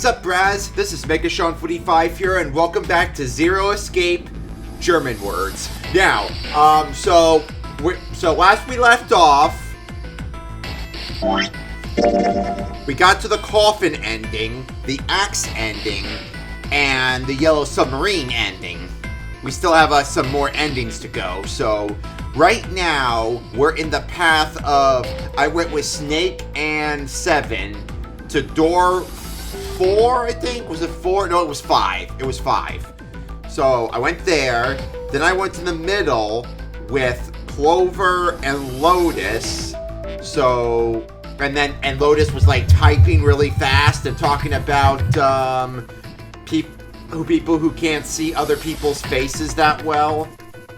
Sup, Braz? This is Megashawn45 here, and welcome back to Zero Escape German Words. Now, so last we left off, we got to the coffin ending, the axe ending, and the yellow submarine ending. We still have some more endings to go, so right now, we're in the path of, I went with Snake and 7 to door 4, I think? Was it 4? No, it was 5. It was 5. So, I went there, then I went to the middle with Clover and Lotus, so, and Lotus was like typing really fast and talking about, people who can't see other people's faces that well.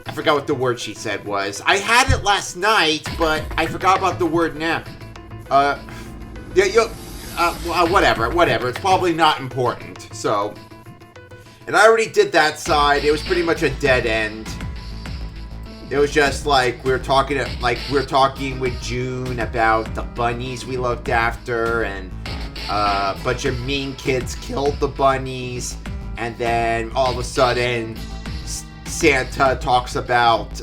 I forgot what the word she said was. I had it last night, but I forgot about the word now. Whatever. It's probably not important. So, and I already did that side. It was pretty much a dead end. It was just like we were talking with June about the bunnies we looked after, and a bunch of mean kids killed the bunnies, and then all of a sudden Santa talks about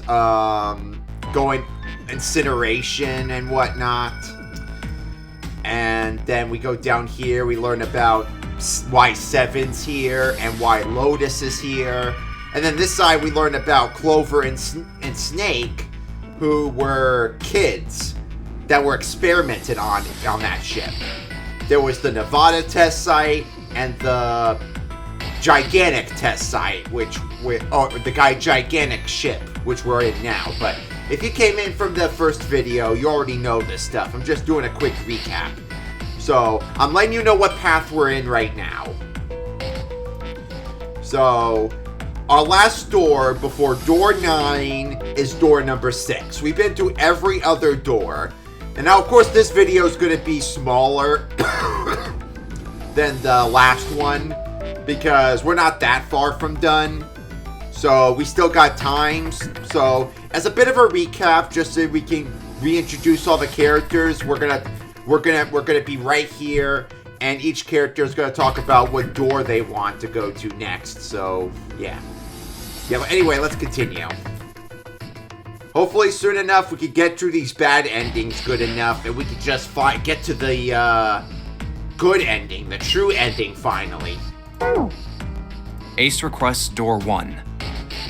going incineration and whatnot. And then we go down here, we learn about why 7's here and why Lotus is here. And then this side we learn about Clover and Snake, who were kids that were experimented on that ship. There was the Nevada test site and the Gigantic test site, the Gigantic ship, which we're in now. But if you came in from the first video, you already know this stuff. I'm just doing a quick recap. So, I'm letting you know what path we're in right now. So, our last door before door 9 is door number 6. We've been through every other door. And now, of course, this video is going to be smaller than the last one, because we're not that far from done. So we still got time. So as a bit of a recap, just so we can reintroduce all the characters, we're gonna be right here, and each character is gonna talk about what door they want to go to next. So yeah. But anyway, let's continue. Hopefully soon enough we could get through these bad endings good enough, and we could just get to the good ending, the true ending finally. Ace requests door 1.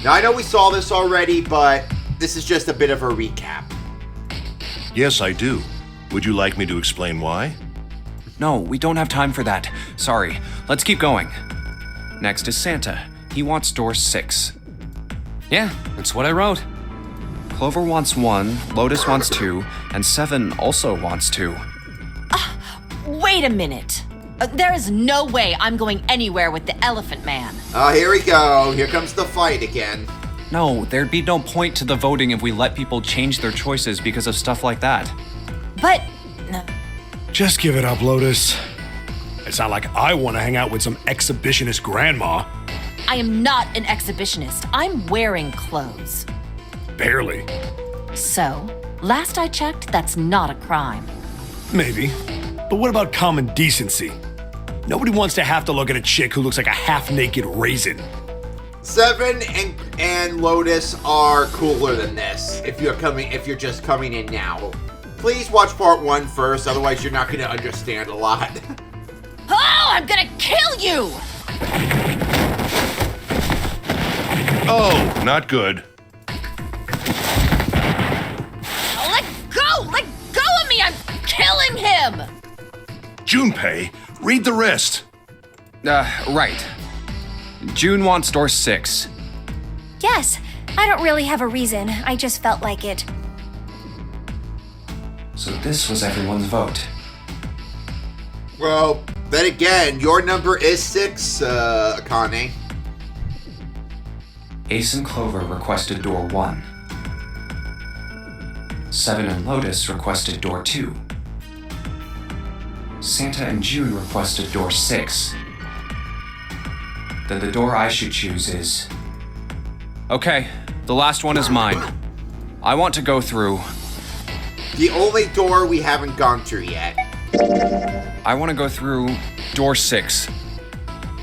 Now, I know we saw this already, but this is just a bit of a recap. Yes, I do. Would you like me to explain why? No, we don't have time for that. Sorry. Let's keep going. Next is Santa. He wants door 6. Yeah, that's what I wrote. Clover wants 1, Lotus wants 2, and 7 also wants 2. Wait a minute. There is no way I'm going anywhere with the Elephant Man. Oh, here we go. Here comes the fight again. No, there'd be no point to the voting if we let people change their choices because of stuff like that. But... Just give it up, Lotus. It's not like I want to hang out with some exhibitionist grandma. I am not an exhibitionist. I'm wearing clothes. Barely. So, last I checked, that's not a crime. Maybe. But what about common decency? Nobody wants to have to look at a chick who looks like a half-naked raisin. 7 and Lotus are cooler than this. If you're just coming in now, please watch part 1 first. Otherwise, you're not going to understand a lot. Oh, I'm gonna kill you! Oh, not good. Let go! Let go of me! I'm killing him! Junpei, read the rest. Right. June wants door 6. Yes, I don't really have a reason. I just felt like it. So this was everyone's vote. Well, then again, your number is 6, Akane. Ace and Clover requested door 1. 7 and Lotus requested door 2. Santa and June requested door 6. Then the door I should choose is... Okay, the last one is mine. I want to go through... The only door we haven't gone through yet. I want to go through door 6.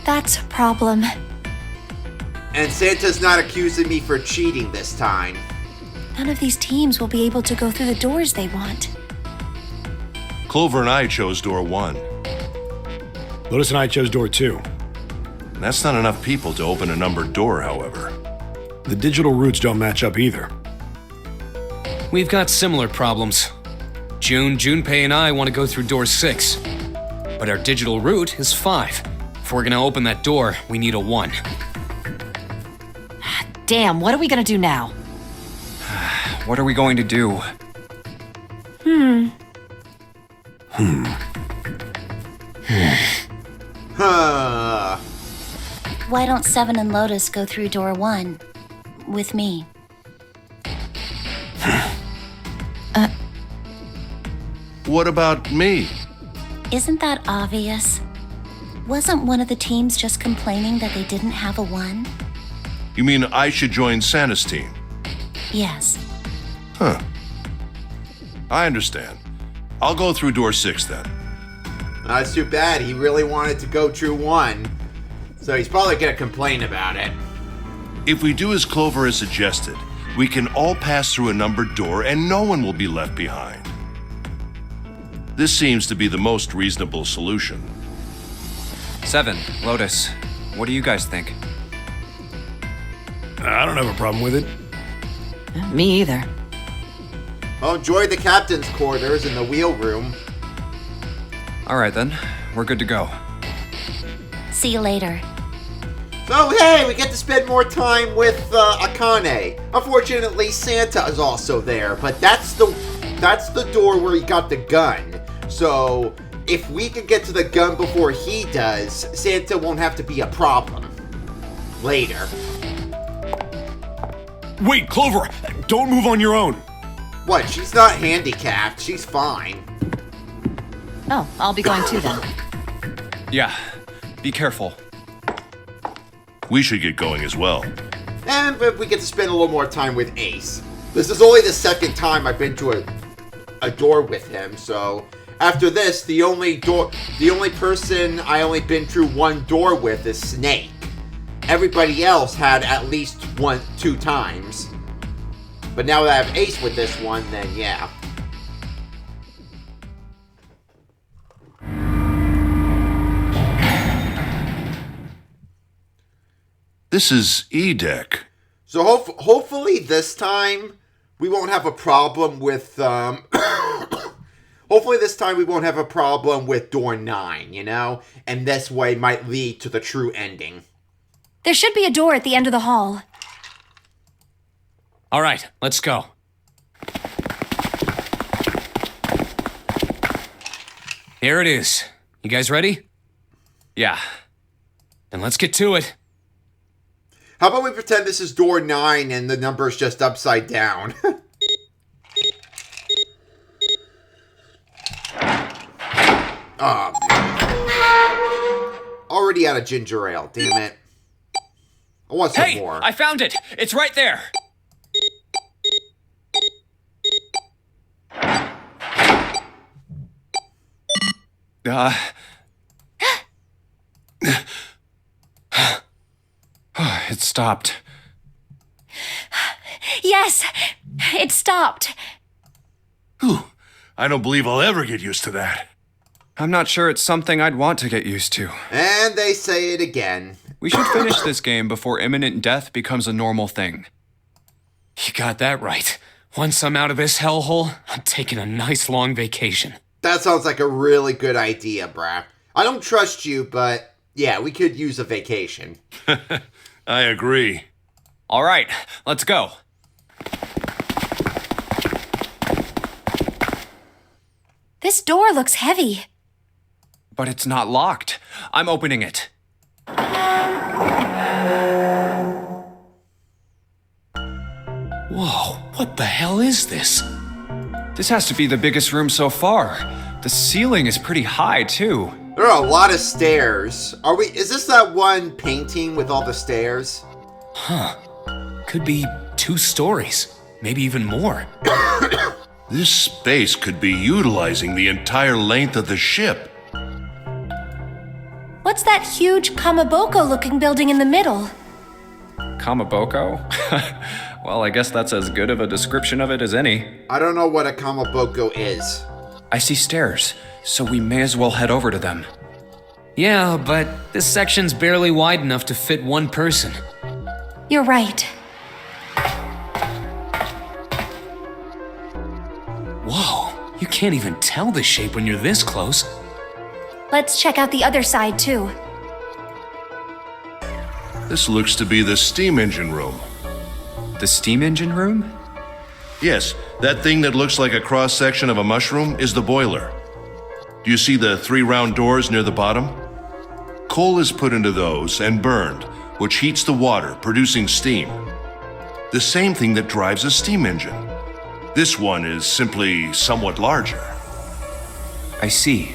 That's a problem. And Santa's not accusing me for cheating this time. None of these teams will be able to go through the doors they want. Clover and I chose door 1. Lotus and I chose door 2. That's not enough people to open a numbered door, however. The digital routes don't match up either. We've got similar problems. Junpei and I want to go through door 6. But our digital route is 5. If we're gonna open that door, we need a 1. Damn, what are we gonna do now? What are we going to do? Huh. Why don't Seven and Lotus go through door 1 with me? What about me? Isn't that obvious? Wasn't one of the teams just complaining that they didn't have a 1? You mean I should join Santa's team? Yes. Huh. I understand. I'll go through door 6 then. That's too bad. He really wanted to go through 1. So he's probably gonna complain about it. If we do as Clover has suggested, we can all pass through a numbered door and no one will be left behind. This seems to be the most reasonable solution. 7, Lotus, what do you guys think? I don't have a problem with it. Me either. Well, enjoy the captain's quarters in the wheel room. All right then, we're good to go. See you later. So hey, we get to spend more time with Akane. Unfortunately, Santa is also there, but that's the door where he got the gun. So if we can get to the gun before he does, Santa won't have to be a problem later. Wait, Clover! Don't move on your own! What? She's not handicapped. She's fine. Oh, I'll be going too then. Yeah, be careful. We should get going as well. And we get to spend a little more time with Ace. This is only the second time I've been to a door with him, so after this, the only person I only been through one door with is Snake. Everybody else had at least 2 times. But now that I have Ace with this one, then yeah. This is E-Deck. So hopefully this time we won't have a problem with hopefully this time we won't have a problem with door 9, you know? And this way might lead to the true ending. There should be a door at the end of the hall. All right, let's go. Here it is. You guys ready? Yeah. Then let's get to it. How about we pretend this is door 9 and the number is just upside down? Oh, man. Already out of ginger ale, damn it. I want some Hey, more. I found it! It's right there! It stopped. Yes! It stopped. Whew. I don't believe I'll ever get used to that. I'm not sure it's something I'd want to get used to. And they say it again. We should finish this game before imminent death becomes a normal thing. You got that right. Once I'm out of this hellhole, I'm taking a nice long vacation. That sounds like a really good idea, brah. I don't trust you, but yeah, we could use a vacation. I agree. All right, let's go. This door looks heavy. But it's not locked. I'm opening it. Whoa, what the hell is this? This has to be the biggest room so far. The ceiling is pretty high, too. There are a lot of stairs. Is this that one painting with all the stairs? Could be 2 stories, maybe even more. This space could be utilizing the entire length of the ship. What's that huge Kamaboko-looking building in the middle? Kamaboko? Well, I guess that's as good of a description of it as any. I don't know what a kamaboko is. I see stairs, so we may as well head over to them. Yeah, but this section's barely wide enough to fit one person. You're right. Whoa, you can't even tell the shape when you're this close. Let's check out the other side, too. This looks to be the steam engine room. The steam engine room? Yes, that thing that looks like a cross-section of a mushroom is the boiler. Do you see the 3 round doors near the bottom? Coal is put into those and burned, which heats the water, producing steam. The same thing that drives a steam engine. This one is simply somewhat larger. I see.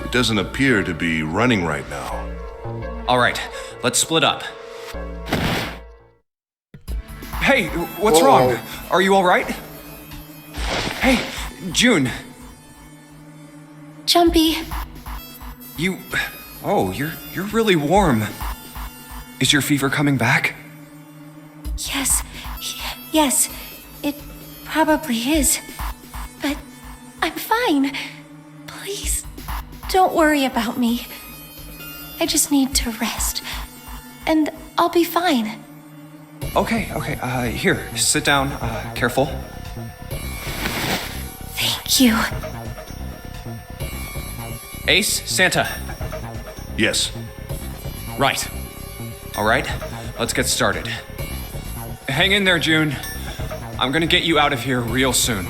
It doesn't appear to be running right now. All right, let's split up. Hey, what's Whoa. wrong? Are you all right? Hey, June, Jumpy, you... Oh, you're really warm. Is your fever coming back? yes, it probably is. But I'm fine. Please, don't worry about me. I just need to rest. And I'll be fine. Okay, here, sit down, careful. Thank you. Ace, Santa. Yes. Right. All right, let's get started. Hang in there, June. I'm gonna get you out of here real soon.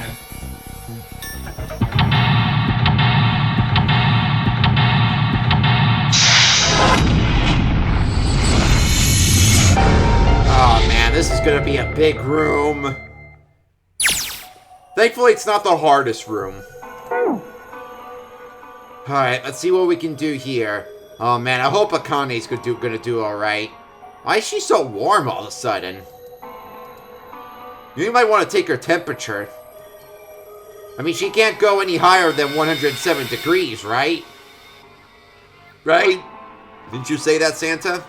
Oh man, this is gonna be a big room. Thankfully, it's not the hardest room. Alright, let's see what we can do here. Oh man, I hope Akane's gonna do alright. Why is she so warm all of a sudden? You might want to take her temperature. I mean, she can't go any higher than 107 degrees, right? Right? Didn't you say that, Santa?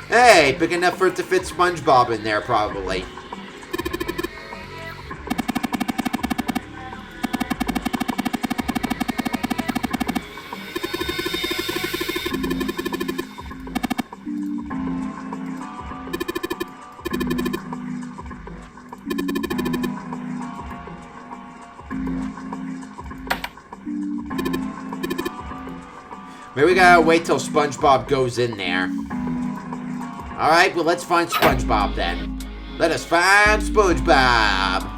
Hey, big enough for it to fit SpongeBob in there, probably. Maybe we gotta wait till SpongeBob goes in there. Alright, well let's find SpongeBob then. Let us find SpongeBob.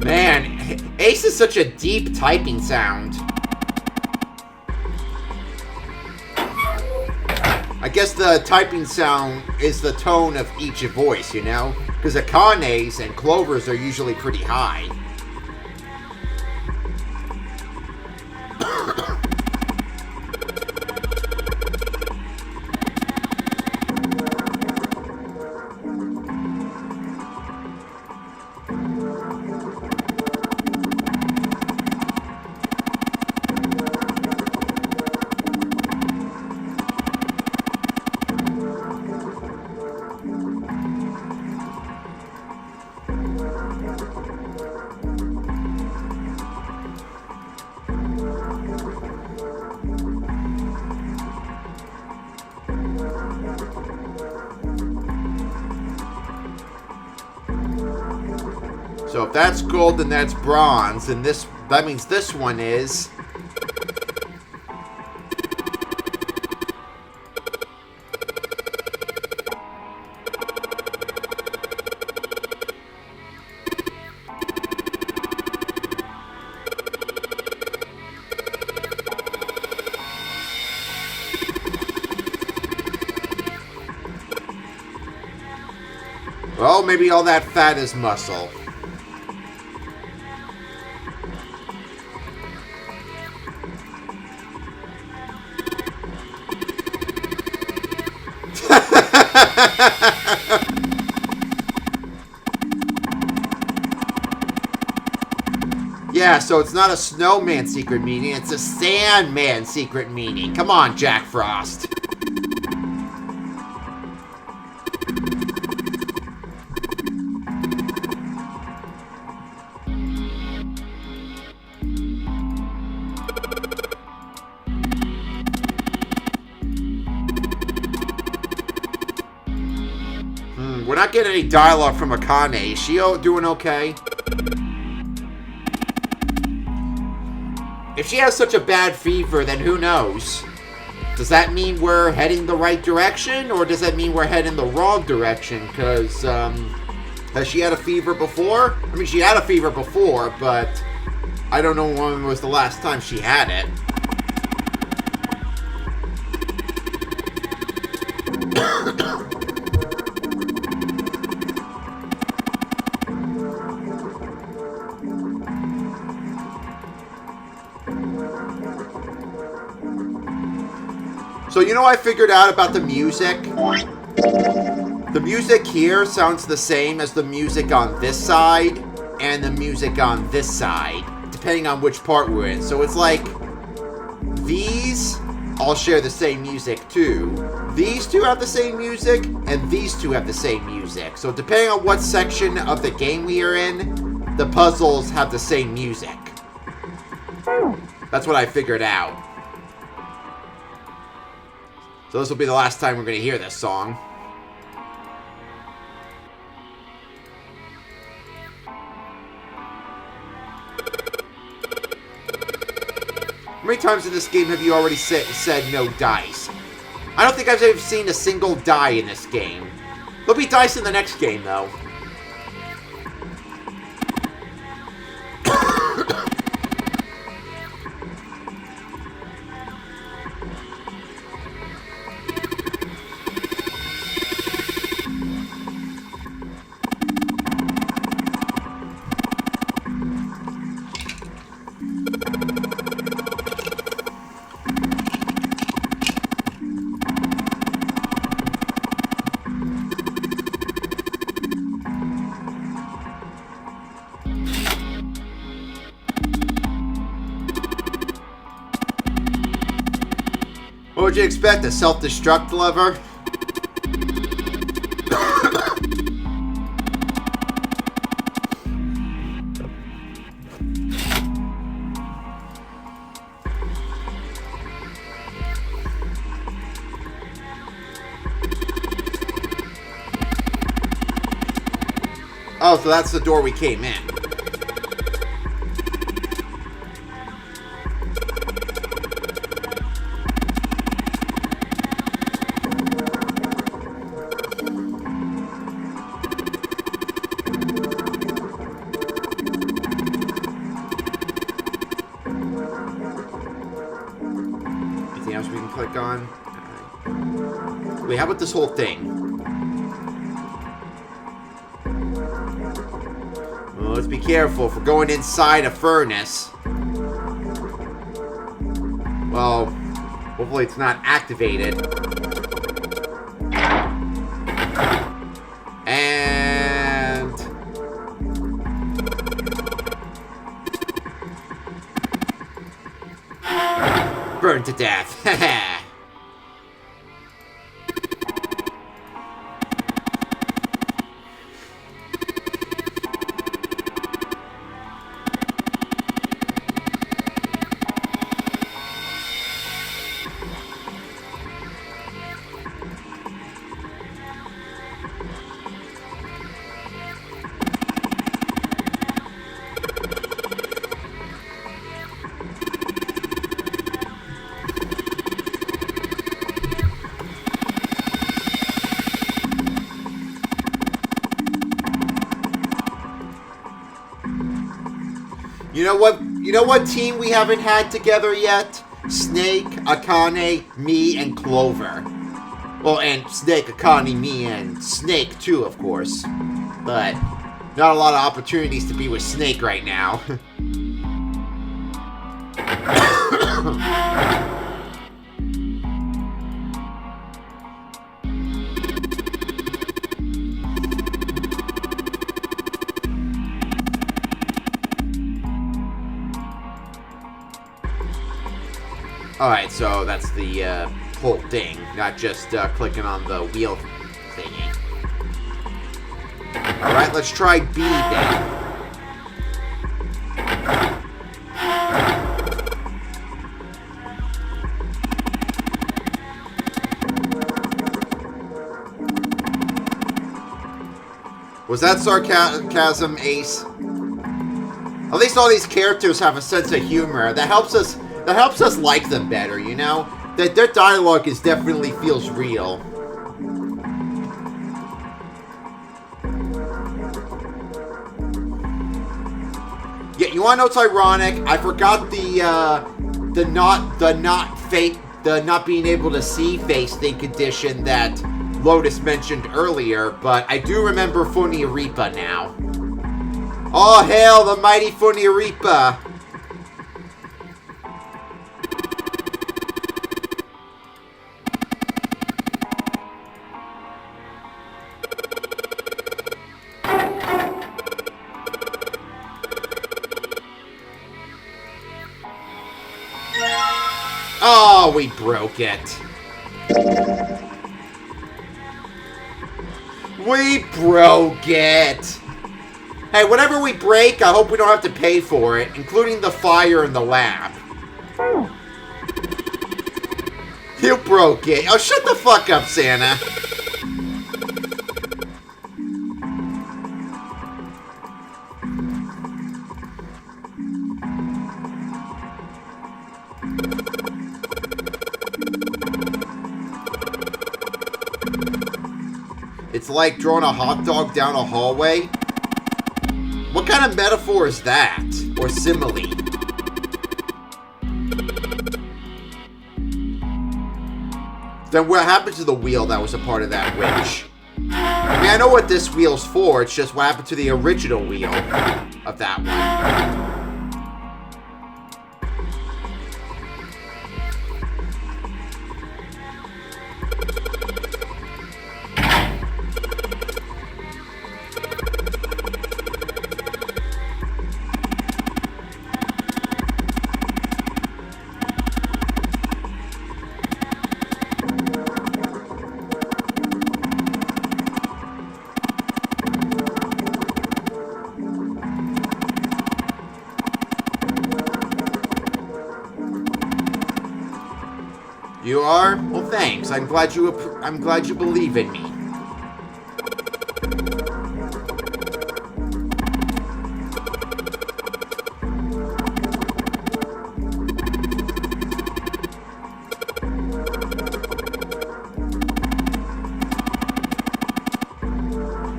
Man, Ace is such a deep typing sound. I guess the typing sound is the tone of each voice, you know? Because Akane's and Clover's are usually pretty high. So if that's gold, then that's bronze, and that means this one is... Well, maybe all that fat is muscle. Yeah, so it's not a snowman secret meaning, it's a Sandman secret meaning. Come on, Jack Frost. We're not getting any dialogue from Akane. Is she doing okay? If she has such a bad fever, then who knows? Does that mean we're heading the right direction, or does that mean we're heading the wrong direction? Because, has she had a fever before? I mean, she had a fever before, but I don't know when was the last time she had it. So you know what I figured out about the music? The music here sounds the same as the music on this side and the music on this side, depending on which part we're in. So it's like, these all share the same music too. These two have the same music, and these two have the same music. So depending on what section of the game we are in, the puzzles have the same music. That's what I figured out. So this will be the last time we're going to hear this song. How many times in this game have you already said no dice? I don't think I've ever seen a single die in this game. There'll be dice in the next game, though. What would you expect? A self-destruct lever? Oh, so that's the door we came in. Anything else we can click on? Wait, how about this whole thing? Well, let's be careful. If we're going inside a furnace, well, hopefully it's not activated. And burn to death. You know what team we haven't had together yet? Snake, Akane, me, and Clover. Well, and Snake, Akane, me, and Snake too, of course. But not a lot of opportunities to be with Snake right now. Alright, so that's the whole thing, not just clicking on the wheel thingy. Alright, let's try B then. Was that sarcasm, Ace? At least all these characters have a sense of humor. That helps us like them better, you know? That their dialogue definitely feels real. Yeah, you wanna know what's ironic? I forgot the not being able to see face thing condition that Lotus mentioned earlier, but I do remember Funiaripa now. Oh, hail the mighty Funiaripa! Oh, we broke it. We broke it. Hey, whatever we break, I hope we don't have to pay for it, including the fire in the lab. You broke it. Oh, shut the fuck up, Santa. It's like drawing a hot dog down a hallway. What kind of metaphor is that? Or simile? Then what happened to the wheel that was a part of that witch? I mean, I know what this wheel's for. It's just what happened to the original wheel of that one. You are? Well, thanks. I'm glad you believe in me.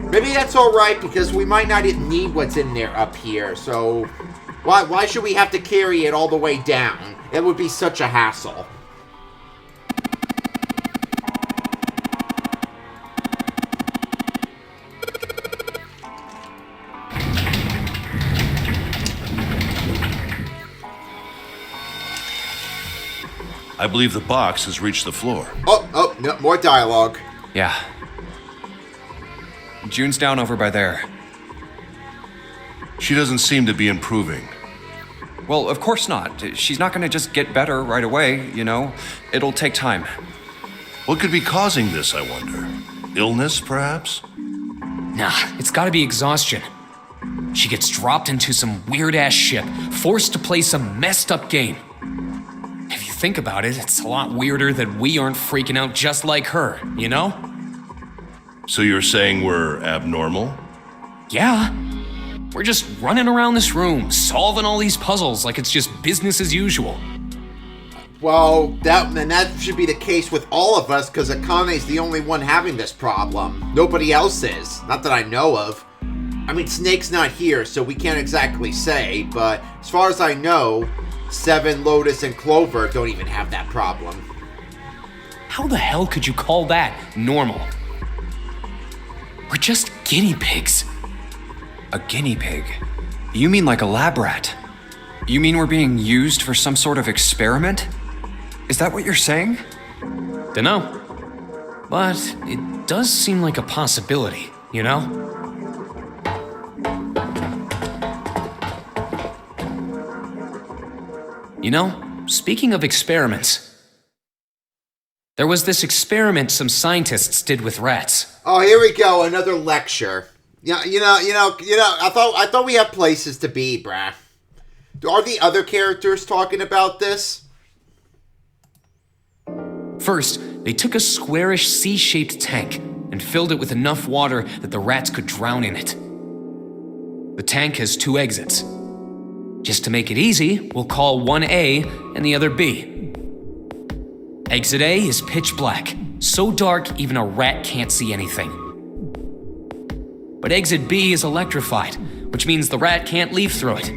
Maybe that's all right because we might not need what's in there up here. So why should we have to carry it all the way down? It would be such a hassle. I believe the box has reached the floor. Oh, no, more dialogue. Yeah. June's down over by there. She doesn't seem to be improving. Well, of course not. She's not gonna just get better right away, you know? It'll take time. What could be causing this, I wonder? Illness, perhaps? Nah, it's gotta be exhaustion. She gets dropped into some weird-ass ship, forced to play some messed-up game. If you think about it, it's a lot weirder that we aren't freaking out just like her, you know? So you're saying we're abnormal? Yeah. We're just running around this room, solving all these puzzles like it's just business as usual. Well, that should be the case with all of us, because Akane's the only one having this problem. Nobody else is. Not that I know of. I mean, Snake's not here, so we can't exactly say, but as far as I know, Seven, Lotus, and Clover don't even have that problem. How the hell could you call that normal? We're just guinea pigs. A guinea pig? You mean like a lab rat? You mean we're being used for some sort of experiment? Is that what you're saying? Dunno. But it does seem like a possibility, you know? You know, speaking of experiments, there was this experiment some scientists did with rats. Oh, here we go, another lecture. Yeah, I thought we had places to be, bruh. Are the other characters talking about this? First, they took a squarish C-shaped tank and filled it with enough water that the rats could drown in it. The tank has 2 exits. Just to make it easy, we'll call one A and the other B. Exit A is pitch black, so dark even a rat can't see anything. But exit B is electrified, which means the rat can't leave through it.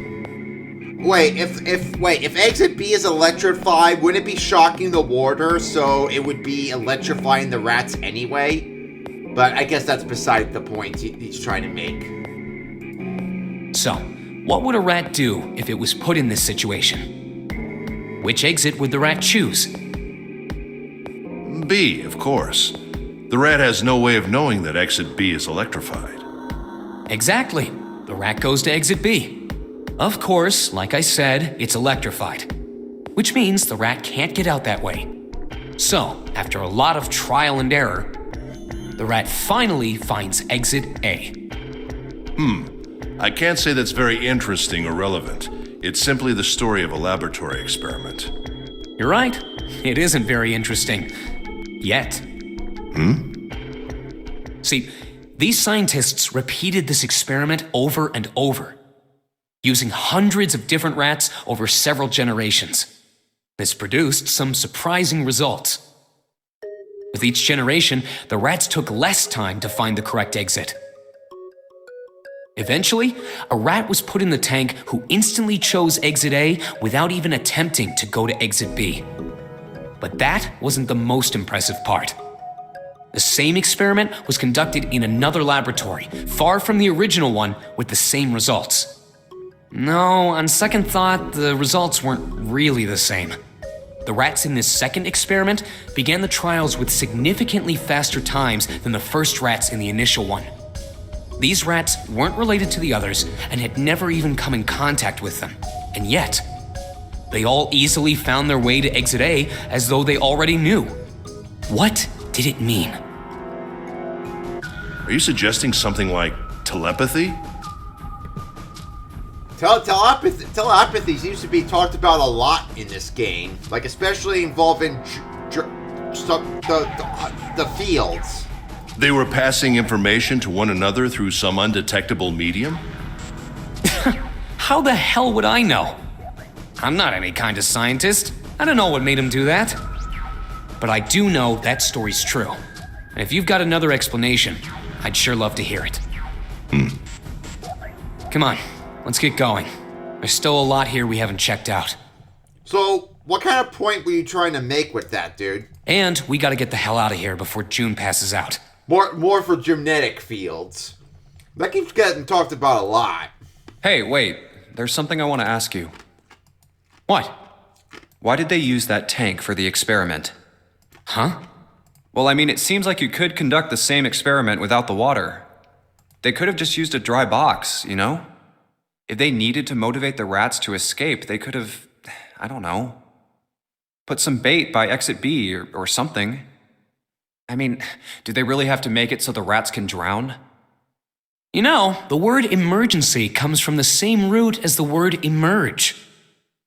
Wait, if exit B is electrified, wouldn't it be shocking the water, so it would be electrifying the rats anyway? But I guess that's beside the point he's trying to make. So, what would a rat do if it was put in this situation? Which exit would the rat choose? B, of course. The rat has no way of knowing that exit B is electrified. Exactly. The rat goes to exit B. Of course, like I said, it's electrified, which means the rat can't get out that way. So, after a lot of trial and error, the rat finally finds exit A. I can't say that's very interesting or relevant. It's simply the story of a laboratory experiment. You're right. It isn't very interesting. Yet. See, these scientists repeated this experiment over and over, using hundreds of different rats over several generations. This produced some surprising results. With each generation, the rats took less time to find the correct exit. Eventually, a rat was put in the tank who instantly chose exit A without even attempting to go to exit B. But that wasn't the most impressive part. The same experiment was conducted in another laboratory, far from the original one, with the same results. No, on second thought, the results weren't really the same. The rats in this second experiment began the trials with significantly faster times than the first rats in the initial one. These rats weren't related to the others and had never even come in contact with them. And yet, they all easily found their way to exit A as though they already knew. What did it mean? Are you suggesting something like telepathy? Telepathy seems to be talked about a lot in this game, like especially involving the fields. They were passing information to one another through some undetectable medium? How the hell would I know? I'm not any kind of scientist. I don't know what made him do that. But I do know that story's true. And if you've got another explanation, I'd sure love to hear it. Come on, let's get going. There's still a lot here we haven't checked out. So, what kind of point were you trying to make with that, dude? And we gotta get the hell out of here before June passes out. More for genetic fields. That keeps getting talked about a lot. Hey, wait. There's something I want to ask you. What? Why did they use that tank for the experiment? Huh? Well, I mean, it seems like you could conduct the same experiment without the water. They could have just used a dry box, you know? If they needed to motivate the rats to escape, they could have, I don't know, put some bait by exit B or something. I mean, do they really have to make it so the rats can drown? You know, the word emergency comes from the same root as the word emerge.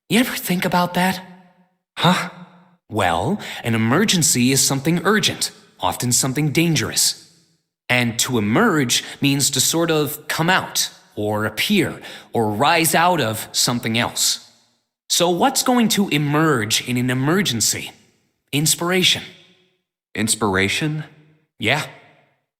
You ever think about that? Huh? Well, an emergency is something urgent, often something dangerous. And to emerge means to sort of come out, or appear, or rise out of something else. So what's going to emerge in an emergency? Inspiration. Inspiration? Yeah.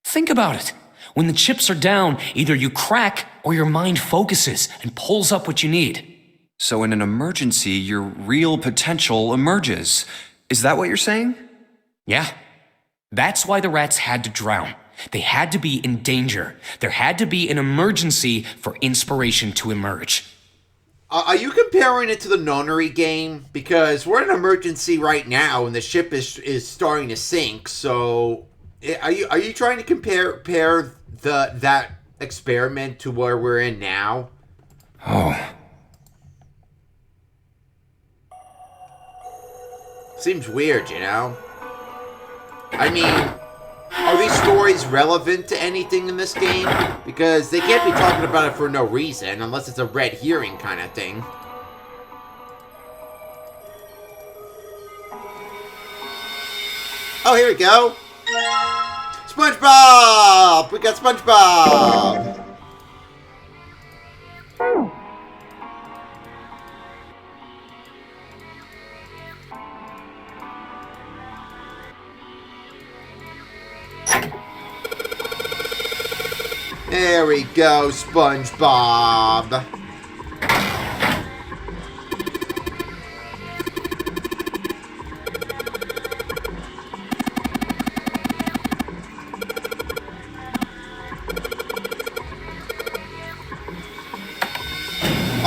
Think about it. When the chips are down, either you crack or your mind focuses and pulls up what you need. So in an emergency, your real potential emerges. Is that what you're saying? Yeah. That's why the rats had to drown. They had to be in danger. There had to be an emergency for inspiration to emerge. Are you comparing it to the Nonary game? Because we're in an emergency right now, and the ship is starting to sink. So, are you trying to compare that experiment to where we're in now? Oh. Seems weird, you know? I mean, are these stories relevant to anything in this game? Because they can't be talking about it for no reason, unless it's a red herring kind of thing. Oh, here we go! SpongeBob! We got SpongeBob! There we go, SpongeBob.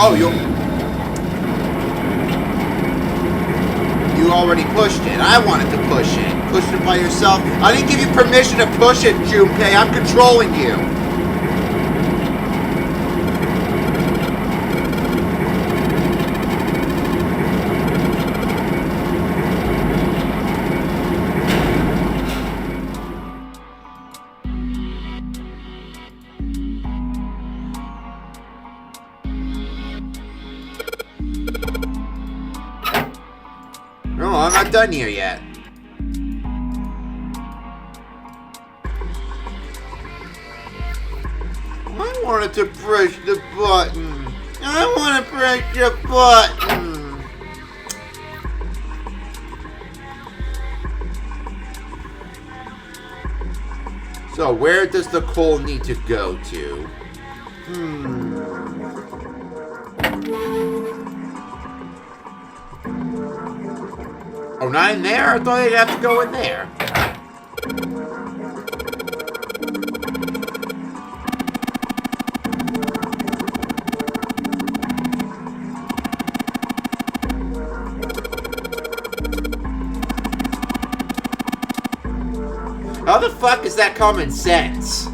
Oh, you already pushed it. I wanted to push it. Pushed it by yourself. I didn't give you permission to push it, Junpei. I'm controlling you. No, I'm not done here yet. I wanted to push the button. I want to press the button. So, where does the coal need to go to? Oh, not in there? I thought they'd have to go in there. How the fuck is that common sense?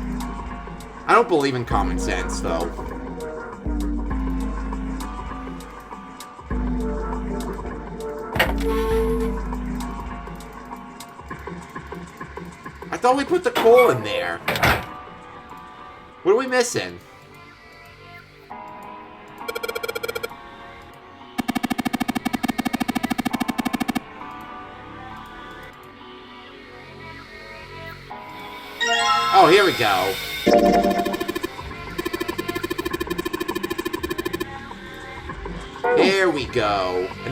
I don't believe in common sense, though. I thought we put the coal in there. What are we missing? Oh, here we go. There we go. And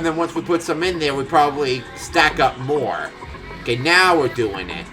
then once we put some in there, we probably stack up more. Okay, now we're doing it.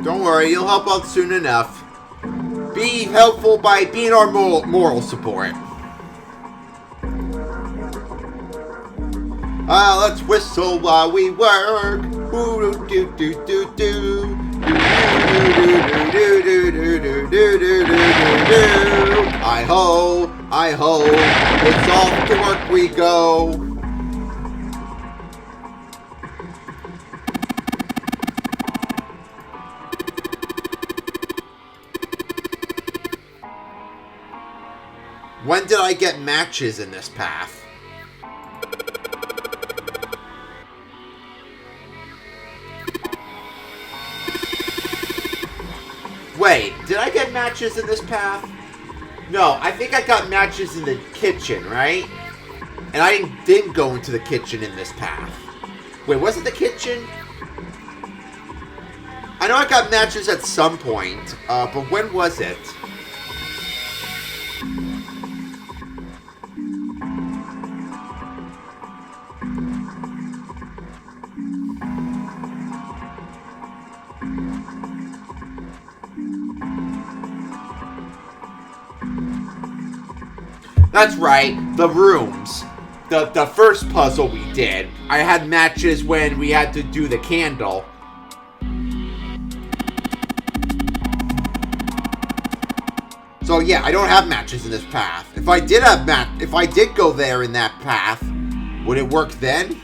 Don't worry, you'll help out soon enough. Be helpful by being our moral support. Let's whistle while we work. Ooh, do do do do. I ho, it's off to work we go. When did I get matches in this path? Wait, did I get matches in this path? No, I think I got matches in the kitchen, right? And I didn't go into the kitchen in this path. Wait, was it the kitchen? I know I got matches at some point, but when was it? That's right, the rooms. The first puzzle we did, I had matches when we had to do the candle. So yeah, I don't have matches in this path. If I did have if I did go there in that path, would it work then?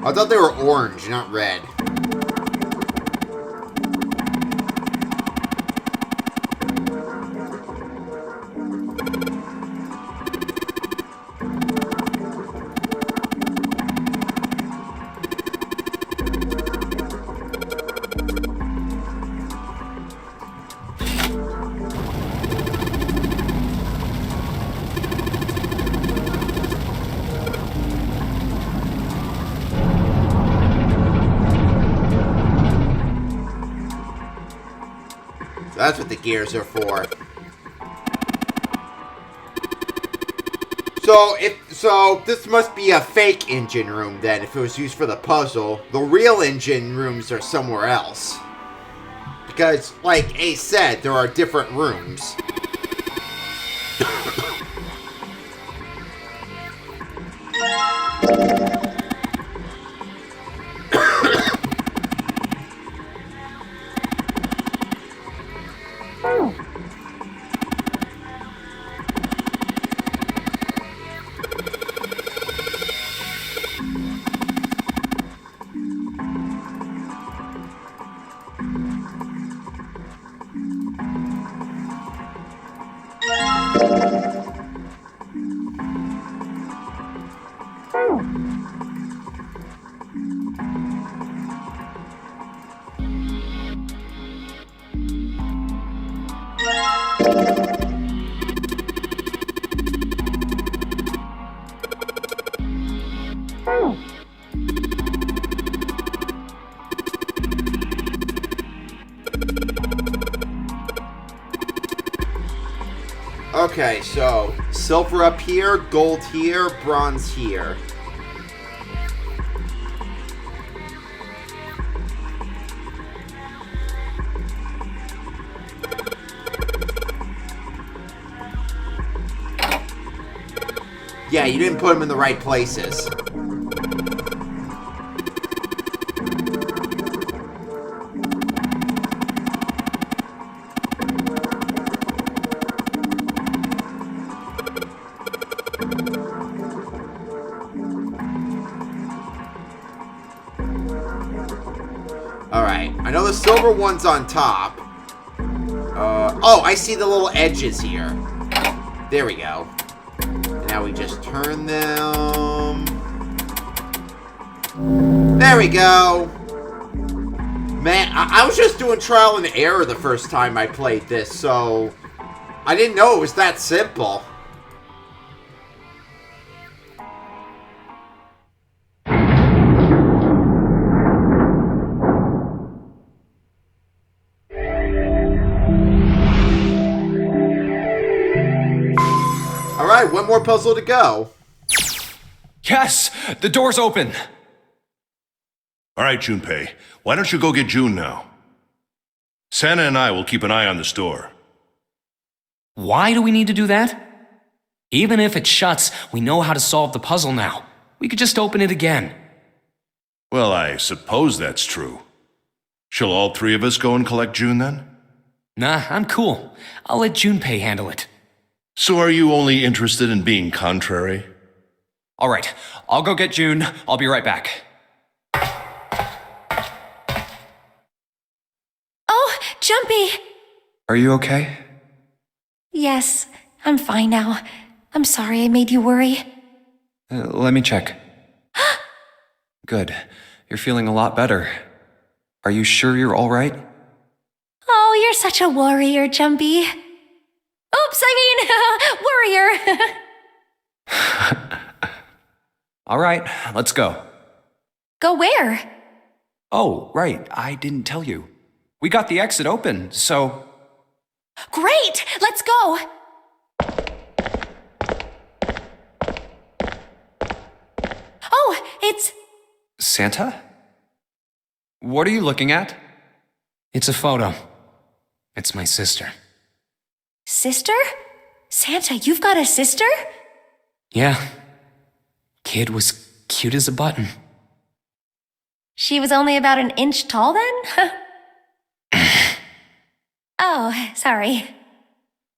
I thought they were orange, not red. That's what the gears are for. So this must be a fake engine room then, if it was used for the puzzle. The real engine rooms are somewhere else. Because, like Ace said, there are different rooms. Okay, so silver up here, gold here, bronze here. Yeah, you didn't put them in the right places. Alright, I know the silver one's on top. Oh, I see the little edges here. There we go. Now we just turn them. There we go. Man, I was just doing trial and error the first time I played this, so I didn't know it was that simple. Alright, one more puzzle to go. Yes! The door's open! All right, Junpei, why don't you go get June now? Santa and I will keep an eye on this door. Why do we need to do that? Even if it shuts, we know how to solve the puzzle now. We could just open it again. Well, I suppose that's true. Shall all three of us go and collect June then? Nah, I'm cool. I'll let Junpei handle it. So are you only interested in being contrary? All right, I'll go get June. I'll be right back. Oh, Jumpy! Are you okay? Yes, I'm fine now. I'm sorry I made you worry. Let me check. Good. You're feeling a lot better. Are you sure you're all right? Oh, you're such a warrior, Jumpy. Oops, I mean, warrior. All right, let's go. Go where? Oh, right, I didn't tell you. We got the exit open, so... Great! Let's go! Oh, it's... Santa? What are you looking at? It's a photo. It's my sister. Sister? Santa, you've got a sister? Yeah. Kid was cute as a button. She was only about an inch tall then? Oh, sorry.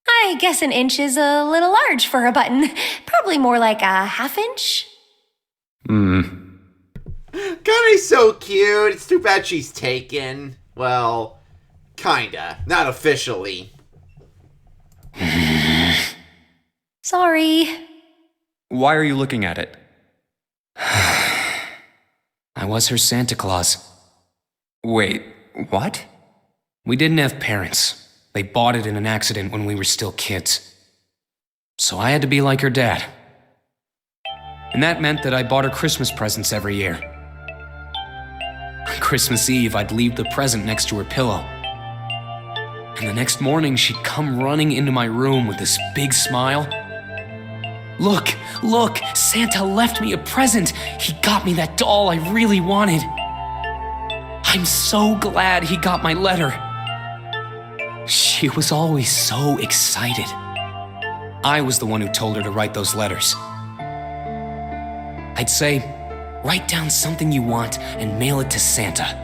I guess an inch is a little large for a button. Probably more like a half inch. Connie's so cute. It's too bad she's taken. Well, kinda. Not officially. Sorry. Why are you looking at it? I was her Santa Claus. Wait, what? We didn't have parents. They bought it in an accident when we were still kids. So I had to be like her dad. And that meant that I bought her Christmas presents every year. On Christmas Eve, I'd leave the present next to her pillow. And the next morning, she'd come running into my room with this big smile. Look, look, Santa left me a present. He got me that doll I really wanted. I'm so glad he got my letter. She was always so excited. I was the one who told her to write those letters. I'd say, write down something you want and mail it to Santa.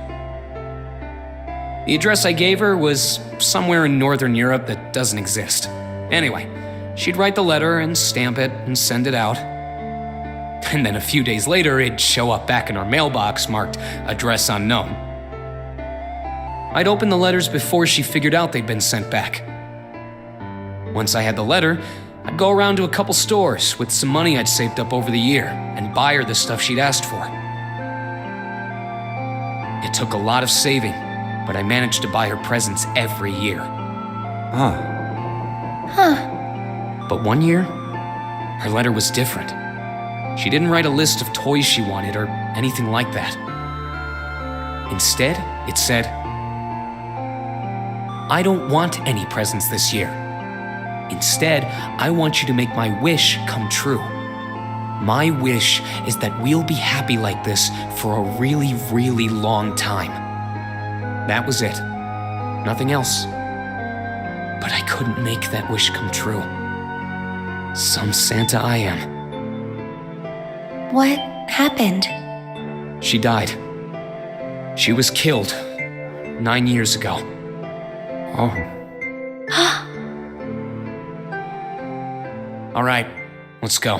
The address I gave her was somewhere in Northern Europe that doesn't exist. Anyway, she'd write the letter and stamp it and send it out. And then a few days later, it'd show up back in our mailbox marked address unknown. I'd open the letters before she figured out they'd been sent back. Once I had the letter, I'd go around to a couple stores with some money I'd saved up over the year and buy her the stuff she'd asked for. It took a lot of saving, but I managed to buy her presents every year. But one year, her letter was different. She didn't write a list of toys she wanted or anything like that. Instead, it said, I don't want any presents this year. Instead, I want you to make my wish come true. My wish is that we'll be happy like this for a really, really long time. That was it. Nothing else. But I couldn't make that wish come true. Some Santa I am. What happened? She died. She was killed 9 years ago. Oh. All right, let's go.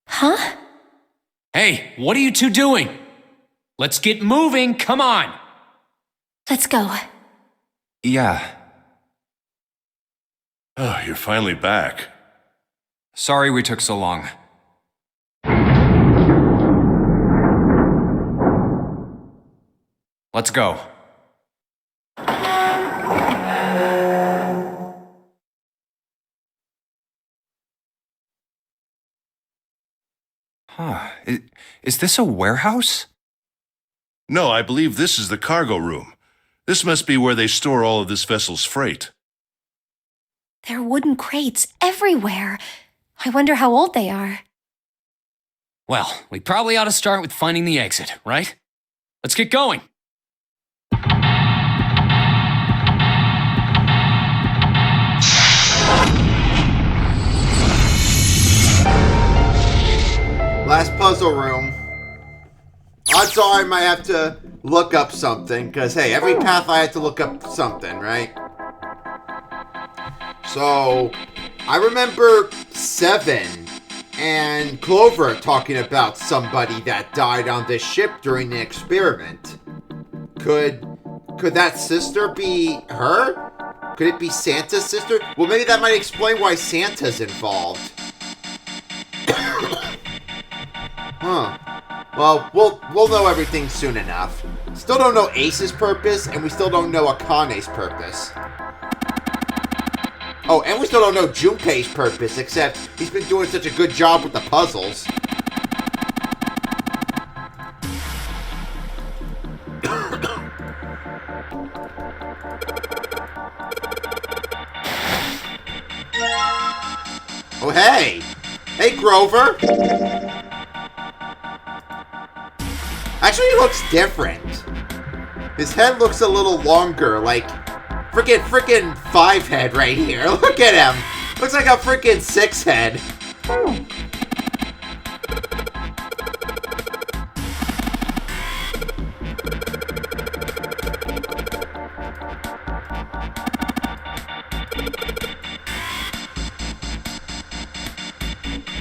Huh? Hey, what are you two doing? Let's get moving, come on! Let's go. Yeah. Oh, you're finally back. Sorry we took so long. Let's go. Huh. Is this a warehouse? No, I believe this is the cargo room. This must be where they store all of this vessel's freight. There are wooden crates everywhere. I wonder how old they are. Well, we probably ought to start with finding the exit, right? Let's get going. Last puzzle room. Odds are I might have to look up something, because, hey, every path I had to look up something, right? So, I remember 7 and Clover talking about somebody that died on this ship during the experiment. Could that sister be her? Could it be Santa's sister? Well, maybe that might explain why Santa's involved. Huh. Well, we'll know everything soon enough. Still don't know Ace's purpose, and we still don't know Akane's purpose. Oh, and we still don't know Junpei's purpose, except he's been doing such a good job with the puzzles. Oh, hey! Hey, Grover! Actually, he looks different. His head looks a little longer, like frickin' 5 head right here. Look at him. Looks like a frickin' 6 head.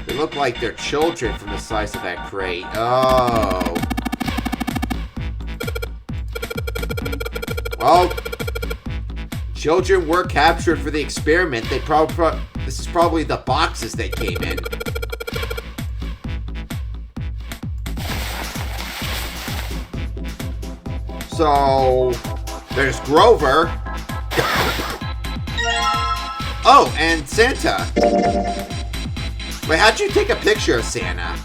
They look like they're children from the size of that crate. Oh. Well, children were captured for the experiment. They this is probably the boxes they came in. So, there's Grover. Oh, and Santa. Wait, how'd you take a picture of Santa?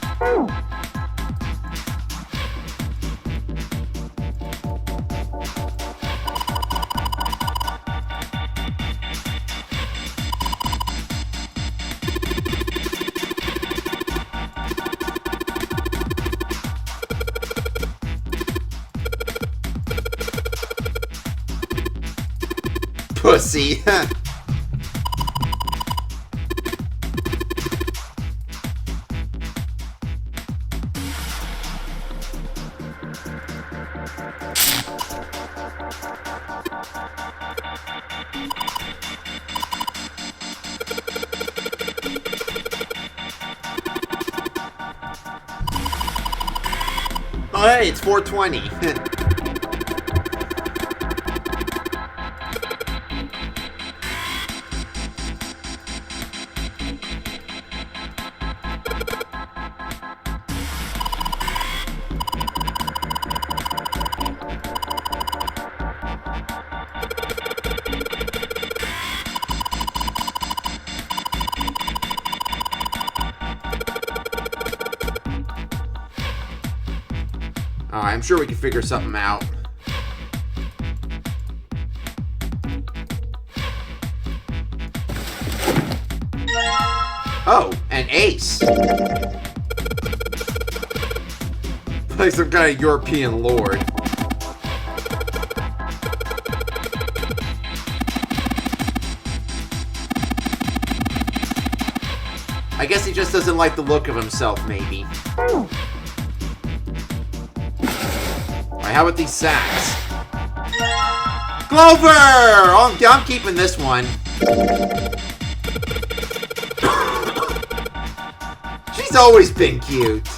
Pussy. Oh, hey, it's 420. Alright, I'm sure we can figure something out. Oh, an ace. Like some kind of European lord. I guess he just doesn't like the look of himself, maybe. Alright, how about these sacks? Clover! Oh, I'm keeping this one. She's always been cute.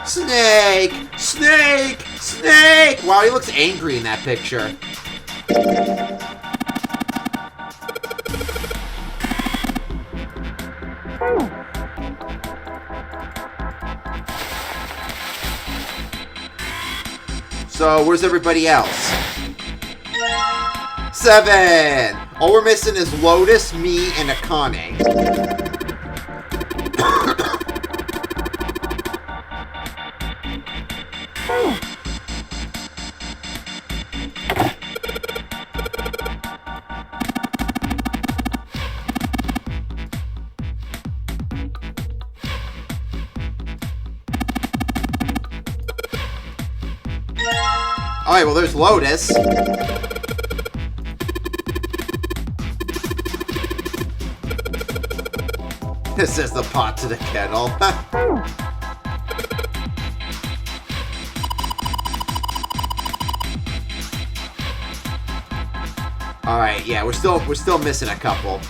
Snake! Snake! Snake! Wow, he looks angry in that picture. So, where's everybody else? 7! All we're missing is Lotus, me, and Akane. Alright, well, there's Lotus. This is the pot to the kettle. Alright, yeah, we're still missing a couple.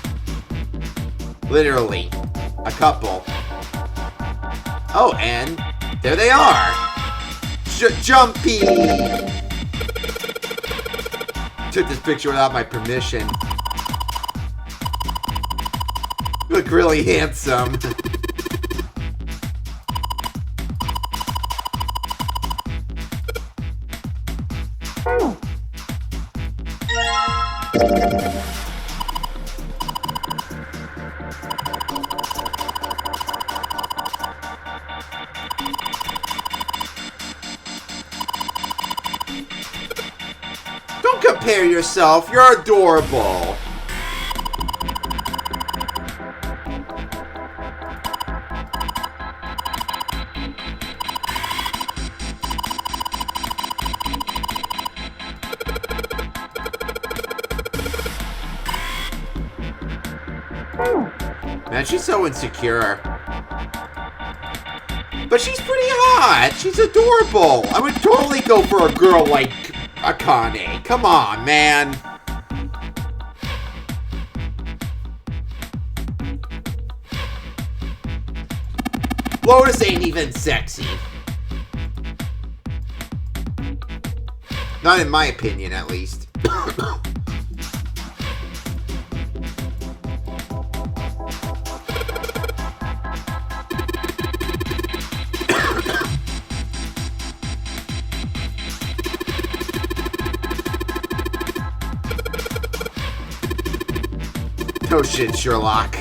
Literally. A couple. Oh, and there they are! Jumpy! Took this picture without my permission. You look really handsome. Don't compare yourself, you're adorable. Man, she's so insecure. But she's pretty hot. She's adorable. I would totally go for a girl like Akane. Come on, man. Lotus ain't even sexy. Not in my opinion, at least. No shit, Sherlock.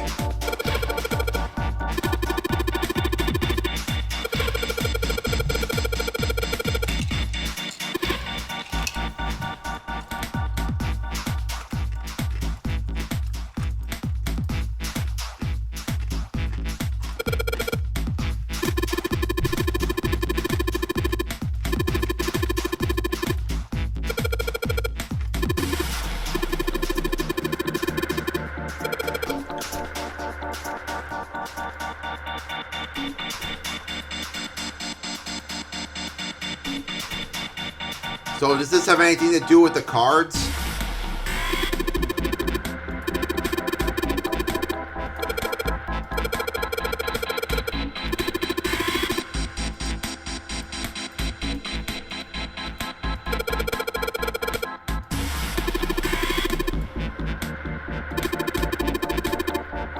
So does this have anything to do with the cards?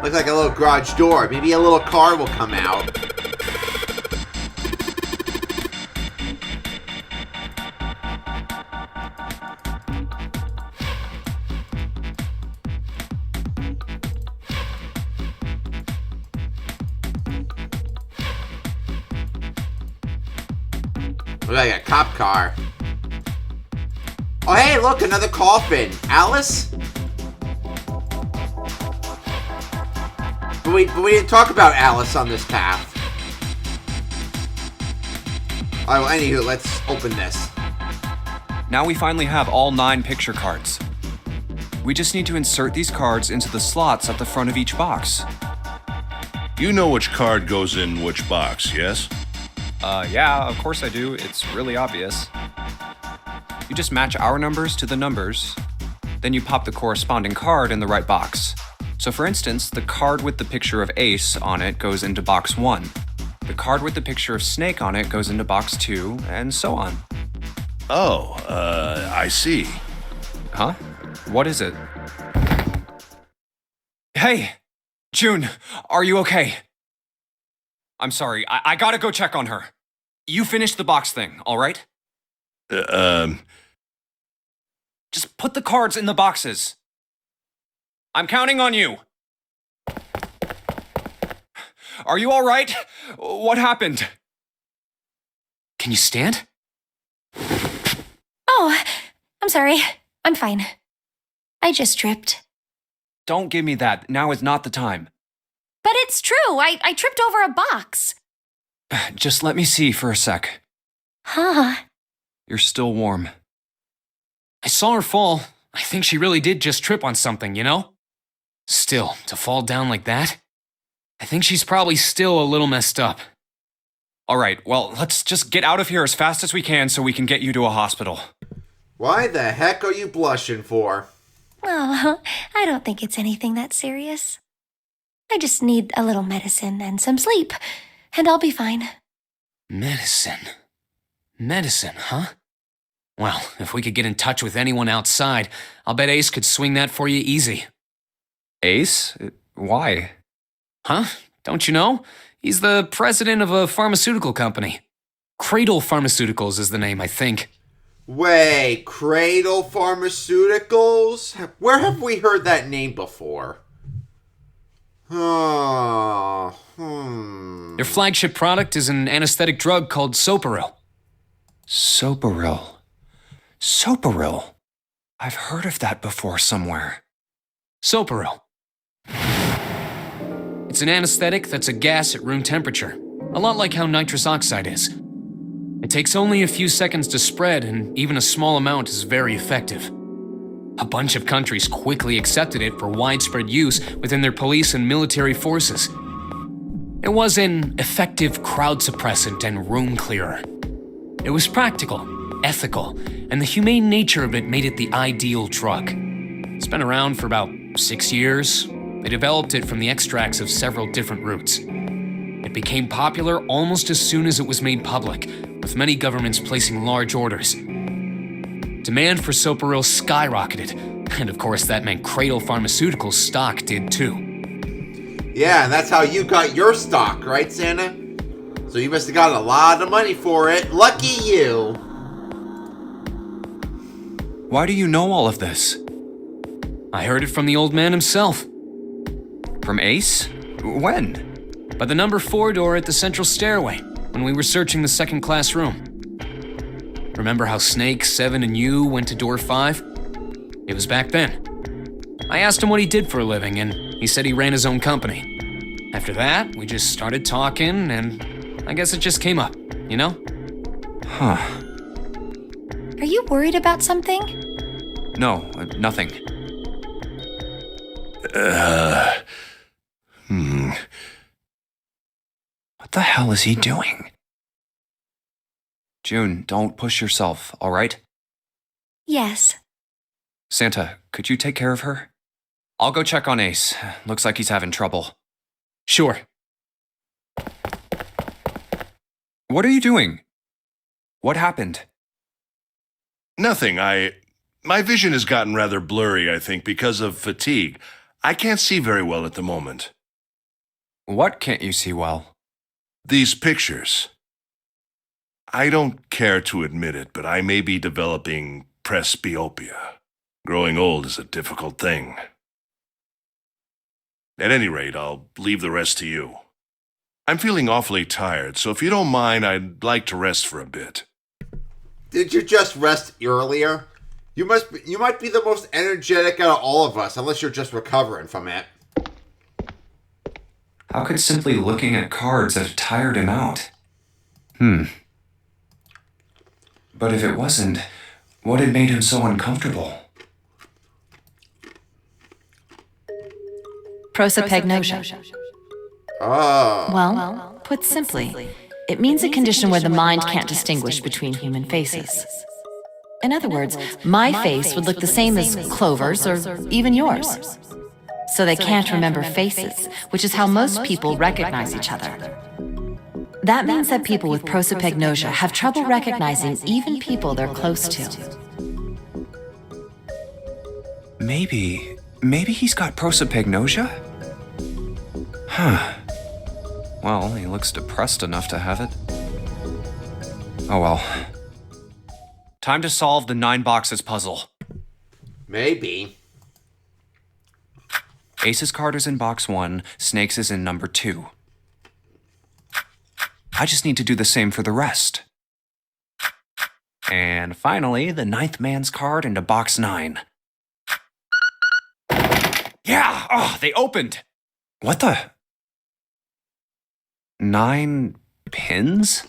Looks like a little garage door. Maybe a little car will come out. Look like a cop car. Oh, hey, look, another coffin. Alice? But we didn't talk about Alice on this path. Alright, well, anywho, let's open this. Now we finally have all 9 picture cards. We just need to insert these cards into the slots at the front of each box. You know which card goes in which box, yes? Yeah, of course I do. It's really obvious. You just match our numbers to the numbers, then you pop the corresponding card in the right box. So for instance, the card with the picture of Ace on it goes into box 1. The card with the picture of Snake on it goes into box 2, and so on. Oh, I see. Huh? What is it? Hey! June, are you okay? I'm sorry, I gotta go check on her. You finish the box thing, alright? Just put the cards in the boxes. I'm counting on you. Are you all right? What happened? Can you stand? Oh, I'm sorry. I'm fine. I just tripped. Don't give me that. Now is not the time. But it's true. I tripped over a box. Just let me see for a sec. Huh. You're still warm. I saw her fall. I think she really did just trip on something, you know? Still, to fall down like that? I think she's probably still a little messed up. All right, well, let's just get out of here as fast as we can so we can get you to a hospital. Why the heck are you blushing for? Oh, I don't think it's anything that serious. I just need a little medicine and some sleep, and I'll be fine. Medicine. Medicine, huh? Well, if we could get in touch with anyone outside, I'll bet Ace could swing that for you easy. Ace? Why? Huh? Don't you know? He's the president of a pharmaceutical company. Cradle Pharmaceuticals is the name, I think. Wait, Cradle Pharmaceuticals? Where have we heard that name before? Their flagship product is an anesthetic drug called Soparil. Soparil. Soparil. I've heard of that before somewhere. Soparil. It's an anesthetic that's a gas at room temperature, a lot like how nitrous oxide is. It takes only a few seconds to spread, and even a small amount is very effective. A bunch of countries quickly accepted it for widespread use within their police and military forces. It was an effective crowd suppressant and room clearer. It was practical, ethical, and the humane nature of it made it the ideal drug. It's been around for about 6 years. They developed it from the extracts of several different roots. It became popular almost as soon as it was made public, with many governments placing large orders. Demand for Soparil skyrocketed, and of course that meant Cradle Pharmaceuticals' stock did too. Yeah, and that's how you got your stock, right, Santa? So you must have gotten a lot of money for it. Lucky you! Why do you know all of this? I heard it from the old man himself. From Ace? When? By the number 4 door at the central stairway, when we were searching the second class room. Remember how Snake, 7, and you went to door 5? It was back then. I asked him what he did for a living, and he said he ran his own company. After that, we just started talking, and I guess it just came up, you know? Huh. Are you worried about something? No, nothing. What the hell is he doing? June, don't push yourself, all right? Yes. Santa, could you take care of her? I'll go check on Ace. Looks like he's having trouble. Sure. What are you doing? What happened? Nothing. My vision has gotten rather blurry, I think, because of fatigue. I can't see very well at the moment. What can't you see well? These pictures. I don't care to admit it, but I may be developing presbyopia. Growing old is a difficult thing. At any rate, I'll leave the rest to you. I'm feeling awfully tired, so if you don't mind, I'd like to rest for a bit. Did you just rest earlier? You might be the most energetic out of all of us, unless you're just recovering from it. How could simply looking at cards have tired him out? But if it wasn't, what had made him so uncomfortable? Prosopagnosia. Oh. Well, put simply, it means a condition where the mind can't distinguish between human faces. In other words, my face would look the same as Clover's or even yours. So they can't remember faces, which is how most people recognize each other. That means that people with prosopagnosia have trouble recognizing even people they're close to. Maybe he's got prosopagnosia? Huh. Well, he looks depressed enough to have it. Oh well. Time to solve the 9 boxes puzzle. Maybe. Ace's card is in box 1, Snake's is in number 2. I just need to do the same for the rest. And finally, the 9th man's card into box 9. Yeah! Oh, they opened! What the? 9 pins?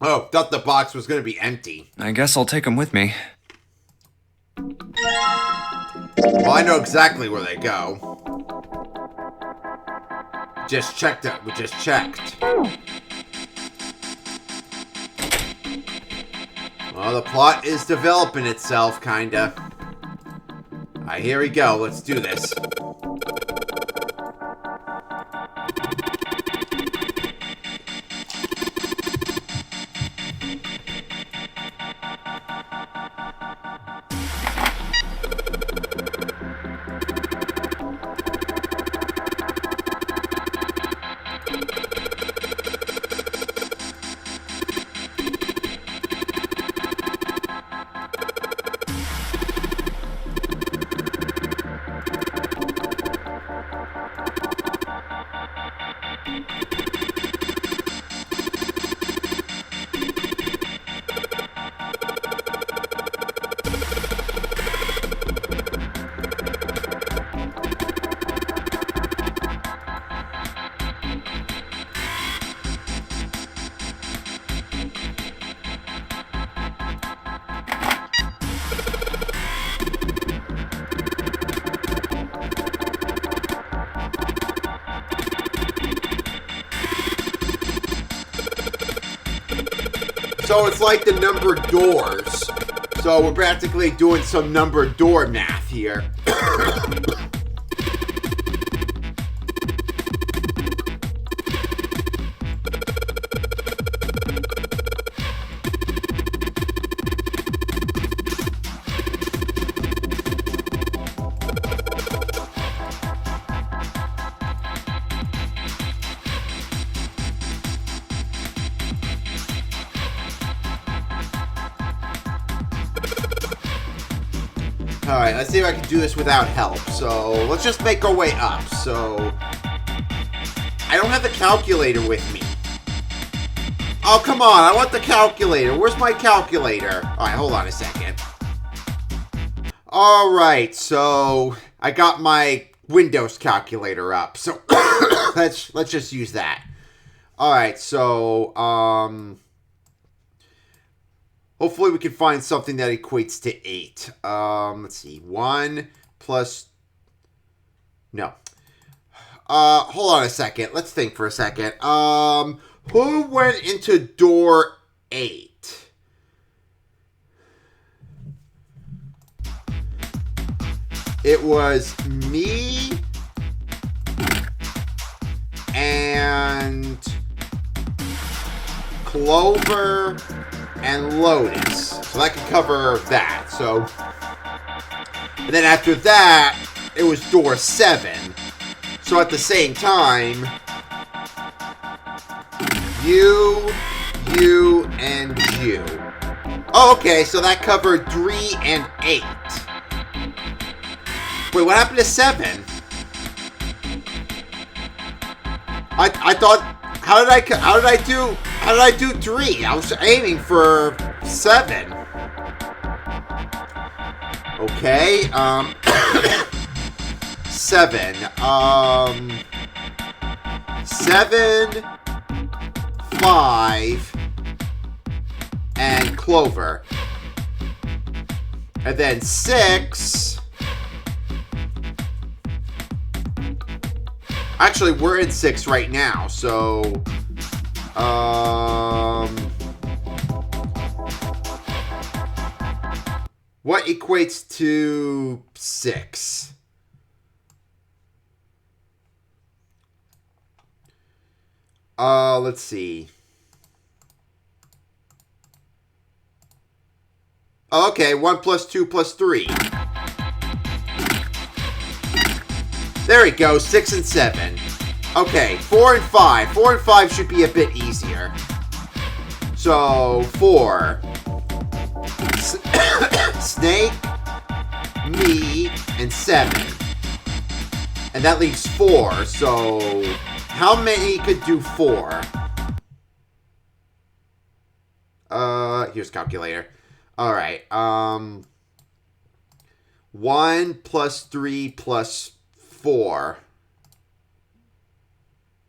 Oh, thought the box was going to be empty. I guess I'll take them with me. Well, I know exactly where they go. Just checked it. We just checked. Well, the plot is developing itself, kinda. Alright, here we go. Let's do this. So it's like the numbered doors. So we're practically doing some numbered door math here. Alright, let's see if I can do this without help. So, let's just make our way up. So, I don't have the calculator with me. Oh, come on, I want the calculator. Where's my calculator? Alright, hold on a second. Alright, so, I got my Windows calculator up. So, let's just use that. Alright, so, hopefully we can find something that equates to 8. Let's see. 1 plus... No. Hold on a second. Let's think for a second. Who went into door 8? It was me and Clover and Lotus. So that could cover that. So, and then after that, it was door 7. So at the same time, you, and you. Oh, okay, so that covered 3 and 8. Wait, what happened to 7? I thought, how did I do 3? I was aiming for 7. Okay, 7. 7, 5, and Clover. And then 6. Actually, we're in 6 right now, so... What equates to 6? Let's see. Okay, 1 plus 2 plus 3. There we go, 6 and 7. Okay, 4 and 5. 4 and 5 should be a bit easier. So, 4. Snake, 3, and 7. And that leaves 4. So how many could do 4? Here's calculator. All right. 1 plus 3 plus 4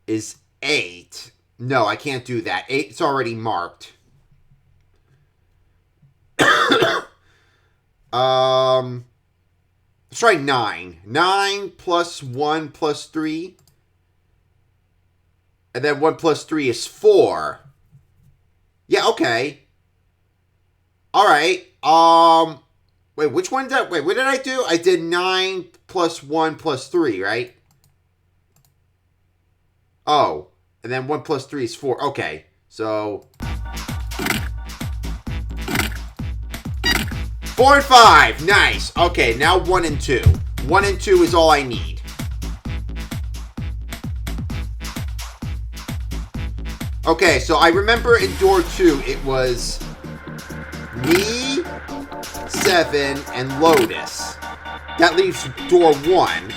is 8. No, I can't do that. 8's already marked. Let's try 9. 9 plus 1 plus 3. And then 1 plus 3 is 4. Yeah, okay. Alright. Wait, which one did what did I do? I did 9 plus 1 plus 3, right? Oh. And then 1 plus 3 is 4. Okay. So 4 and 5. Nice. Okay, now 1 and 2. 1 and 2 is all I need. Okay, so I remember in door 2, it was me, 7, and Lotus. That leaves door 1.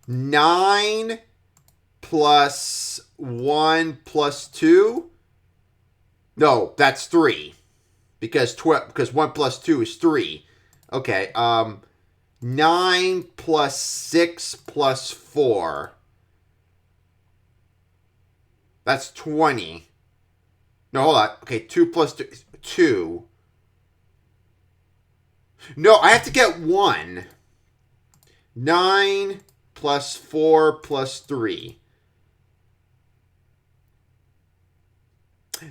9 plus 1 plus 2. No, that's 3. Because 1 plus 2 is 3. Okay, 9 plus 6 plus 4. That's 20. No, hold on. Okay, 2 plus 2. 2. No, I have to get 1. 9 plus 4 plus 3.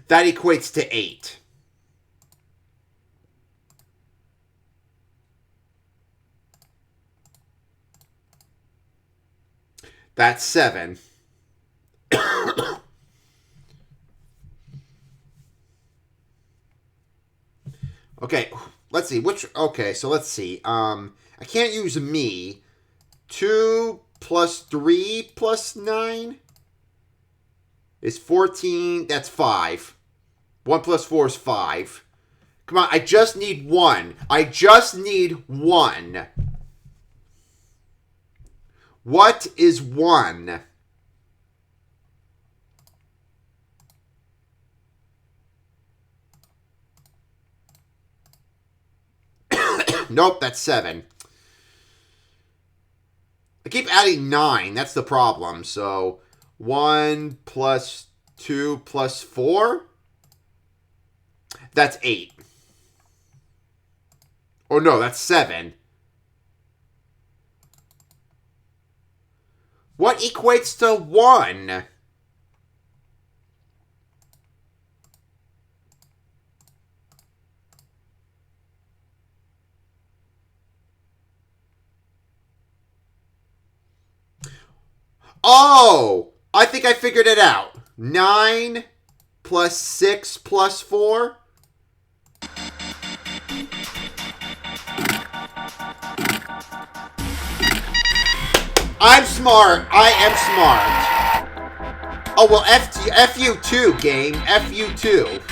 That equates to 8. That's 7. Okay, let's see. So let's see. I can't use me. 2 plus 3 plus 9 is 14. That's 5. 1 plus 4 is 5. Come on, I just need 1. I just need 1. What is 1? Nope, that's 7. I keep adding 9. That's the problem. So 1 plus 2 plus 4. That's 8. Oh no, that's 7. What equates to 1? Oh! I think I figured it out. 9 plus 6 plus 4. I'm smart. I am smart. Oh, well, F you too, game. F you too.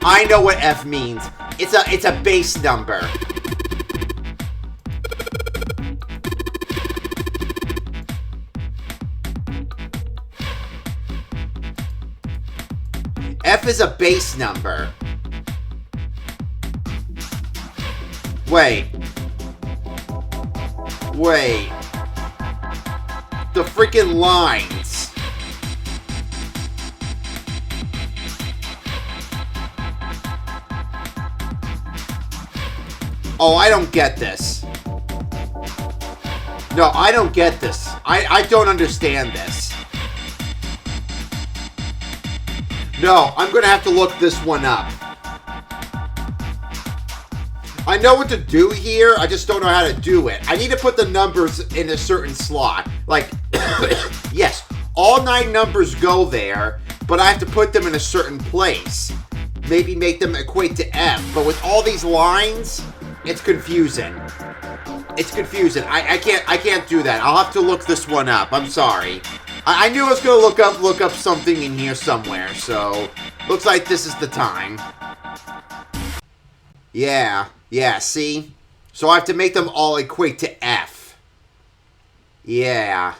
I know what F means. It's a base number. F is a base number. Wait. The freaking lines. Oh, I don't get this. No, I don't get this. I don't understand this. No, I'm going to have to look this one up. I know what to do here, I just don't know how to do it. I need to put the numbers in a certain slot. Like, yes, all 9 numbers go there, but I have to put them in a certain place. Maybe make them equate to F, but with all these lines, it's confusing. It's confusing. I can't do that. I'll have to look this one up. I'm sorry. I knew I was gonna look up something in here somewhere, so looks like this is the time. Yeah, see? So I have to make them all equate to F. Yeah,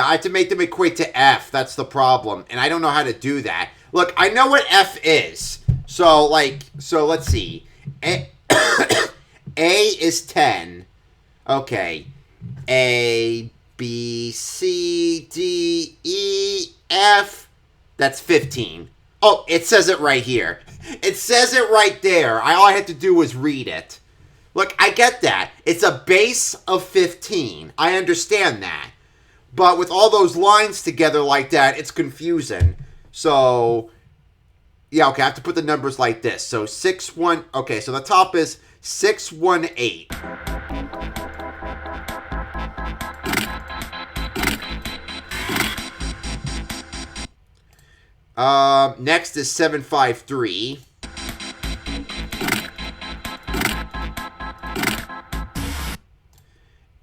I have to make them equate to F. That's the problem, and I don't know how to do that. Look, I know what F is. So let's see. A is 10. Okay. A, B, C, D, E, F. That's 15. Oh, it says it right here. It says it right there. All I had to do was read it. Look, I get that. It's a base of 15. I understand that. But with all those lines together like that, it's confusing. So, yeah, okay, I have to put the numbers like this. So, 6-1... Okay, so the top is 618. Next is 753.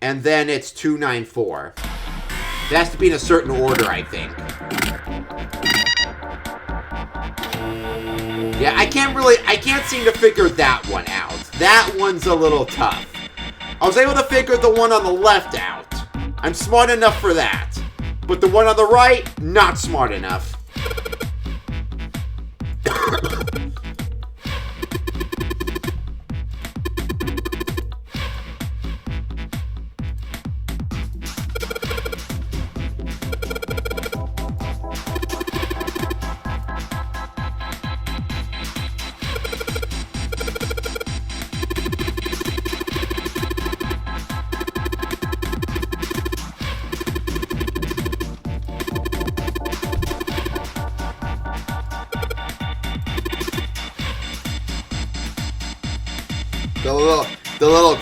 And then it's 294. It has to be in a certain order, I think. Yeah, I can't seem to figure that one out. That one's a little tough. I was able to figure the one on the left out. I'm smart enough for that. But the one on the right, not smart enough.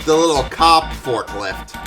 The little cop forklift.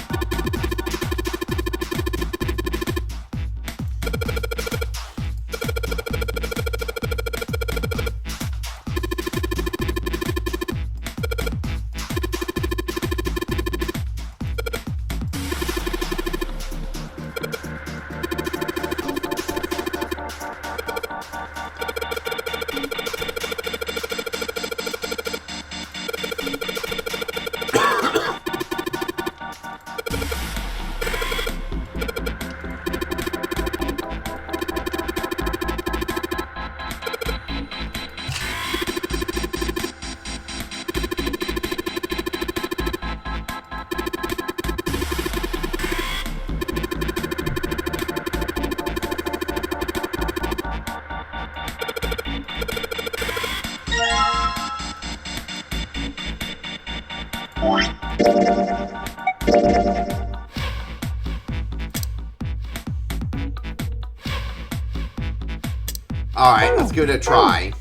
Alright, let's give it a try.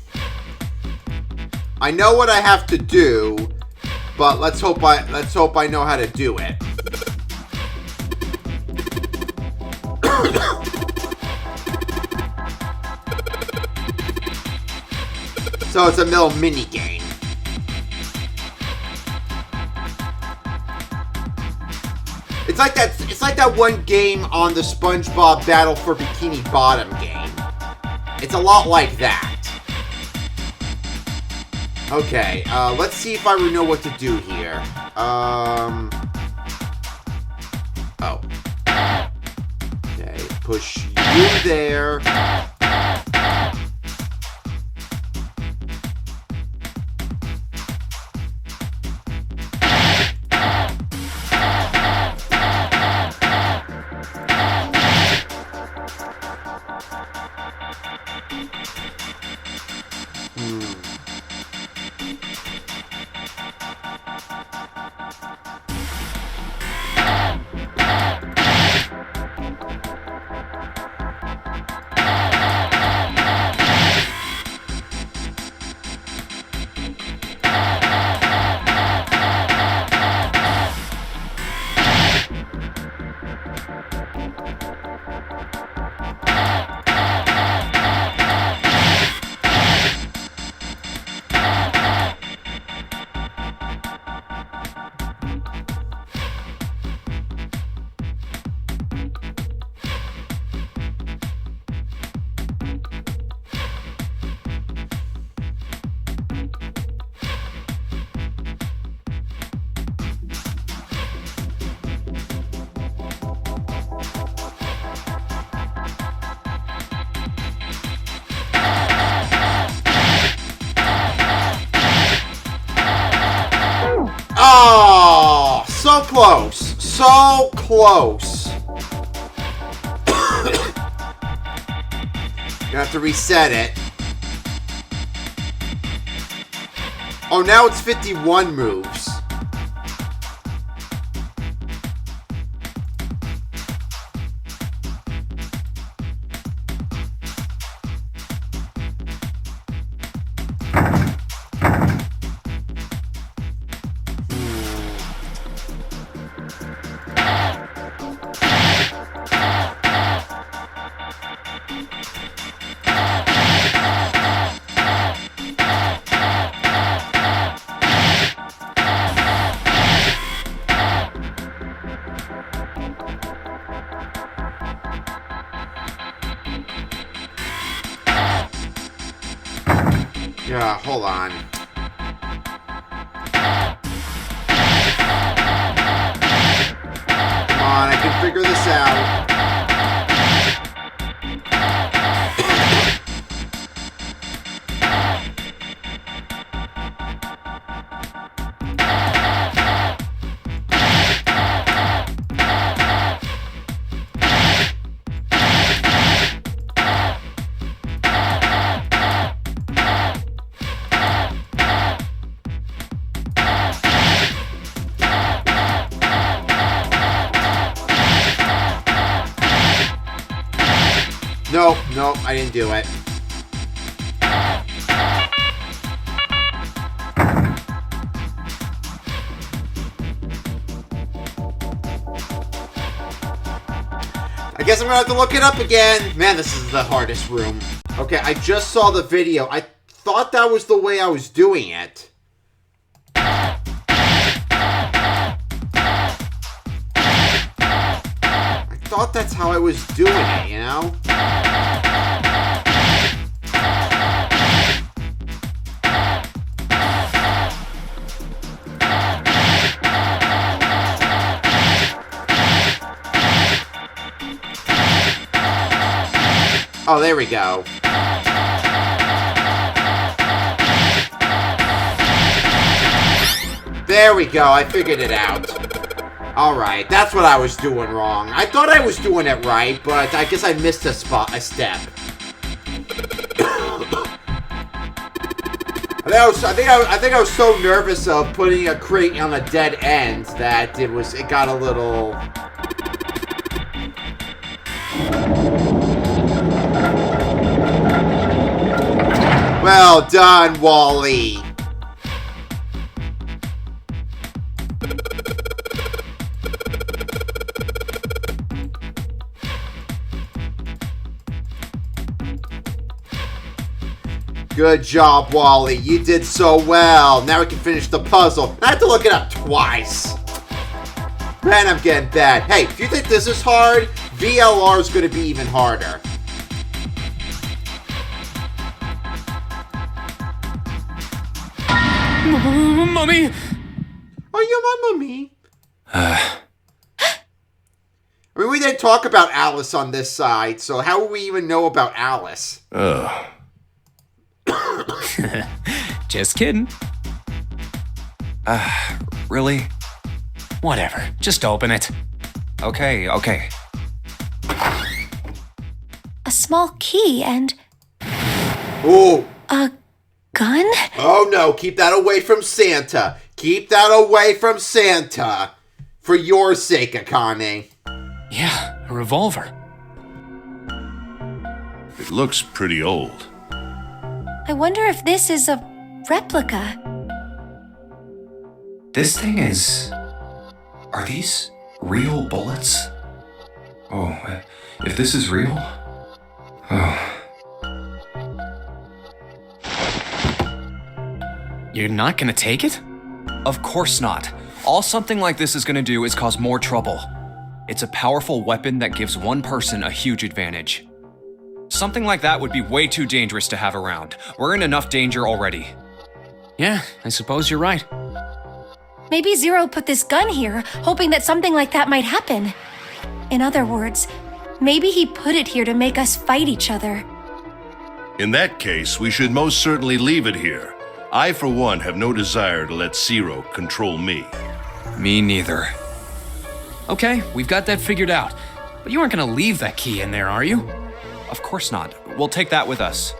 I know what I have to do, but let's hope I know how to do it. So it's a little mini game. It's like that one game on the SpongeBob Battle for Bikini Bottom game. It's a lot like that. Okay, let's see if I know what to do here. Oh. Okay, push you there. close. So close. You have to reset it. Oh, now it's 51 moves. Yeah, hold on. Come on, I can figure this out. Nope, I didn't do it. I guess I'm gonna have to look it up again. Man, this is the hardest room. Okay, I just saw the video. I thought that was the way I was doing it. I thought that's how I was doing it, you know? Oh, there we go. There we go, I figured it out. Alright, that's what I was doing wrong. I thought I was doing it right, but I guess I missed a step. I think I was so nervous of putting a crate on a dead end that it got a little... Well done, Wally. Good job, Wally. You did so well. Now we can finish the puzzle. I have to look it up twice. Man, I'm getting bad. Hey, if you think this is hard, VLR is going to be even harder. Mummy! Are you my mummy? I mean, we didn't talk about Alice on this side, so how would we even know about Alice? Just kidding. Really? Whatever. Just open it. Okay. A small key and Ooh. a gun? Oh no, keep that away from Santa. Keep that away from Santa. For your sake, Akane. Yeah, a revolver. It looks pretty old. I wonder if this is a replica. This thing is... Are these real bullets? Oh, if this is real... Oh... You're not gonna take it? Of course not. All something like this is gonna do is cause more trouble. It's a powerful weapon that gives one person a huge advantage. Something like that would be way too dangerous to have around. We're in enough danger already. Yeah, I suppose you're right. Maybe Zero put this gun here, hoping that something like that might happen. In other words, maybe he put it here to make us fight each other. In that case, we should most certainly leave it here. I, for one, have no desire to let Zero control me. Me neither. Okay, we've got that figured out. But you aren't gonna leave that key in there, are you? Of course not. We'll take that with us.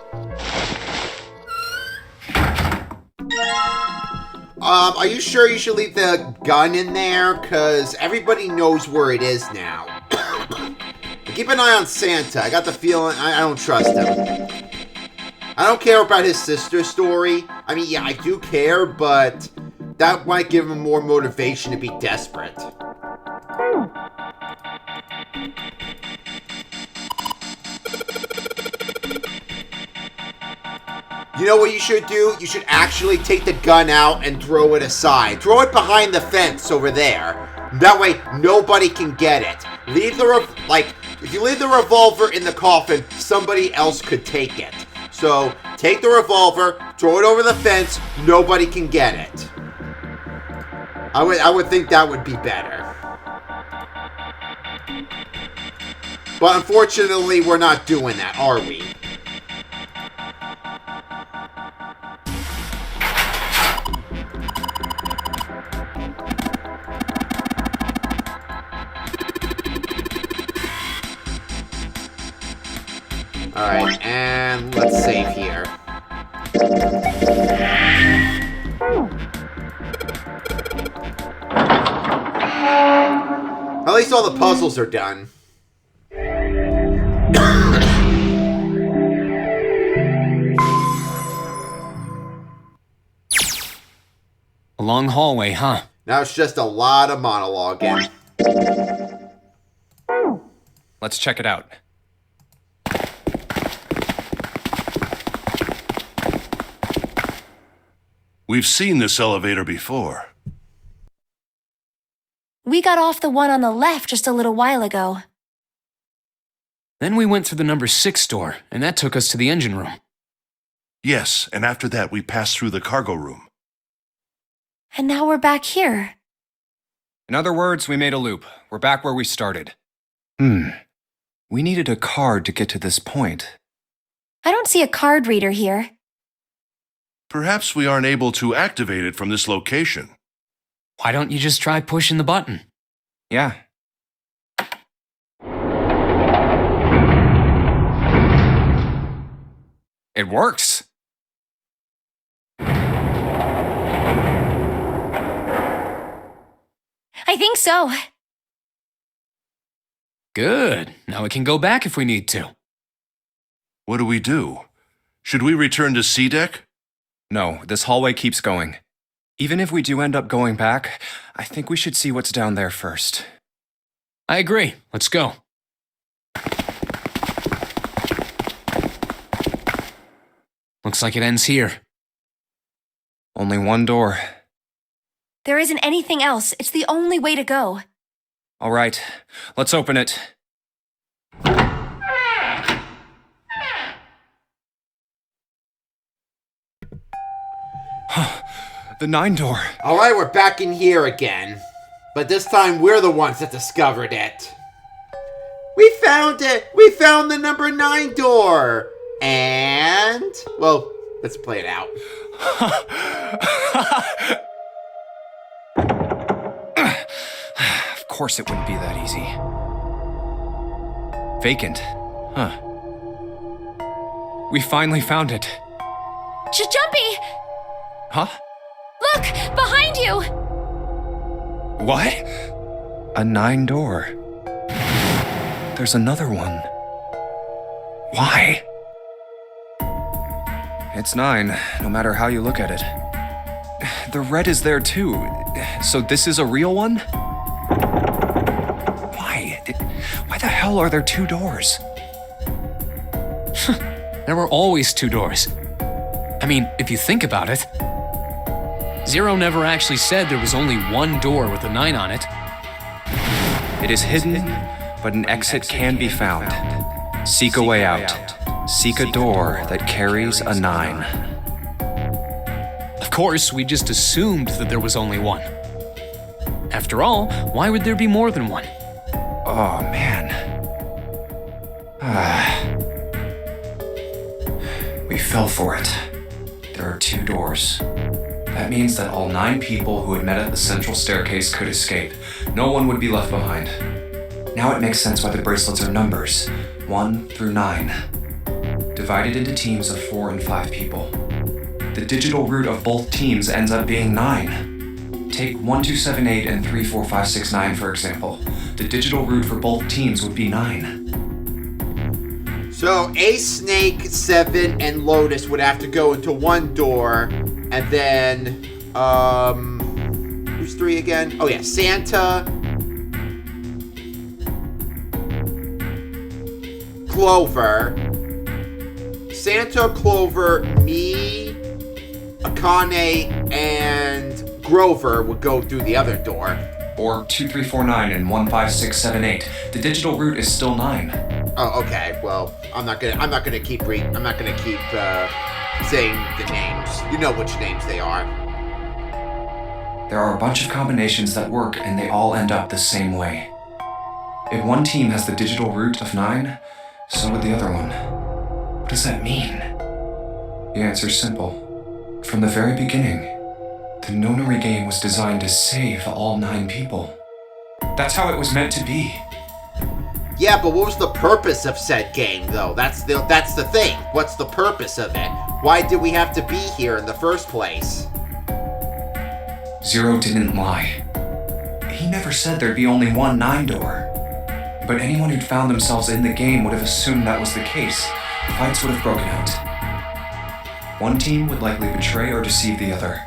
Are you sure you should leave the gun in there? Because everybody knows where it is now. Keep an eye on Santa. I got the feeling I don't trust him. I don't care about his sister's story. I mean, yeah, I do care, but that might give him more motivation to be desperate. You know what you should do? You should actually take the gun out and throw it aside. Throw it behind the fence over there. That way, nobody can get it. Leave the if you leave the revolver in the coffin, somebody else could take it. So, take the revolver, throw it over the fence, nobody can get it. I would think that would be better. But unfortunately, we're not doing that, are we? Alright, and let's save here. At least all the puzzles are done. A long hallway, huh? Now it's just a lot of monologuing. Let's check it out. We've seen this elevator before. We got off the one on the left just a little while ago. Then we went through the number 6 door, and that took us to the engine room. Yes, and after that we passed through the cargo room. And now we're back here. In other words, we made a loop. We're back where we started. We needed a card to get to this point. I don't see a card reader here. Perhaps we aren't able to activate it from this location. Why don't you just try pushing the button? Yeah. It works. I think so. Good. Now we can go back if we need to. What do we do? Should we return to C deck? No, this hallway keeps going. Even if we do end up going back, I think we should see what's down there first. I agree. Let's go. Looks like it ends here. Only one door. There isn't anything else. It's the only way to go. All right, let's open it. The 9 door. Alright, we're back in here again. But this time we're the ones that discovered it. We found it! We found the number 9 door! And... well, let's play it out. Of course it wouldn't be that easy. Vacant. Huh. We finally found it. Jumpy! Huh? Look! Behind you! What? A 9 door. There's another one. Why? It's 9, no matter how you look at it. The red is there too. So this is a real one? Why? Why the hell are there 2 doors? There were always 2 doors. I mean, if you think about it, Zero never actually said there was only one door with a 9 on it. It is hidden, but an exit can be found. Seek a way out. Seek a door that carries a 9. Of course, we just assumed that there was only one. After all, why would there be more than one? Oh, man. We fell for it. There are 2 doors. That means that all 9 people who had met at the central staircase could escape. No one would be left behind. Now it makes sense why the bracelets are numbers, 1 through 9, divided into teams of 4 and 5 people. The digital root of both teams ends up being 9. Take 1278 and 34569 for example. The digital root for both teams would be 9. So Ace, Snake, 7, and Lotus would have to go into one door, and then, who's 3 again? Oh yeah, Santa, Clover, me, Akane, and Grover would go through the other door. Or 2349 and 15678. The digital root is still 9. Oh, okay. Well, I'm not gonna keep saying the names. You know which names they are. There are a bunch of combinations that work and they all end up the same way. If one team has the digital root of 9, so would the other one. What does that mean? The answer's simple. From the very beginning, the Nonary game was designed to save all 9 people. That's how it was meant to be. Yeah, but what was the purpose of said game, though? That's the thing. What's the purpose of it? Why did we have to be here in the first place? Zero didn't lie. He never said there'd be only one 9 door. But anyone who'd found themselves in the game would have assumed that was the case. Fights would have broken out. One team would likely betray or deceive the other.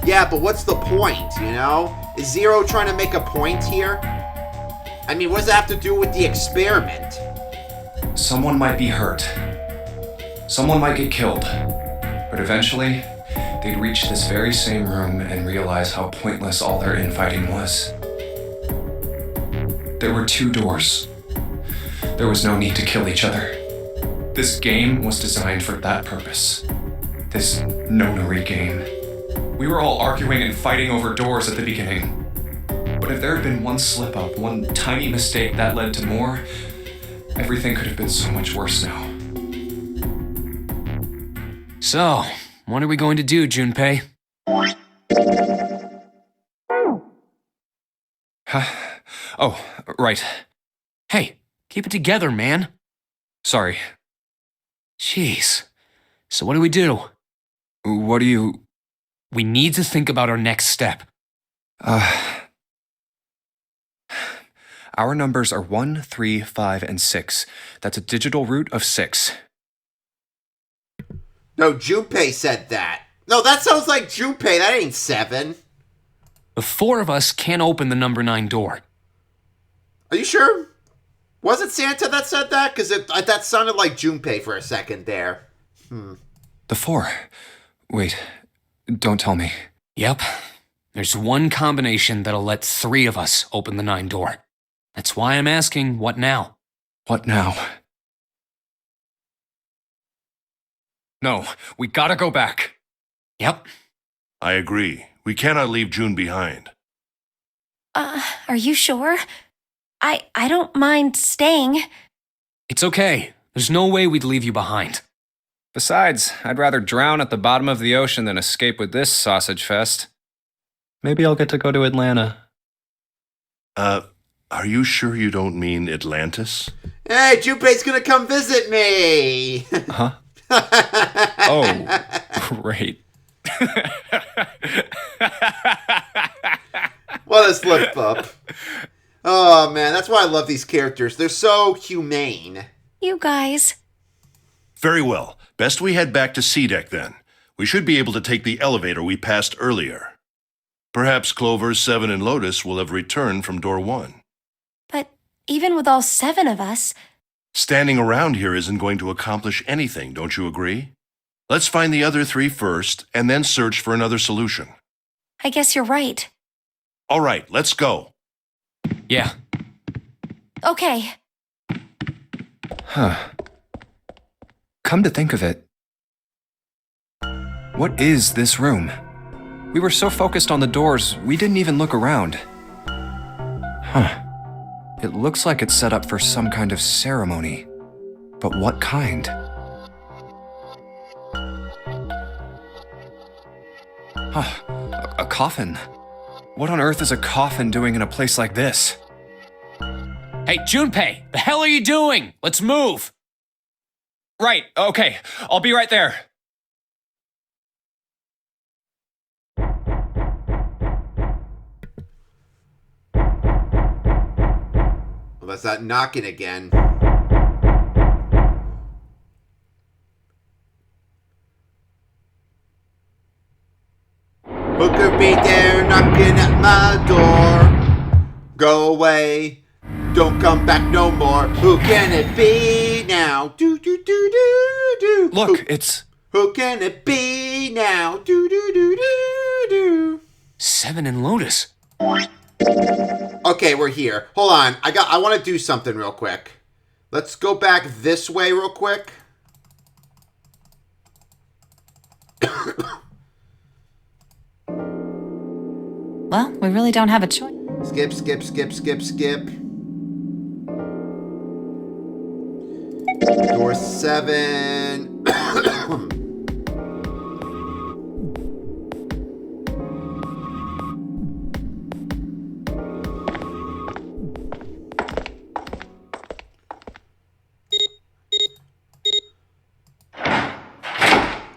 Yeah, but what's the point, you know? Is Zero trying to make a point here? I mean, what does that have to do with the experiment? Someone might be hurt. Someone might get killed. But eventually, they'd reach this very same room and realize how pointless all their infighting was. There were 2 doors. There was no need to kill each other. This game was designed for that purpose. This Nonary game. We were all arguing and fighting over doors at the beginning. But if there had been one slip-up, one tiny mistake that led to more, everything could have been so much worse now. So, what are we going to do, Junpei? Oh, right. Hey, keep it together, man. Sorry. Jeez. So what do we do? What do you... We need to think about our next step. Our numbers are 1, 3, 5, and 6. That's a digital root of 6. No, Junpei said that. No, that sounds like Junpei. That ain't 7. The 4 of us can't open the number 9 door. Are you sure? Was it Santa that said that? Because that sounded like Junpei for a second there. The 4. Wait, don't tell me. Yep. There's one combination that'll let 3 of us open the 9 door. That's why I'm asking, what now? What now? No, we gotta go back. Yep. I agree. We cannot leave June behind. Are you sure? I don't mind staying. It's okay. There's no way we'd leave you behind. Besides, I'd rather drown at the bottom of the ocean than escape with this sausage fest. Maybe I'll get to go to Atlanta. Are you sure you don't mean Atlantis? Hey, Junpei's gonna come visit me! Huh? Oh, great. What a slip up. Oh man, that's why I love these characters. They're so humane. You guys. Very well. Best we head back to C-Deck then. We should be able to take the elevator we passed earlier. Perhaps Clover, 7, and Lotus will have returned from door 1. But even with all 7 of us... Standing around here isn't going to accomplish anything, don't you agree? Let's find the other 3 first, and then search for another solution. I guess you're right. All right, let's go. Yeah. Okay. Huh. Come to think of it, what is this room? We were so focused on the doors, we didn't even look around. Huh. It looks like it's set up for some kind of ceremony. But what kind? Huh. A coffin. What on earth is a coffin doing in a place like this? Hey, Junpei, the hell are you doing? Let's move. Right, okay. I'll be right there. Well, that's that knocking again. Who could be there knocking at my door? Go away. Don't come back no more. Who can it be now? Do do do do do. Look, it's... Who can it be now? Do do do do do. 7 and Lotus. Okay, we're here. Hold on. I want to do something real quick. Let's go back this way real quick. Well, we really don't have a choice. Skip, skip, skip, skip, skip. Door 7.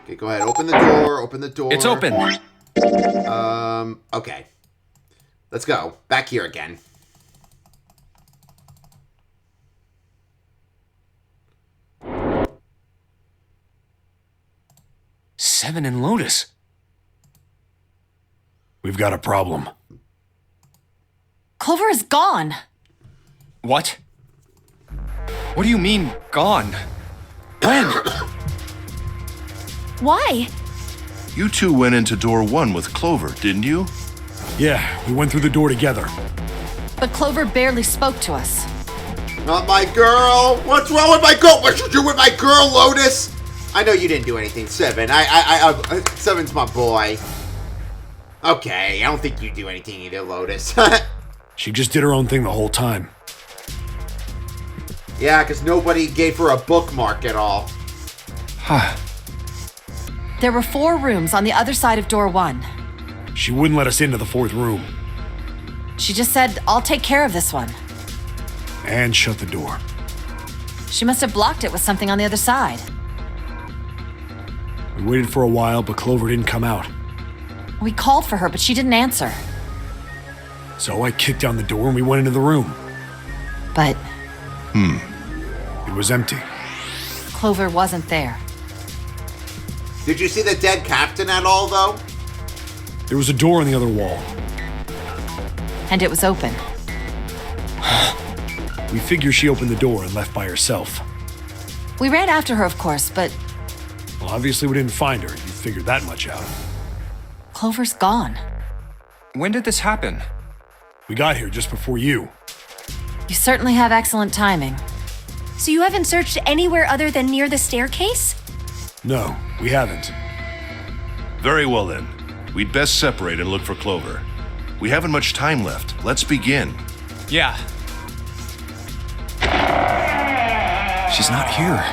Okay, go ahead. Open the door. Open the door. It's open. Okay. Let's go. Back here again. Seven and Lotus. We've got a problem. Clover is gone. What? What do you mean, gone? When? Why? You two went into door 1 with Clover, didn't you? Yeah, we went through the door together. But Clover barely spoke to us. Not my girl. What's wrong with my girl? What you do with my girl, Lotus? I know you didn't do anything, 7. Seven's my boy. Okay, I don't think you do anything either, Lotus. She just did her own thing the whole time. Yeah, because nobody gave her a bookmark at all. There were 4 rooms on the other side of door 1. She wouldn't let us into the 4th room. She just said, I'll take care of this one. And shut the door. She must have blocked it with something on the other side. We waited for a while, but Clover didn't come out. We called for her, but she didn't answer. So I kicked down the door and we went into the room. But It was empty. Clover wasn't there. Did you see the dead captain at all, though? There was a door on the other wall. And it was open. We figure she opened the door and left by herself. We ran after her, of course, but Well, obviously we didn't find her. You figured that much out. Clover's gone. When did this happen? We got here just before you. You certainly have excellent timing. So you haven't searched anywhere other than near the staircase? No, we haven't. Very well then. We'd best separate and look for Clover. We haven't much time left. Let's begin. Yeah. She's not here.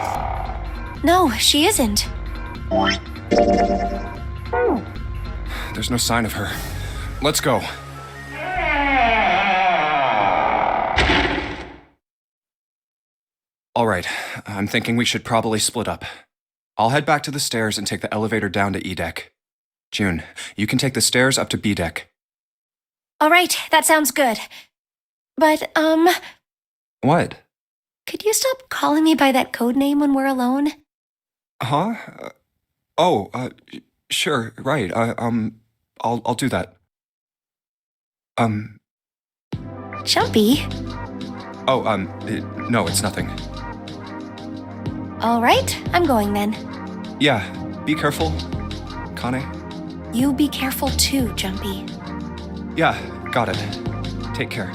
No, she isn't. There's no sign of her. Let's go. All right, I'm thinking we should probably split up. I'll head back to the stairs and take the elevator down to E deck. June, you can take the stairs up to B deck. All right, that sounds good. But, What? could you stop calling me by that code name when we're alone? Huh? Sure, right. I'll do that. Jumpy. No, it's nothing. All right, I'm going then. Yeah, be careful, Kane. You be careful too, Jumpy. Yeah, got it. Take care.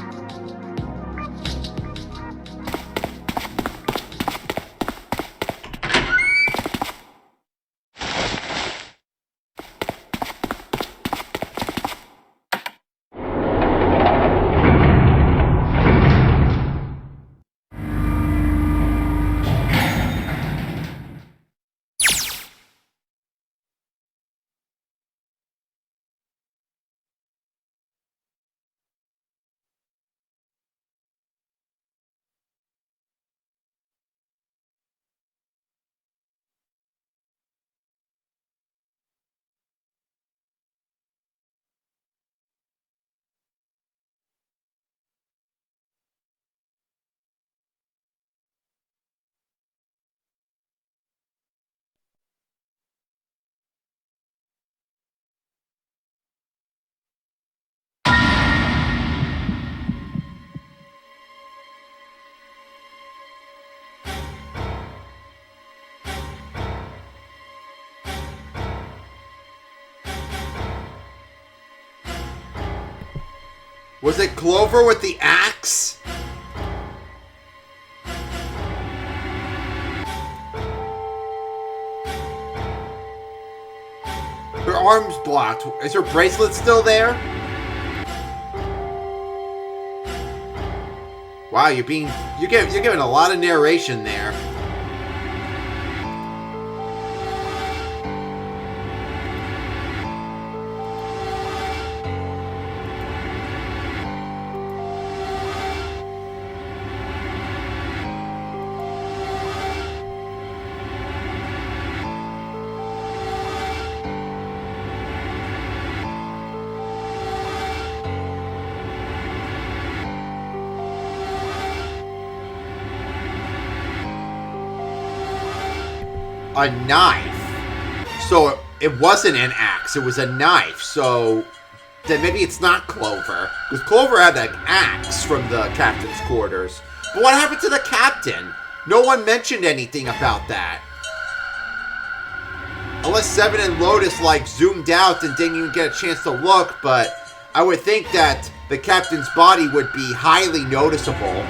Was it Clover with the axe? Her arm's blocked. Is her bracelet still there? Wow, you're giving a lot of narration there. A knife. So it wasn't an axe, it was a knife. So then maybe it's not Clover. Because Clover had that axe from the captain's quarters. But what happened to the captain? No one mentioned anything about that. Unless Seven and Lotus like zoomed out and didn't even get a chance to look, but I would think that the captain's body would be highly noticeable.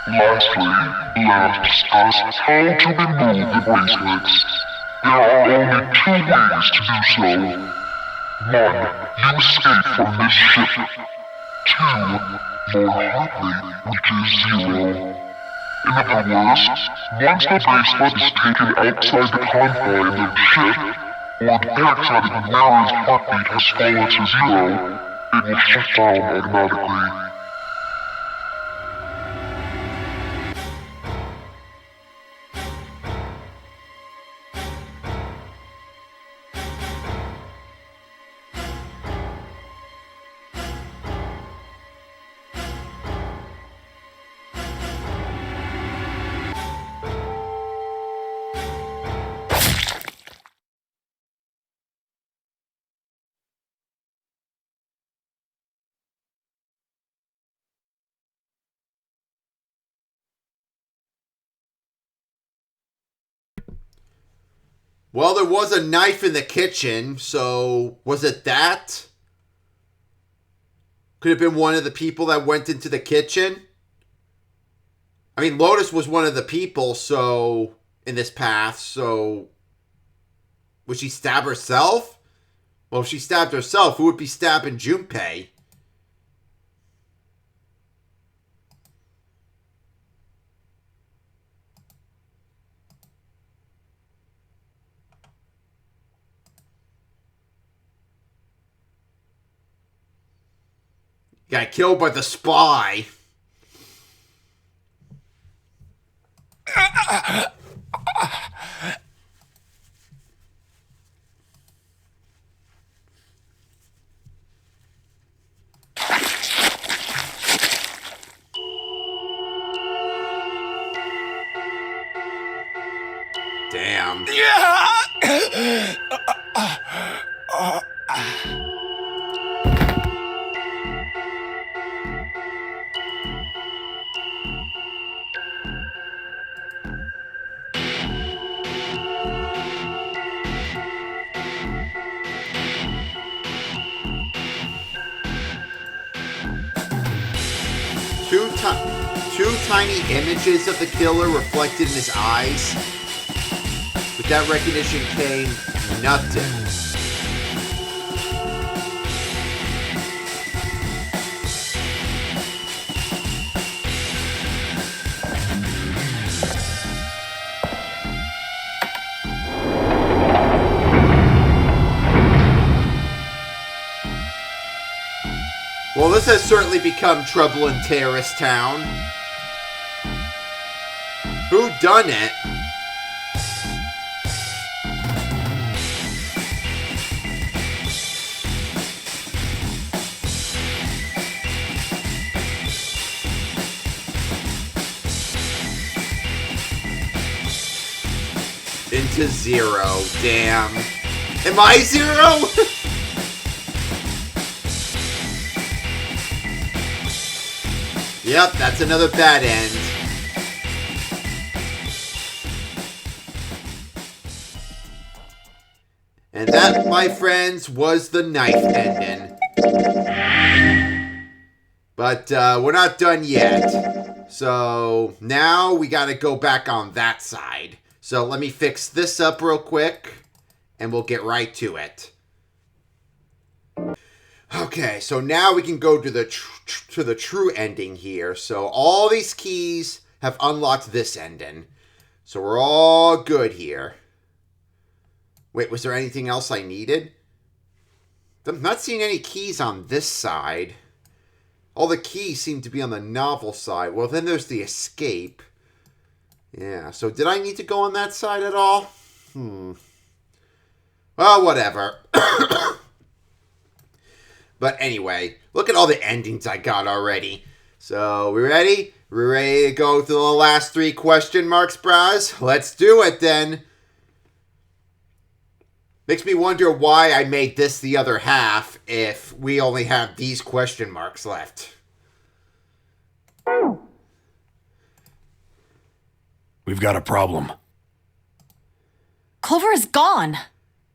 Lastly, let us discuss how to remove the bracelets. There are only two ways to do so. One, you escape from this ship. Two, more hardly, which is zero. In other words, once the bracelet is taken outside the confines of the ship, or the dioxide of the wearer's heartbeat has fallen to zero, it will shut down automatically. Well, there was a knife in the kitchen, so was it that? Could have been one of the people that went into the kitchen? I mean, Lotus was one of the people, so, in this path, so, would she stab herself? Well, if she stabbed herself, who would be stabbing Junpei? Got killed by the spy. Damn. 2 tiny images of the killer reflected in his eyes. With that recognition came nothing. Well, this has certainly become trouble in Terrace Town. Who done it? Into zero. Damn. Am I zero? Yep, that's another bad end. And that, my friends, was the knife ending. But we're not done yet. So now we got to go back on that side. So let me fix this up real quick, and we'll get right to it. Okay, so now we can go to the true ending here. So all these keys have unlocked this ending. So we're all good here. Wait, was there anything else I needed? I'm not seeing any keys on this side. All the keys seem to be on the novel side. Well, then there's the escape. Yeah, so did I need to go on that side at all? Well, whatever. But anyway, look at all the endings I got already. So, we ready? We ready to go through the last 3 question marks, bros? Let's do it then. Makes me wonder why I made this the other half if we only have these question marks left. We've got a problem. Clover is gone.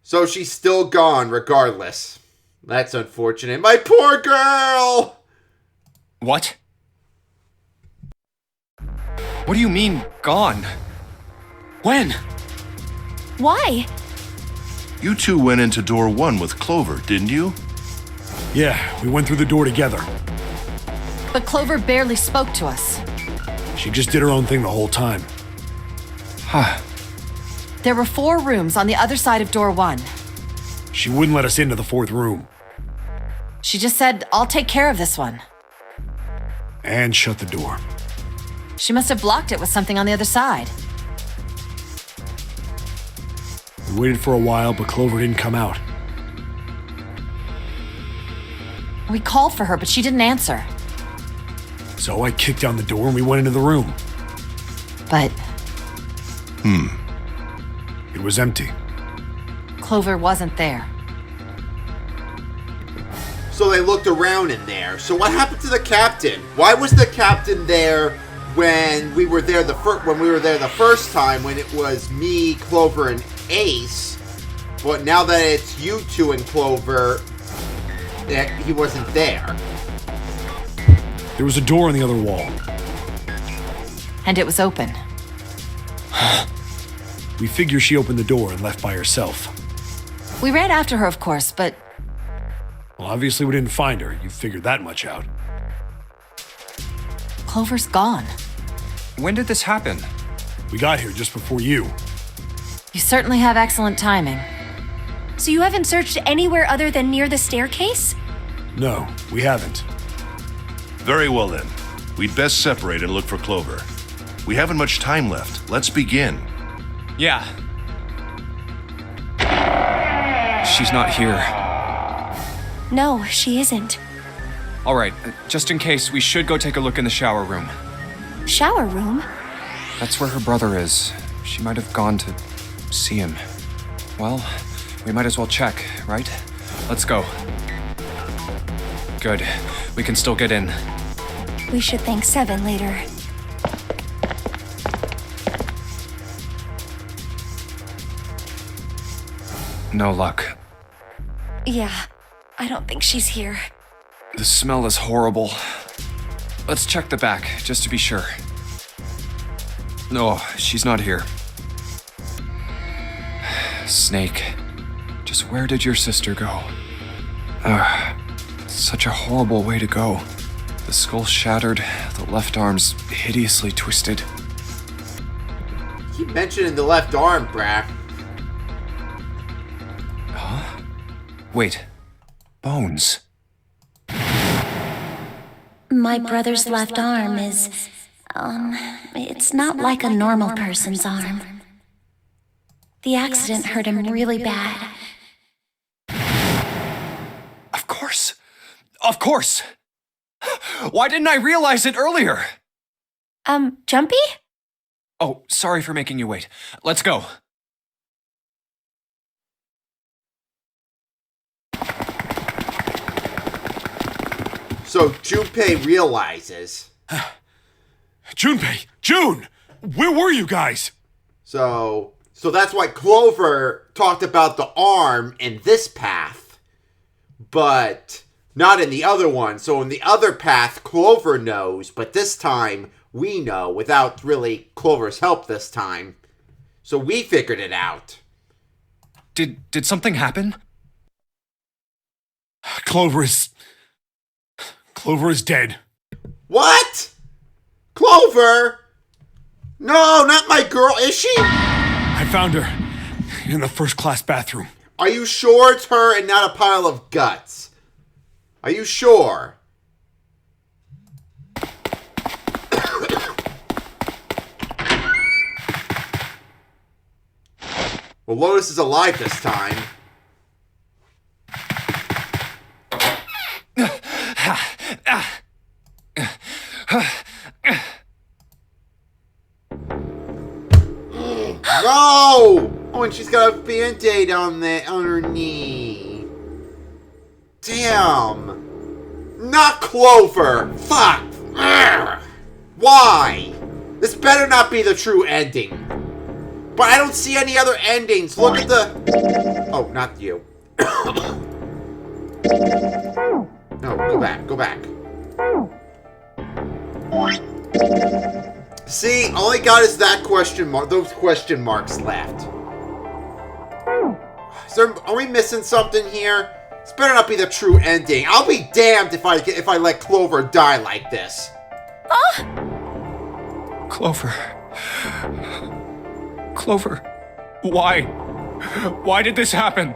So she's still gone regardless. That's unfortunate. My poor girl! What? What do you mean, gone? When? Why? You two went into door 1 with Clover, didn't you? Yeah, we went through the door together. But Clover barely spoke to us. She just did her own thing the whole time. Huh. There were 4 rooms on the other side of door 1. She wouldn't let us into the 4th room. She just said, I'll take care of this one. And shut the door. She must have blocked it with something on the other side. We waited for a while, but Clover didn't come out. We called for her, but she didn't answer. So I kicked down the door and we went into the room. But It was empty. Clover wasn't there. So they looked around in there. So what happened to the captain? Why was the captain there when we were there the first time when it was me, Clover, and Ace? But now that it's you two and Clover, he wasn't there. There was a door on the other wall. And it was open. We figure she opened the door and left by herself. We ran after her, of course, but Well, obviously we didn't find her. You figured that much out. Clover's gone. When did this happen? We got here just before you. You certainly have excellent timing. So you haven't searched anywhere other than near the staircase? No, we haven't. Very well then. We'd best separate and look for Clover. We haven't much time left. Let's begin. Yeah. She's not here. No, she isn't. All right, just in case, we should go take a look in the shower room. Shower room? That's where her brother is. She might have gone to see him. Well, we might as well check, right? Let's go. Good. We can still get in. We should thank Seven later. No luck. Yeah, I don't think she's here. The smell is horrible. Let's check the back, just to be sure. No, she's not here. Snake, just where did your sister go? Such a horrible way to go. The skull shattered, the left arm's hideously twisted. Keep mentioning the left arm, Brad. Huh? Wait. Bones. My brother's left arm is, it's not like a normal person's arm. The accident hurt him really bad. Of course! Of course! Why didn't I realize it earlier? Jumpy? Oh, sorry for making you wait. Let's go. So Junpei realizes. Junpei! June! Where were you guys? So So that's why Clover talked about the arm in this path, but not in the other one. So in the other path, Clover knows, but this time we know without really Clover's help this time. So we figured it out. Did something happen? Clover is dead. What? Clover? No, not my girl. Is she? I found her in the first-class bathroom. Are you sure it's her and not a pile of guts? Are you sure? Well, Lotus is alive this time. No! Oh, and she's got a band-aid on her knee. Damn. Not Clover. Fuck. Ugh. Why? This better not be the true ending. But I don't see any other endings. Look at the... Oh, not you. No, go back. Go back. See, all I got is that question mark. Those question marks left. Are we missing something here? This better not be the true ending. I'll be damned if I let Clover die like this. Clover. Clover. Why? Why did this happen?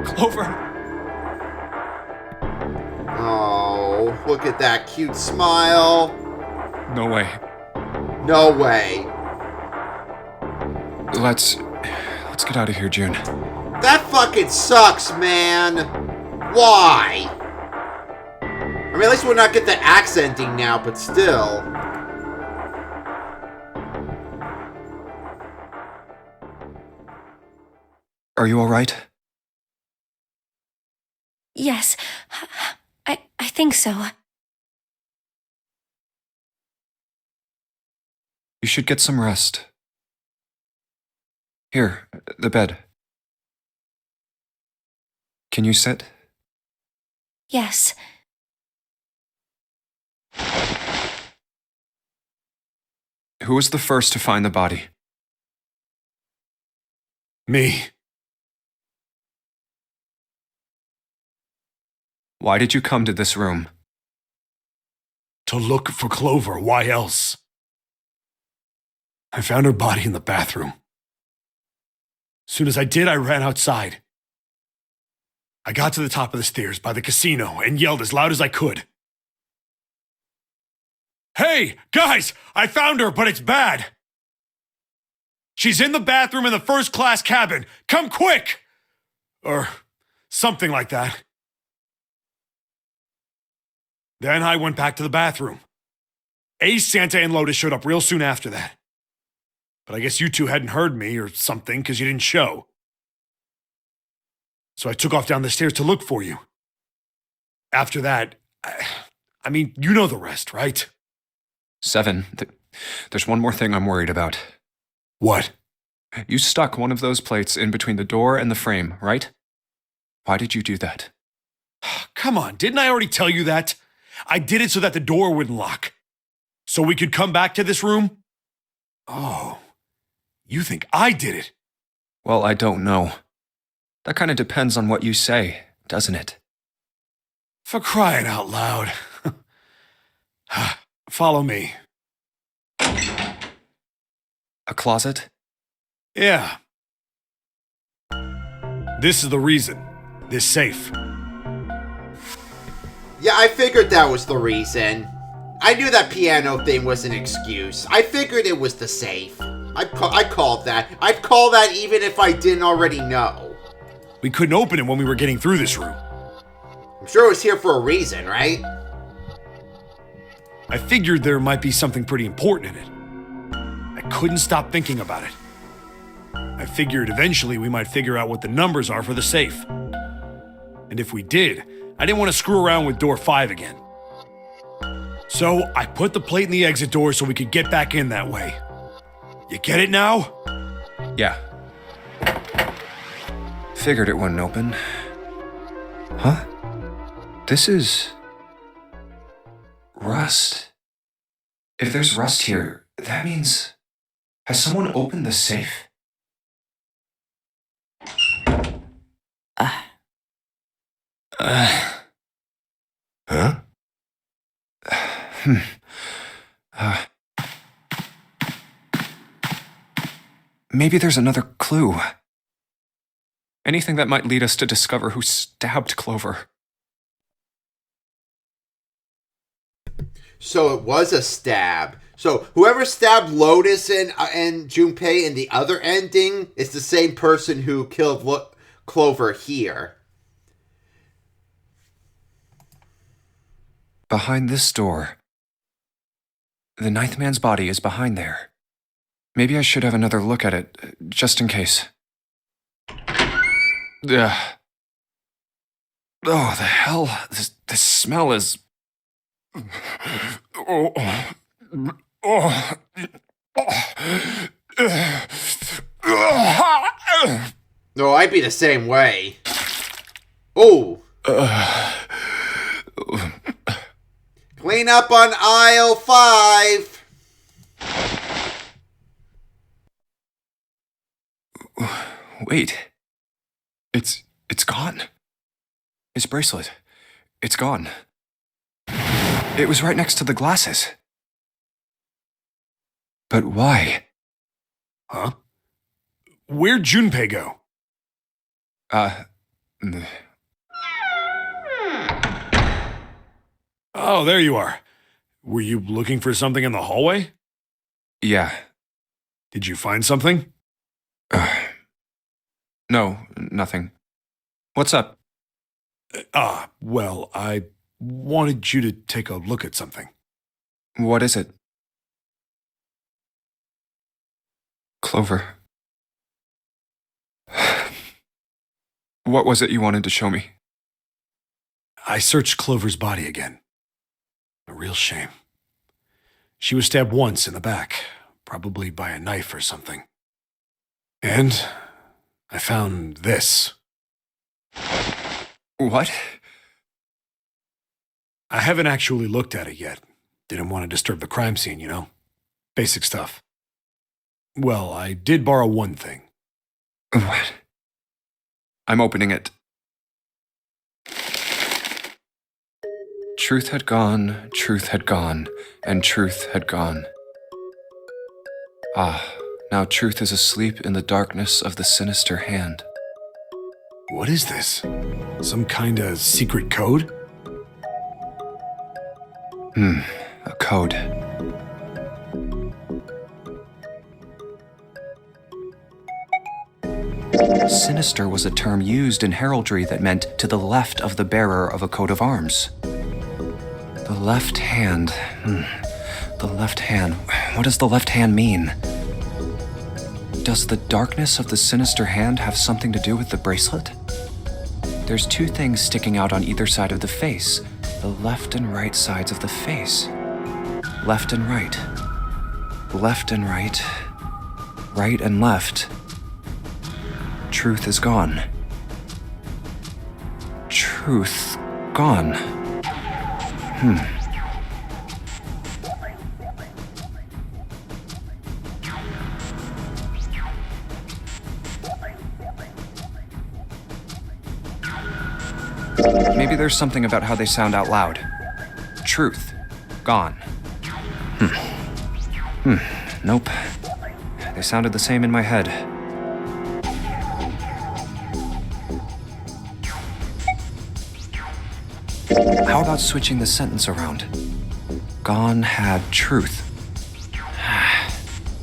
Clover. Oh, look at that cute smile. No way. No way. Let's get out of here, June. That fucking sucks, man. Why? I mean, at least we'll not get the axe ending now, but still. Are you all right? Yes, I think so. You should get some rest. Here, the bed. Can you sit? Yes. Who was the first to find the body? Me. Why did you come to this room? To look for Clover. Why else? I found her body in the bathroom. As soon as I did, I ran outside. I got to the top of the stairs by the casino and yelled as loud as I could. Hey, guys, I found her, but it's bad. She's in the bathroom in the first-class cabin. Come quick! Or something like that. Then I went back to the bathroom. Ace, Santa, and Lotus showed up real soon after that. But I guess you two hadn't heard me or something because you didn't show. So I took off down the stairs to look for you. After that, I mean, you know the rest, right? 7. There's one more thing I'm worried about. What? You stuck one of those plates in between the door and the frame, right? Why did you do that? Come on, didn't I already tell you that? I did it so that the door wouldn't lock. So we could come back to this room? Oh, you think I did it? Well, I don't know. That kind of depends on what you say, doesn't it? For crying out loud. Follow me. A closet? Yeah. This is the reason. This safe. Yeah, I figured that was the reason. I knew that piano thing was an excuse. I figured it was the safe. I called that. I'd call that even if I didn't already know. We couldn't open it when we were getting through this room. I'm sure it was here for a reason, right? I figured there might be something pretty important in it. I couldn't stop thinking about it. I figured eventually we might figure out what the numbers are for the safe. And if we did, I didn't want to screw around with door 5 again. So I put the plate in the exit door so we could get back in that way. You get it now? Yeah. Figured it wouldn't open. Huh? This is... rust. If there's rust here, that means... has someone opened the safe? Huh? Maybe there's another clue. Anything that might lead us to discover who stabbed Clover. So it was a stab. So whoever stabbed Lotus and Junpei in the other ending is the same person who killed Clover here. Behind this door. The ninth man's body is behind there. Maybe I should have another look at it, just in case. Ugh. Oh, the hell? This smell is... No, I'd be the same way. Oh. Clean up on aisle 5. Wait. It's gone. His bracelet. It's gone. It was right next to the glasses. But why? Huh? Where'd Junpei go? Oh, there you are. Were you looking for something in the hallway? Yeah. Did you find something? No, nothing. What's up? Well, I wanted you to take a look at something. What is it? Clover. What was it you wanted to show me? I searched Clover's body again. A real shame. She was stabbed once in the back, probably by a knife or something. And I found this. What? I haven't actually looked at it yet. Didn't want to disturb the crime scene, you know? Basic stuff. Well, I did borrow one thing. What? I'm opening it. Truth had gone, and truth had gone. Ah, now truth is asleep in the darkness of the sinister hand. What is this? Some kind of secret code? A code. Sinister was a term used in heraldry that meant to the left of the bearer of a coat of arms. The left hand. The left hand. What does the left hand mean? Does the darkness of the sinister hand have something to do with the bracelet? There's two things sticking out on either side of the face. The left and right sides of the face. Left and right. Left and right. Right and left. Truth is gone. Truth gone. Maybe there's something about how they sound out loud. Truth. Gone. Nope. They sounded the same in my head. How about switching the sentence around? Gone had truth.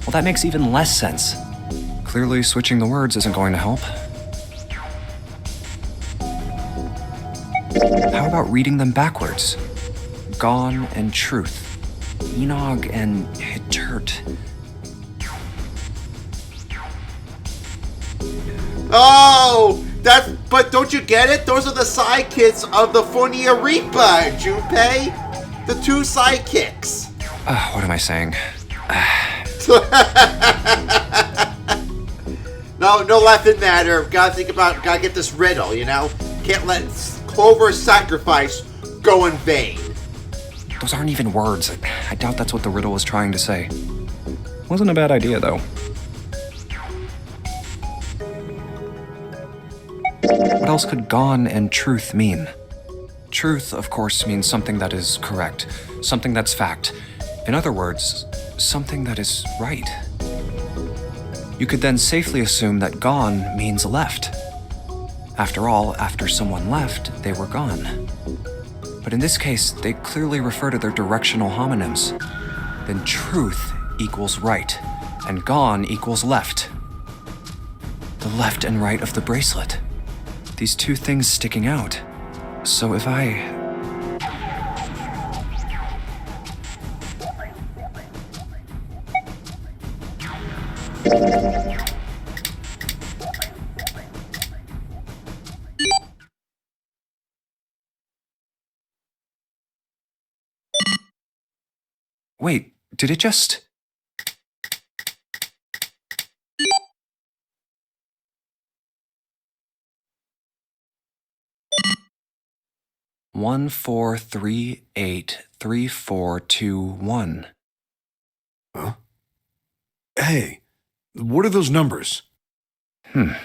Well, that makes even less sense. Clearly, switching the words isn't going to help. How about reading them backwards? Gone and truth. Enog and Hitert. Oh, but don't you get it? Those are the sidekicks of the Funia Reaper, Junpei. The two sidekicks. What am I saying? No laughing matter. Gotta get this riddle, you know? Can't let Clover's sacrifice go in vain. Those aren't even words. I doubt that's what the riddle was trying to say. Wasn't a bad idea, though. What else could gone and truth mean? Truth, of course, means something that is correct, something that's fact. In other words, something that is right. You could then safely assume that gone means left. After all, after someone left, they were gone. But in this case, they clearly refer to their directional homonyms. Then truth equals right, and gone equals left. The left and right of the bracelet. These two things sticking out. So if I... Wait, did it just... One, 4, 3, 8, 3, 4, 2, 1. Huh? Hey, what are those numbers? 1,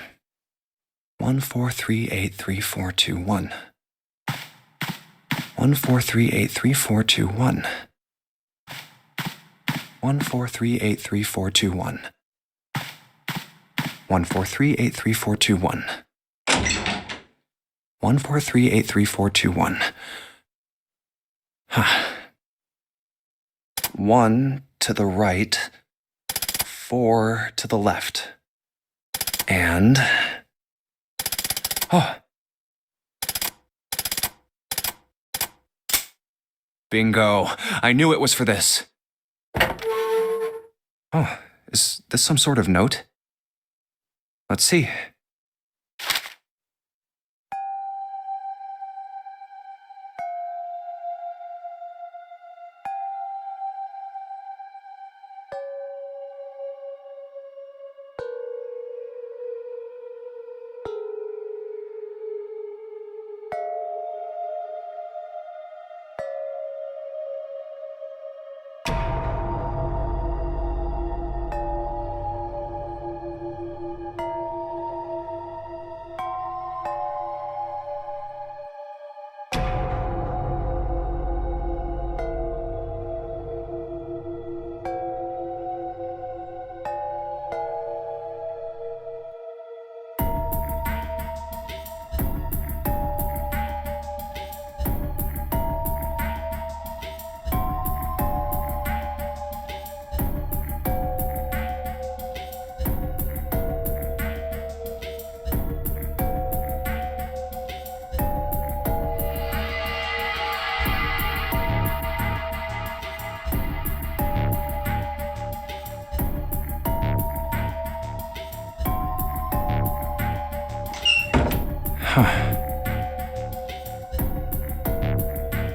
4, 3, 8, 3, 4, 2, 1. 1, 4, 3, 8, 3, 4, 2, 1. 1, 4, 3, 8, 3, 4, 2, 1. 1, 4, 3, 8, 3, 4, 2, 1. 1, 4, 3, 8, 3, 4, 2, 1. Huh. 1 to the right, 4 to the left. And... Oh. Bingo. I knew it was for this. Oh, is this some sort of note? Let's see.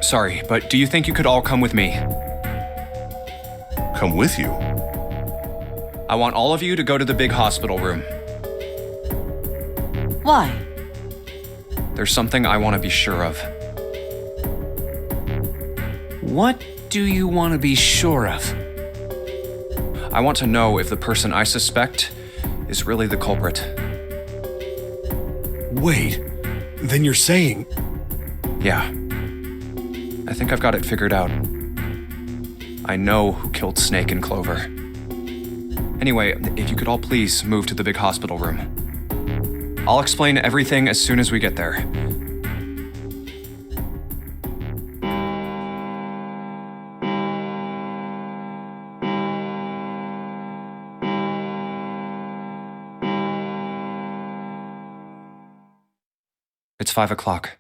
Sorry, but do you think you could all come with me? Come with you? I want all of you to go to the big hospital room. Why? There's something I want to be sure of. What do you want to be sure of? I want to know if the person I suspect is really the culprit. Wait, then you're saying... Yeah. I think I've got it figured out. I know who killed Snake and Clover. Anyway, if you could all please move to the big hospital room. I'll explain everything as soon as we get there. It's 5 o'clock.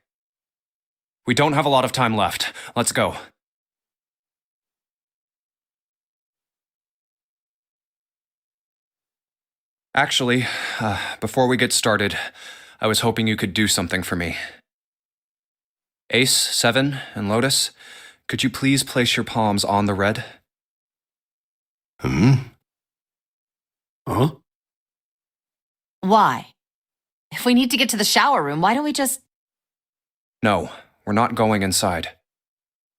We don't have a lot of time left. Let's go. Actually, before we get started, I was hoping you could do something for me. Ace, Seven, and Lotus, could you please place your palms on the red? Hmm? Huh? Why? If we need to get to the shower room, why don't we just... No, we're not going inside.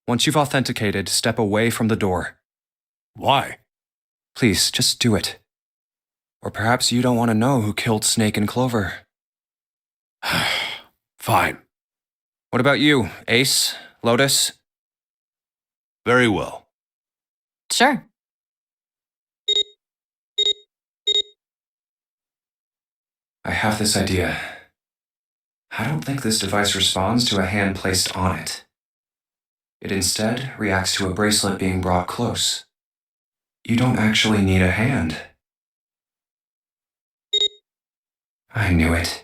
Once you've authenticated, step away from the door. Why? Please, just do it. Or perhaps you don't want to know who killed Snake and Clover. Fine. What about you, Ace? Lotus? Very well. Sure. I have this idea. I don't think this device responds to a hand placed on it. It instead reacts to a bracelet being brought close. You don't actually need a hand. I knew it.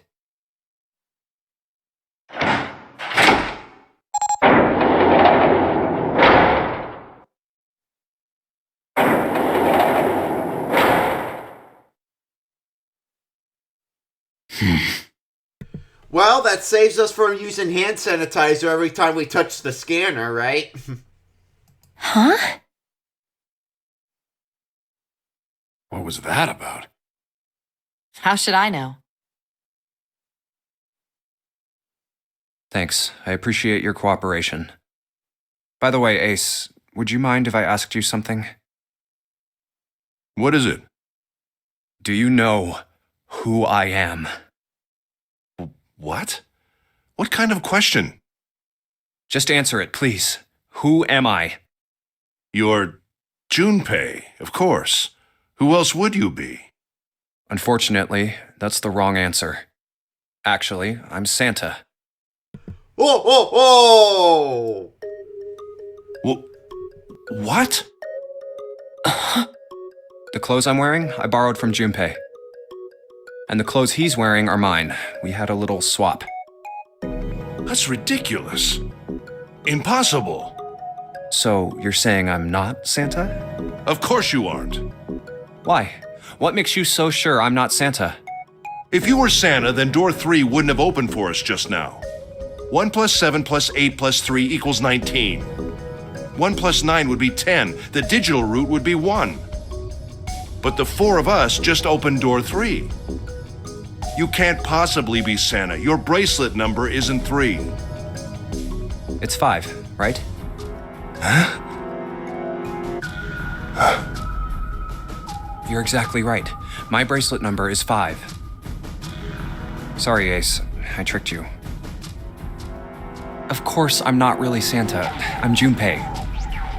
Well, that saves us from using hand sanitizer every time we touch the scanner, right? Huh? What was that about? How should I know? Thanks. I appreciate your cooperation. By the way, Ace, would you mind if I asked you something? What is it? Do you know who I am? What? What kind of question? Just answer it, please. Who am I? You're Junpei, of course. Who else would you be? Unfortunately, that's the wrong answer. Actually, I'm Santa. Oh, oh, oh! What? The clothes I'm wearing, I borrowed from Junpei. And the clothes he's wearing are mine. We had a little swap. That's ridiculous. Impossible. So, you're saying I'm not Santa? Of course you aren't. Why? What makes you so sure I'm not Santa? If you were Santa, then door 3 wouldn't have opened for us just now. 1 plus 7 plus 8 plus 3 equals 19. 1 plus 9 would be 10. The digital route would be 1. But the 4 of us just opened door 3. You can't possibly be Santa. Your bracelet number isn't 3. It's 5, right? You're exactly right. My bracelet number is 5. Sorry, Ace. I tricked you. Of course I'm not really Santa. I'm Junpei.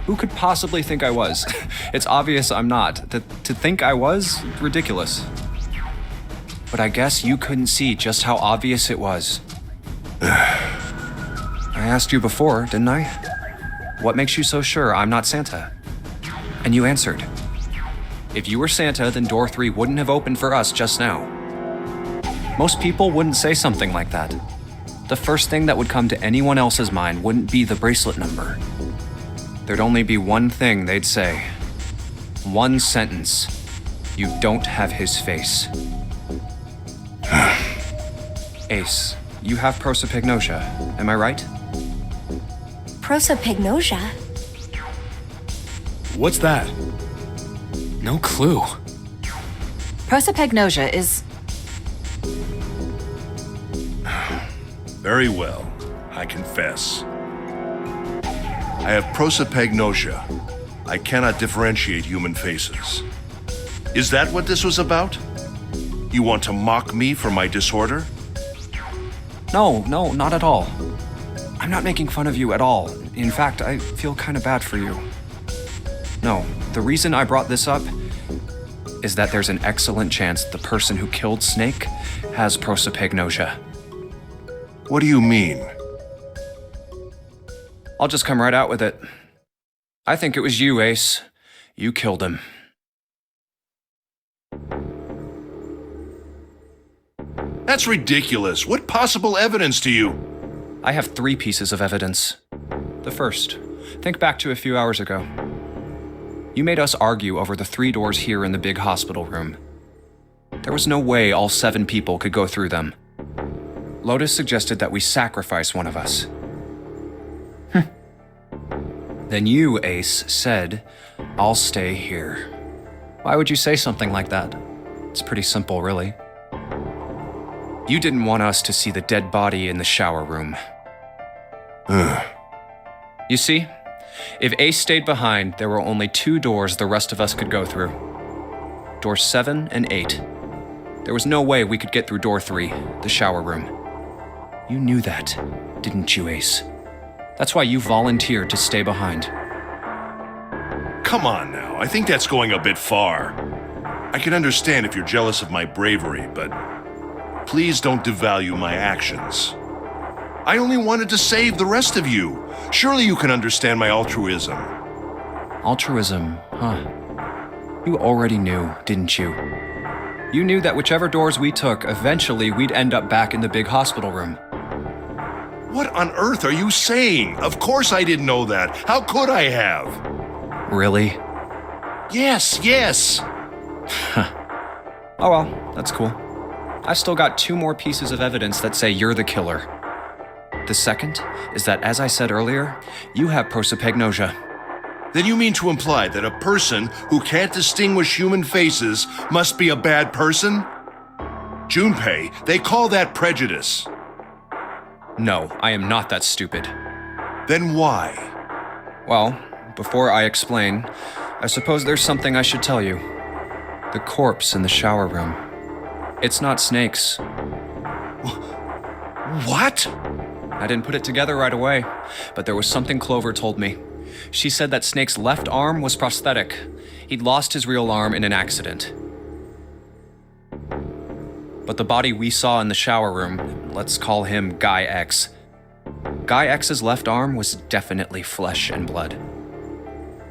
Who could possibly think I was? It's obvious I'm not. To think I was? Ridiculous. But I guess you couldn't see just how obvious it was. I asked you before, didn't I? What makes you so sure I'm not Santa? And you answered. If you were Santa, then door 3 wouldn't have opened for us just now. Most people wouldn't say something like that. The first thing that would come to anyone else's mind wouldn't be the bracelet number. There'd only be one thing they'd say. One sentence. You don't have his face. Ace, you have prosopagnosia, am I right? Prosopagnosia? What's that? No clue. Prosopagnosia is... Very well. I confess. I have prosopagnosia. I cannot differentiate human faces. Is that what this was about? You want to mock me for my disorder? No, not at all. I'm not making fun of you at all. In fact, I feel kind of bad for you. No, the reason I brought this up is that there's an excellent chance the person who killed Snake has prosopagnosia. What do you mean? I'll just come right out with it. I think it was you, Ace. You killed him. That's ridiculous. What possible evidence do you... I have 3 pieces of evidence. The first, think back to a few hours ago. You made us argue over the 3 doors here in the big hospital room. There was no way all 7 people could go through them. Lotus suggested that we sacrifice one of us. Then you, Ace, said, "I'll stay here." Why would you say something like that? It's pretty simple, really. You didn't want us to see the dead body in the shower room. You see, if Ace stayed behind, there were only 2 doors the rest of us could go through. Doors 7 and 8. There was no way we could get through door 3, the shower room. You knew that, didn't you, Ace? That's why you volunteered to stay behind. Come on now, I think that's going a bit far. I can understand if you're jealous of my bravery, but please don't devalue my actions. I only wanted to save the rest of you. Surely you can understand my altruism. Altruism, huh? You already knew, didn't you? You knew that whichever doors we took, eventually we'd end up back in the big hospital room. What on earth are you saying? Of course I didn't know that. How could I have? Really? Yes. Oh well, that's cool. I've still got 2 more pieces of evidence that say you're the killer. The second is that, as I said earlier, you have prosopagnosia. Then you mean to imply that a person who can't distinguish human faces must be a bad person? Junpei, they call that prejudice. No, I am not that stupid. Then why? Well, before I explain, I suppose there's something I should tell you. The corpse in the shower room. It's not Snake's. What? I didn't put it together right away, but there was something Clover told me. She said that Snake's left arm was prosthetic. He'd lost his real arm in an accident. But the body we saw in the shower room, let's call him Guy X. Guy X's left arm was definitely flesh and blood.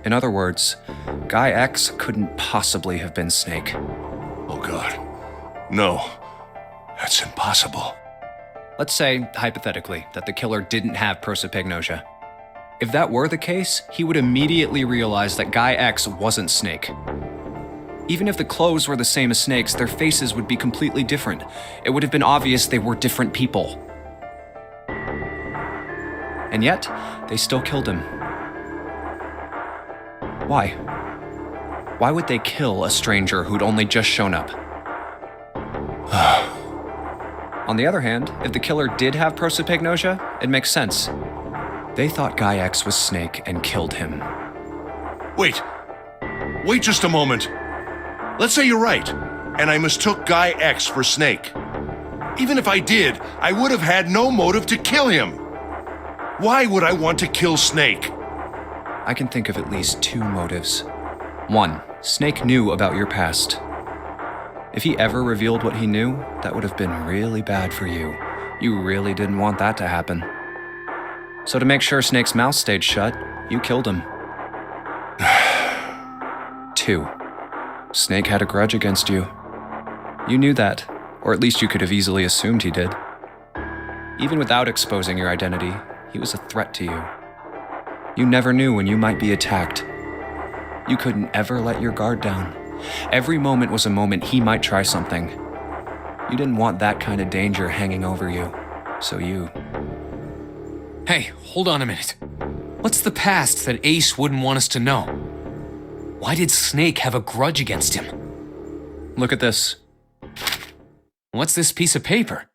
In other words, Guy X couldn't possibly have been Snake. Oh God. No. That's impossible. Let's say, hypothetically, that the killer didn't have prosopagnosia. If that were the case, he would immediately realize that Guy X wasn't Snake. Even if the clothes were the same as Snake's, their faces would be completely different. It would have been obvious they were different people. And yet, they still killed him. Why? Why would they kill a stranger who'd only just shown up? On the other hand, if the killer did have prosopagnosia, it makes sense. They thought Guy X was Snake and killed him. Wait just a moment. Let's say you're right, and I mistook Guy X for Snake. Even if I did, I would have had no motive to kill him. Why would I want to kill Snake? I can think of at least 2 motives. 1, Snake knew about your past. If he ever revealed what he knew, that would have been really bad for you. You really didn't want that to happen. So to make sure Snake's mouth stayed shut, you killed him. 2, Snake had a grudge against you. You knew that, or at least you could have easily assumed he did. Even without exposing your identity, he was a threat to you. You never knew when you might be attacked. You couldn't ever let your guard down. Every moment was a moment he might try something. You didn't want that kind of danger hanging over you, so you... Hey, hold on a minute. What's the past that Ace wouldn't want us to know? Why did Snake have a grudge against him? Look at this. What's this piece of paper?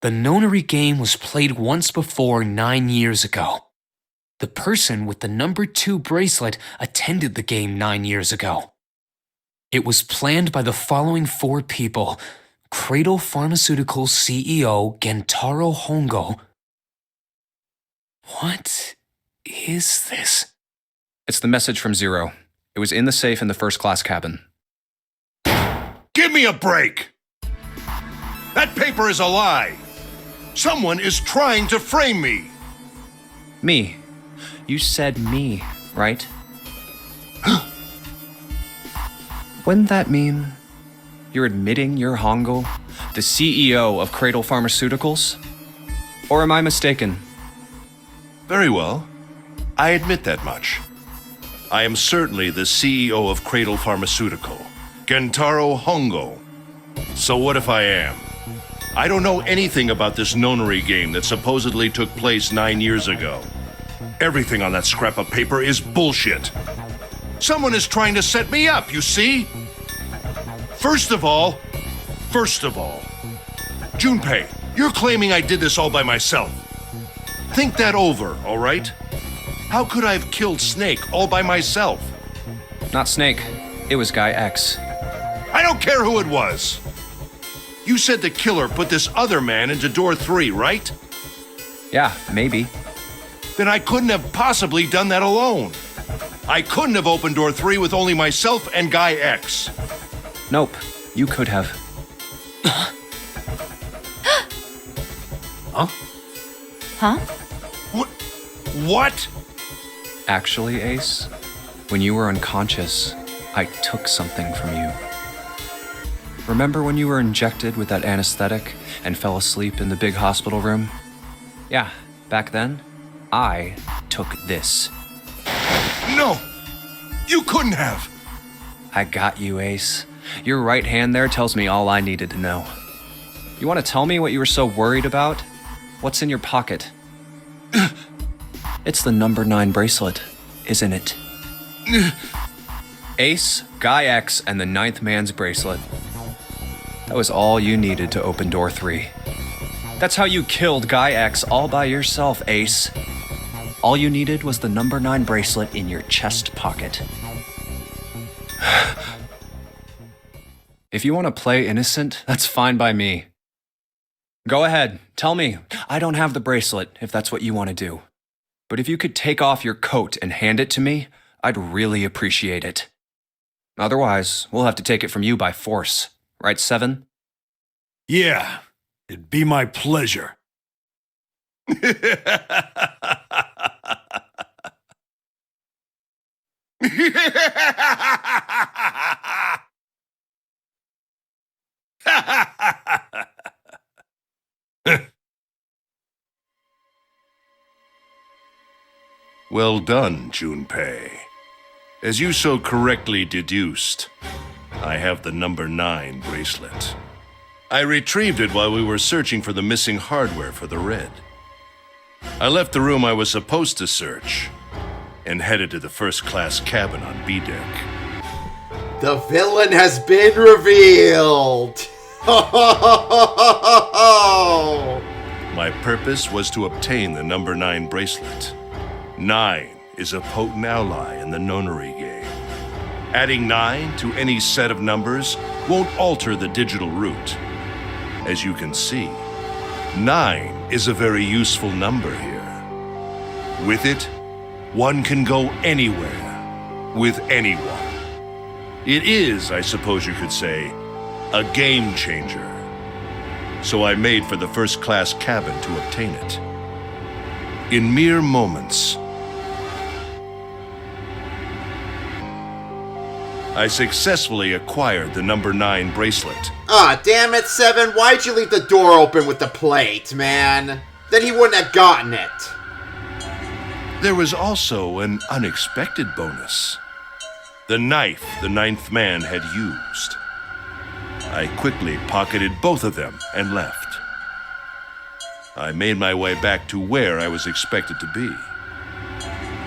The nonary game was played once before 9 years ago. The person with the number 2 bracelet attended the game 9 years ago. It was planned by the following 4 people: Cradle Pharmaceuticals CEO Gentaro Hongo. What is this? It's the message from Zero. It was in the safe in the first class cabin. Give me a break! That paper is a lie! Someone is trying to frame me! Me. You said me, right? Wouldn't that mean you're admitting you're Hongo, the CEO of Cradle Pharmaceuticals? Or am I mistaken? Very well. I admit that much. I am certainly the CEO of Cradle Pharmaceutical, Gentaro Hongo. So what if I am? I don't know anything about this nonary game that supposedly took place 9 years ago. Everything on that scrap of paper is bullshit. Someone is trying to set me up, you see? First of all, Junpei, you're claiming I did this all by myself. Think that over, all right? How could I have killed Snake all by myself? Not Snake. It was Guy X. I don't care who it was. You said the killer put this other man into door 3, right? Yeah, maybe. Then I couldn't have possibly done that alone. I couldn't have opened door 3 with only myself and Guy X. Nope, you could have. Huh? Huh? What? Actually, Ace, when you were unconscious, I took something from you. Remember when you were injected with that anesthetic and fell asleep in the big hospital room? Yeah, back then, I took this. No! You couldn't have! I got you, Ace. Your right hand there tells me all I needed to know. You want to tell me what you were so worried about? What's in your pocket? It's the number 9 bracelet, isn't it? Ace, Guy X, and the 9th man's bracelet. That was all you needed to open door 3. That's how you killed Guy X all by yourself, Ace. All you needed was the number 9 bracelet in your chest pocket. If you want to play innocent, that's fine by me. Go ahead, tell me. I don't have the bracelet, if that's what you want to do. But if you could take off your coat and hand it to me, I'd really appreciate it. Otherwise, we'll have to take it from you by force. Right, Seven? Yeah, it'd be my pleasure. Well done, Junpei. As you so correctly deduced, I have the number 9 bracelet. I retrieved it while we were searching for the missing hardware for the Red. I left the room I was supposed to search and headed to the first-class cabin on B deck. The villain has been revealed! My purpose was to obtain the number 9 bracelet. 9 is a potent ally in the nonary game. Adding 9 to any set of numbers won't alter the digital root. As you can see, 9 is a very useful number here. With it, one can go anywhere, with anyone. It is, I suppose you could say, a game changer. So I made for the first-class cabin to obtain it. In mere moments, I successfully acquired the number 9 bracelet. Ah, damn it, Seven. Why'd you leave the door open with the plate, man? Then he wouldn't have gotten it. There was also an unexpected bonus. The knife the 9th man had used. I quickly pocketed both of them and left. I made my way back to where I was expected to be.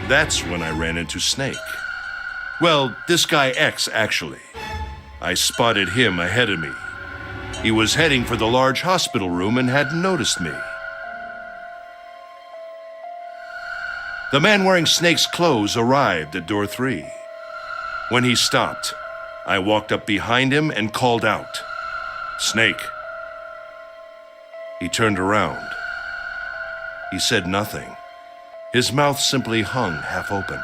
That's when I ran into Snake. Well, this Guy X, actually. I spotted him ahead of me. He was heading for the large hospital room and hadn't noticed me. The man wearing Snake's clothes arrived at door 3. When he stopped, I walked up behind him and called out, "Snake." He turned around. He said nothing. His mouth simply hung half open.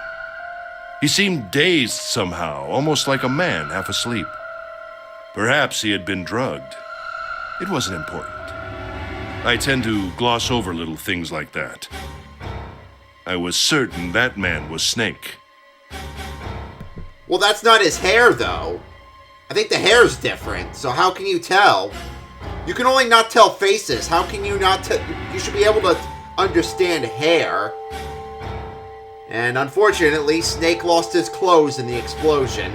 He seemed dazed somehow, almost like a man half asleep. Perhaps he had been drugged. It wasn't important. I tend to gloss over little things like that. I was certain that man was Snake. Well, that's not his hair, though. I think the hair's different, so how can you tell? You can only not tell faces. How can you not tell? You should be able to understand hair. And unfortunately, Snake lost his clothes in the explosion.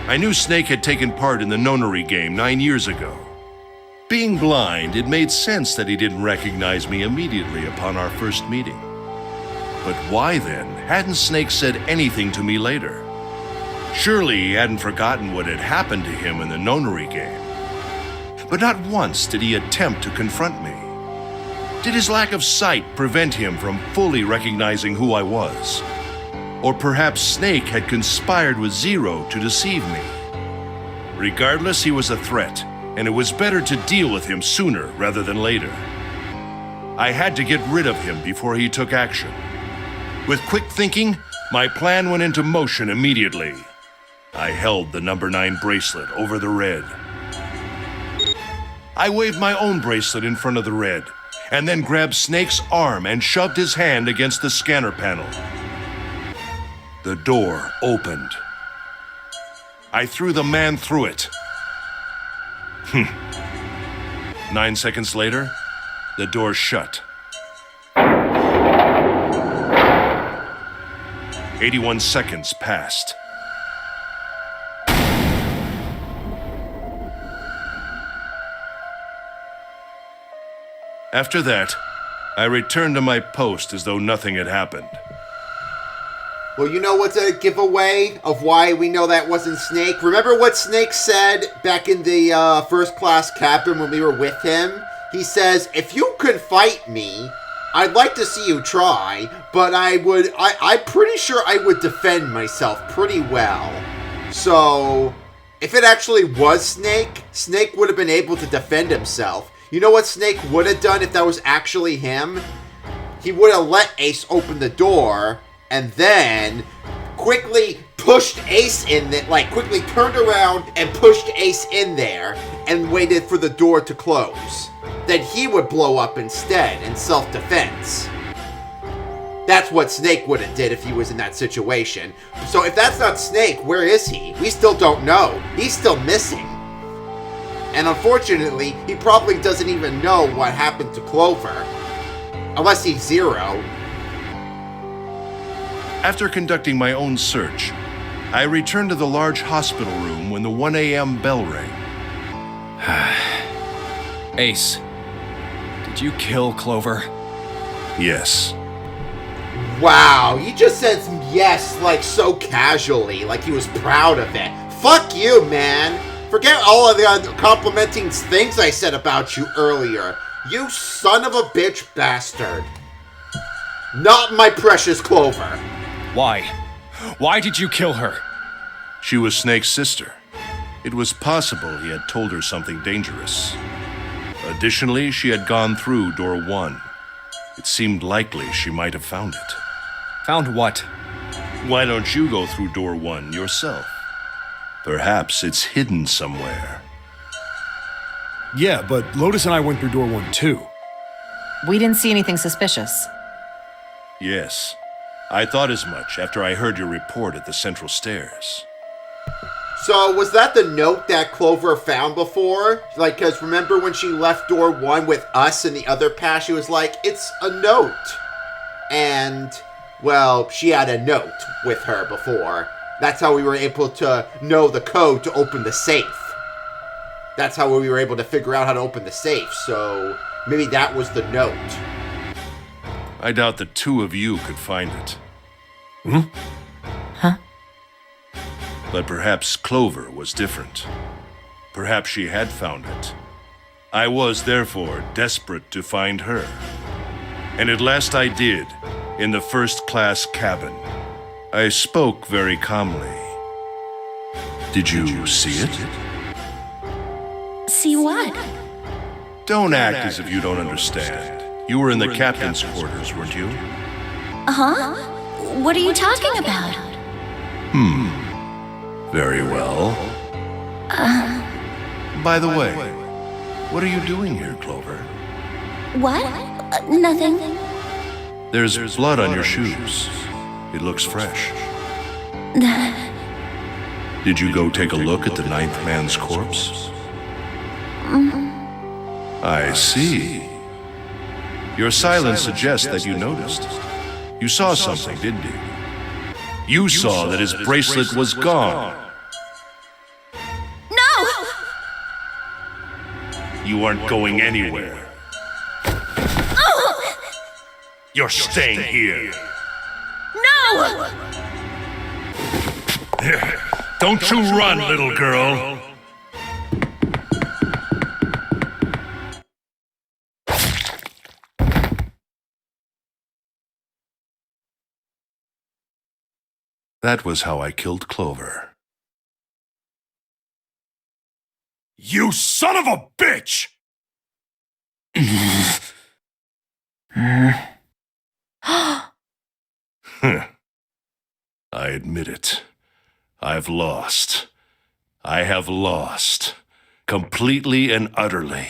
I knew Snake had taken part in the nonary game 9 years ago. Being blind, it made sense that he didn't recognize me immediately upon our first meeting. But why then hadn't Snake said anything to me later? Surely he hadn't forgotten what had happened to him in the nonary game. But not once did he attempt to confront me. Did his lack of sight prevent him from fully recognizing who I was? Or perhaps Snake had conspired with Zero to deceive me. Regardless, he was a threat, and it was better to deal with him sooner rather than later. I had to get rid of him before he took action. With quick thinking, my plan went into motion immediately. I held the number 9 bracelet over the red. I waved my own bracelet in front of the red, and then grabbed Snake's arm and shoved his hand against the scanner panel. The door opened. I threw the man through it. 9 seconds later, the door shut. 81 seconds passed. After that, I returned to my post as though nothing had happened. Well, you know what's a giveaway of why we know that wasn't Snake? Remember what Snake said back in the first class cabin when we were with him? He says, if you could fight me, I'd like to see you try, but I'm pretty sure I would defend myself pretty well. So, if it actually was Snake, Snake would have been able to defend himself. You know what Snake would have done if that was actually him? He would have let Ace open the door, and then quickly pushed Ace in there, like quickly turned around and pushed Ace in there, and waited for the door to close. Then he would blow up instead in self-defense. That's what Snake would have did if he was in that situation. So if that's not Snake, where is he? We still don't know. He's still missing. And unfortunately, he probably doesn't even know what happened to Clover. Unless he's Zero. After conducting my own search, I returned to the large hospital room when the 1 a.m. bell rang. Ace, did you kill Clover? Yes. Wow, you just said yes, like so casually, like he was proud of it. Fuck you, man. Forget all of the complimenting things I said about you earlier. You son of a bitch bastard. Not my precious Clover. Why? Why did you kill her? She was Snake's sister. It was possible he had told her something dangerous. Additionally, she had gone through door 1. It seemed likely she might have found it. Found what? Why don't you go through door 1 yourself? Perhaps it's hidden somewhere. Yeah, but Lotus and I went through door 1 too. We didn't see anything suspicious. Yes. I thought as much after I heard your report at the central stairs. So, was that the note that Clover found before? Like, because remember when she left door 1 with us and the other pass, she was like, it's a note. And, well, she had a note with her before. That's how we were able to know the code to open the safe. That's how we were able to figure out how to open the safe, so maybe that was the note. I doubt the two of you could find it. Huh? But perhaps Clover was different. Perhaps she had found it. I was, therefore, desperate to find her. And at last I did, in the first-class cabin. I spoke very calmly. Did you see it? See what? Don't act as if you don't understand. You were in the captain's quarters, weren't you? Huh? What are you talking about? Very well. By the way, what are you doing here, Clover? What? Nothing. There's blood on your shoes. It looks fresh. Did you go take a look at the 9th man's corpse? I see. Your silence suggests that you noticed. You saw something, didn't you? You saw that his bracelet was gone. No! You aren't going anywhere. You're staying here. No! Don't you run, little girl. That was how I killed Clover. You son of a bitch! I admit it. I've lost. I have lost. Completely and utterly.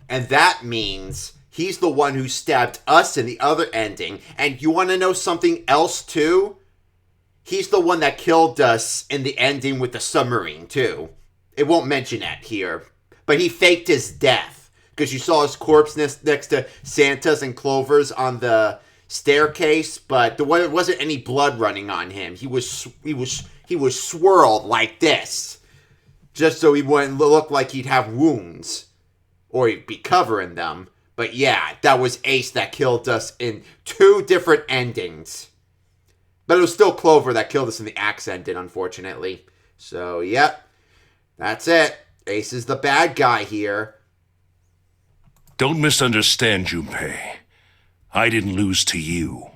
And that means he's the one who stabbed us in the other ending. And you want to know something else, too? He's the one that killed us in the ending with the submarine, too. It won't mention that here. But he faked his death. Because you saw his corpse next to Santa's and Clover's on the staircase. But there wasn't any blood running on him. He was swirled like this. Just so he wouldn't look like he'd have wounds. Or he'd be covering them. But yeah, that was Ace that killed us in 2 different endings. But it was still Clover that killed us in the axe ending, unfortunately. So, yep. That's it. Ace is the bad guy here. Don't misunderstand, Junpei. I didn't lose to you.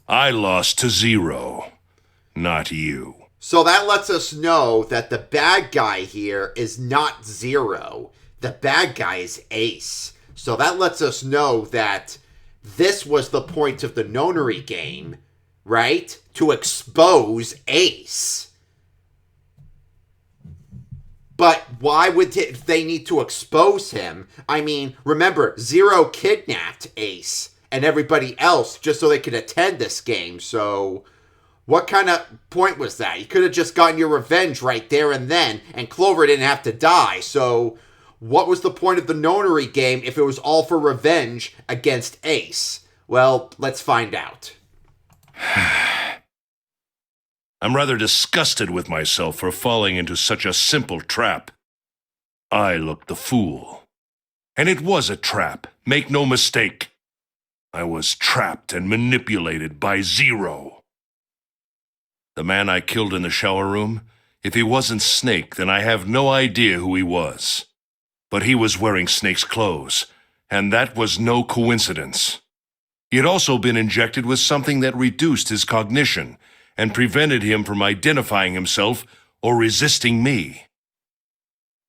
I lost to Zero, not you. So that lets us know that the bad guy here is not Zero. The bad guy is Ace. So that lets us know that this was the point of the Nonary game, right? To expose Ace. But why would they need to expose him? I mean, remember, Zero kidnapped Ace and everybody else just so they could attend this game. So what kind of point was that? You could have just gotten your revenge right there and then, and Clover didn't have to die. So what was the point of the Nonary game if it was all for revenge against Ace? Well, let's find out. I'm rather disgusted with myself for falling into such a simple trap. I looked the fool. And it was a trap, make no mistake. I was trapped and manipulated by Zero. The man I killed in the shower room, if he wasn't Snake, then I have no idea who he was. But he was wearing Snake's clothes, and that was no coincidence. He had also been injected with something that reduced his cognition and prevented him from identifying himself or resisting me.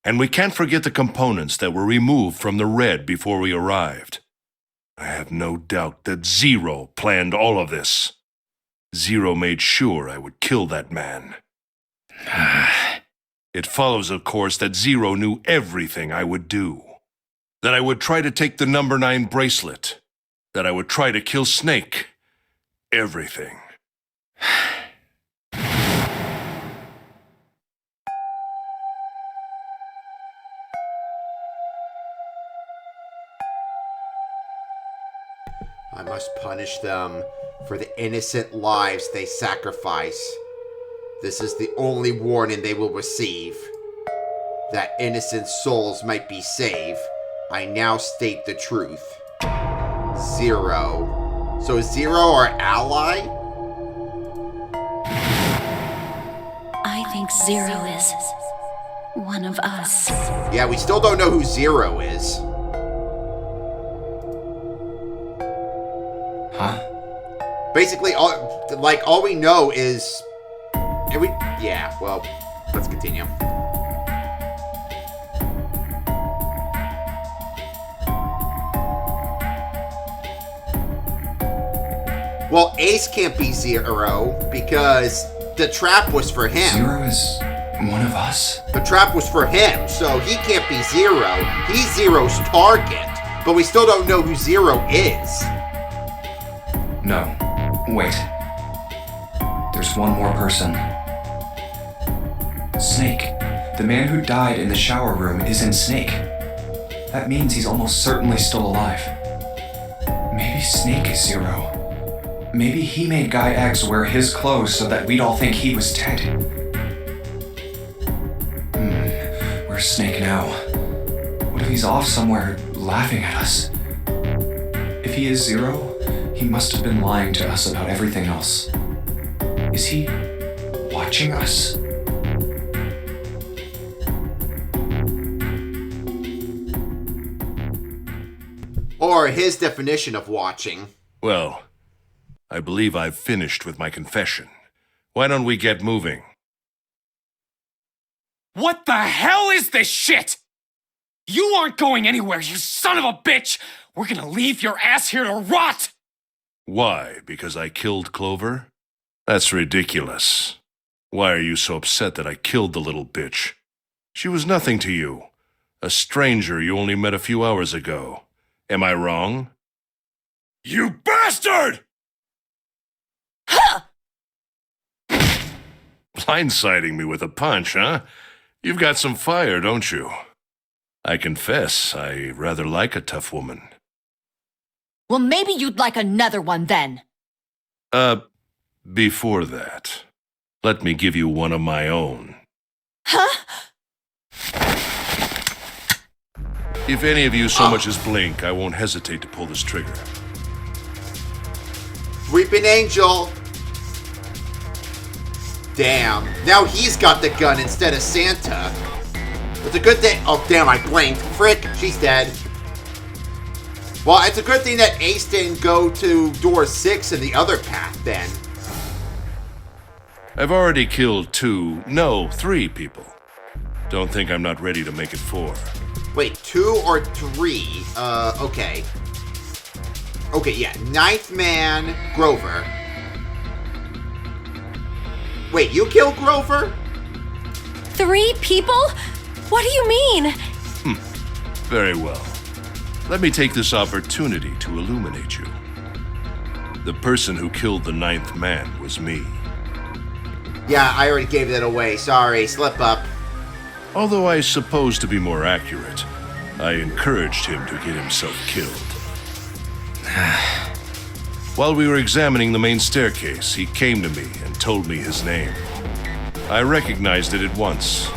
And we can't forget the components that were removed from the red before we arrived. I have no doubt that Zero planned all of this. Zero made sure I would kill that man. It follows, of course, that Zero knew everything I would do. That I would try to take the number 9 bracelet. That I would try to kill Snake. Everything. I must punish them for the innocent lives they sacrifice. This is the only warning they will receive. That innocent souls might be saved. I now state the truth. Zero. So is Zero our ally? I think Zero is one of us. Yeah, we still don't know who Zero is. Huh? Basically, all we know is... Yeah, well, let's continue. Well, Ace can't be Zero because the trap was for him. Zero is one of us? The trap was for him, so he can't be Zero. He's Zero's target, but we still don't know who Zero is. No. Wait. There's one more person. Snake. The man who died in the shower room isn't Snake. That means he's almost certainly still alive. Maybe Snake is Zero. Maybe he made Guy X wear his clothes so that we'd all think he was dead. Where's Snake now? What if he's off somewhere laughing at us? If he is Zero, He must have been lying to us about everything else. Is he watching us? Or his definition of watching. Well, I believe I've finished with my confession. Why don't we get moving? What the hell is this shit? You aren't going anywhere, you son of a bitch! We're gonna leave your ass here to rot! Why? Because I killed Clover? That's ridiculous. Why are you so upset that I killed the little bitch? She was nothing to you. A stranger you only met a few hours ago. Am I wrong? You bastard! Blindsiding me with a punch, huh? You've got some fire, don't you? I confess, I rather like a tough woman. Well, maybe you'd like another one then. Before that, let me give you one of my own. Huh? If any of you so much as blink, I won't hesitate to pull this trigger. Weeping Angel. Damn. Now he's got the gun instead of Santa. It's a good thing. Oh, damn, I blinked. Frick, she's dead. Well, it's a good thing that Ace didn't go to door 6 in the other path then. I've already killed 3 people. Don't think I'm not ready to make it 4. Wait, 2 or 3? Okay. Okay, yeah. 9th man, Grover. Wait, you killed Grover? 3 people? What do you mean? Very well. Let me take this opportunity to illuminate you. The person who killed the 9th man was me. Yeah, I already gave that away. Sorry, slip up. Although I suppose to be more accurate, I encouraged him to get himself killed. While we were examining the main staircase, he came to me and told me his name. I recognized it at once,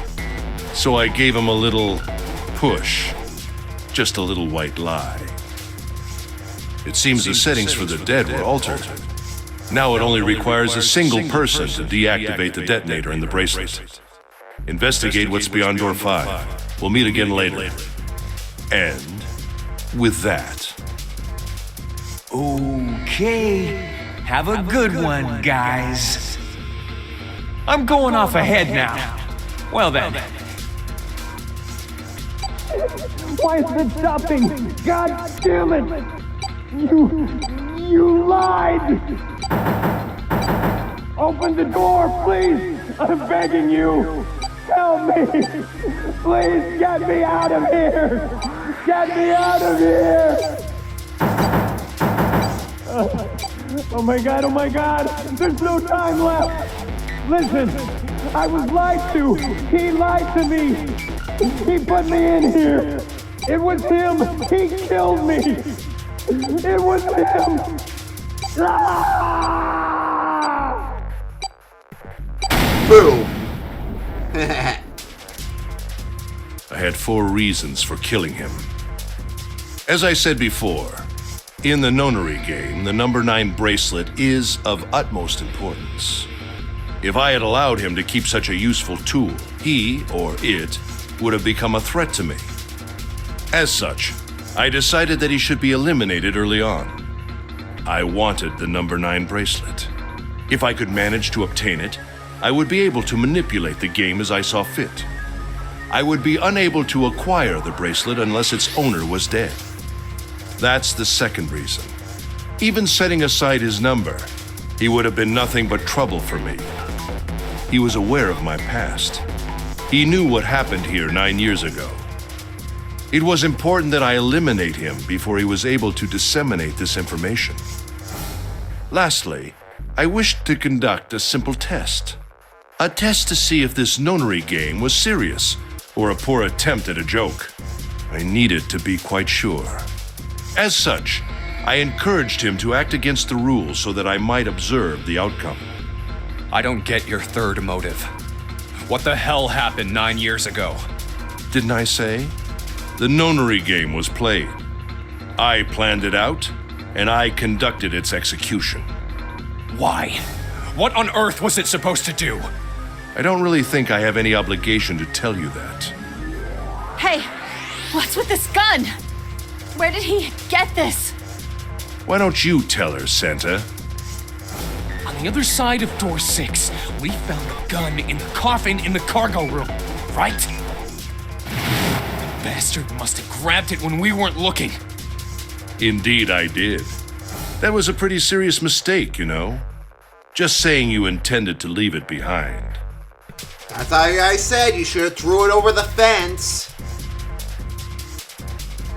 so I gave him a little push. Just a little white lie. It seems the settings for the dead were altered. Now it only requires a single person to deactivate the detonator in the bracelet. Investigate what's beyond door 5. We'll meet again later. And with that... Okay, have a good one, guys. I'm going off ahead now. Well then. Why is it stopping? God damn it! You lied! Open the door, please! I'm begging you! Help me! Please get me out of here! Get me out of here! Oh my god, there's no time left! Listen, I was lied to! He lied to me! He put me in here! It was him! He killed me! It was him! Ah! Boom. I had 4 reasons for killing him. As I said before, in the nonary game, the number 9 bracelet is of utmost importance. If I had allowed him to keep such a useful tool, he, or it, would have become a threat to me. As such, I decided that he should be eliminated early on. I wanted the number 9 bracelet. If I could manage to obtain it, I would be able to manipulate the game as I saw fit. I would be unable to acquire the bracelet unless its owner was dead. That's the second reason. Even setting aside his number, he would have been nothing but trouble for me. He was aware of my past. He knew what happened here 9 years ago. It was important that I eliminate him before he was able to disseminate this information. Lastly, I wished to conduct a simple test. A test to see if this nonary game was serious or a poor attempt at a joke. I needed to be quite sure. As such, I encouraged him to act against the rules so that I might observe the outcome. I don't get your third motive. What the hell happened 9 years ago? Didn't I say? The nonary game was played. I planned it out, and I conducted its execution. Why? What on earth was it supposed to do? I don't really think I have any obligation to tell you that. Hey, what's with this gun? Where did he get this? Why don't you tell her, Santa? On the other side of door 6, we found the gun in the coffin in the cargo room, right? The bastard must have grabbed it when we weren't looking. Indeed, I did. That was a pretty serious mistake, you know. Just saying you intended to leave it behind. That's how I said you should have threw it over the fence.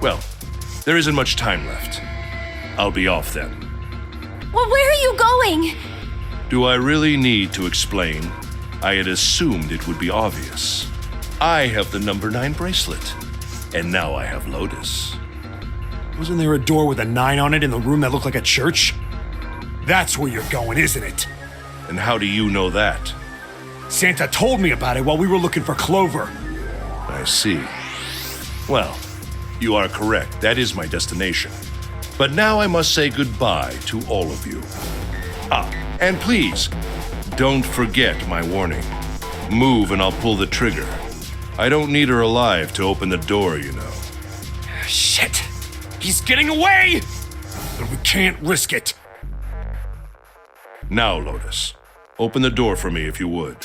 Well, there isn't much time left. I'll be off then. Well, where are you going? Do I really need to explain? I had assumed it would be obvious. I have the number 9 bracelet, and now I have Lotus. Wasn't there a door with a 9 on it in the room that looked like a church? That's where you're going, isn't it? And how do you know that? Santa told me about it while we were looking for Clover. I see. Well, you are correct. That is my destination. But now I must say goodbye to all of you. And please, don't forget my warning. Move and I'll pull the trigger. I don't need her alive to open the door, you know. Shit! He's getting away! But we can't risk it. Now, Lotus, open the door for me if you would.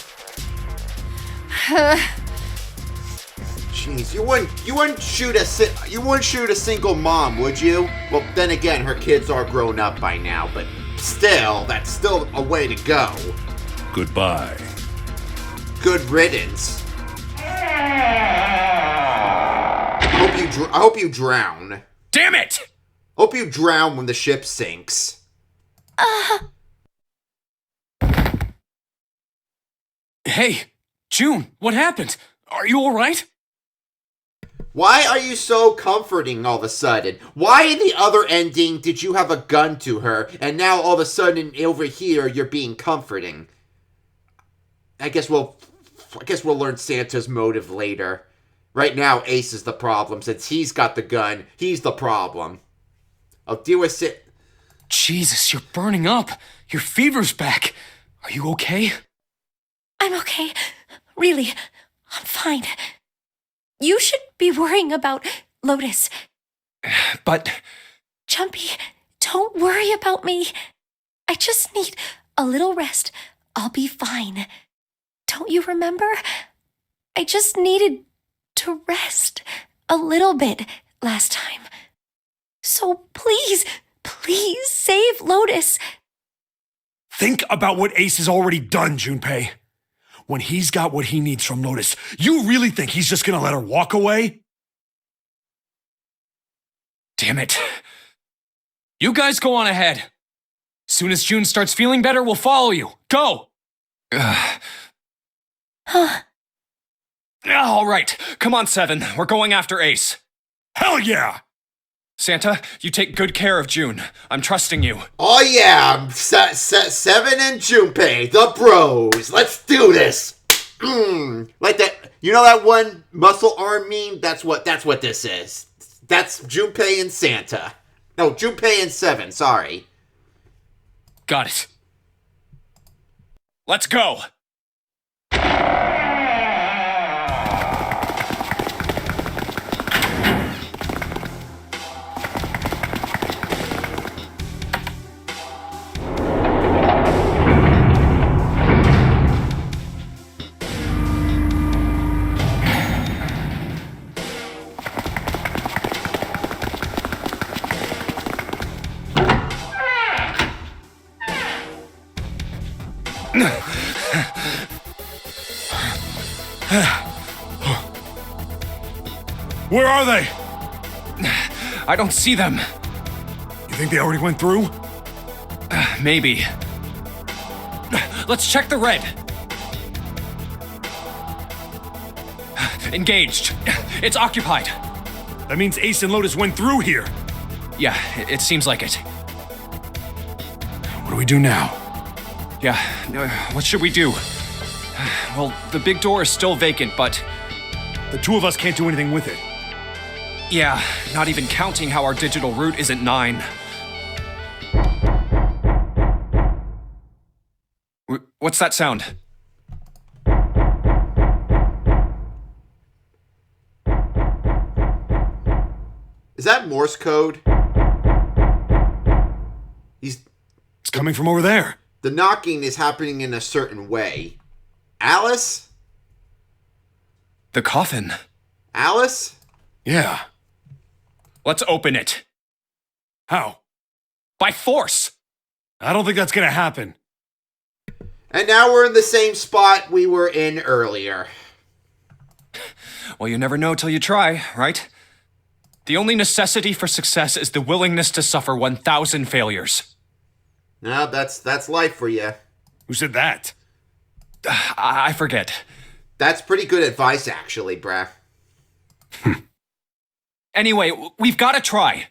Jeez, you wouldn't shoot a single mom, would you? Well, then again, her kids are grown up by now, but still, that's still a way to go. Goodbye. Good riddance. I hope you drown. Damn it! Hope you drown when the ship sinks. Hey, June, what happened? Are you alright? Why are you so comforting all of a sudden? Why in the other ending did you have a gun to her, and now all of a sudden over here you're being comforting? I guess we'll learn Santa's motive later. Right now, Ace is the problem. Since he's got the gun, he's the problem. I'll deal with it. Jesus, you're burning up. Your fever's back. Are you okay? I'm okay. Really, I'm fine. You should be worrying about Lotus. But... Jumpy, don't worry about me. I just need a little rest. I'll be fine. Don't you remember? I just needed to rest a little bit last time. So please, please save Lotus. Think about what Ace has already done, Junpei. When he's got what he needs from Lotus, you really think he's just gonna let her walk away? Damn it. You guys go on ahead. Soon as June starts feeling better, we'll follow you. Go! All right, come on, 7. We're going after Ace. Hell yeah! Santa, you take good care of June. I'm trusting you. Oh yeah, 7 and Junpei, the bros. Let's do this. Like that. You know that one muscle arm meme? That's what this is. That's Junpei and Santa. No, Junpei and 7. Sorry. Got it. Let's go. Where are they? I don't see them. You think they already went through? Maybe. Let's check the red. Engaged. It's occupied. That means Ace and Lotus went through here. Yeah, it seems like it. What do we do now? Yeah, what should we do? Well, the big door is still vacant, but... The two of us can't do anything with it. Yeah, not even counting how our digital route isn't 9. What's that sound? Is that Morse code? It's coming from over there. The knocking is happening in a certain way. Alice? The coffin. Alice? Yeah. Let's open it. How? By force! I don't think that's gonna happen. And now we're in the same spot we were in earlier. Well, you never know till you try, right? The only necessity for success is the willingness to suffer 1,000 failures. No, that's life for you. Who said that? I forget. That's pretty good advice, actually, bruh. Anyway, we've got to try.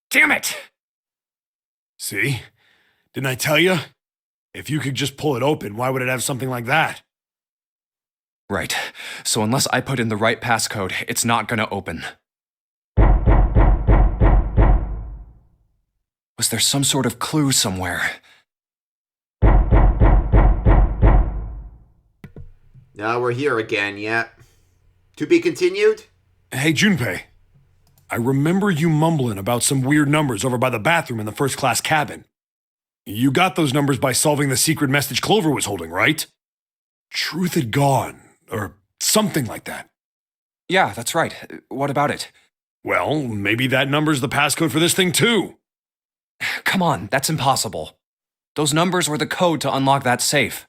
Damn it! See? Didn't I tell you? If you could just pull it open, why would it have something like that? Right. So unless I put in the right passcode, it's not gonna open. Was there some sort of clue somewhere? Now we're here again, yeah. To be continued? Hey, Junpei. I remember you mumbling about some weird numbers over by the bathroom in the first-class cabin. You got those numbers by solving the secret message Clover was holding, right? Truth had gone, or something like that. Yeah, that's right. What about it? Well, maybe that number's the passcode for this thing, too. Come on, that's impossible. Those numbers were the code to unlock that safe.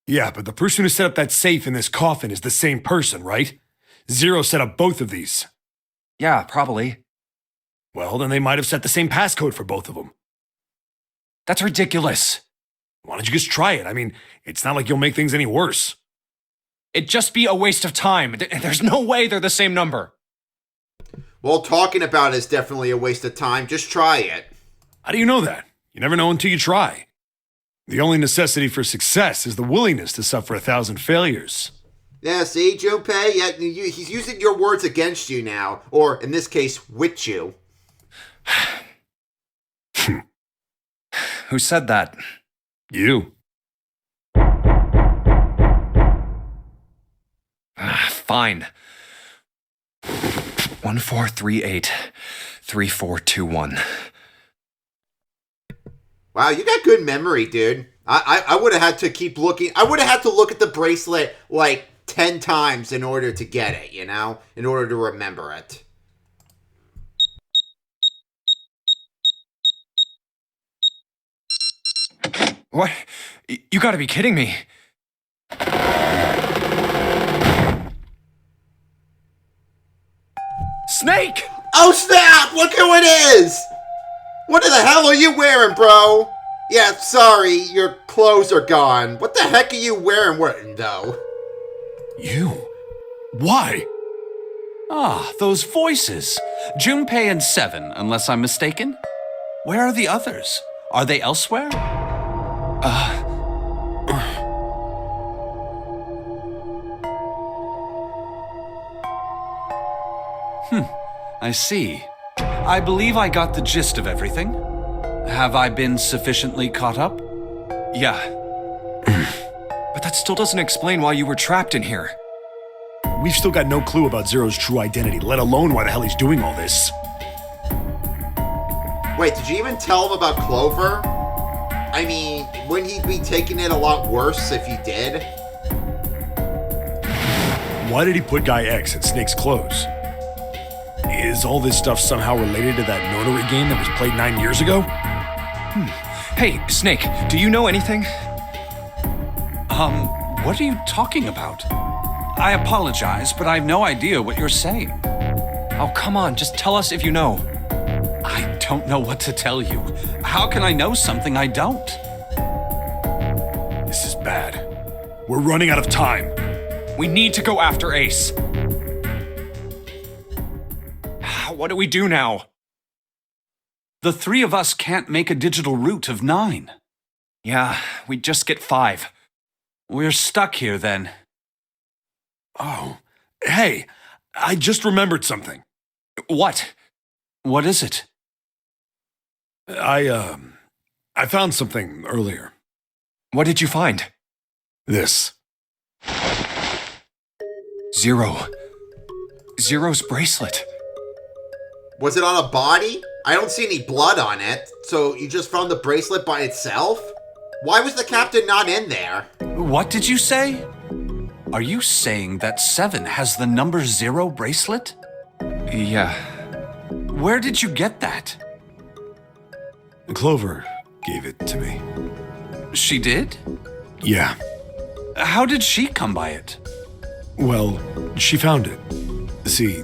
Yeah, but the person who set up that safe in this coffin is the same person, right? Zero set up both of these. Yeah, probably. Well, then they might have set the same passcode for both of them. That's ridiculous. Why don't you just try it? I mean, it's not like you'll make things any worse. It'd just be a waste of time. There's no way they're the same number. Well, talking about it is definitely a waste of time. Just try it. How do you know that? You never know until you try. The only necessity for success is the willingness to suffer 1,000 failures. Yeah, see, Junpei? Yeah, he's using your words against you now. Or, in this case, with you. Who said that? You. Fine. 1438 3421. Wow, you got good memory, dude. I would have had to keep looking. I would have had to look at the bracelet like 10 times in order to get it, you know? In order to remember it. What? You gotta be kidding me. Snake! Oh, snap! Look who it is! What the hell are you wearing, bro? Yeah, sorry, your clothes are gone. What the heck are you wearing though? You? Why? Ah, those voices. Junpei and Seven, unless I'm mistaken. Where are the others? Are they elsewhere? I see. I believe I got the gist of everything. Have I been sufficiently caught up? Yeah. But that still doesn't explain why you were trapped in here. We've still got no clue about Zero's true identity, let alone why the hell he's doing all this. Wait, did you even tell him about Clover? I mean, wouldn't he be taking it a lot worse if you did? Why did he put Guy X in Snake's clothes? Is all this stuff somehow related to that notary game that was played 9 years ago? Hey, Snake, do you know anything? What are you talking about? I apologize, but I have no idea what you're saying. Oh, come on, just tell us if you know. I don't know what to tell you. How can I know something I don't? This is bad. We're running out of time. We need to go after Ace. What do we do now? The three of us can't make a digital route of 9. Yeah, we just get 5. We're stuck here then. Oh, hey, I just remembered something. What? What is it? I found something earlier. What did you find? This. Zero's bracelet. Was it on a body? I don't see any blood on it. So you just found the bracelet by itself? Why was the captain not in there? What did you say? Are you saying that 7 has the number 0 bracelet? Yeah. Where did you get that? Clover gave it to me. She did? Yeah. How did she come by it? Well, she found it. See,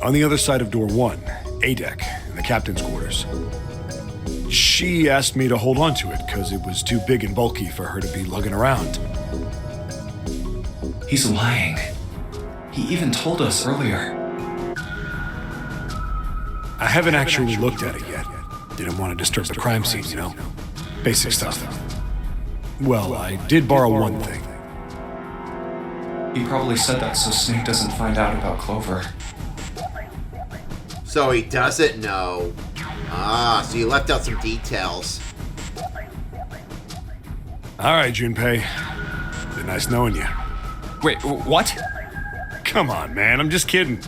on the other side of door 1, A deck, in the captain's quarters. She asked me to hold on to it because it was too big and bulky for her to be lugging around. He's lying. He even told us earlier. I haven't actually looked at it yet. Didn't want to disturb the crime scene, you know? Basic stuff. Well, I did borrow one thing. He probably said that so Snake doesn't find out about Clover. So he doesn't know. Ah, so you left out some details. All right, Junpei. Been nice knowing you. Wait, what? Come on, man. I'm just kidding.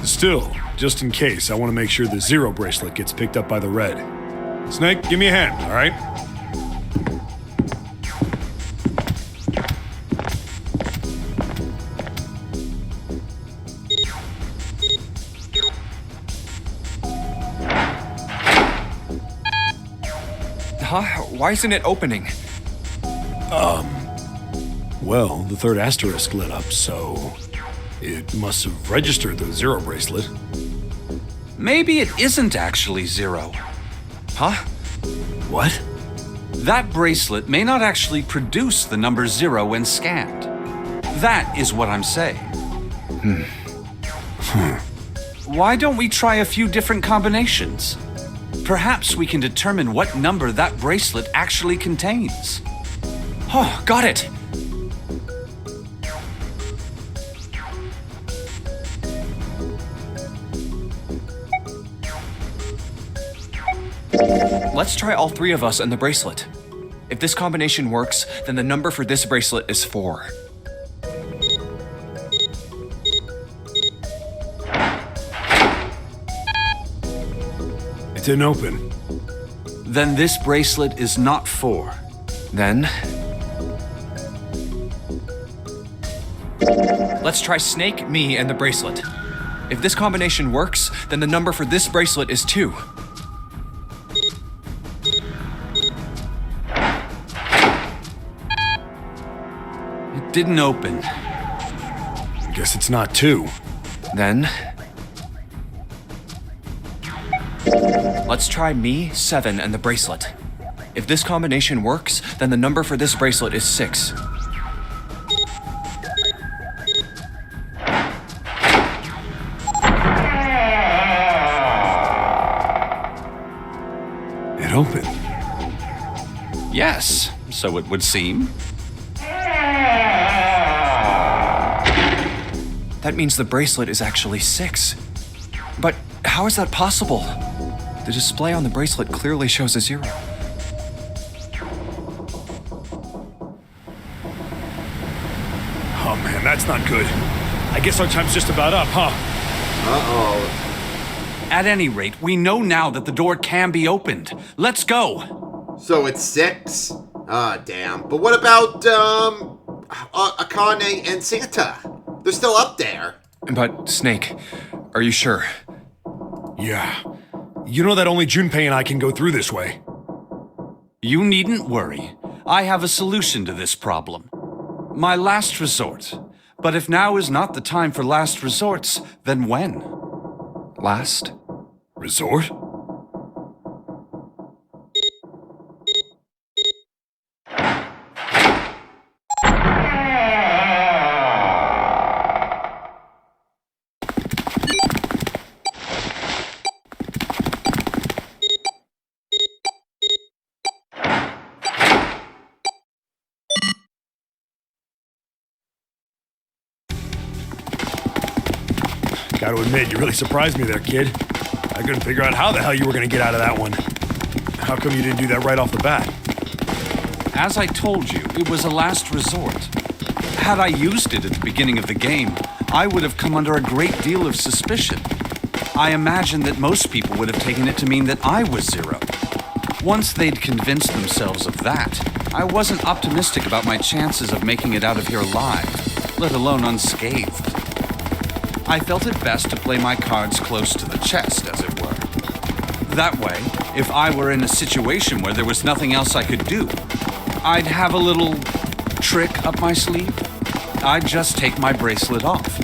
Still, just in case, I want to make sure the 0 bracelet gets picked up by the red. Snake, give me a hand, all right? Huh? Why isn't it opening? Well, the 3rd asterisk lit up, so it must have registered the 0 bracelet. Maybe it isn't actually 0. Huh? What? That bracelet may not actually produce the number 0 when scanned. That is what I'm saying. Why don't we try a few different combinations? Perhaps we can determine what number that bracelet actually contains. Oh, got it! Let's try all 3 of us and the bracelet. If this combination works, then the number for this bracelet is 4. It didn't open. Then this bracelet is not 4. Then... let's try Snake, me, and the bracelet. If this combination works, then the number for this bracelet is 2. It didn't open. Guess it's not 2. Then... let's try me, 7, and the bracelet. If this combination works, then the number for this bracelet is 6. It opened. Yes, so it would seem. That means the bracelet is actually 6. But how is that possible? The display on the bracelet clearly shows a 0. Oh man, that's not good. I guess our time's just about up, huh? Uh-oh. At any rate, we know now that the door can be opened. Let's go. So it's 6? Ah, damn. But what about, Akane and Santa? They're still up there. But, Snake, are you sure? Yeah. You know that only Junpei and I can go through this way. You needn't worry. I have a solution to this problem. My last resort. But if now is not the time for last resorts, then when? Last? Resort? Gotta admit, you really surprised me there, kid. I couldn't figure out how the hell you were gonna get out of that one. How come you didn't do that right off the bat? As I told you, it was a last resort. Had I used it at the beginning of the game, I would have come under a great deal of suspicion. I imagine that most people would have taken it to mean that I was Zero. Once they'd convinced themselves of that, I wasn't optimistic about my chances of making it out of here alive, let alone unscathed. I felt it best to play my cards close to the chest, as it were. That way, if I were in a situation where there was nothing else I could do, I'd have a little trick up my sleeve. I'd just take my bracelet off.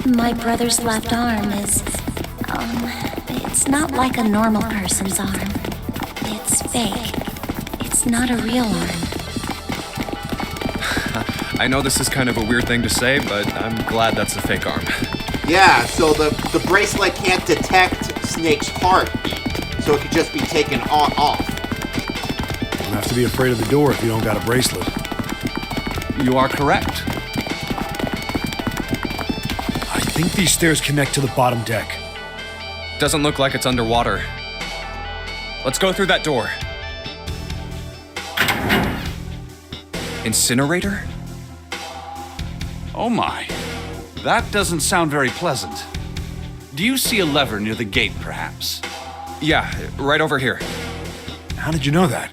My brother's left arm is, it's not like a normal person's arm. It's fake. It's not a real arm. I know this is kind of a weird thing to say, but I'm glad that's a fake arm. Yeah, so the bracelet can't detect Snake's heartbeat, so it could just be taken off. You don't have to be afraid of the door if you don't got a bracelet. You are correct. I think these stairs connect to the bottom deck. Doesn't look like it's underwater. Let's go through that door. Incinerator? Oh my. That doesn't sound very pleasant. Do you see a lever near the gate, perhaps? Yeah, right over here. How did you know that?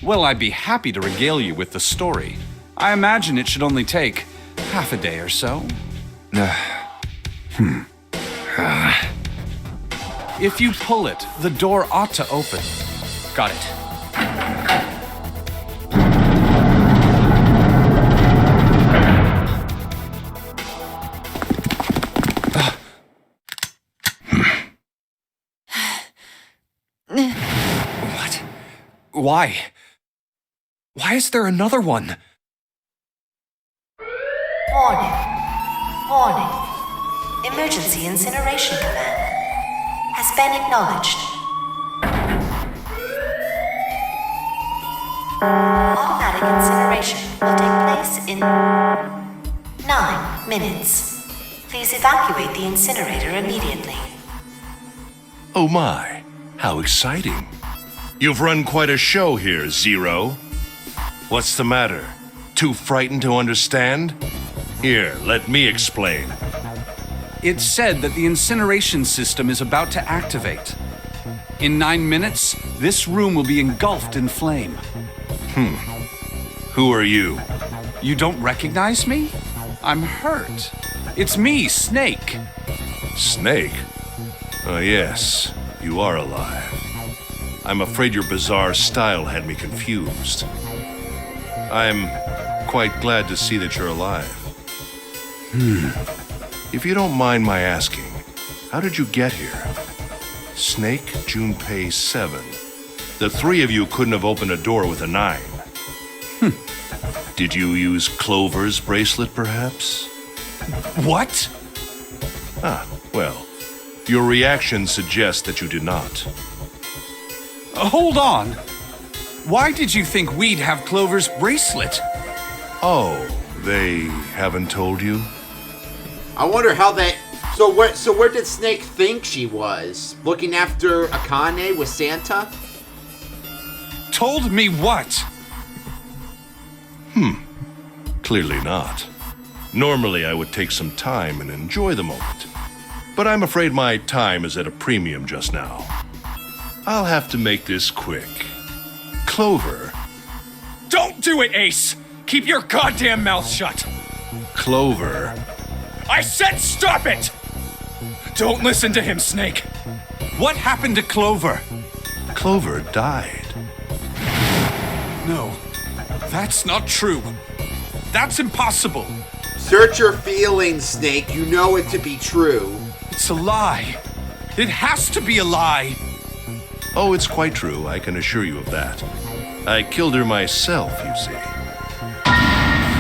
Well, I'd be happy to regale you with the story. I imagine it should only take half a day or so. If you pull it, the door ought to open. Got it. What? Why? Why is there another one? Warning. Warning. Emergency incineration command has been acknowledged. Automatic incineration will take place in 9 minutes. Please evacuate the incinerator immediately. Oh my, how exciting. You've run quite a show here, Zero. What's the matter? Too frightened to understand? Here, let me explain. It's said that the incineration system is about to activate. In 9 minutes, this room will be engulfed in flame. Who are you? You don't recognize me? I'm hurt. It's me, Snake. Snake? Oh, yes, you are alive. I'm afraid your bizarre style had me confused. I'm quite glad to see that you're alive. If you don't mind my asking, how did you get here? Snake, Junpei 7. The three of you couldn't have opened a door with a 9. Did you use Clover's bracelet, perhaps? What? Ah, well, your reaction suggests that you did not. Hold on. Why did you think we'd have Clover's bracelet? Oh, they haven't told you? I wonder how that... So where did Snake think she was? Looking after Akane with Santa? Told me what? Clearly not. Normally I would take some time and enjoy the moment. But I'm afraid my time is at a premium just now. I'll have to make this quick. Clover. Don't do it, Ace! Keep your goddamn mouth shut! Clover. I said stop it! Don't listen to him, Snake. What happened to Clover? Clover died. No, that's not true. That's impossible. Search your feelings, Snake. You know it to be true. It's a lie. It has to be a lie. Oh, it's quite true. I can assure you of that. I killed her myself, you see.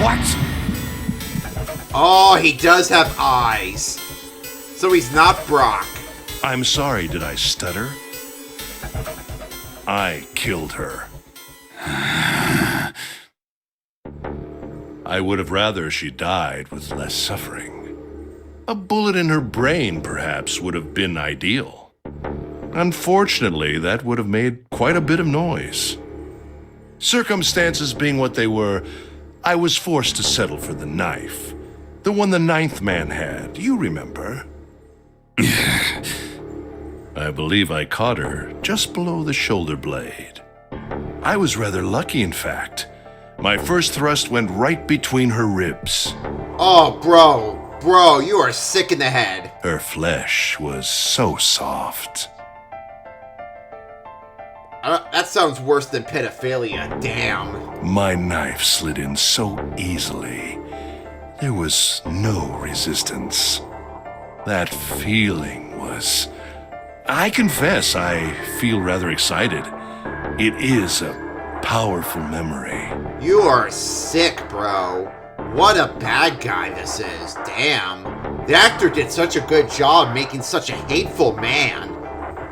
What? Oh, he does have eyes. So he's not Brock. I'm sorry, did I stutter? I killed her. I would have rather she died with less suffering. A bullet in her brain, perhaps, would have been ideal. Unfortunately, that would have made quite a bit of noise. Circumstances being what they were, I was forced to settle for the knife. The one the ninth man had, you remember? I believe I caught her just below the shoulder blade. I was rather lucky, in fact. My first thrust went right between her ribs. Oh, bro, you are sick in the head. Her flesh was so soft. That sounds worse than pedophilia, damn. My knife slid in so easily. There was no resistance. That feeling was... I confess, I feel rather excited. It is a powerful memory. You are sick, bro. What a bad guy this is, damn. The actor did such a good job making such a hateful man.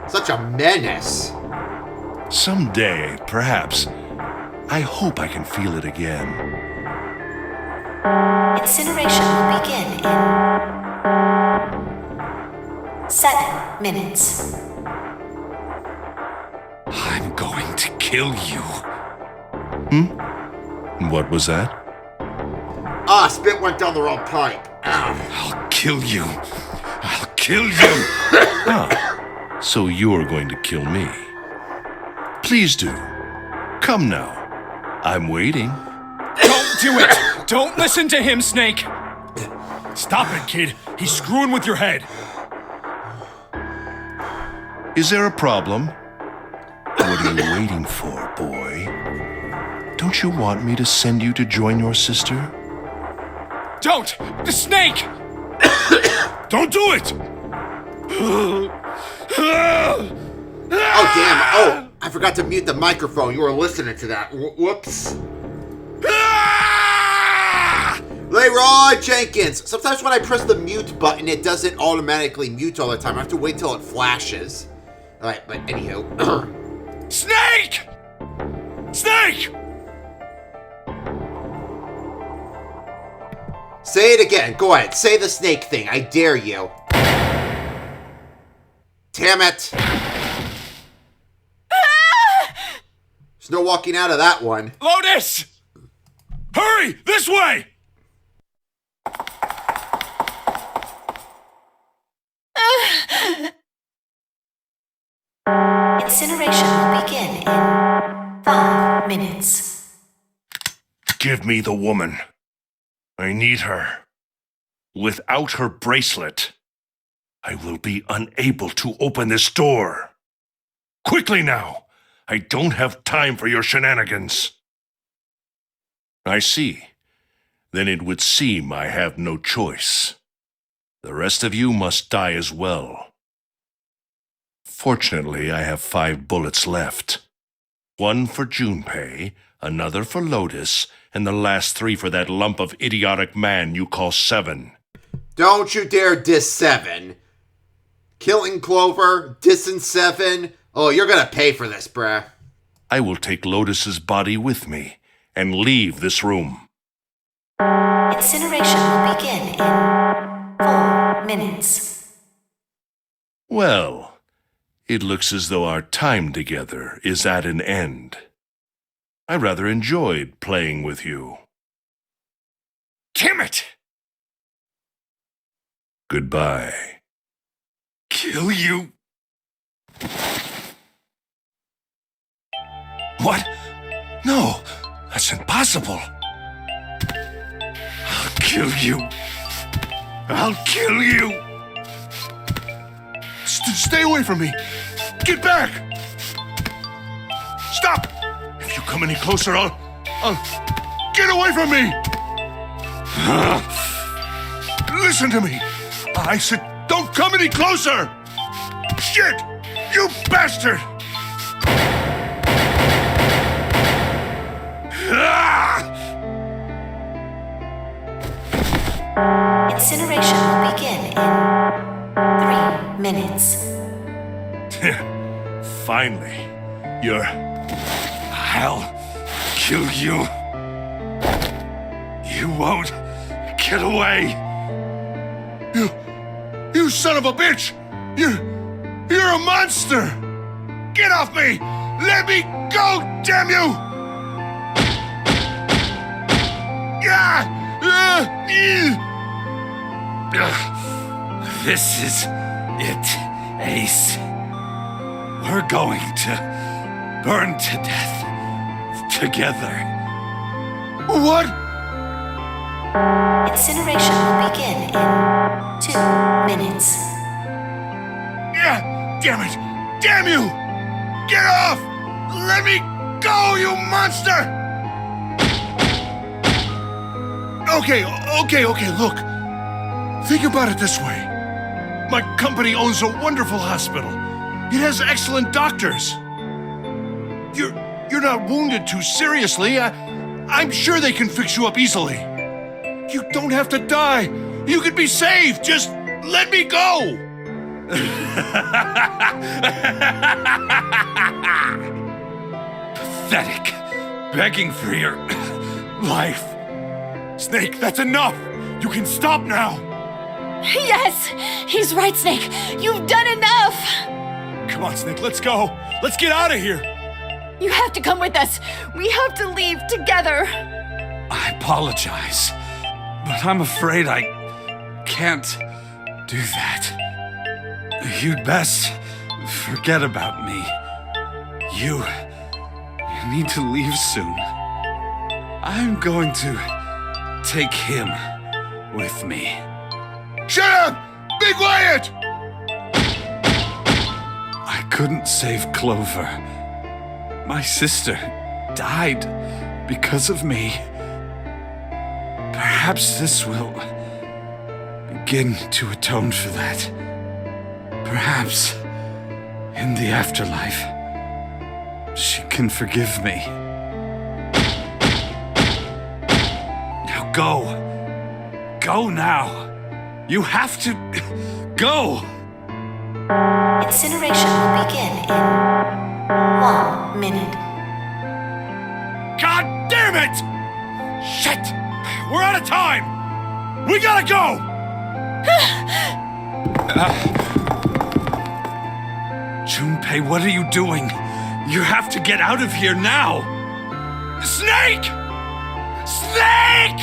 Such a menace. Someday, perhaps, I hope I can feel it again. Incineration will begin in 7 minutes. I'm going to kill you. What was that? Ah, spit went down the wrong pipe. Ow. I'll kill you. I'll kill you. So you're going to kill me. Please do. Come now. I'm waiting. Don't do it! Don't listen to him, Snake! Stop it, kid. He's screwing with your head. Is there a problem? What are you waiting for, boy? Don't you want me to send you to join your sister? Don't! The Snake! Don't do it! Oh, damn. Oh, I forgot to mute the microphone. You were listening to that. Whoops. Leroy Jenkins. Sometimes when I press the mute button, it doesn't automatically mute all the time. I have to wait till it flashes. Alright, but anywho. Snake! Snake! Say it again. Go ahead. Say the snake thing. I dare you. Damn it. There's no walking out of that one. Lotus! Hurry! This way! Incineration will begin in 5 minutes. Give me the woman. I need her. Without her bracelet, I will be unable to open this door. Quickly now! I don't have time for your shenanigans. I see. Then it would seem I have no choice. The rest of you must die as well. Fortunately, I have 5 bullets left. 1 for Junpei, another for Lotus, and the last 3 for that lump of idiotic man you call Seven. Don't you dare diss Seven. Killing Clover, dissing Seven. Oh, you're gonna pay for this, bruh. I will take Lotus's body with me and leave this room. Incineration will begin in 4 minutes. Well, it looks as though our time together is at an end. I rather enjoyed playing with you. Damn it! Goodbye. Kill you? What? No, that's impossible. I'll kill you. I'll kill you. Stay away from me. Get back. Stop. If you come any closer, I'll get away from me. Listen to me. I said, don't come any closer. Shit, you bastard. Incineration will begin in 3 minutes. Finally, I'll kill you. You won't get away. You son of a bitch! You're a monster! Get off me! Let me go, damn you! This is it, Ace. We're going to burn to death together. What? Incineration will begin in 2 minutes. Damn it! Damn you! Get off! Let me go, you monster! Okay, look. Think about it this way. My company owns a wonderful hospital. It has excellent doctors. You're not wounded too seriously. I'm sure they can fix you up easily. You don't have to die. You could be saved. Just let me go. Pathetic. Begging for your life. Snake, that's enough. You can stop now. Yes! He's right, Snake. You've done enough! Come on, Snake, let's go. Let's get out of here. You have to come with us. We have to leave together. I apologize, but I'm afraid I can't do that. You'd best forget about me. You need to leave soon. I'm going to take him with me. Shut up! Be quiet! I couldn't save Clover. My sister died because of me. Perhaps this will begin to atone for that. Perhaps in the afterlife, she can forgive me. Now go. Go now. You have to go. Incineration will begin in 1 minute. God damn it! Shit! We're out of time! We gotta go! Junpei, what are you doing? You have to get out of here now! Snake! Snake!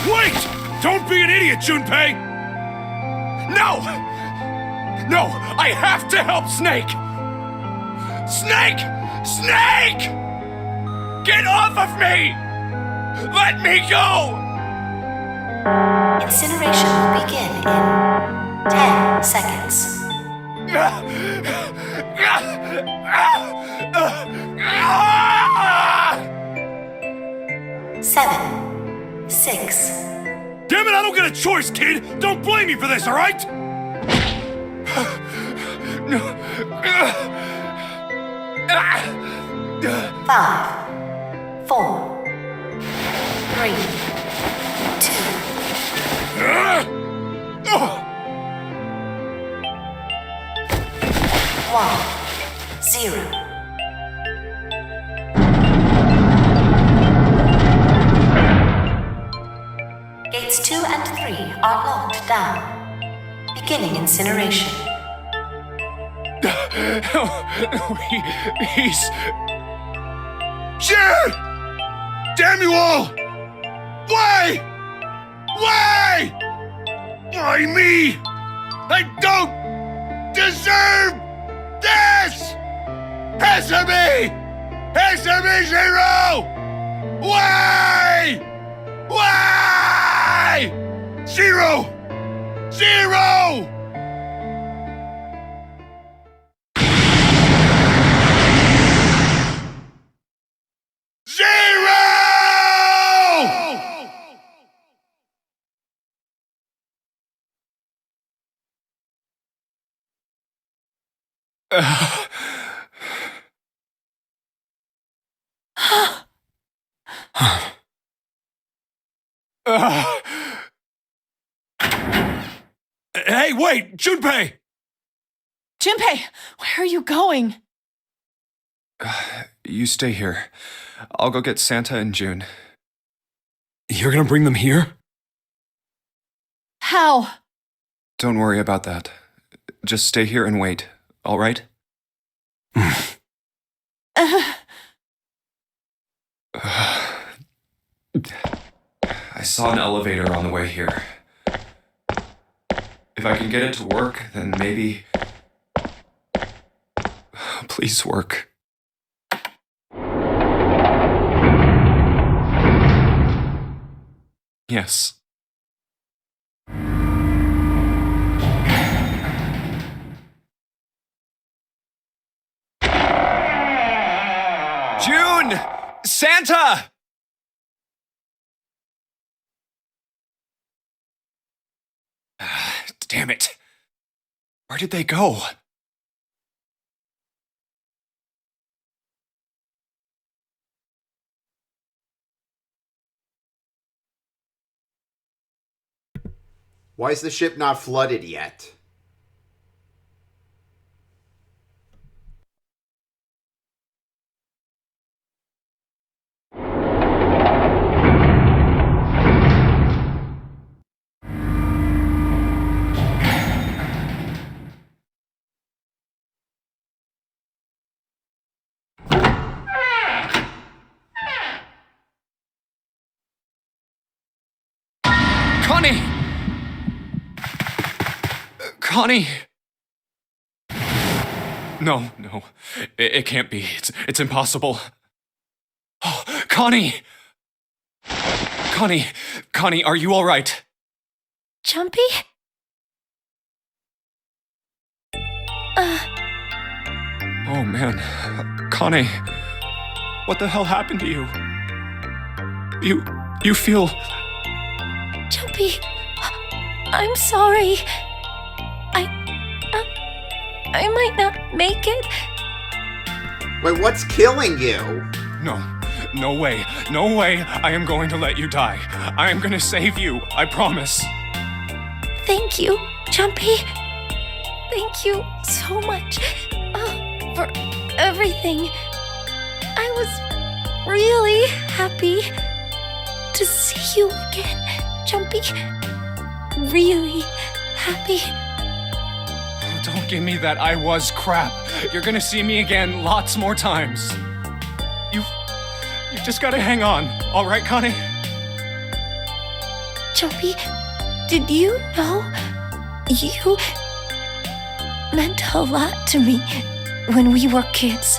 Wait! Don't be an idiot, Junpei! No! No! I have to help Snake! Snake! Snake! Get off of me! Let me go! Incineration will begin in 10 seconds. 7, 6. Damn it, I don't get a choice, kid! Don't blame me for this, alright? 5, 4, 3, 2, 1, 0. Gates 2 and 3 are locked down. Beginning incineration. He's... Shit! Damn you all! Why? Why? Why me? I don't deserve this! Answer me! Answer me, Zero! Why? Why? Zero! Zero! Hey, wait! Junpei! Junpei, where are you going? You stay here. I'll go get Santa and June. You're gonna bring them here? How? Don't worry about that. Just stay here and wait, all right? I saw an elevator on the way here. If I can get it to work, then maybe... Please work. Yes. June! Santa! Damn it. Where did they go? Why is the ship not flooded yet? Connie! Connie! No. It can't be. It's impossible. Oh, Connie! Connie, are you all right? Jumpy? Oh, man. Connie, what the hell happened to you? You feel... Jumpy, I'm sorry. I might not make it. Wait, what's killing you? No way. I am going to let you die. I am going to save you. I promise. Thank you, Jumpy. Thank you so much for everything. I was really happy to see you again, Jumpy. Really happy. Don't give me that I was crap. You're gonna see me again lots more times. You've just gotta hang on. All right, Connie? Jumpy, did you know you meant a lot to me when we were kids?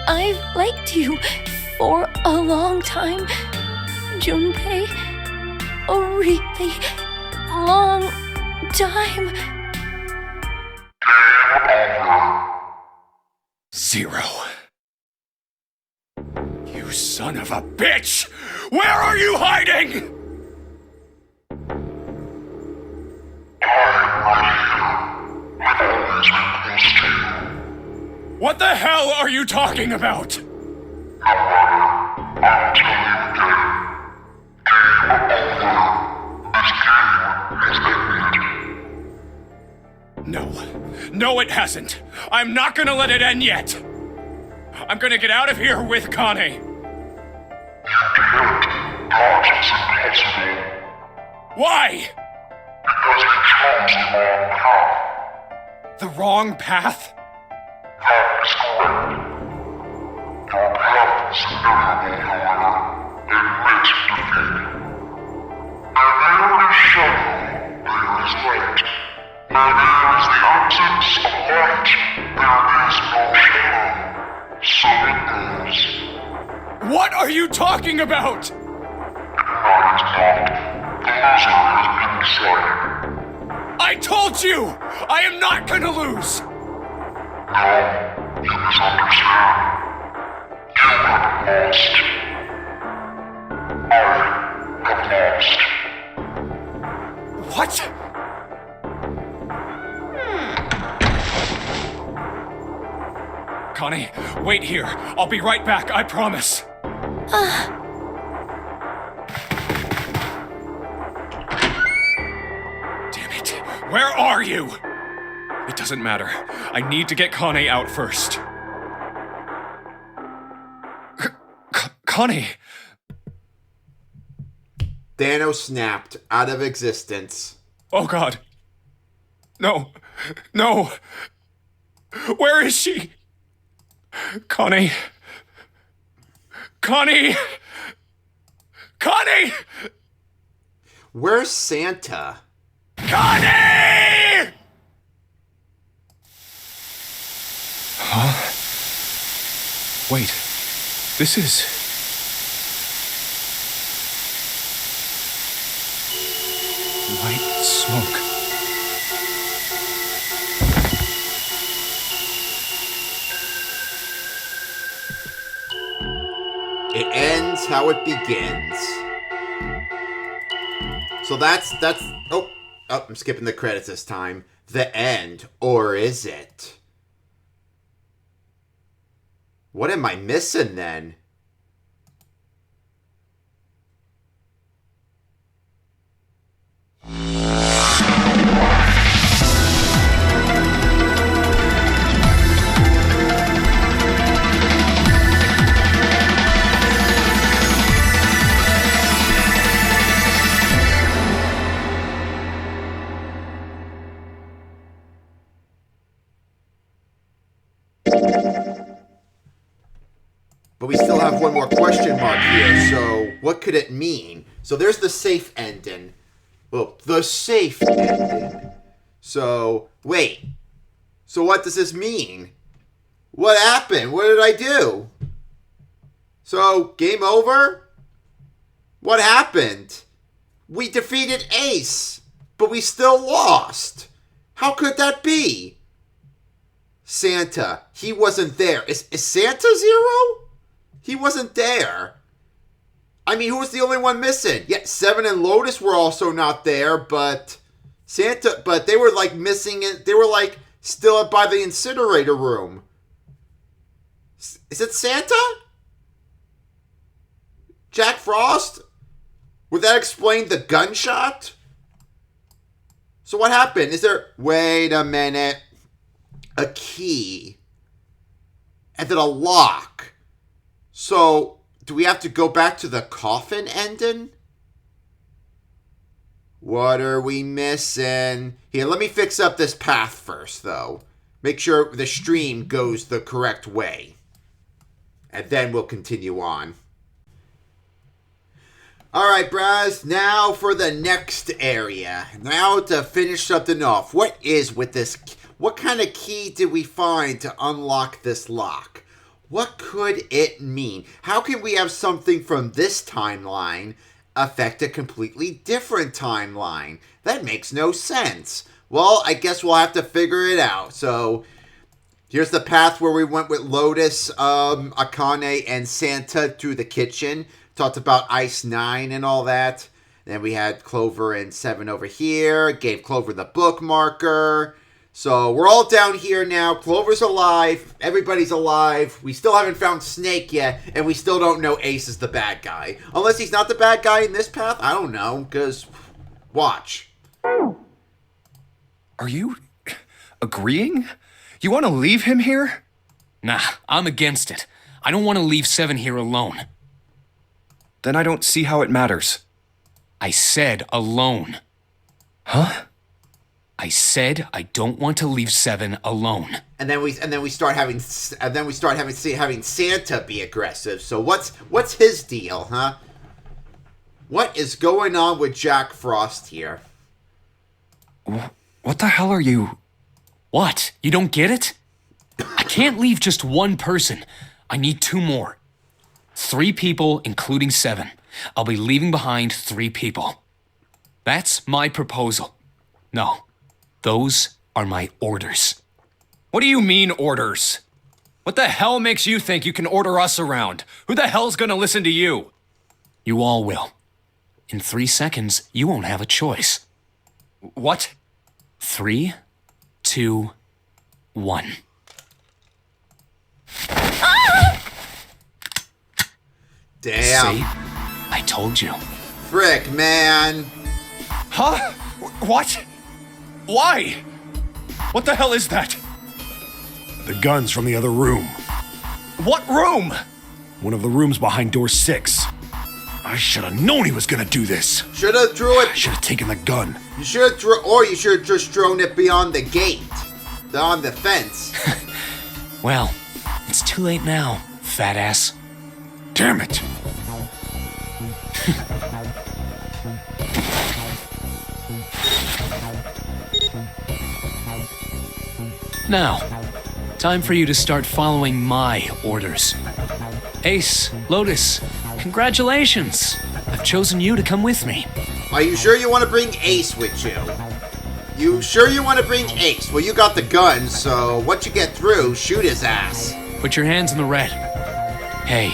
I've liked you for a long time, Junpei. A really long time. 0. You son of a bitch! Where are you hiding? What the hell are you talking about? No, it hasn't. I'm not gonna let it end yet. I'm gonna get out of here with Connie. Why? Because you chose the wrong path. The wrong path? That is correct. Your path is inevitable, however. Admit defeat. Where there is shadow, there is light. Where there is the absence of light, there is no shadow. So it goes. What are you talking about? That is not. The loser has been decided. I told you! I am not gonna lose! No, you misunderstand. You have lost. I have lost. What? Connie, wait here. I'll be right back, I promise. Damn it. Where are you? It doesn't matter. I need to get Connie out first. Connie! Thanos snapped out of existence. Oh God. No. No. Where is she? Connie. Connie! Connie! Where's Santa? Connie! Huh? Wait. This is... white smoke. It ends how it begins. So that's oh, I'm skipping the credits this time. The end, or is it? What am I missing then? But we still have one more question mark here, so what could it mean? So there's the safe ending. Well, the safe ending. So, wait. So what does this mean? What happened? What did I do? So, game over? What happened? We defeated Ace, but we still lost. How could that be? Santa, he wasn't there. Is Santa zero? He wasn't there. I mean, who was the only one missing? Yeah, Seven and Lotus were also not there, but Santa, but they were like missing it. They were like still by the incinerator room. Is it Santa? Jack Frost? Would that explain the gunshot? So what happened? Is there... Wait a minute. A key. And then a lock. So, do we have to go back to the coffin ending? What are we missing? Here, let me fix up this path first, though. Make sure the stream goes the correct way. And then we'll continue on. Alright, Braz, now for the next area. Now to finish something off. What is with this? What kind of key did we find to unlock this lock? What could it mean? How can we have something from this timeline affect a completely different timeline? That makes no sense. Well, I guess we'll have to figure it out. So, here's the path where we went with Lotus, Akane, and Santa through the kitchen. Talked about Ice 9 and all that. Then we had Clover and 7 over here. Gave Clover the bookmarker. So we're all down here now. Clover's alive. Everybody's alive. We still haven't found Snake yet. And we still don't know Ace is the bad guy. Unless he's not the bad guy in this path. I don't know. Because, watch. Are you agreeing? You want to leave him here? Nah, I'm against it. I don't want to leave Seven here alone. Then I don't see how it matters. I said alone. Huh? I said I don't want to leave Seven alone. And then we start having Santa be aggressive. So what's his deal, huh? What is going on with Jack Frost here? What the hell are you? What? You don't get it? I can't leave just one person. I need 2 more. 3 people, including Seven. I'll be leaving behind 3 people. That's my proposal. No, those are my orders. What do you mean, orders? What the hell makes you think you can order us around? Who the hell's gonna listen to you? You all will. In 3 seconds, you won't have a choice. What? 3, 2, 1. Damn. See? I told you. Frick, man. Huh? What? Why? What the hell is that? The gun's from the other room. What room? One of the rooms behind door 6. I should have known he was gonna do this. Should have threw I it. should have taken the gun. You should have or you should have just thrown it beyond the gate, on the fence. Well, it's too late now, fat ass. Damn it! Now, time for you to start following my orders. Ace, Lotus, congratulations! I've chosen you to come with me. Are you sure you want to bring Ace with you? You sure you want to bring Ace? Well, you got the gun, so once you get through, shoot his ass. Put your hands in the red. Hey,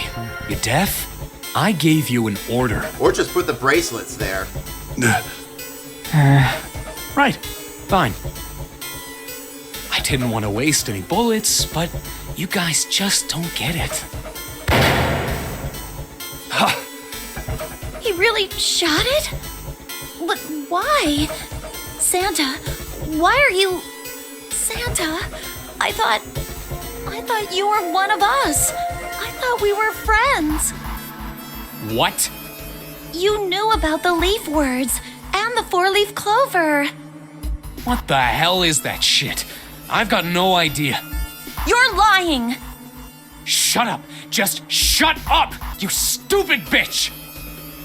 you deaf? I gave you an order. Or just put the bracelets there. Right, fine. I didn't want to waste any bullets, but you guys just don't get it. He really shot it? But why? Santa, why are you... Santa, I thought you were one of us. I thought we were friends. What? You knew about the leaf words and the four-leaf clover. What the hell is that shit? I've got no idea. You're lying. Shut up! Just shut up! You stupid bitch!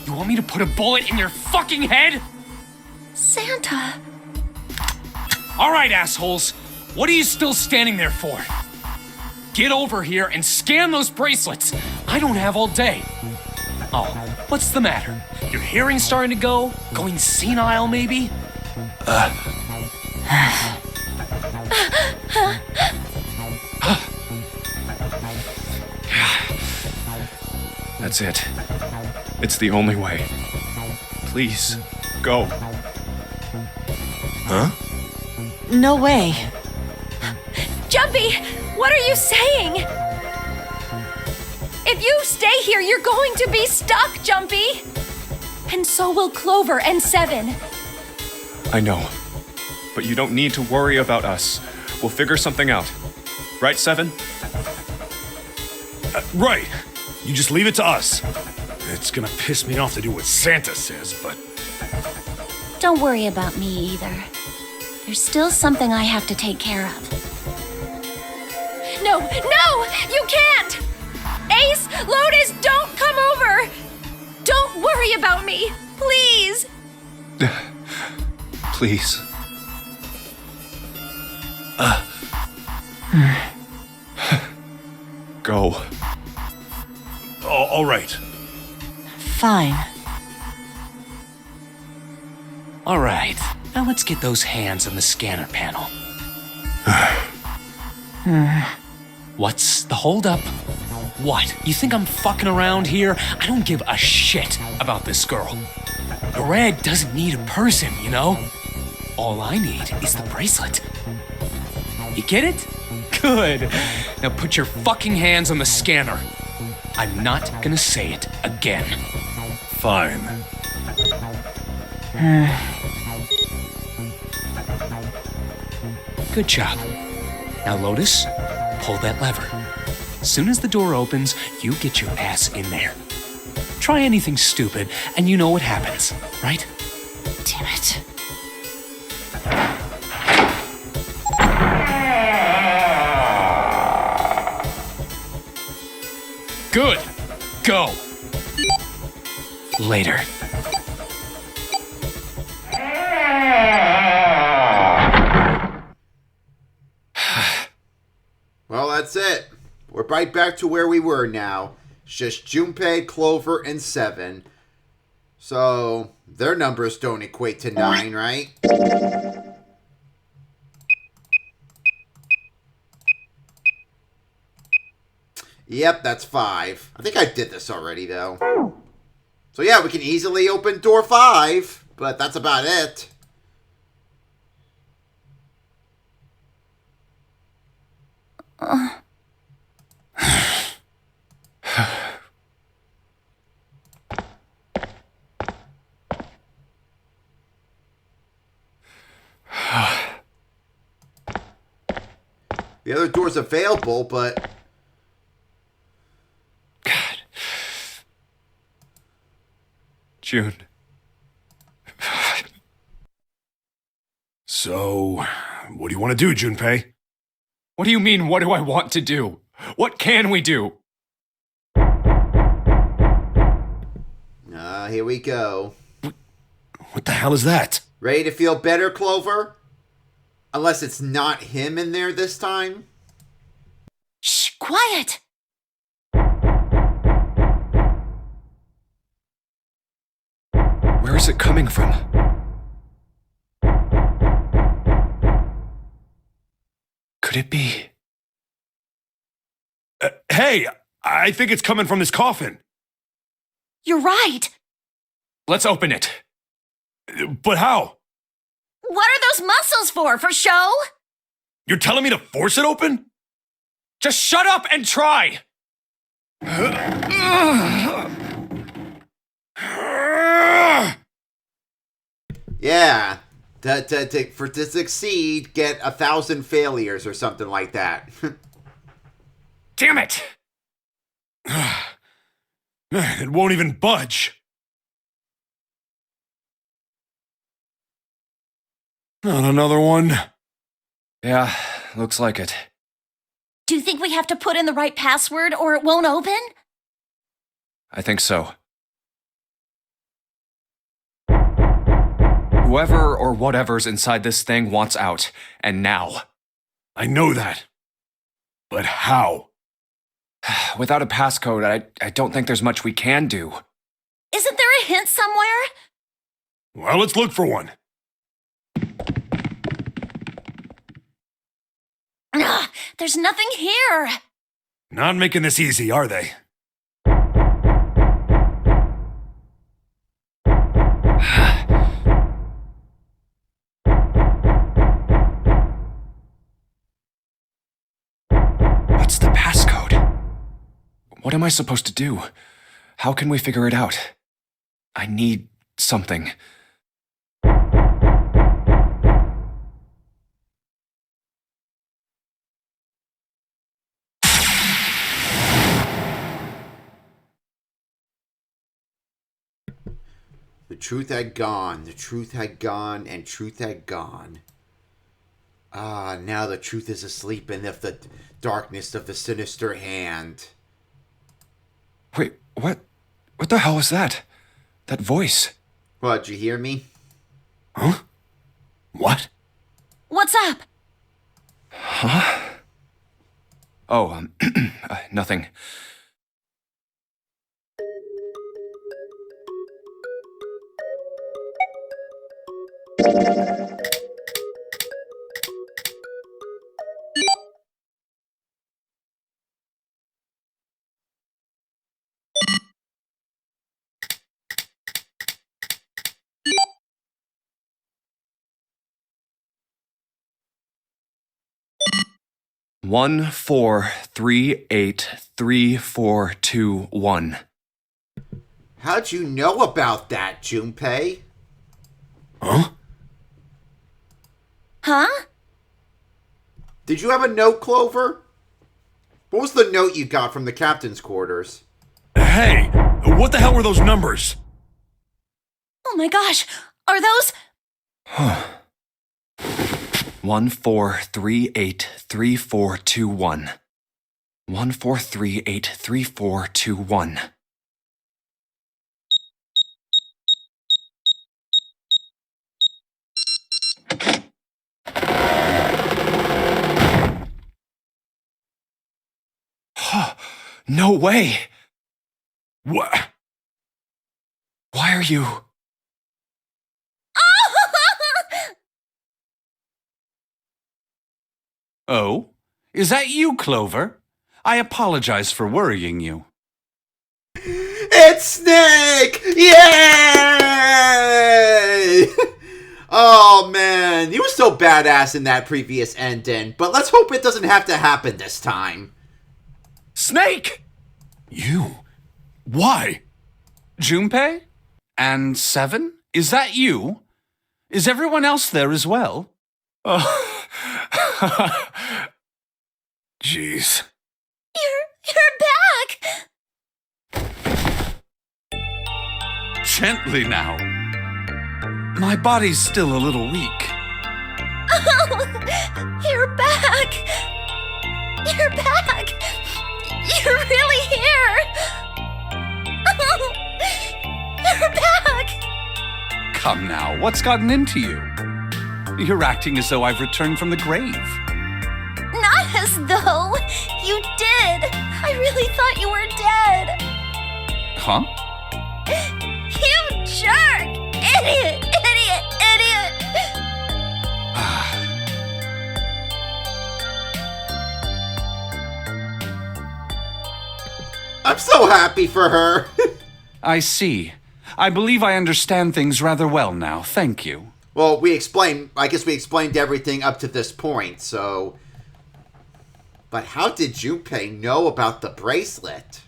You want me to put a bullet in your fucking head? Santa. All right, assholes. What are you still standing there for? Get over here and scan those bracelets. I don't have all day. Oh, what's the matter? Your hearing starting to go? Going senile, maybe? That's it. It's the only way. Please, go. Huh? No way. Jumpy, what are you saying? If you stay here, you're going to be stuck, Jumpy. And so will Clover and Seven. I know. But you don't need to worry about us. We'll figure something out. Right, Seven? Right. You just leave it to us. It's gonna piss me off to do what Santa says, but... Don't worry about me either. There's still something I have to take care of. No, you can't! Ace, Lotus, don't come over! Don't worry about me, please! Please. Go. All right. Fine. All right, now let's get those hands on the scanner panel. What's the holdup? What? You think I'm fucking around here? I don't give a shit about this girl. The red doesn't need a person, you know? All I need is the bracelet. You get it? Good. Now put your fucking hands on the scanner. I'm not gonna say it again. Fine. Good job. Now, Lotus, pull that lever. As soon as the door opens, you get your ass in there. Try anything stupid, and you know what happens, right? Damn it. Good. Go. Later. Well, that's it. We're right back to where we were now. It's just Junpei, Clover, and Seven. So, their numbers don't equate to 9, right? Yep, that's 5. I think I did this already, though. So yeah, we can easily open door 5, but that's about it. The other door's available, but... God. June. So, what do you want to do, Junpei? What do you mean, what do I want to do? What can we do? Here we go. What the hell is that? Ready to feel better, Clover? Unless it's not him in there this time. Shh, quiet! Where is it coming from? Could it be? Hey, I think it's coming from this coffin. You're right! Let's open it. But how? What are those muscles for? For show? You're telling me to force it open? Just shut up and try! Yeah. To succeed, get 1,000 failures or something like that. Damn it! It won't even budge. Not another one. Yeah, looks like it. Do you think we have to put in the right password or it won't open? I think so. Whoever or whatever's inside this thing wants out, and now. I know that. But how? Without a passcode, I don't think there's much we can do. Isn't there a hint somewhere? Well, let's look for one. Ugh, there's nothing here. Not making this easy, are they? What's the passcode? What am I supposed to do? How can we figure it out? I need something. The truth had gone. The truth had gone, and truth had gone. Now the truth is asleep in the darkness of the sinister hand. Wait, what? What the hell was that? That voice? What, did you hear me? Huh? What? What's up? Huh? Oh, nothing. One 1-4-3-8-3-4-2-1. How'd you know about that, Junpei? Huh? Huh? Did you have a note, Clover? What was the note you got from the captain's quarters? Hey, what the hell were those numbers? Oh my gosh, are those... 1-4-3-8-3-4-2-1. 1-4-3-8-3-4-2-1. No way! What? Why are you... Oh? Is that you, Clover? I apologize for worrying you. It's Snake! Yay! Oh, man. He was so badass in that previous ending, but let's hope it doesn't have to happen this time. Snake! You? Why? Junpei? And Seven? Is that you? Is everyone else there as well? Oh. Jeez. You're back! Gently now. My body's still a little weak. Oh, you're back! You're back! You're really here! Oh, you're back! Come now, what's gotten into you? You're acting as though I've returned from the grave. Not as though! You did! I really thought you were dead! Huh? You jerk! Idiot! Idiot! Idiot! I'm so happy for her. I see. I believe I understand things rather well now, thank you. Well, I guess we explained everything up to this point, so... But how did Junpei know about the bracelet?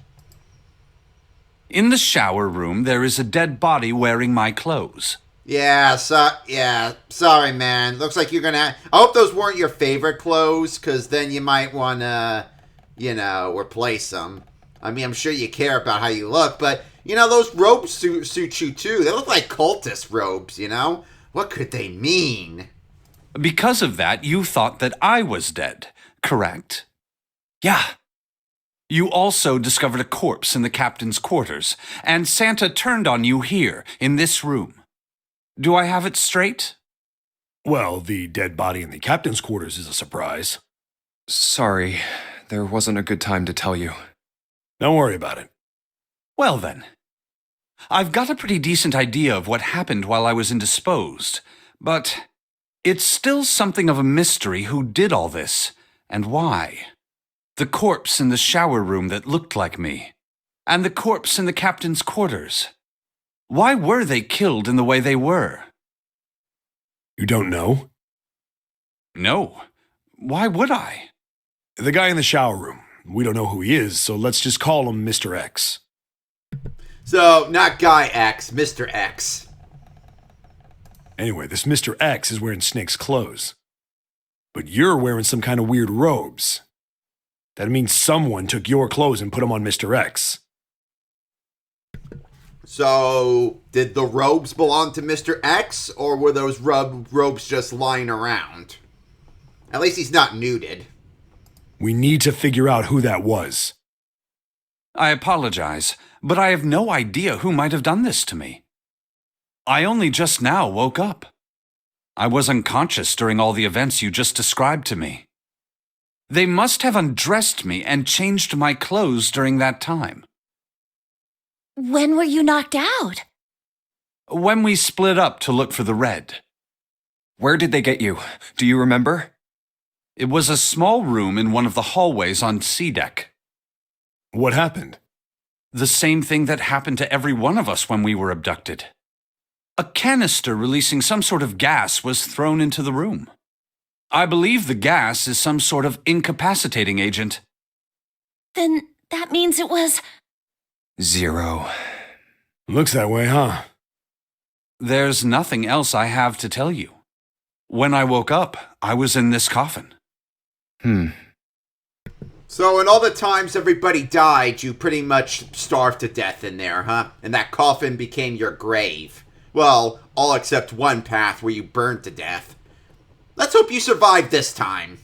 In the shower room, there is a dead body wearing my clothes. Yeah, sorry, man. Looks like you're gonna... I hope those weren't your favorite clothes, because then you might want to, replace them. I mean, I'm sure you care about how you look, but, those robes suit you too. They look like cultist robes, What could they mean? Because of that, you thought that I was dead, correct? Yeah. You also discovered a corpse in the captain's quarters, and Santa turned on you here, in this room. Do I have it straight? Well, the dead body in the captain's quarters is a surprise. Sorry, there wasn't a good time to tell you. Don't worry about it. Well then. I've got a pretty decent idea of what happened while I was indisposed, but it's still something of a mystery who did all this, and why. The corpse in the shower room that looked like me, and the corpse in the captain's quarters. Why were they killed in the way they were? You don't know? No. Why would I? The guy in the shower room. We don't know who he is, so let's just call him Mr. X. So, not Guy X, Mr. X. Anyway, this Mr. X is wearing Snake's clothes. But you're wearing some kind of weird robes. That means someone took your clothes and put them on Mr. X. So, did the robes belong to Mr. X, or were those robes just lying around? At least he's not nuded. We need to figure out who that was. I apologize, but I have no idea who might have done this to me. I only just now woke up. I was unconscious during all the events you just described to me. They must have undressed me and changed my clothes during that time. When were you knocked out? When we split up to look for the red. Where did they get you? Do you remember? It was a small room in one of the hallways on C deck. What happened? The same thing that happened to every one of us when we were abducted. A canister releasing some sort of gas was thrown into the room. I believe the gas is some sort of incapacitating agent. Then that means it was... 0. Looks that way, huh? There's nothing else I have to tell you. When I woke up, I was in this coffin. So in all the times everybody died, you pretty much starved to death in there, huh? And that coffin became your grave. Well, all except one path where you burned to death. Let's hope you survive this time.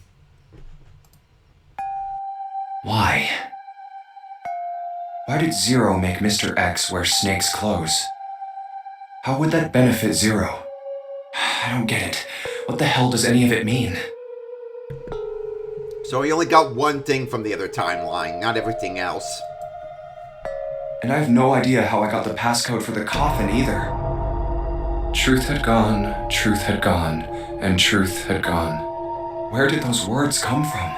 Why? Why did 0 make Mr. X wear Snake's clothes? How would that benefit 0? I don't get it. What the hell does any of it mean? So he only got one thing from the other timeline, not everything else. And I have no idea how I got the passcode for the coffin either. Truth had gone, and truth had gone. Where did those words come from?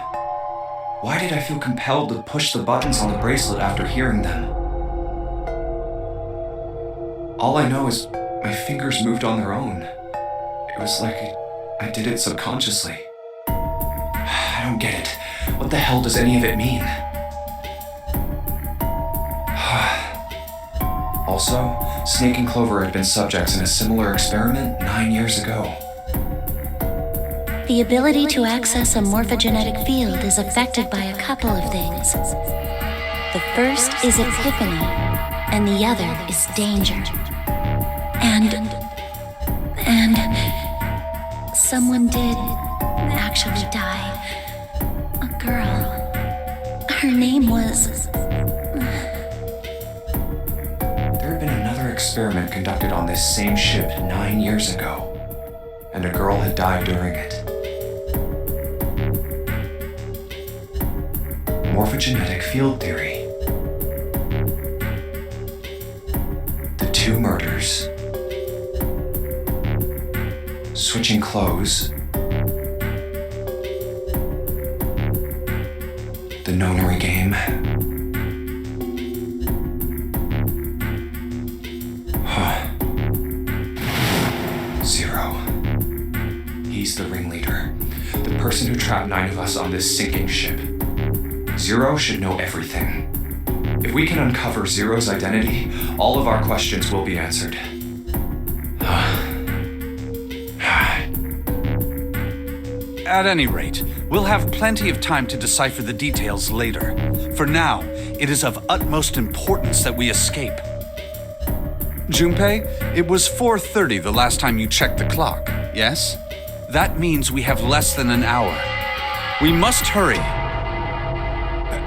Why did I feel compelled to push the buttons on the bracelet after hearing them? All I know is my fingers moved on their own. It was like I did it subconsciously. I don't get it. What the hell does any of it mean? Also, Snake and Clover had been subjects in a similar experiment 9 years ago. The ability to access a morphogenetic field is affected by a couple of things. The first is epiphany, and the other is danger. And someone did actually die. A girl. Her name was... There had been another experiment conducted on this same ship 9 years ago, and a girl had died during it. Morphogenetic field theory. The 2 murders. Switching clothes. The nonary game. Zero. He's the ringleader. The person who trapped 9 of us on this sinking ship. Zero should know everything. If we can uncover Zero's identity, all of our questions will be answered. At any rate, we'll have plenty of time to decipher the details later. For now, it is of utmost importance that we escape. Junpei, it was 4:30 the last time you checked the clock, yes? That means we have less than an hour. We must hurry.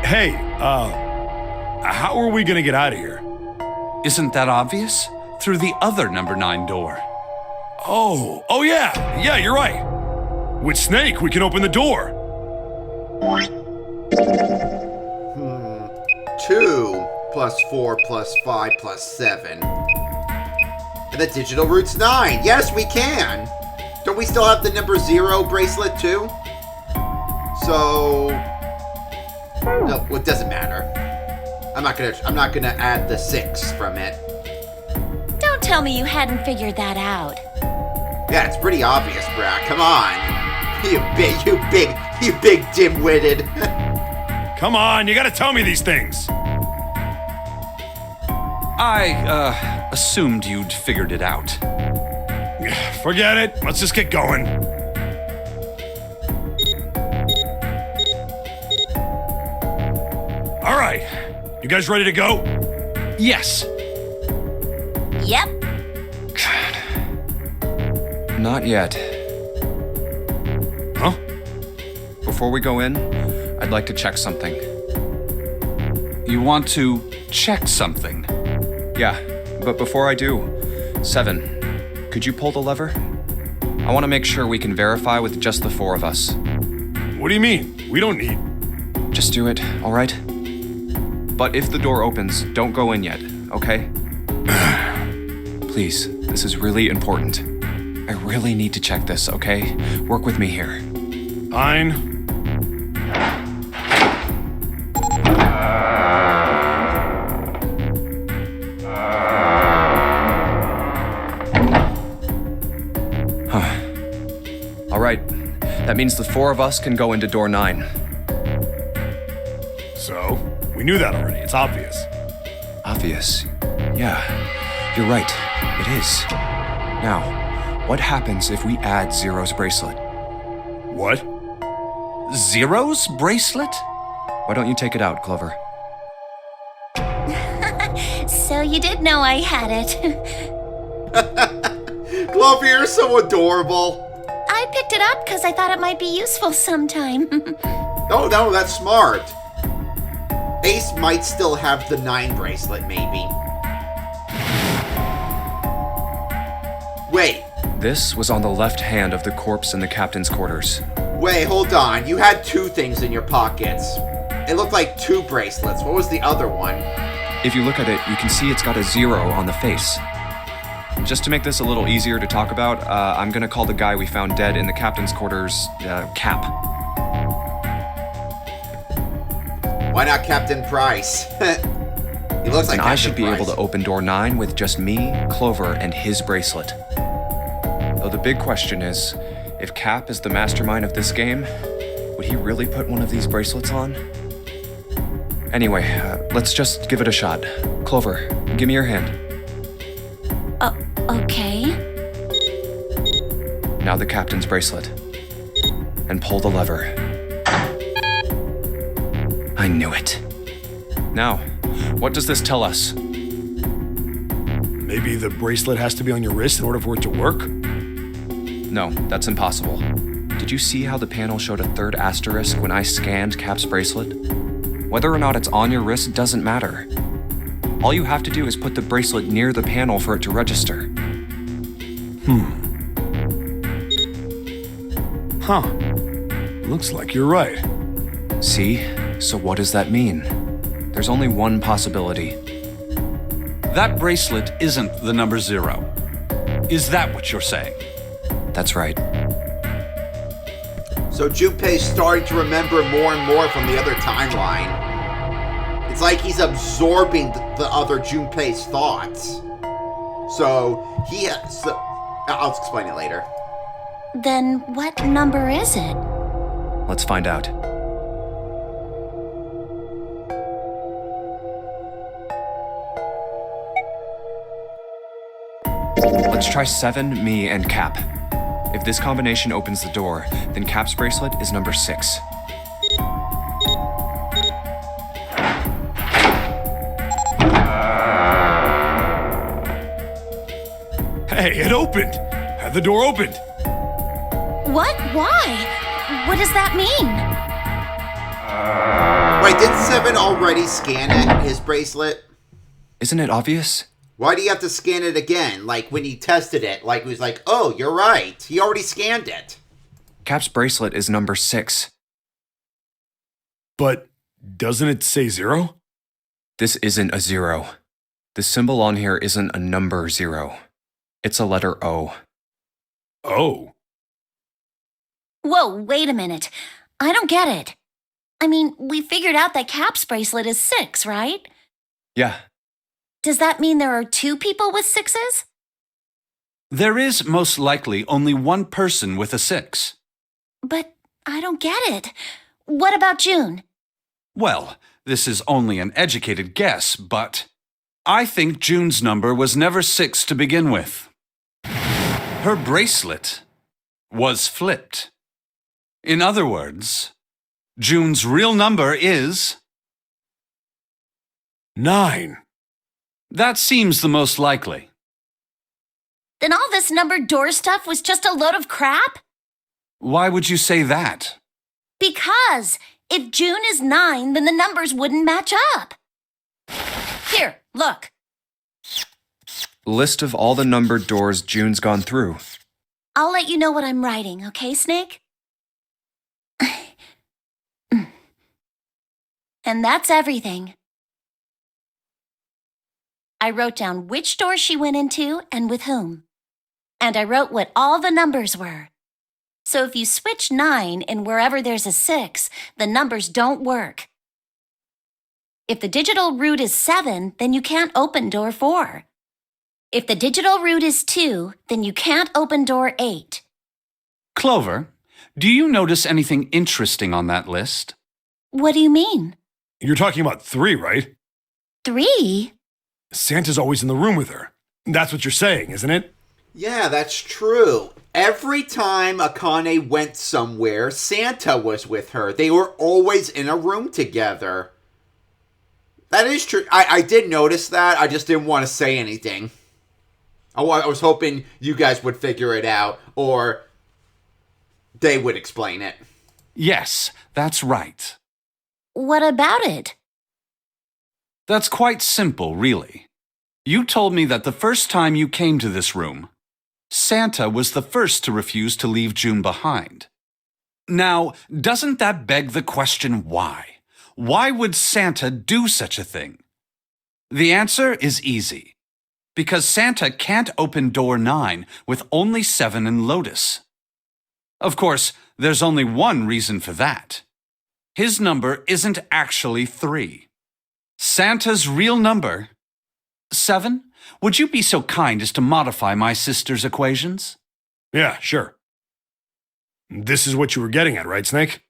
Hey, how are we gonna get out of here? Isn't that obvious? Through the other number 9 door. Oh yeah, you're right. With Snake, we can open the door. 2 plus 4 plus 5 plus 7. And the digital root's 9. Yes, we can. Don't we still have the number 0 bracelet too? So, no, it doesn't matter. I'm not gonna add the 6 from it. Don't tell me you hadn't figured that out. Yeah, it's pretty obvious, Brad. Come on, you big dim-witted. Come on, you gotta tell me these things. I, assumed you'd figured it out. Forget it. Let's just get going. All right. You guys ready to go? Yes. Yep. Not yet. Huh? Before we go in, I'd like to check something. You want to check something? Yeah, but before I do, 7, could you pull the lever? I want to make sure we can verify with just the 4 of us. What do you mean? We don't need... Just do it, all right? But if the door opens, don't go in yet, okay? Please, this is really important. I really need to check this, okay? Work with me here. Fine. All right, that means the 4 of us can go into door 9. So, we knew that already. It's obvious. Obvious. Yeah, you're right. It is. Now, what happens if we add Zero's bracelet? What? Zero's bracelet? Why don't you take it out, Clover? So you did know I had it. Clover, you're so adorable. I picked it up because I thought it might be useful sometime. No, that's smart. Ace might still have the 9 bracelet, maybe. Wait, This was on the left hand of the corpse in the captain's quarters. wait, hold on. You had 2 things in your pockets. It looked like 2 bracelets. What was the other one? If you look at it, you can see it's got a 0 on the face. Just to make this a little easier to talk about, I'm gonna call the guy we found dead in the captain's quarters, Cap. Why not Captain Price? He looks like And Captain I should be Price. able to open door 9 with just me, Clover, and his bracelet. Though the big question is, if Cap is the mastermind of this game, would he really put one of these bracelets on? Anyway, let's just give it a shot. Clover, give me your hand. Okay. Now the captain's bracelet. And pull the lever. I knew it. Now, what does this tell us? Maybe the bracelet has to be on your wrist in order for it to work? No, that's impossible. Did you see how the panel showed a third asterisk when I scanned Cap's bracelet? Whether or not it's on your wrist doesn't matter. All you have to do is put the bracelet near the panel for it to register. Huh. Looks like you're right. See? So what does that mean? There's only one possibility. That bracelet isn't the number 0. Is that what you're saying? That's right. So Junpei's starting to remember more and more from the other timeline. It's like he's absorbing the other Junpei's thoughts. So he has... I'll explain it later. Then what number is it? Let's find out. Let's try 7, me, and Cap. If this combination opens the door, then Cap's bracelet is number 6. Hey, it opened! The door opened! What? Why? What does that mean? Wait, didn't Seven already scan it, his bracelet? Isn't it obvious? Why do you have to scan it again? Like when he tested it, like he was like, oh, you're right. He already scanned it. Cap's bracelet is number 6. But doesn't it say 0? This isn't a 0. The symbol on here isn't a number 0. It's a letter O. Oh. Whoa, wait a minute. I don't get it. I mean, we figured out that Cap's bracelet is 6, right? Yeah. Does that mean there are 2 people with 6s? There is most likely only one person with a 6. But I don't get it. What about June? Well, this is only an educated guess, but I think June's number was never 6 to begin with. Her bracelet was flipped. In other words, June's real number is 9. That seems the most likely. Then all this numbered door stuff was just a load of crap? Why would you say that? Because if June is 9, then the numbers wouldn't match up. Here, look. List of all the numbered doors June's gone through. I'll let you know what I'm writing, okay, Snake? And that's everything. I wrote down which door she went into and with whom. And I wrote what all the numbers were. So if you switch 9 in wherever there's a 6, the numbers don't work. If the digital root is 7, then you can't open door 4. If the digital root is 2, then you can't open door 8. Clover, do you notice anything interesting on that list? What do you mean? You're talking about 3, right? 3? Santa's always in the room with her. That's what you're saying, isn't it? Yeah, that's true. Every time Akane went somewhere, Santa was with her. They were always in a room together. That is true. I did notice that. I just didn't want to say anything. I was hoping you guys would figure it out, or they would explain it. Yes, that's right. What about it? That's quite simple, really. You told me that the first time you came to this room, Santa was the first to refuse to leave June behind. Now, doesn't that beg the question why? Why would Santa do such a thing? The answer is easy. Because Santa can't open door 9 with only 7 and Lotus. Of course, there's only one reason for that. His number isn't actually 3. Santa's real number... 7? Would you be so kind as to modify my sister's equations? Yeah, sure. This is what you were getting at, right, Snake?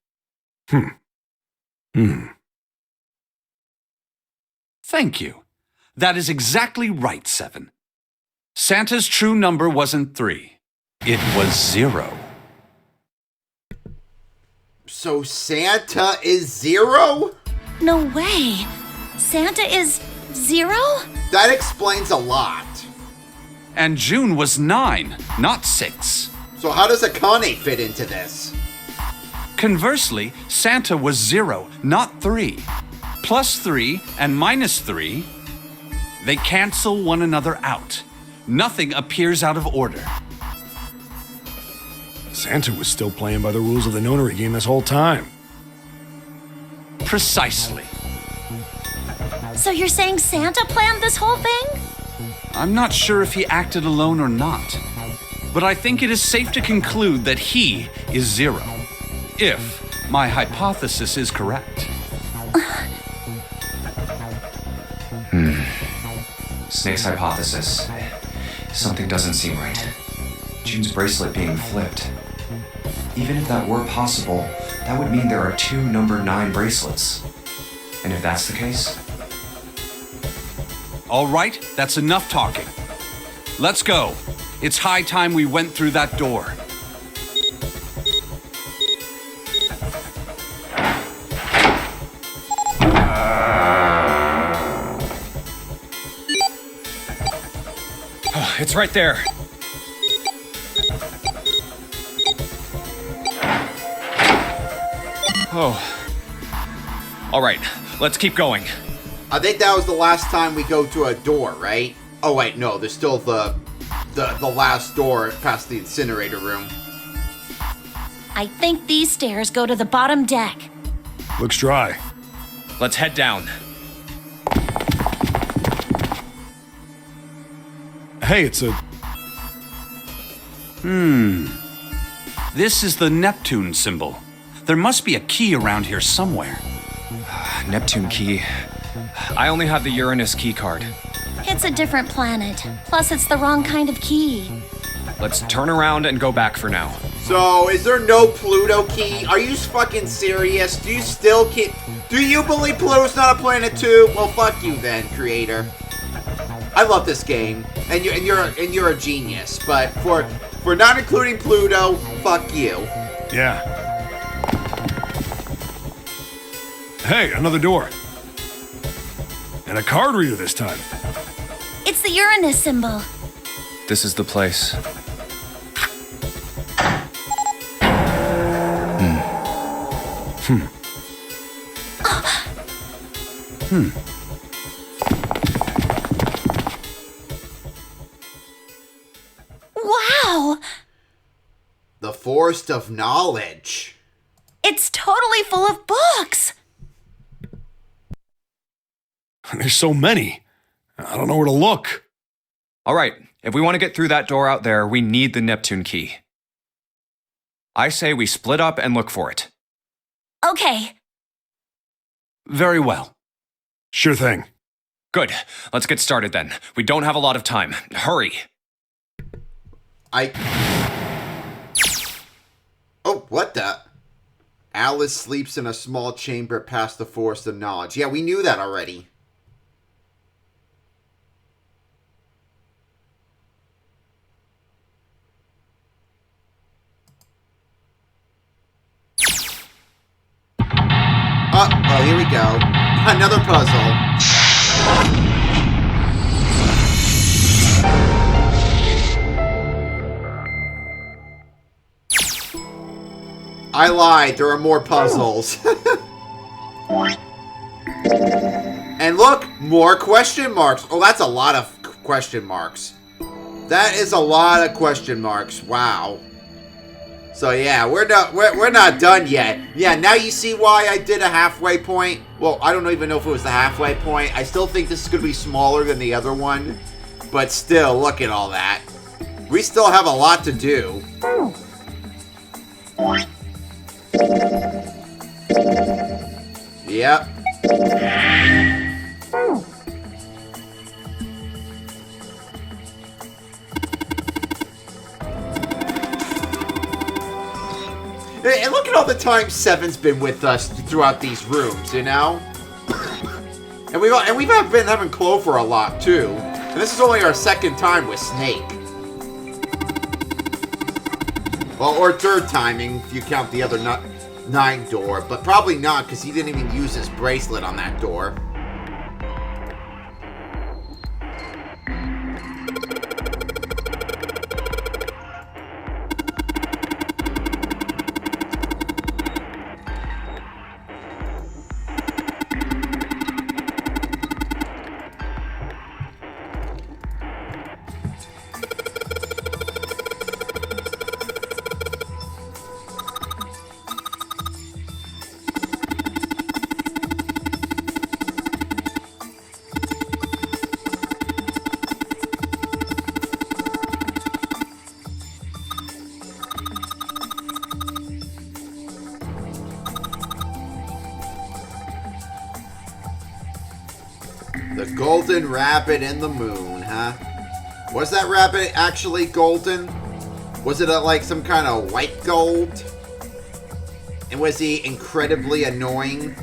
Thank you. That is exactly right, 7. Santa's true number wasn't 3. It was 0. So Santa is 0? No way. Santa is 0? That explains a lot. And June was 9, not 6. So how does Akane fit into this? Conversely, Santa was 0, not 3. +3 and -3, they cancel one another out. Nothing appears out of order. Santa was still playing by the rules of the nonary game this whole time. Precisely. So you're saying Santa planned this whole thing? I'm not sure if he acted alone or not, but I think it is safe to conclude that he is 0, if my hypothesis is correct. Snake's hypothesis. Something doesn't seem right. June's bracelet being flipped. Even if that were possible, that would mean there are 2 number 9 bracelets. And if that's the case... All right, that's enough talking. Let's go. It's high time we went through that door. It's right there. Oh. All right, let's keep going. I think that was the last time we go to a door, right? Oh wait, no, there's still the last door past the incinerator room. I think these stairs go to the bottom deck. Looks dry. Let's head down. Hey, it's a... This is the Neptune symbol. There must be a key around here somewhere. Neptune key. I only have the Uranus key card. It's a different planet. Plus, it's the wrong kind of key. Let's turn around and go back for now. So, is there no Pluto key? Are you fucking serious? Do you still keep... Do you believe Pluto's not a planet too? Well, fuck you then, creator. I love this game, and you're a genius. But for not including Pluto, fuck you. Yeah. Hey, another door. And a card reader this time. It's the Uranus symbol. This is the place. Wow! The Forest of Knowledge. It's totally full of books! There's so many. I don't know where to look. All right, if we want to get through that door out there, we need the Neptune key. I say we split up and look for it. Okay. Very well. Sure thing. Good. Let's get started then. We don't have a lot of time. Hurry. Oh, what the? Alice sleeps in a small chamber past the Forest of Knowledge. Yeah, we knew that already. Oh, here we go. Another puzzle. I lied, there are more puzzles. And look, more question marks. Oh, that's a lot of question marks. That is a lot of question marks. Wow. So yeah, we're not done yet. Yeah, now you see why I did a halfway point. Well, I don't even know if it was the halfway point. I still think this is going to be smaller than the other one. But still, look at all that. We still have a lot to do. Yep. And look at all the time Seven's been with us throughout these rooms, you know? And we've been having Clover a lot, too. And this is only our second time with Snake. Well, or third timing, if you count the other 9 door. But probably not, because he didn't even use his bracelet on that door. Golden rabbit in the moon, huh? Was that rabbit actually golden? Was it like some kind of white gold? And was he incredibly annoying?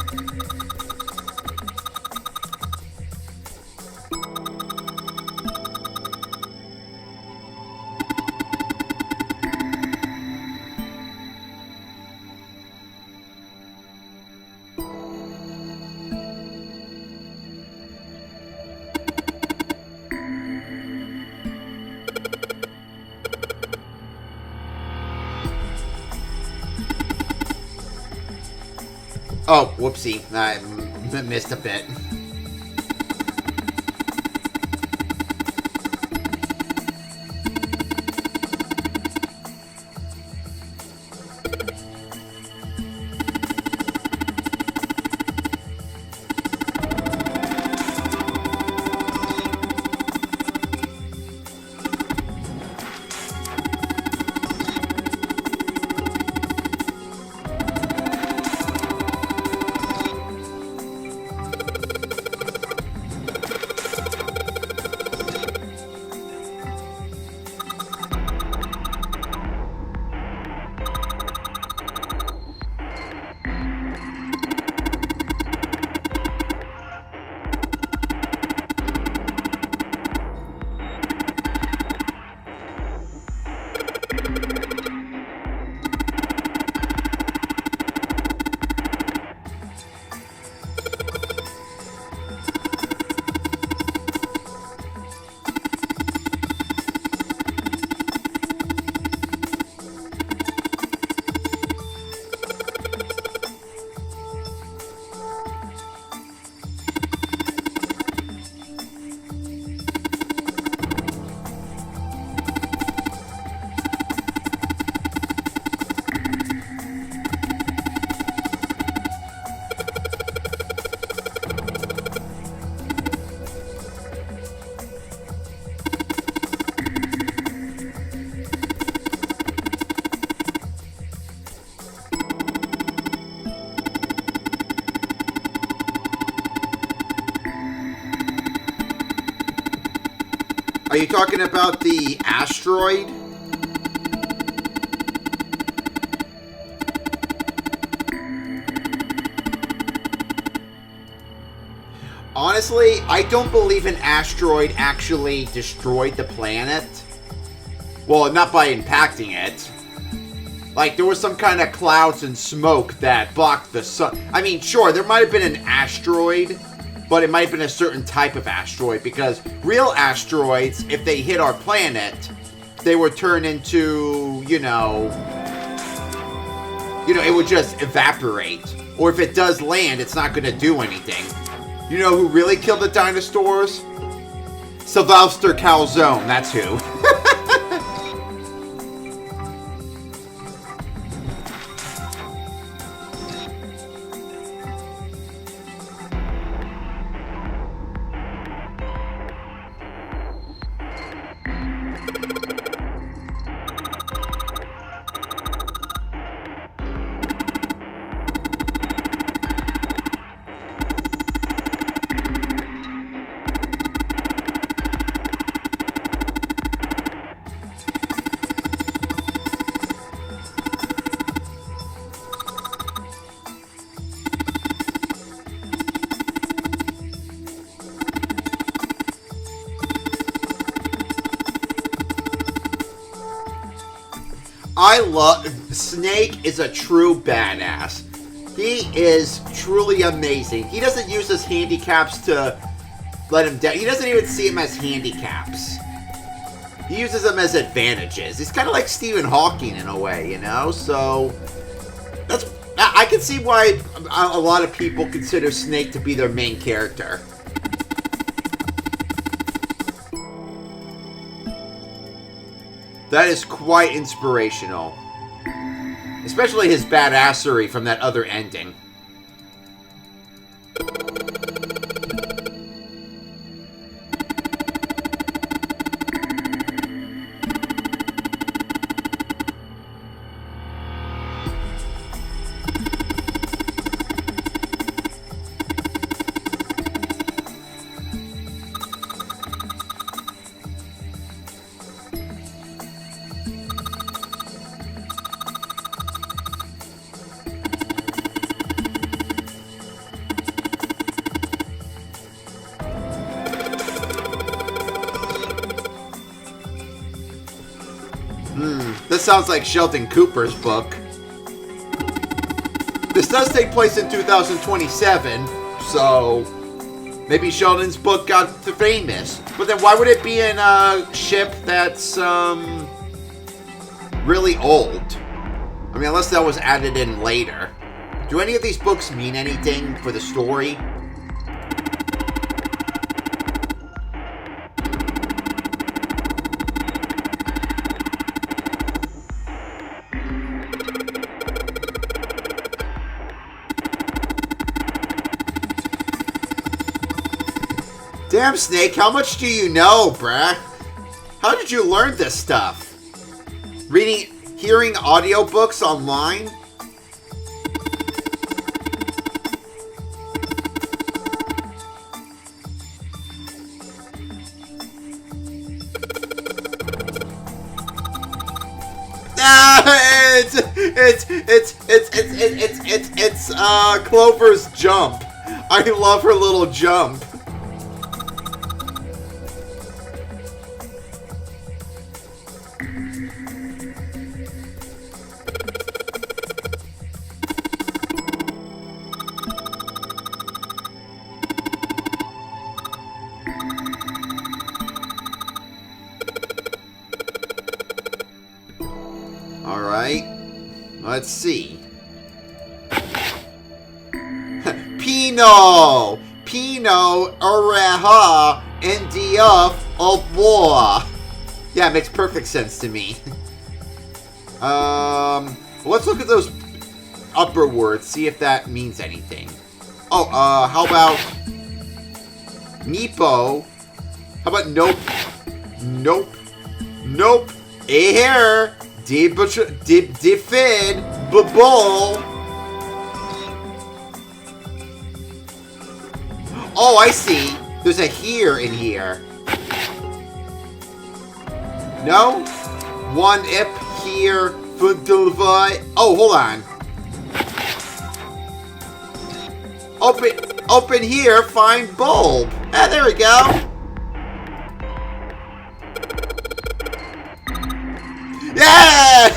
Oh, whoopsie. I missed a bit. Are you talking about the asteroid? Honestly, I don't believe an asteroid actually destroyed the planet. Well, not by impacting it. Like, there was some kind of clouds and smoke that blocked the sun. I mean, sure, there might have been an asteroid, but it might have been a certain type of asteroid, because real asteroids, if they hit our planet, they would turn into, you know, it would just evaporate. Or if it does land, it's not going to do anything. You know who really killed the dinosaurs? Sylvester Calzone, that's who. Snake is a true badass. He is truly amazing. He doesn't use his handicaps to let him down. He doesn't even see them as handicaps. He uses them as advantages. He's kind of like Stephen Hawking in a way, you know? So, I can see why a lot of people consider Snake to be their main character. That is quite inspirational. Especially his badassery from that other ending. This sounds like Sheldon Cooper's book. This does take place in 2027, so maybe Sheldon's book got famous. But then why would it be in a ship that's really old? I mean, unless that was added in later. Do any of these books mean anything for the story? Damn, Snake, how much do you know, bruh? How did you learn this stuff? Hearing audiobooks online? It's Clover's jump. I love her little jump. Alright, let's see. Pinot Oreha India of War. Yeah, it makes perfect sense to me. Let's look at those upper words, see if that means anything. Oh, how about Nepo? How about nope? Nope. Here. Defend. Babol. Oh, I see. There's a here in here. No? One ip here. Oh, hold on. Open here, find bulb. Ah, there we go. Yeah!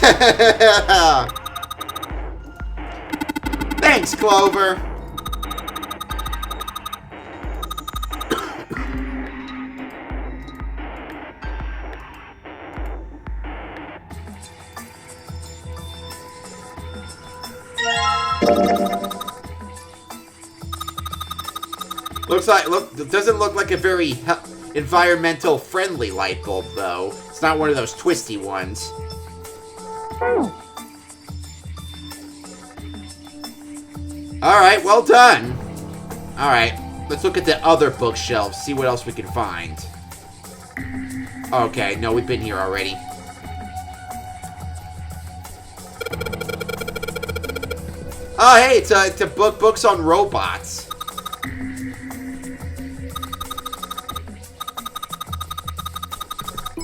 Thanks, Clover. Doesn't look like a very environmental friendly light bulb though. It's not one of those twisty ones. Alright, well done. Alright, let's look at the other bookshelves, see what else we can find. Okay, no, we've been here already. Oh, hey, it's a books on robots.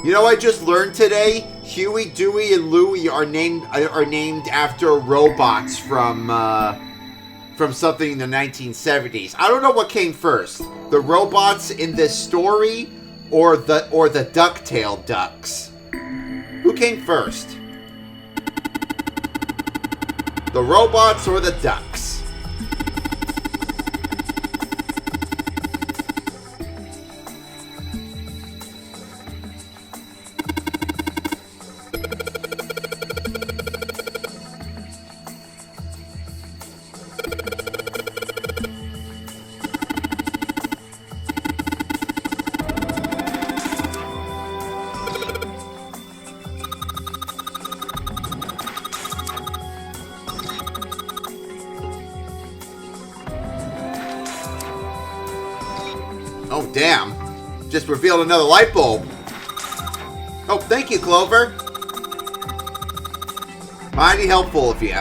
You know, I just learned today, Huey, Dewey, and Louie are named after robots from something in the 1970s. I don't know what came first, the robots in this story, or the ducktail ducks. Who came first? The robots or the ducks? Oh, damn. Just revealed another light bulb. Oh, thank you, Clover. Mighty helpful of you.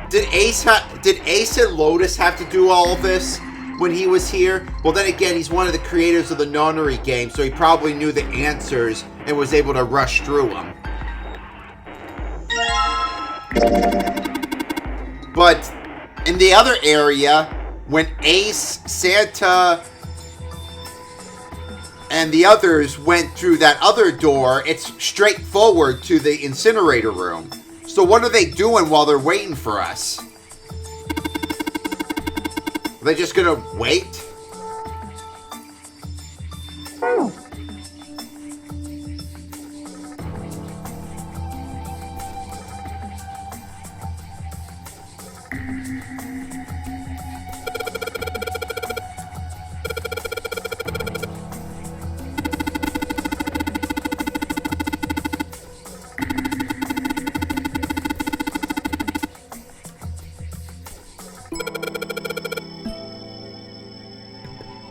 Did Ace and Lotus have to do all of this when he was here? Well, then again, he's one of the creators of the Nonary game, so he probably knew the answers and was able to rush through them. But in the other area, when Ace, Santa, and the others went through that other door, it's straight forward to the incinerator room. So what are they doing while they're waiting for us? Are they just gonna wait?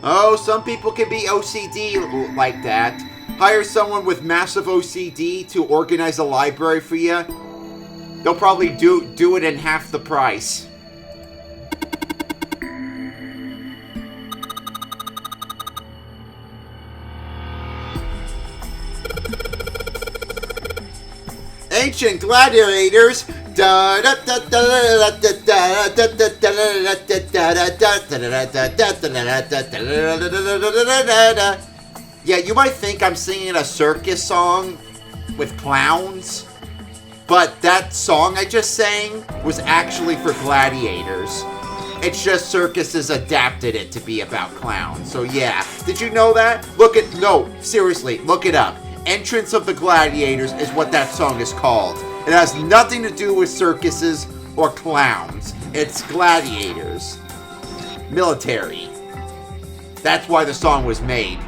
Oh, some people can be OCD like that. Hire someone with massive OCD to organize a library for you. They'll probably do it in half the price. Ancient gladiators. Yeah, you might think I'm singing a circus song with clowns, but that song I just sang was actually for gladiators. It's just circuses adapted it to be about clowns. So yeah, did you know that? No, seriously, look it up. Entrance of the Gladiators is what that song is called. It has nothing to do with circuses or clowns. It's gladiators. Military. That's why the song was made.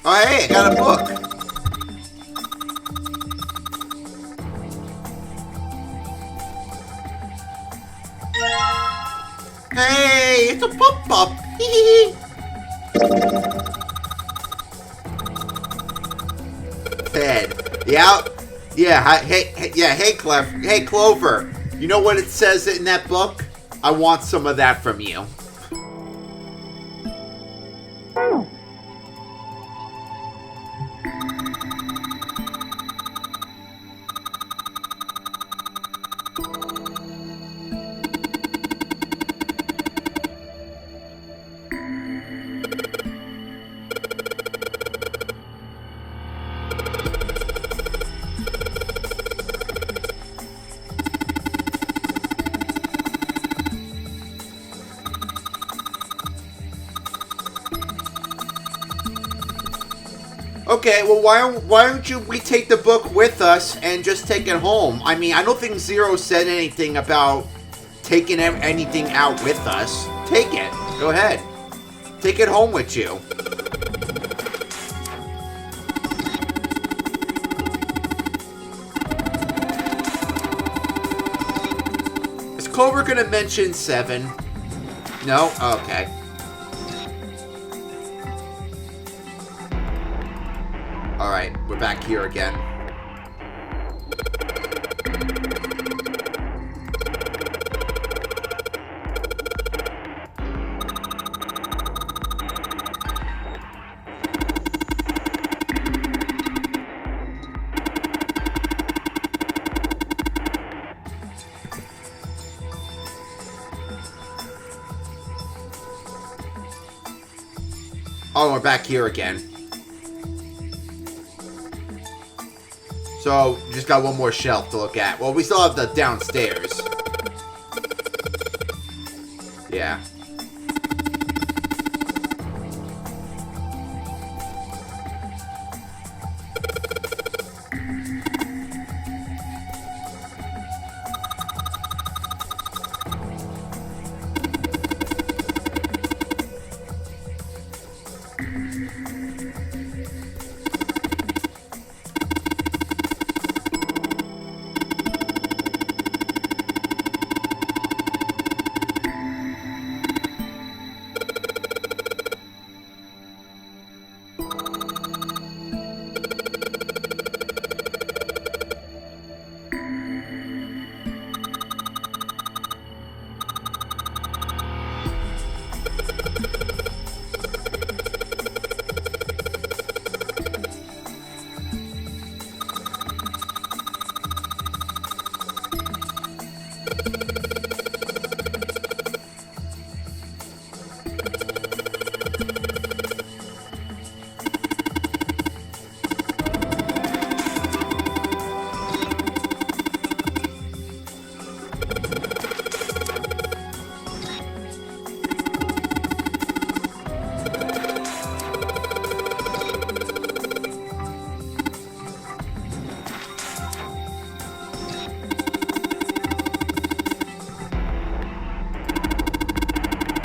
Oh, hey, I got a book. Hey, it's a pop-pop. Ted. Yeah, hey, Clover. You know what it says in that book? I want some of that from you. Okay, well, why don't we take the book with us and just take it home? I mean, I don't think Zero said anything about taking anything out with us. Take it. Go ahead. Take it home with you. Is Clover gonna mention 7? No? Okay. Alright, we're back here again. Oh, we're back here again. So, just got one more shelf to look at. Well, we still have the downstairs. Yeah.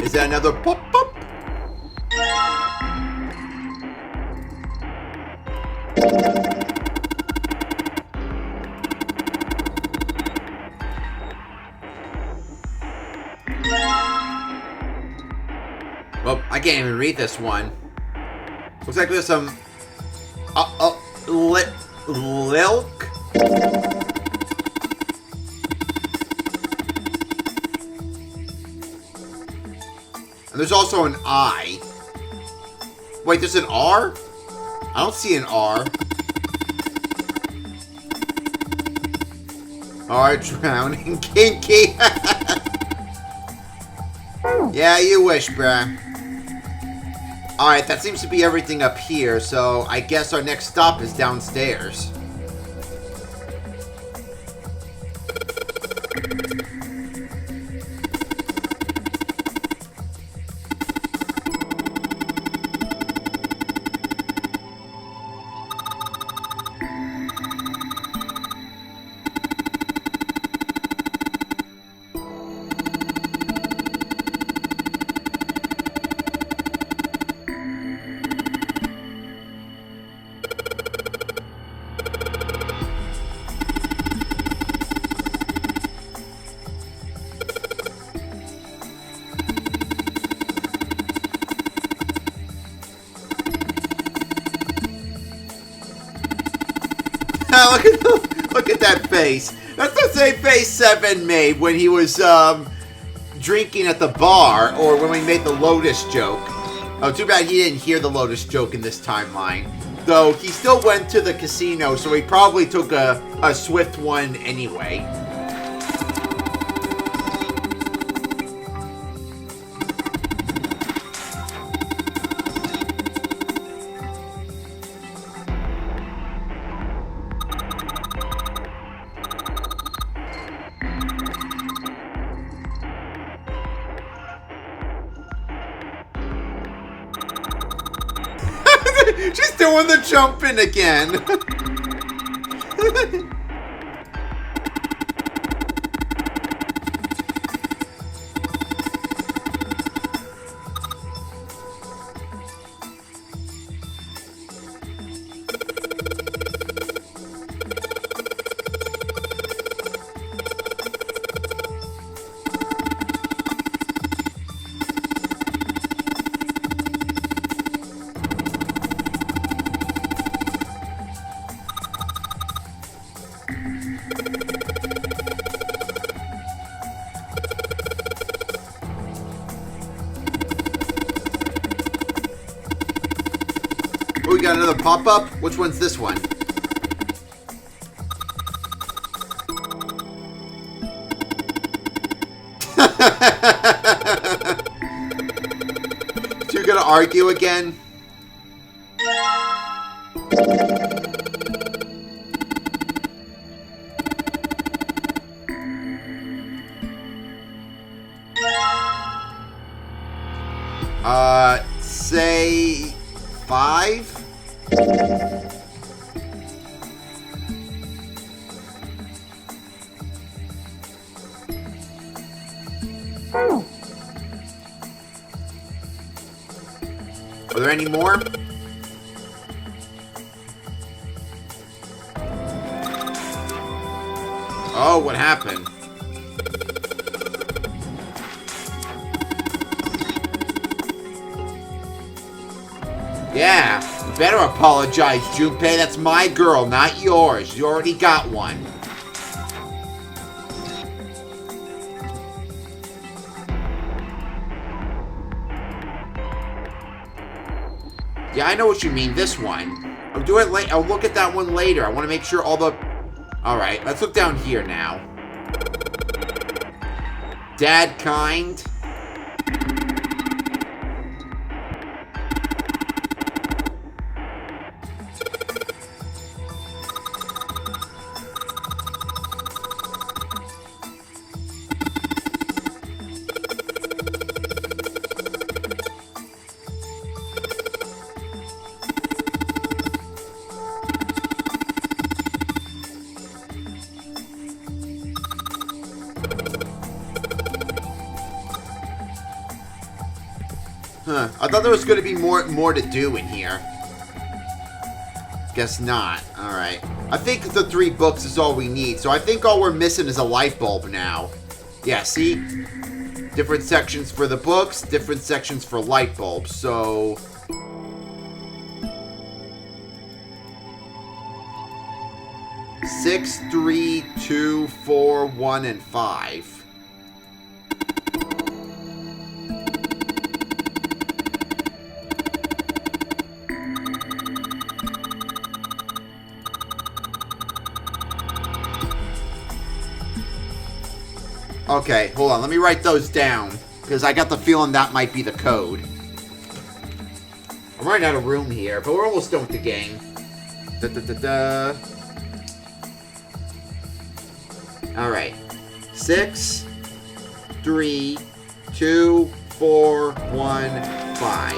Is that another pop-up? Well, I can't even read this one. Looks like there's some... Lilk? And there's also an I. Wait, there's an R? I don't see an R. R drowning kinky. Yeah, you wish, bruh. Alright, that seems to be everything up here, so I guess our next stop is downstairs. Look at that face. That's the same face Seven made when he was drinking at the bar, or when we made the Lotus joke. Oh, too bad he didn't hear the Lotus joke in this timeline. Though he still went to the casino, so he probably took a swift one anyway. She's doing the jumping again. Oh, we got another pop-up? Which one's this one? You gonna argue again? Say 5? Are there any more? Oh, what happened? Yeah, you better apologize, Junpei. That's my girl, not yours. You already got one. Yeah, I know what you mean. This one. I'll do it later. I'll look at that one later. I want to make sure all the... Alright, let's look down here now. Dad kind. Huh. I thought there was going to be more to do in here. Guess not. Alright. I think the 3 books is all we need. So I think all we're missing is a light bulb now. Yeah, see? Different sections for the books, different sections for light bulbs. So... Six, 3, 2, 4, 1, and 5. Okay, hold on. Let me write those down. Because I got the feeling that might be the code. I'm running out of room here, but we're almost done with the game. Da-da-da-da. Alright. 6, 3, 2, 4, 1, 5.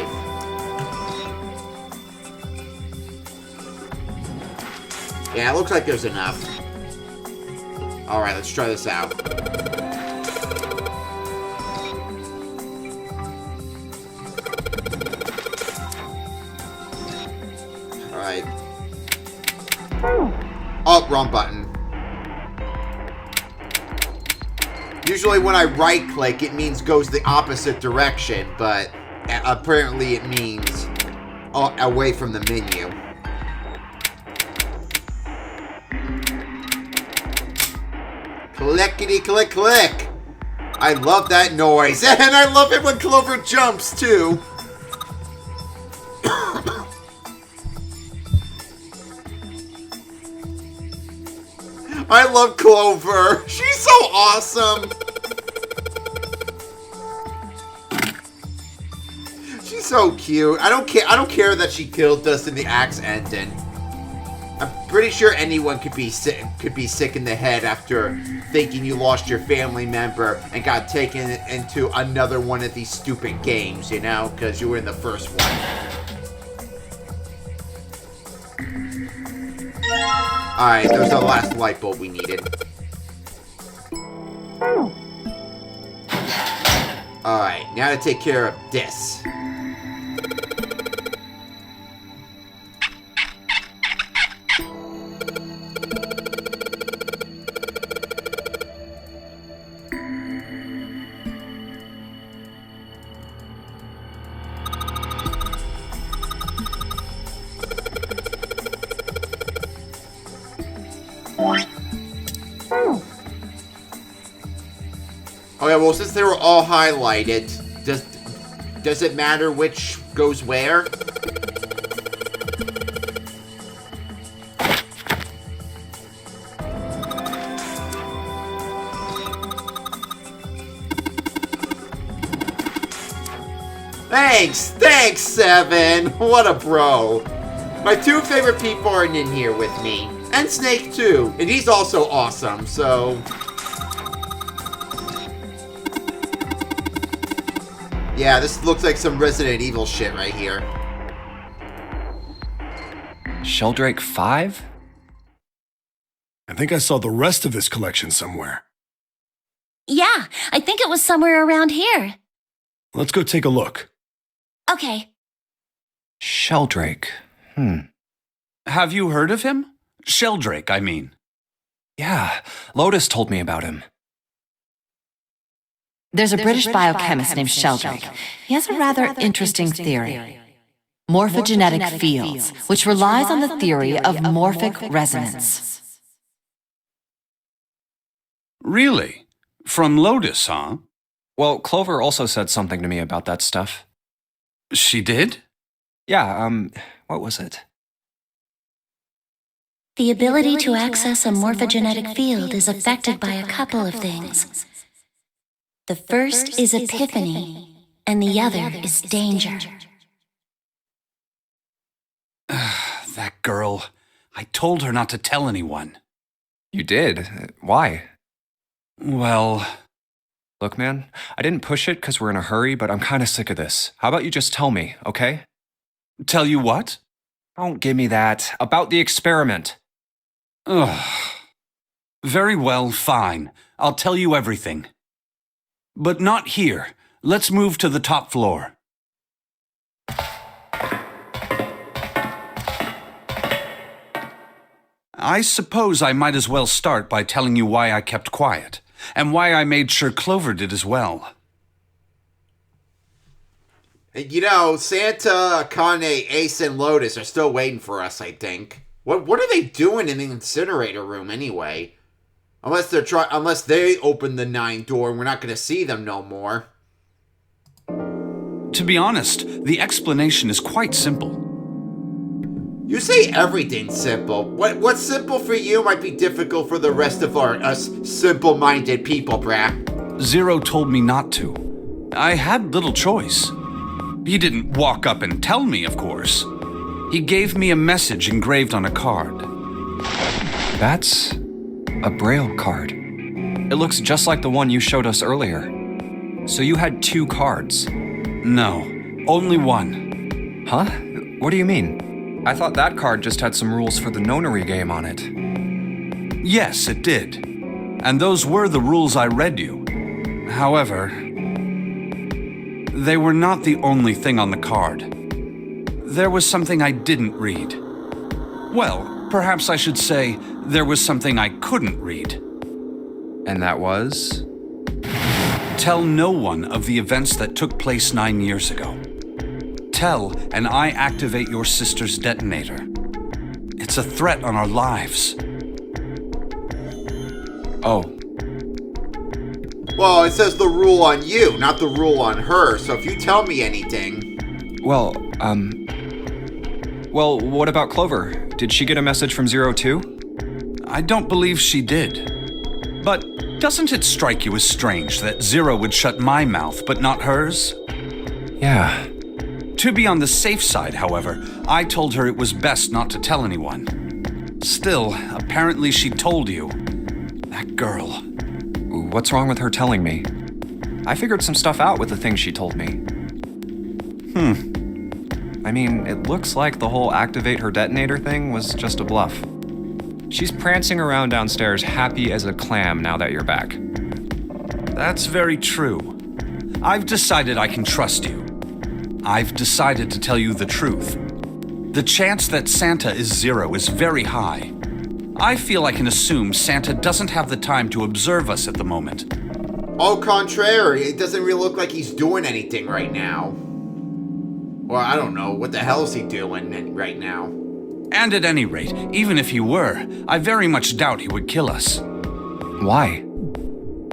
Yeah, it looks like there's enough. Alright, let's try this out. Alright. Oh, wrong button. Usually when I right-click, it means goes the opposite direction, but apparently it means away from the menu. Clickety-click-click! I love that noise, and I love it when Clover jumps, too! I love Clover. She's so awesome. She's so cute. I don't care that she killed us in the axe ending. I'm pretty sure anyone could be sick in the head after thinking you lost your family member and got taken into another one of these stupid games, you know, because you were in the first one. Alright, there's the last light bulb we needed. Alright, now to take care of this. Okay, well, since they were all highlighted, does it matter which goes where? Thanks, Seven. What a bro. My 2 favorite people are in here with me, and Snake too, and he's also awesome. So. Yeah, this looks like some Resident Evil shit right here. Sheldrake 5? I think I saw the rest of this collection somewhere. Yeah, I think it was somewhere around here. Let's go take a look. Okay. Sheldrake. Have you heard of him? Sheldrake, I mean. Yeah, Lotus told me about him. There's a British biochemist named Sheldrake. He has a rather interesting theory. Morphogenetic fields, which relies on the theory of morphic resonance. Really? From Lotus, huh? Well, Clover also said something to me about that stuff. She did? Yeah, what was it? The ability to access a morphogenetic field is affected by a couple of things. The first is epiphany, and the other is danger. That girl. I told her not to tell anyone. You did? Why? Well, Look, man, I didn't push it because we're in a hurry, but I'm kind of sick of this. How about you just tell me, okay? tell you what? Don't give me that. About the experiment. Ugh. Very well, fine. I'll tell you everything. But not here. Let's move to the top floor. I suppose I might as well start by telling you why I kept quiet, and why I made sure Clover did as well. And you know, Santa, Akane, Ace, and Lotus are still waiting for us, I think. What are they doing in the incinerator room anyway? Unless they open the 9th door and we're not going to see them no more. To be honest, the explanation is quite simple. You say everything's simple. What's simple for you might be difficult for the rest of us simple-minded people, brah. Zero told me not to. I had little choice. He didn't walk up and tell me, of course. He gave me a message engraved on a card. That's a Braille card. It looks just like the one you showed us earlier. So you had 2 cards? No, only one. Huh? What do you mean? I thought that card just had some rules for the nonary game on it. Yes, it did. And those were the rules I read you. However, they were not the only thing on the card. There was something I didn't read. Well, perhaps I should say there was something I couldn't read. And that was? Tell no one of the events that took place 9 years ago. Tell, and I activate your sister's detonator. It's a threat on our lives. Oh. Well, it says the rule on you, not the rule on her, so if you tell me anything... Well, what about Clover? Did she get a message from Zero too? I don't believe she did. But doesn't it strike you as strange that Zero would shut my mouth, but not hers? Yeah. To be on the safe side, however, I told her it was best not to tell anyone. Still, apparently she told you. That girl. What's wrong with her telling me? I figured some stuff out with the things she told me. I mean, it looks like the whole activate her detonator thing was just a bluff. She's prancing around downstairs happy as a clam now that you're back. That's very true. I've decided I can trust you. I've decided to tell you the truth. The chance that Santa is Zero is very high. I feel I can assume Santa doesn't have the time to observe us at the moment. Au contraire, it doesn't really look like he's doing anything right now. Or I don't know, what the hell is he doing right now? And at any rate, even if he were, I very much doubt he would kill us. Why?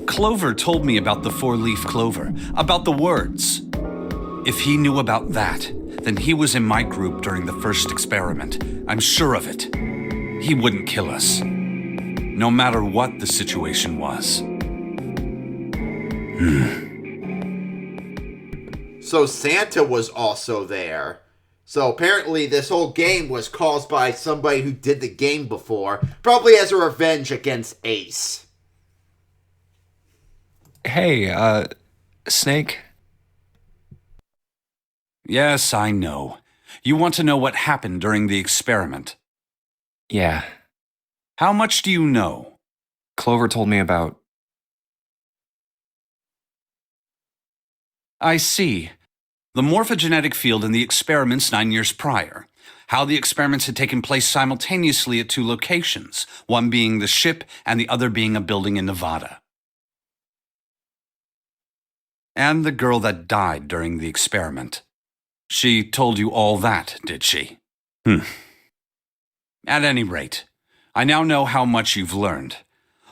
Clover told me about the 4-leaf clover, about the words. If he knew about that, then he was in my group during the first experiment. I'm sure of it. He wouldn't kill us. No matter what the situation was. So Santa was also there. So apparently this whole game was caused by somebody who did the game before, probably as a revenge against Ace. Hey, Snake? Yes, I know. You want to know what happened during the experiment. Yeah. How much do you know? Clover told me about... I see. The morphogenetic field in the experiments 9 years prior. How the experiments had taken place simultaneously at 2 locations, one being the ship and the other being a building in Nevada. And the girl that died during the experiment. She told you all that, did she? At any rate, I now know how much you've learned.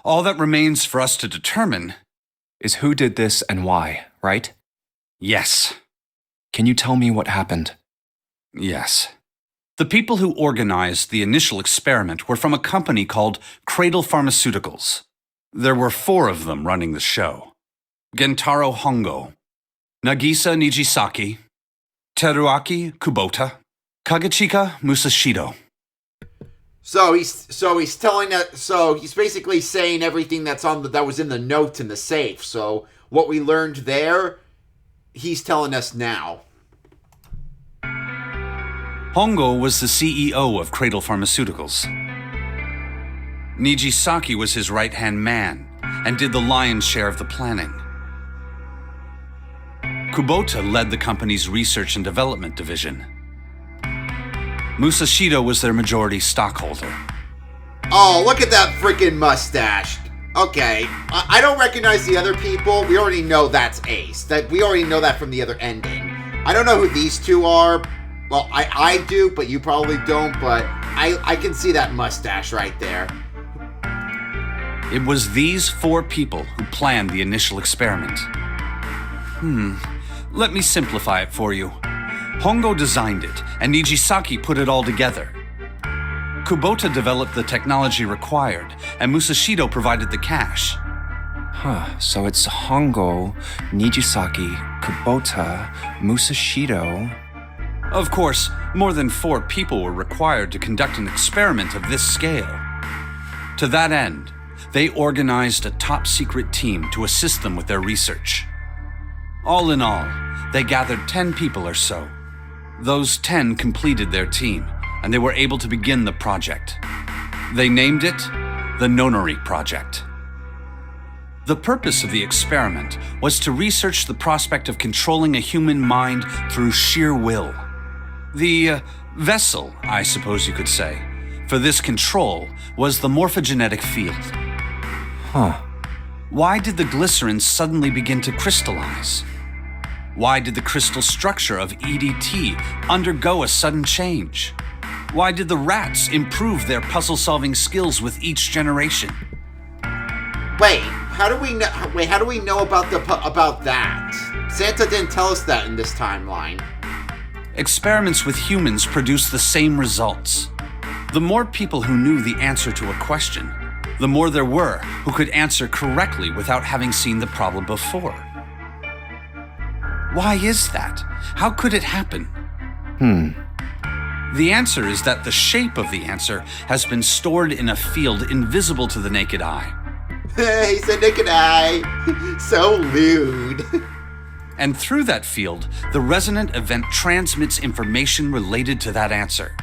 All that remains for us to determine is who did this and why, right? Yes. Can you tell me what happened? Yes. The people who organized the initial experiment were from a company called Cradle Pharmaceuticals. There were 4 of them running the show. Gentaro Hongo, Nagisa Nijisaki, Teruaki Kubota, Kagechika Musashido. So he's telling us. So he's basically saying everything that was in the notes in the safe. So what we learned there, he's telling us now. Hongo was the CEO of Cradle Pharmaceuticals. Nijisaki was his right-hand man and did the lion's share of the planning. Kubota led the company's research and development division. Musashido was their majority stockholder. Oh, look at that freaking mustache. Okay, I don't recognize the other people. We already know that's Ace. We already know that from the other ending. I don't know who these two are. Well, I do, but you probably don't. But I can see that mustache right there. It was these 4 people who planned the initial experiment. Let me simplify it for you. Hongo designed it, and Nijisaki put it all together. Kubota developed the technology required, and Musashido provided the cash. So it's Hongo, Nijisaki, Kubota, Musashido. Of course, more than 4 people were required to conduct an experiment of this scale. To that end, they organized a top-secret team to assist them with their research. All in all, they gathered 10 people or so. Those 10 completed their team, and they were able to begin the project. They named it the Nonori Project. The purpose of the experiment was to research the prospect of controlling a human mind through sheer will. The vessel, I suppose you could say, for this control was the morphogenetic field. Why did the glycerin suddenly begin to crystallize? Why did the crystal structure of EDT undergo a sudden change? Why did the rats improve their puzzle-solving skills with each generation? Wait, how do we know? How do we know about that? Santa didn't tell us that in this timeline. Experiments with humans produce the same results. The more people who knew the answer to a question, the more there were who could answer correctly without having seen the problem before. Why is that? How could it happen? The answer is that the shape of the answer has been stored in a field invisible to the naked eye. He said naked eye. So lewd. And through that field, the resonant event transmits information related to that answer.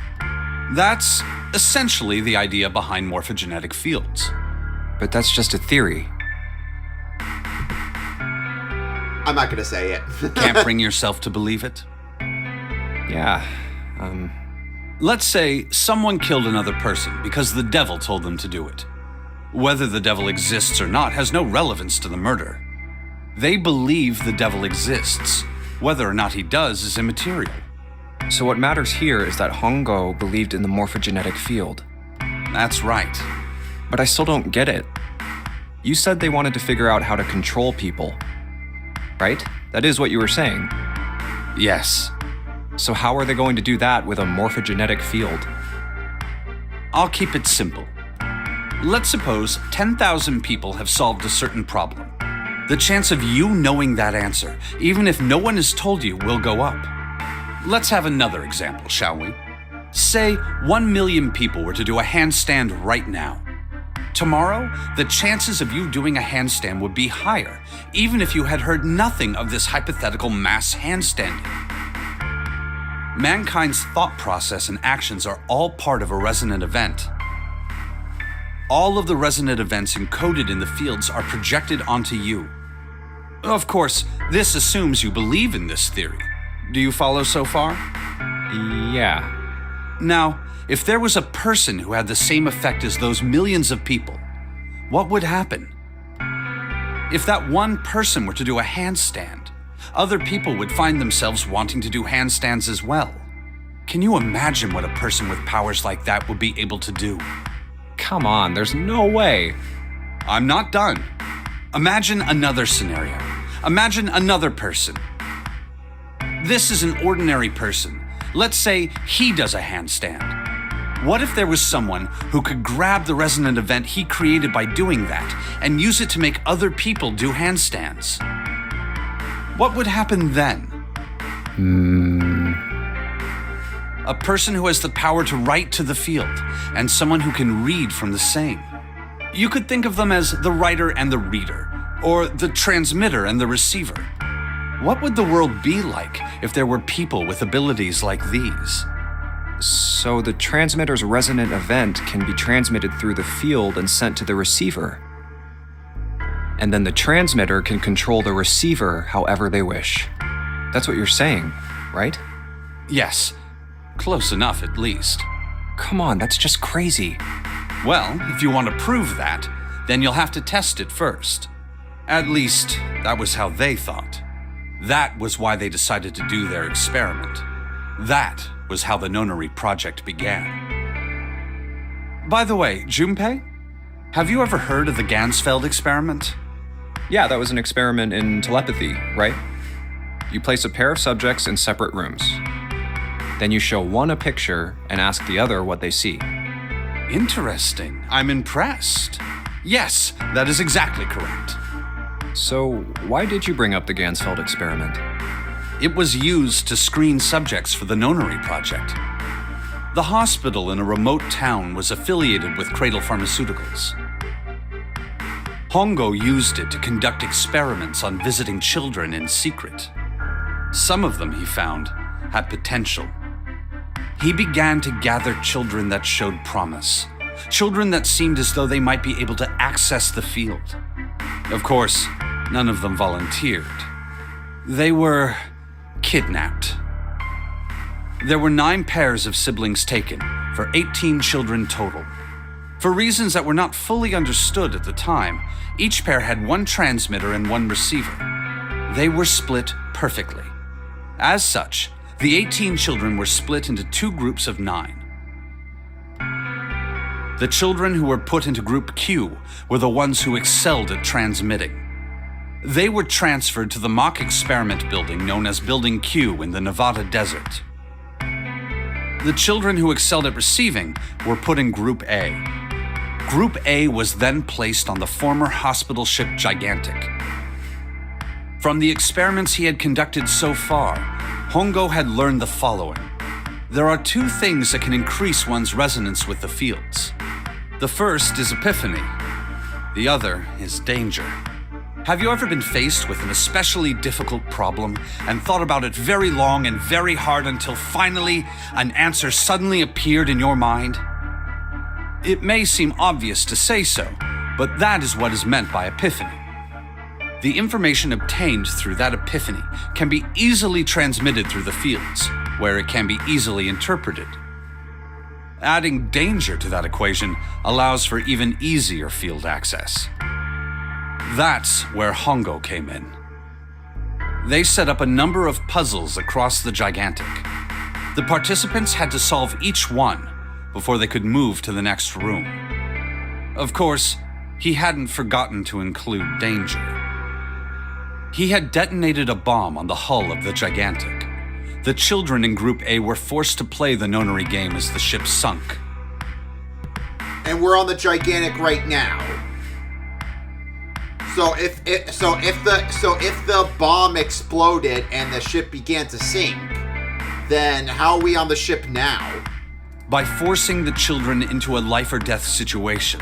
That's essentially the idea behind morphogenetic fields. But that's just a theory. I'm not gonna say it. Can't bring yourself to believe it? Yeah, Let's say someone killed another person because the devil told them to do it. Whether the devil exists or not has no relevance to the murder. They believe the devil exists. Whether or not he does is immaterial. So what matters here is that Hongo believed in the morphogenetic field. That's right. But I still don't get it. You said they wanted to figure out how to control people. Right? That is what you were saying. Yes. So how are they going to do that with a morphogenetic field? I'll keep it simple. Let's suppose 10,000 people have solved a certain problem. The chance of you knowing that answer, even if no one has told you, will go up. Let's have another example, shall we? Say 1 million people were to do a handstand right now. Tomorrow, the chances of you doing a handstand would be higher, even if you had heard nothing of this hypothetical mass handstanding. Mankind's thought process and actions are all part of a resonant event. All of the resonant events encoded in the fields are projected onto you. Of course, this assumes you believe in this theory. Do you follow so far? Yeah. Now, if there was a person who had the same effect as those millions of people, what would happen? If that one person were to do a handstand, other people would find themselves wanting to do handstands as well. Can you imagine what a person with powers like that would be able to do? Come on, there's no way. I'm not done. Imagine another scenario. Imagine another person. This is an ordinary person. Let's say he does a handstand. What if there was someone who could grab the resonant event he created by doing that and use it to make other people do handstands? what would happen then? A person who has the power to write to the field, and someone who can read from the same. You could think of them as the writer and the reader, or the transmitter and the receiver. What would the world be like if there were people with abilities like these? So the transmitter's resonant event can be transmitted through the field and sent to the receiver. And then the transmitter can control the receiver however they wish. That's what you're saying, right? Yes, close enough at least. Come on, that's just crazy. Well, if you want to prove that, then you'll have to test it first. At least, that was how they thought. That was why they decided to do their experiment. That was how the Nonary project began. By the way, Junpei, have you ever heard of the Gansfeld experiment? Yeah, that was an experiment in telepathy, right? You place a pair of subjects in separate rooms. Then you show one a picture and ask the other what they see. Interesting. I'm impressed. Yes, that is exactly correct. So, why did you bring up the Gansfeld experiment? It was used to screen subjects for the Nonary project. The hospital in a remote town was affiliated with Cradle Pharmaceuticals. Hongo used it to conduct experiments on visiting children in secret. Some of them, he found, had potential. He began to gather children that showed promise, children that seemed as though they might be able to access the field. Of course, none of them volunteered. They were kidnapped. There were 9 pairs of siblings taken, for 18 children total. For reasons that were not fully understood at the time, each pair had 1 transmitter and 1 receiver. They were split perfectly. As such, the 18 children were split into 2 groups of 9. The children who were put into Group Q were the ones who excelled at transmitting. They were transferred to the mock experiment building known as Building Q in the Nevada desert. The children who excelled at receiving were put in Group A. Group A was then placed on the former hospital ship Gigantic. From the experiments he had conducted so far, Hongo had learned the following. There are 2 things that can increase one's resonance with the fields. The first is epiphany. The other is danger. Have you ever been faced with an especially difficult problem and thought about it very long and very hard until finally an answer suddenly appeared in your mind? It may seem obvious to say so, but that is what is meant by epiphany. The information obtained through that epiphany can be easily transmitted through the fields, where it can be easily interpreted. Adding danger to that equation allows for even easier field access. That's where Hongo came in. They set up a number of puzzles across the Gigantic. The participants had to solve each one before they could move to the next room. Of course, he hadn't forgotten to include danger. He had detonated a bomb on the hull of the Gigantic. The children in Group A were forced to play the Nonary game as the ship sunk. And we're on the Gigantic right now. So if the bomb exploded and the ship began to sink, then how are we on the ship now? By forcing the children into a life or death situation,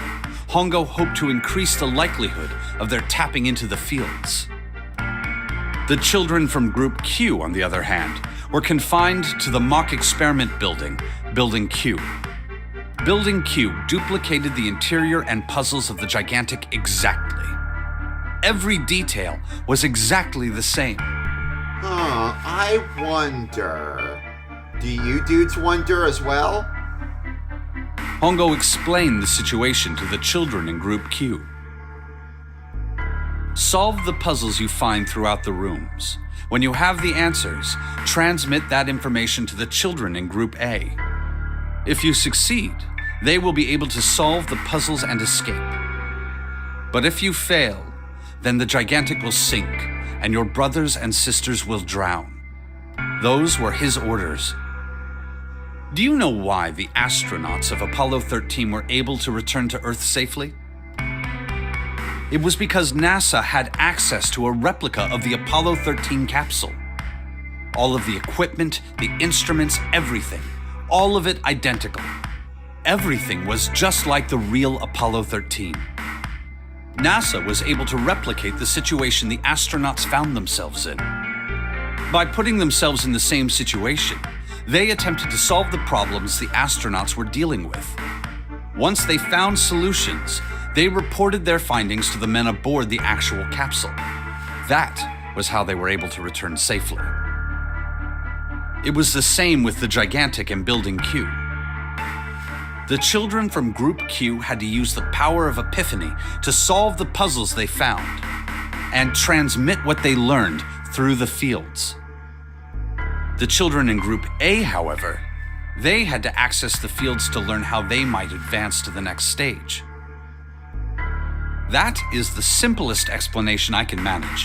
Hongo hoped to increase the likelihood of their tapping into the fields. The children from Group Q, on the other hand, were confined to the mock experiment building, Building Q. Building Q duplicated the interior and puzzles of the Gigantic exactly. Every detail was exactly the same. I wonder. Do you dudes wonder as well? Hongo explained the situation to the children in Group Q. Solve the puzzles you find throughout the rooms. When you have the answers, transmit that information to the children in Group A. If you succeed, they will be able to solve the puzzles and escape. But if you fail, then the Gigantic will sink, and your brothers and sisters will drown. Those were his orders. Do you know why the astronauts of Apollo 13 were able to return to Earth safely? It was because NASA had access to a replica of the Apollo 13 capsule. All of the equipment, the instruments, everything. All of it identical. Everything was just like the real Apollo 13. NASA was able to replicate the situation the astronauts found themselves in. By putting themselves in the same situation, they attempted to solve the problems the astronauts were dealing with. Once they found solutions, they reported their findings to the men aboard the actual capsule. That was how they were able to return safely. It was the same with the Gigantic and Building Q. The children from Group Q had to use the power of epiphany to solve the puzzles they found and transmit what they learned through the fields. The children in Group A, however, they had to access the fields to learn how they might advance to the next stage. That is the simplest explanation I can manage.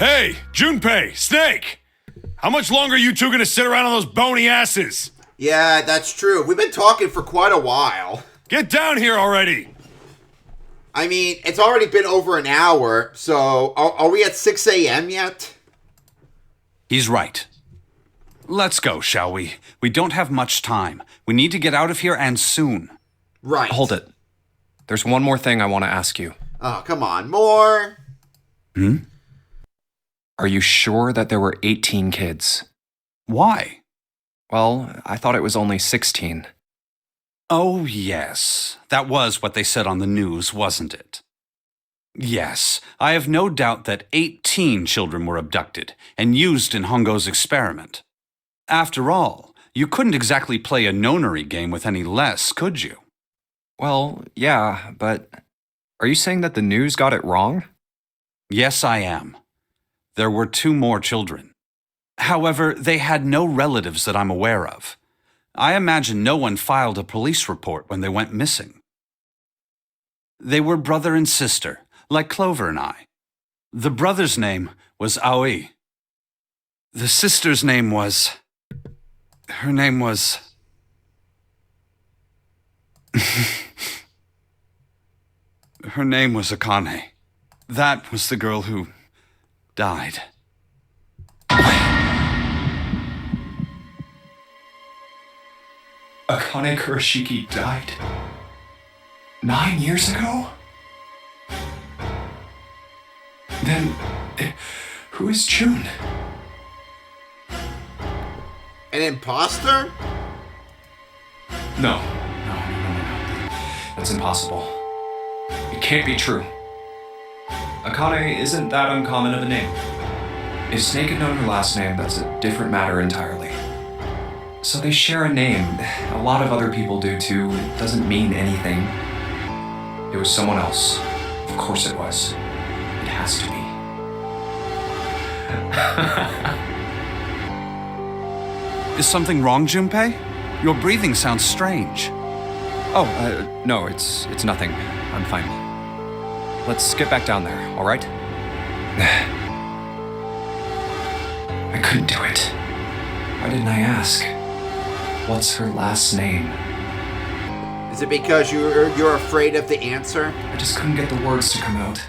Hey, Junpei, Snake! How much longer are you two gonna sit around on those bony asses? Yeah, that's true. We've been talking for quite a while. Get down here already! I mean, it's already been over an hour, so are we at 6 a.m. yet? He's right. Let's go, shall we? We don't have much time. We need to get out of here and soon. Right. Hold it. There's one more thing I want to ask you. Oh, come on, more? Are you sure that there were 18 kids? Why? Well, I thought it was only 16. Oh, yes. That was what they said on the news, wasn't it? Yes, I have no doubt that 18 children were abducted and used in Hongo's experiment. After all, you couldn't exactly play a nonary game with any less, could you? Well, yeah, but are you saying that the news got it wrong? Yes, I am. There were 2 more children. However, they had no relatives that I'm aware of. I imagine no one filed a police report when they went missing. They were brother and sister, like Clover and I. The brother's name was Aoi. The sister's name was... Her name was... Her name was Akane. That was the girl who died. Akane Kurashiki died 9 years ago? Then, who is June? An imposter? No. That's impossible. It can't be true. Akane isn't that uncommon of a name. If Snake had known her last name, that's a different matter entirely. So they share a name. A lot of other people do too. It doesn't mean anything. It was someone else. Of course it was. It has to be. Is something wrong, Junpei? Your breathing sounds strange. Oh, no, it's nothing. I'm fine. Let's get back down there, all right? I couldn't do it. Why didn't I ask? What's her last name? Is it because you're afraid of the answer? I just couldn't get the words to come out.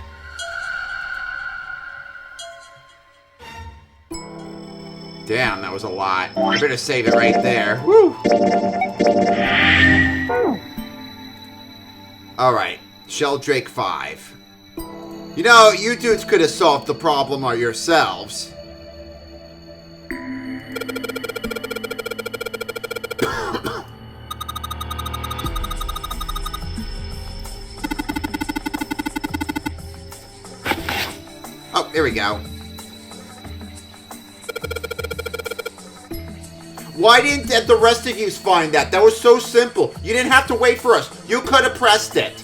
Damn, that was a lot. I better save it right there. Woo! Alright, Sheldrake 5. You know, you dudes could have solved the problem yourselves. Oh, there we go. Why didn't the rest of you find that? That was so simple. You didn't have to wait for us. You could have pressed it.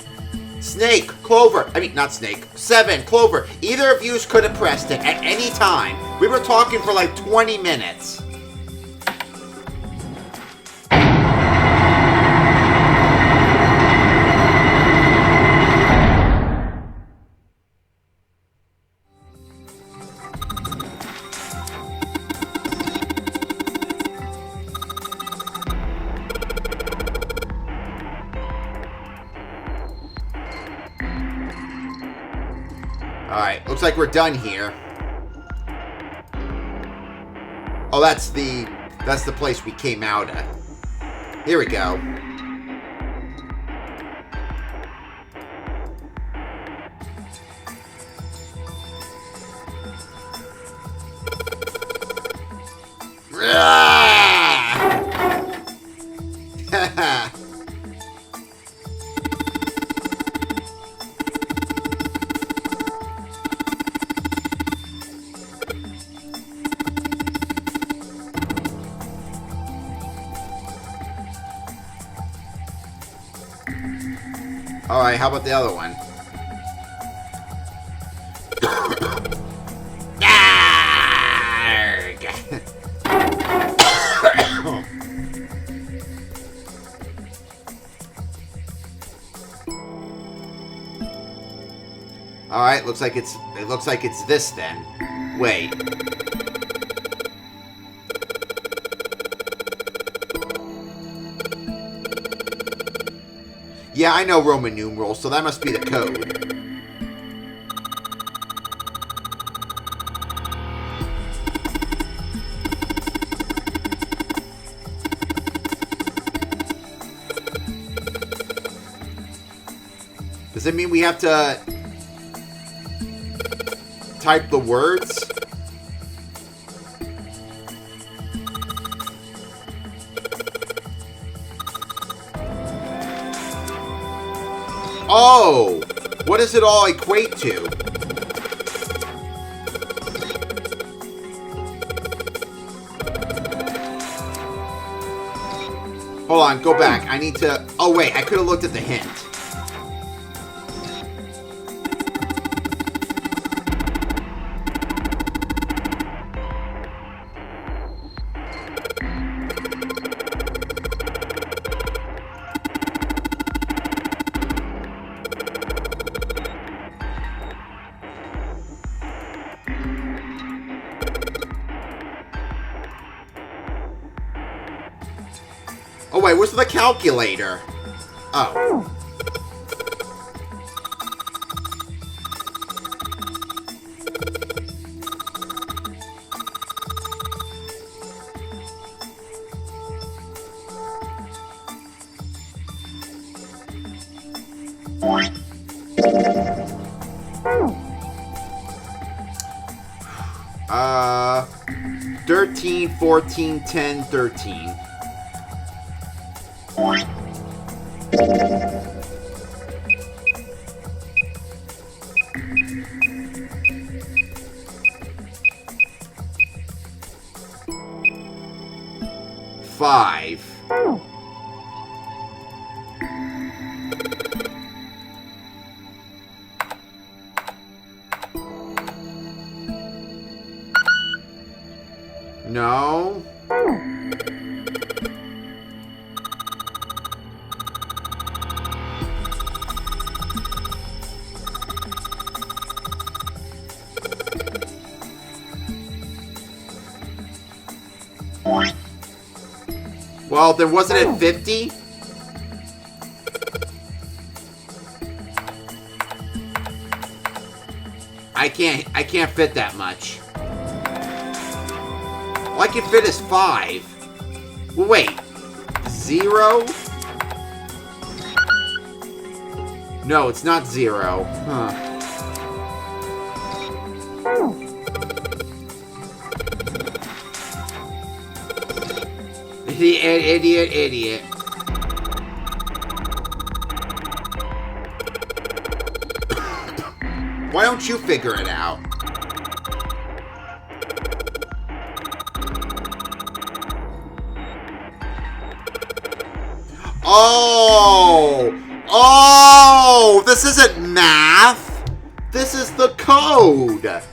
Snake, Clover, not Snake, 7, Clover. Either of you could have pressed it at any time. We were talking for like 20 minutes. Alright, looks like we're done here. Oh, that's the place we came out at. Here we go. Alright, how about the other one? Alright, looks like it's this then. Wait. Yeah, I know Roman numerals, so that must be the code. Does it mean we have to type the words? Oh! What does it all equate to? Hold on, go back. I need to... Oh, wait. I could have looked at the hint. Oh, wait, where's the calculator? Oh. Uh, 13, 14, 10, 13. Five. No. Well, then wasn't it 50? I can't fit that much. All I can fit is 5. Well, wait. 0? No, it's not 0. Huh. Idiot. Why don't you figure it out? Oh, this isn't math. This is the code.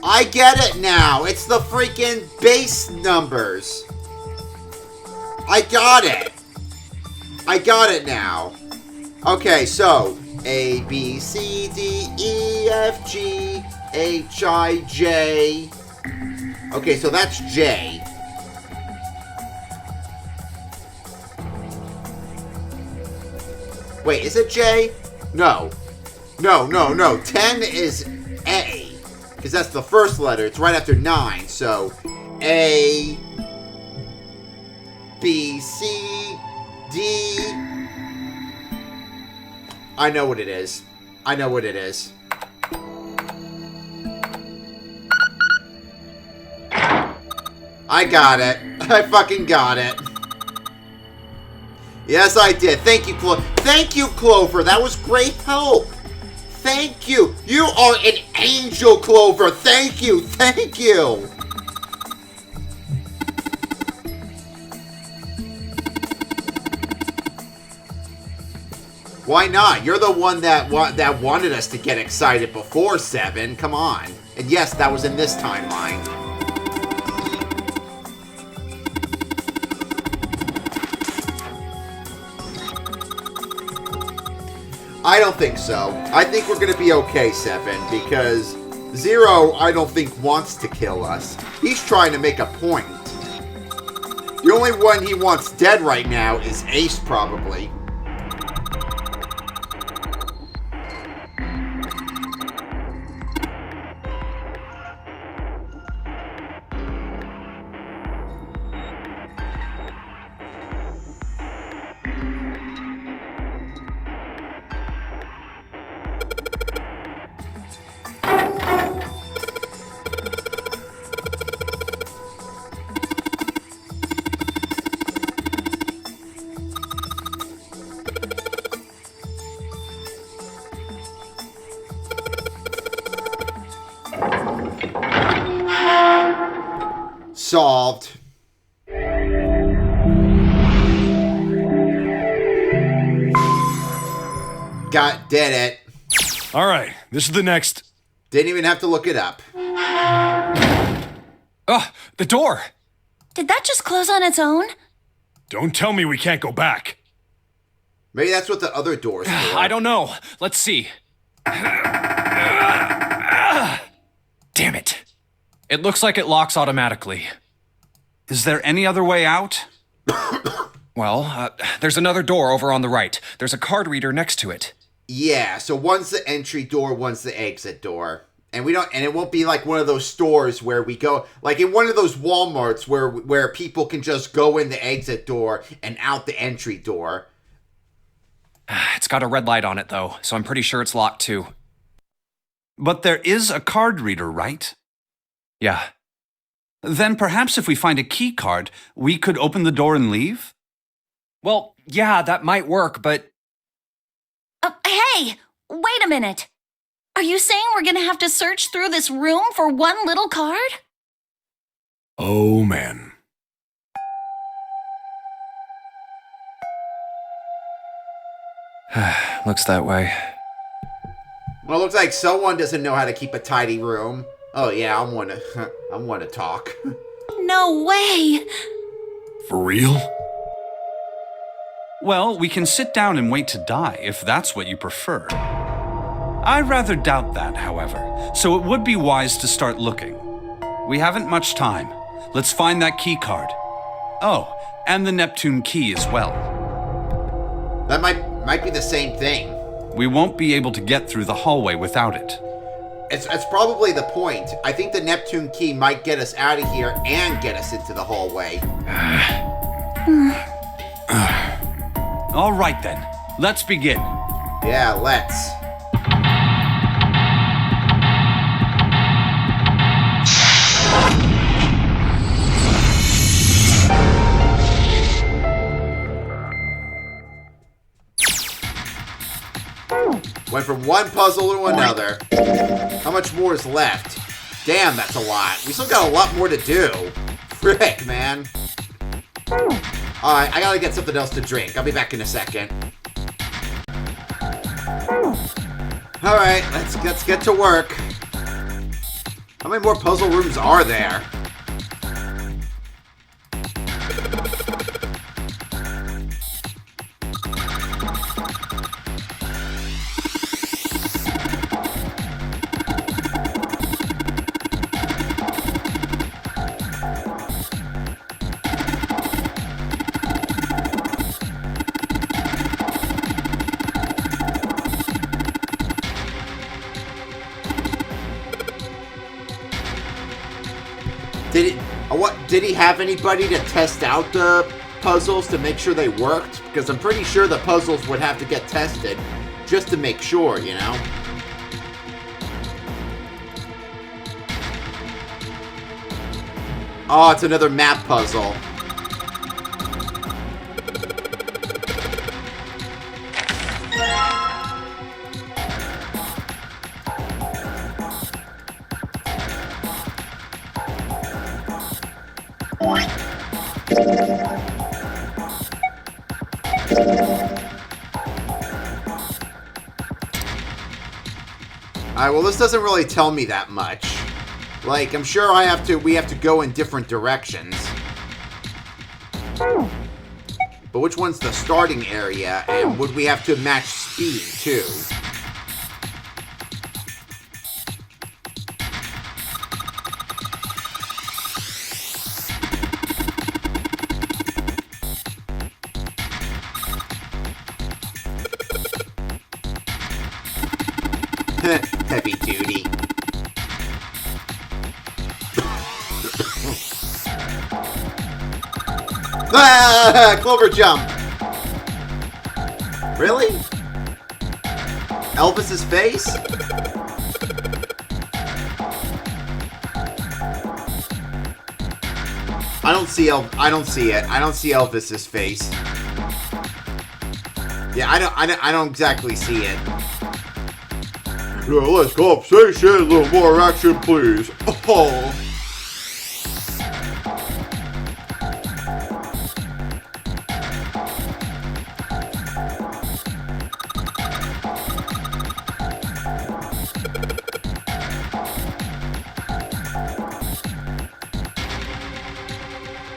I get it now. It's the freaking base numbers. I got it. I got it now. Okay, so A, B, C, D, E, F, G, H, I, J. Okay, so that's J. Wait, is it J? No. No. 10 is A. Because that's the first letter. It's right after 9. So, A, B, C, D. I know what it is. I got it. I fucking got it. Yes, I did. Thank you, Clover. That was great help. Thank you. You are an angel, Clover. Thank you. Why not? You're the one that wanted us to get excited before 7. Come on. And yes, that was in this timeline. I don't think so. I think we're going to be okay, 7, because 0, I don't think, wants to kill us. He's trying to make a point. The only one he wants dead right now is Ace, probably. Solved. Did it. All right, this is the next. Didn't even have to look it up. Oh, the door! Did that just close on its own? Don't tell me we can't go back. Maybe that's what the other doors were. I don't know. Let's see. Damn it. It looks like it locks automatically. Is there any other way out? Well, there's another door over on the right. There's a card reader next to it. Yeah, so one's the entry door, one's the exit door. And it won't be like one of those stores where we go, like in one of those Walmarts where people can just go in the exit door and out the entry door. It's got a red light on it though, so I'm pretty sure it's locked too. But there is a card reader, right? Yeah. Then perhaps if we find a key card, we could open the door and leave? Well, yeah, that might work, but... Hey! Wait a minute! Are you saying we're gonna have to search through this room for one little card? Oh, man. Looks that way. Well, it looks like someone doesn't know how to keep a tidy room. Oh yeah, I want to talk. No way! For real? Well, we can sit down and wait to die, if that's what you prefer. I rather doubt that, however, so it would be wise to start looking. We haven't much time. Let's find that key card. Oh, and the Neptune key as well. That might be the same thing. We won't be able to get through the hallway without it. It's probably the point. I think the Neptune key might get us out of here and get us into the hallway. All right then, let's begin. Yeah, let's. Went from one puzzle to another. How much more is left? Damn, that's a lot. We still got a lot more to do. Frick, man. Alright, I gotta get something else to drink. I'll be back in a second. Alright, let's get to work. How many more puzzle rooms are there? What, did he have anybody to test out the puzzles to make sure they worked? Because I'm pretty sure the puzzles would have to get tested just to make sure, you know? Oh, it's another map puzzle. Alright, well this doesn't really tell me that much. Like, I'm sure we have to go in different directions. But which one's the starting area, and would we have to match speed, too? Heavy duty. Ah, Clover jump. Really? Elvis's face? I don't see it. I don't see Elvis's face. Yeah, I don't exactly see it. Yeah, less conversation, a little more action, please. Oh.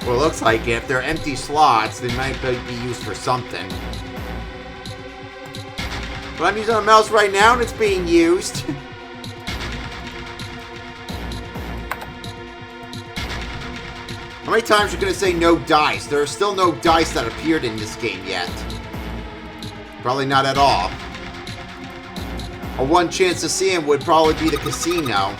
Well, it looks like if they're empty slots, they might be used for something. But I'm using a mouse right now and it's being used. How many times are you going to say no dice? There are still no dice that appeared in this game yet. Probably not at all. A one chance to see him would probably be the casino.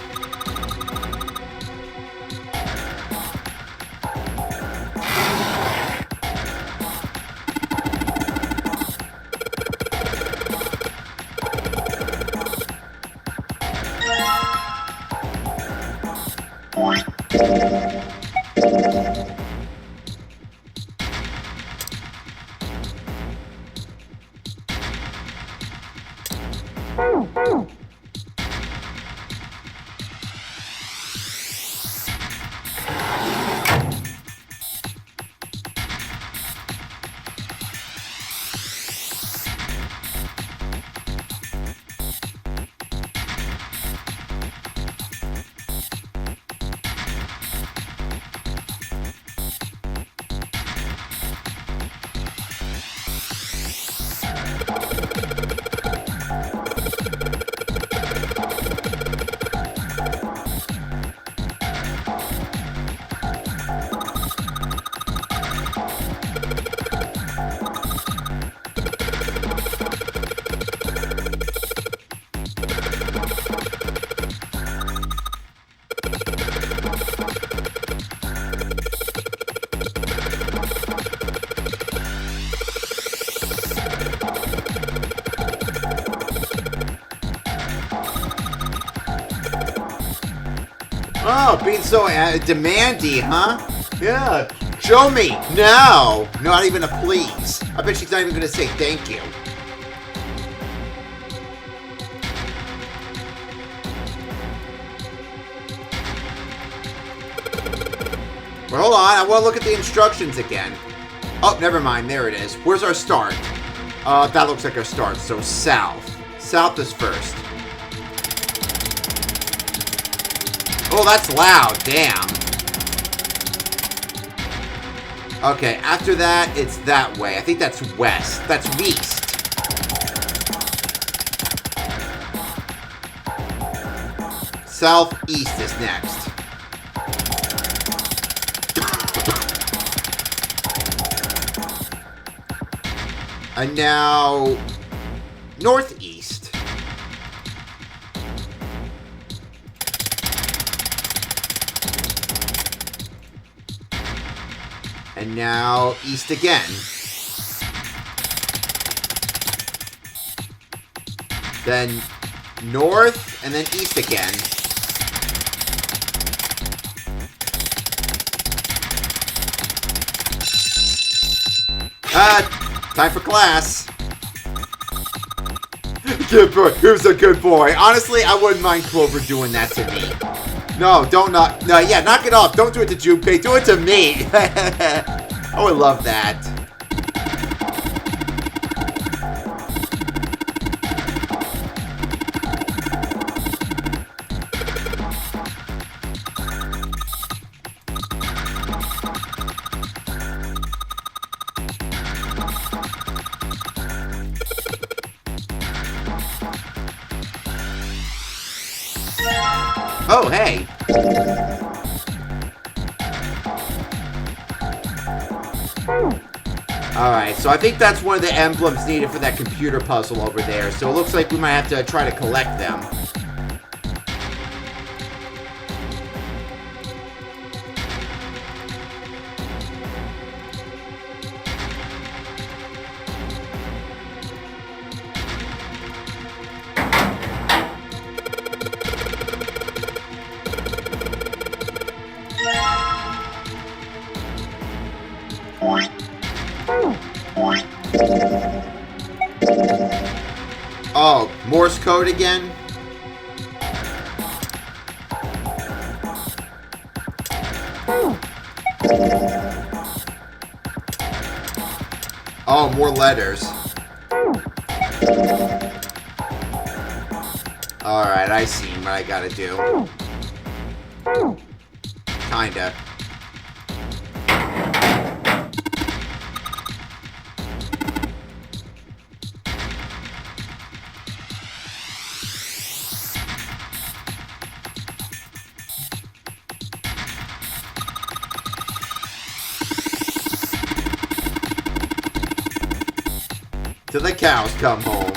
Oh, being so demanding, huh? Yeah, show me, now. Not even a please. I bet she's not even going to say thank you. Well, hold on, I want to look at the instructions again. Oh, never mind, there it is. Where's our start? That looks like our start, so south. South is first. Oh, that's loud, damn. Okay, after that, it's that way. I think that's west. That's east. Southeast is next. And now, northeast. And now east again. Then north, and then east again. Time for class. Good boy. Who's a good boy? Honestly, I wouldn't mind Clover doing that to me. No, don't knock. No, yeah, knock it off. Don't do it to Junpei. Do it to me. I would love that. Oh, hey. Alright, so I think that's one of the emblems needed for that computer puzzle over there. So it looks like we might have to try to collect them. Oh, Morse code again? Oh, more letters. Alright, I see what I gotta do. Kinda. Till the cows come home.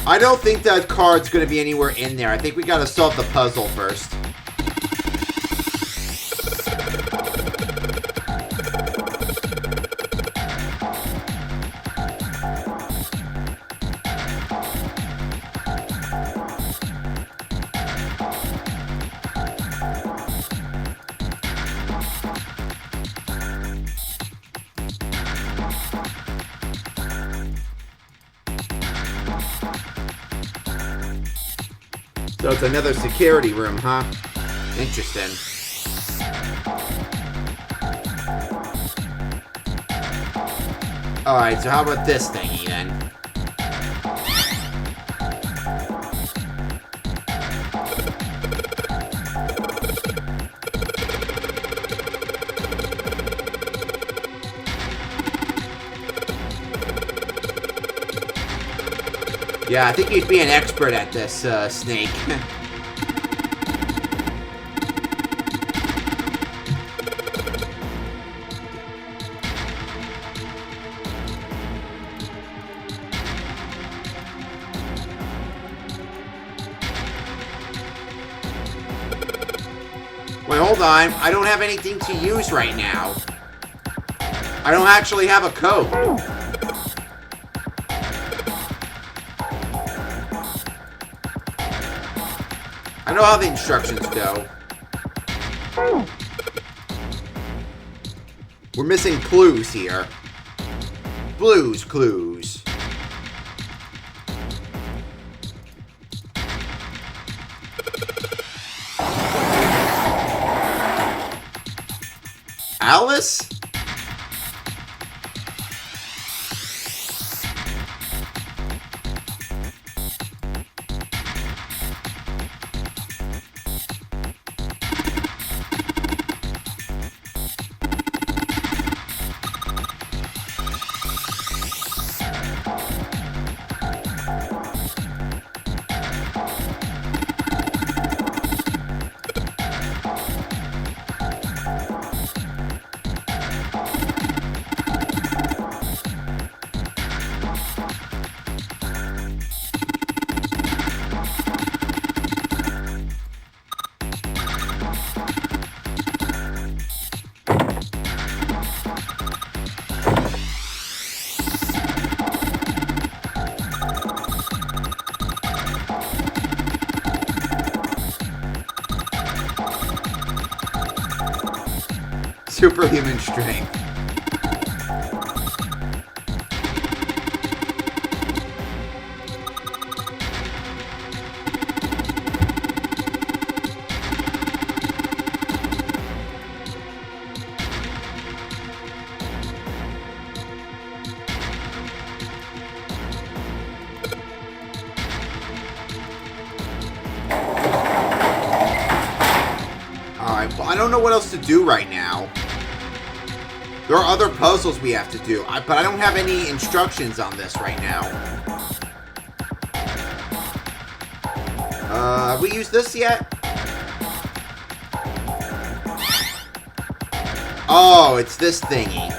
I don't think that card's gonna be anywhere in there. I think we gotta solve the puzzle first. So it's another security room, huh? Interesting. Alright, so how about this thingy then? Yeah, I think he'd be an expert at this, Snake. Wait, hold on. I don't have anything to use right now. I don't actually have a code. I know how the instructions go. We're missing clues here. Blues clues. Alice? Superhuman strength. Alright, well, I don't know what else to do right now. There are other puzzles we have to do, but I don't have any instructions on this right now. Have we used this yet? Oh, it's this thingy.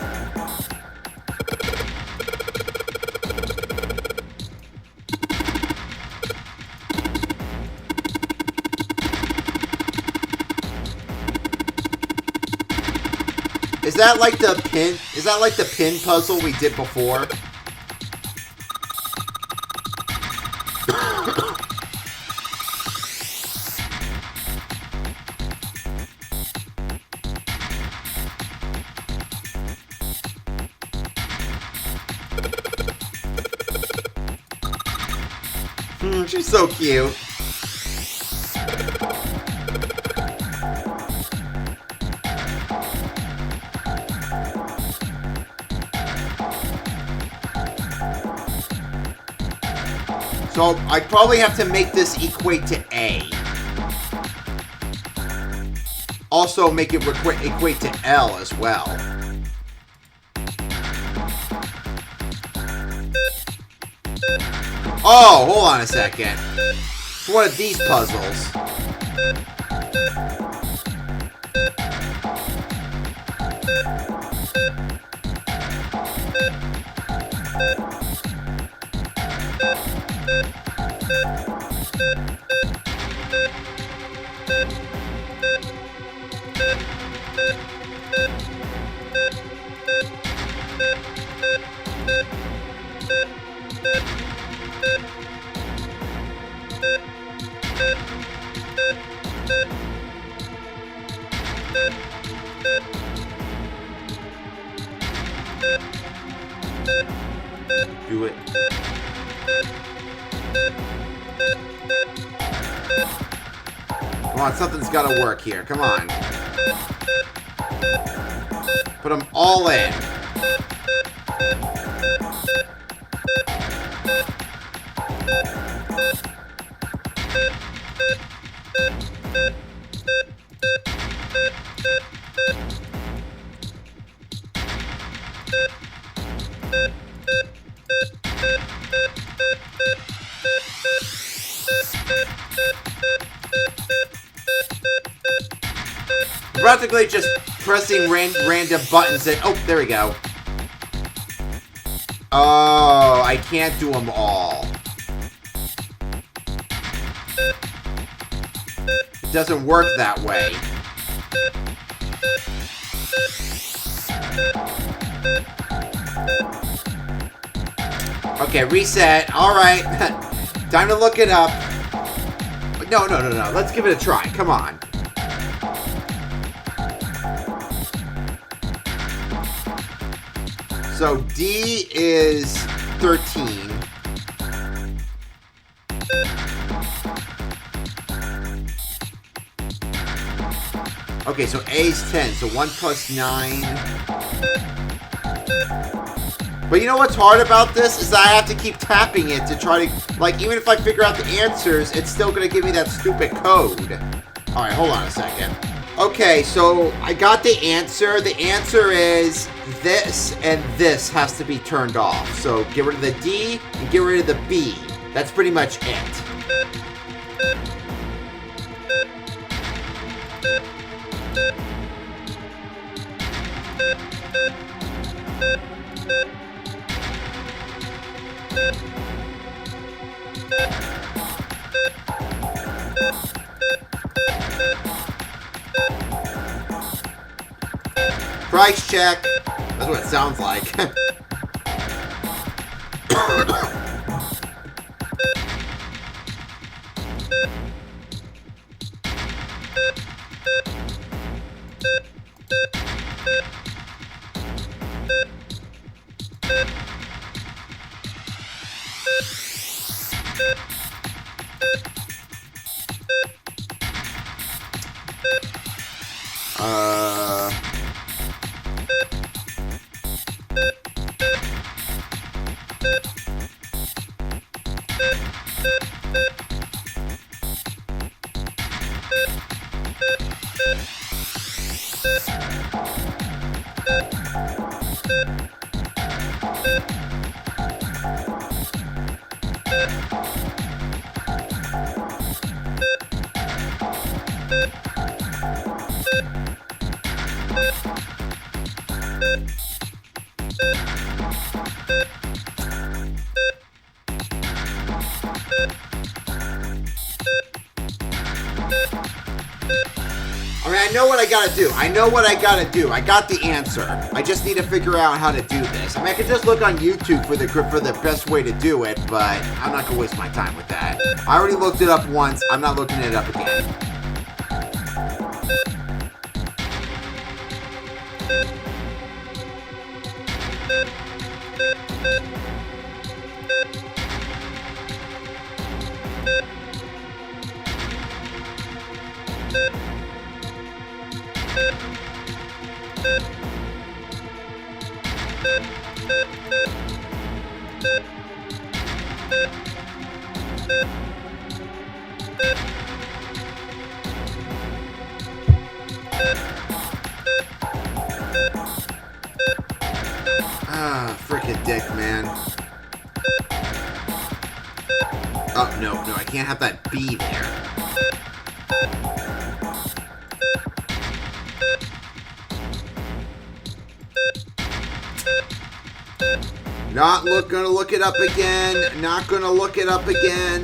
Is that like the pin? Is that like the pin puzzle we did before? She's so cute. So I probably have to make this equate to A. Also make it equate to L as well. Oh, hold on a second. It's one of these puzzles. Do it. Come on, something's got to work here. Come on. Put them all in. Practically just pressing random buttons and oh, there we go. Oh, I can't do them all. It doesn't work that way. Okay, reset. All right. Time to look it up. No. Let's give it a try. Come on. So D is 13. Okay, so A is 10. So 1 plus 9. But you know what's hard about this is that I have to keep tapping it to try to, like, even if I figure out the answers, it's still going to give me that stupid code. All right, hold on a second. Okay, so I got the answer. The answer is this and this has to be turned off. So get rid of the D and get rid of the B. That's pretty much it. Price check. That's what it sounds like. I mean, I know what I gotta do. I know what I gotta do. I got the answer. I just need to figure out how to do this. I mean, I could just look on YouTube for the best way to do it, but I'm not gonna waste my time with that. I already looked it up once. I'm not looking it up again. Ah, frickin' dick, man. Oh, no, I can't have that B there. Gonna look it up again. Not gonna look it up again. Not gonna look it up again.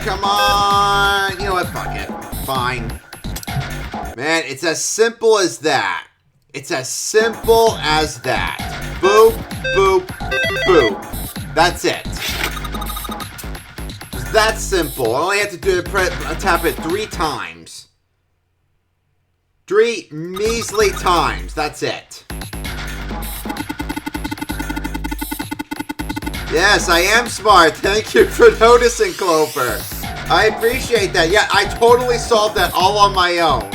Come on. You know what? Fuck it. Fine. Man, it's as simple as that. It's as simple as that. Boop, boop, boop. That's it. It's that simple. All I have to do is tap it 3 times. 3 measly times. That's it. Yes, I am smart. Thank you for noticing, Clover. I appreciate that. Yeah, I totally solved that all on my own.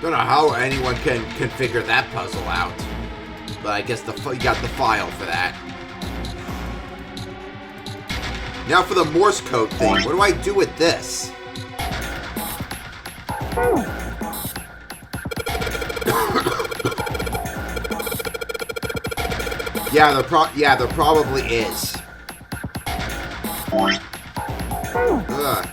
Don't know how anyone can figure that puzzle out, but I guess you got the file for that. Now for the Morse code thing. What do I do with this? Yeah, there probably is. Ugh.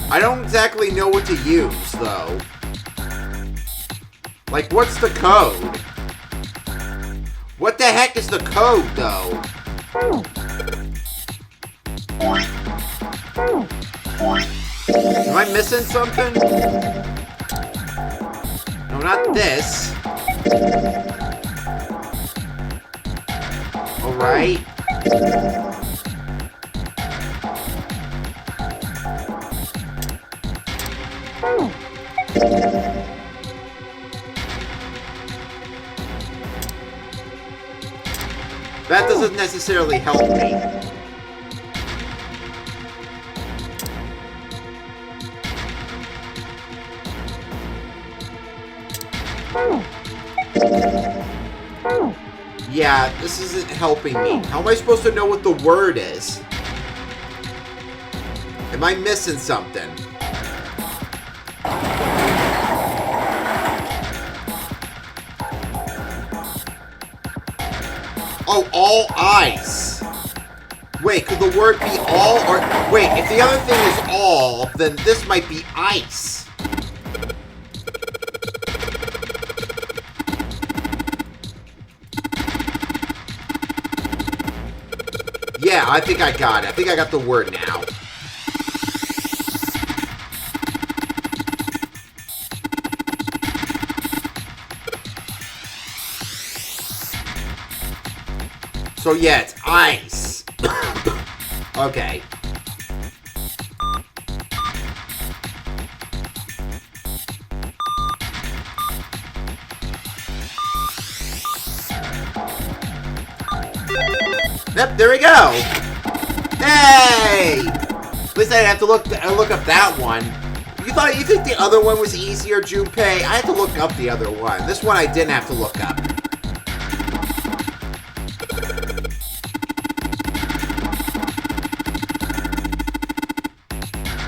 I don't exactly know what to use, though. Like, what's the code? What the heck is the code, though? Am I missing something? No, not this. Alright. That doesn't necessarily help me. Yeah, this isn't helping me. How am I supposed to know what the word is? Am I missing something? Oh, all ice. Wait, could the word be all or... Wait, if the other thing is all, then this might be ice. Yeah, I think I got it. I think I got the word now. So yeah, it's ice. Okay. Yep, there we go. Hey! At least I didn't have to look up that one. You think the other one was easier, Junpei? I had to look up the other one. This one I didn't have to look up.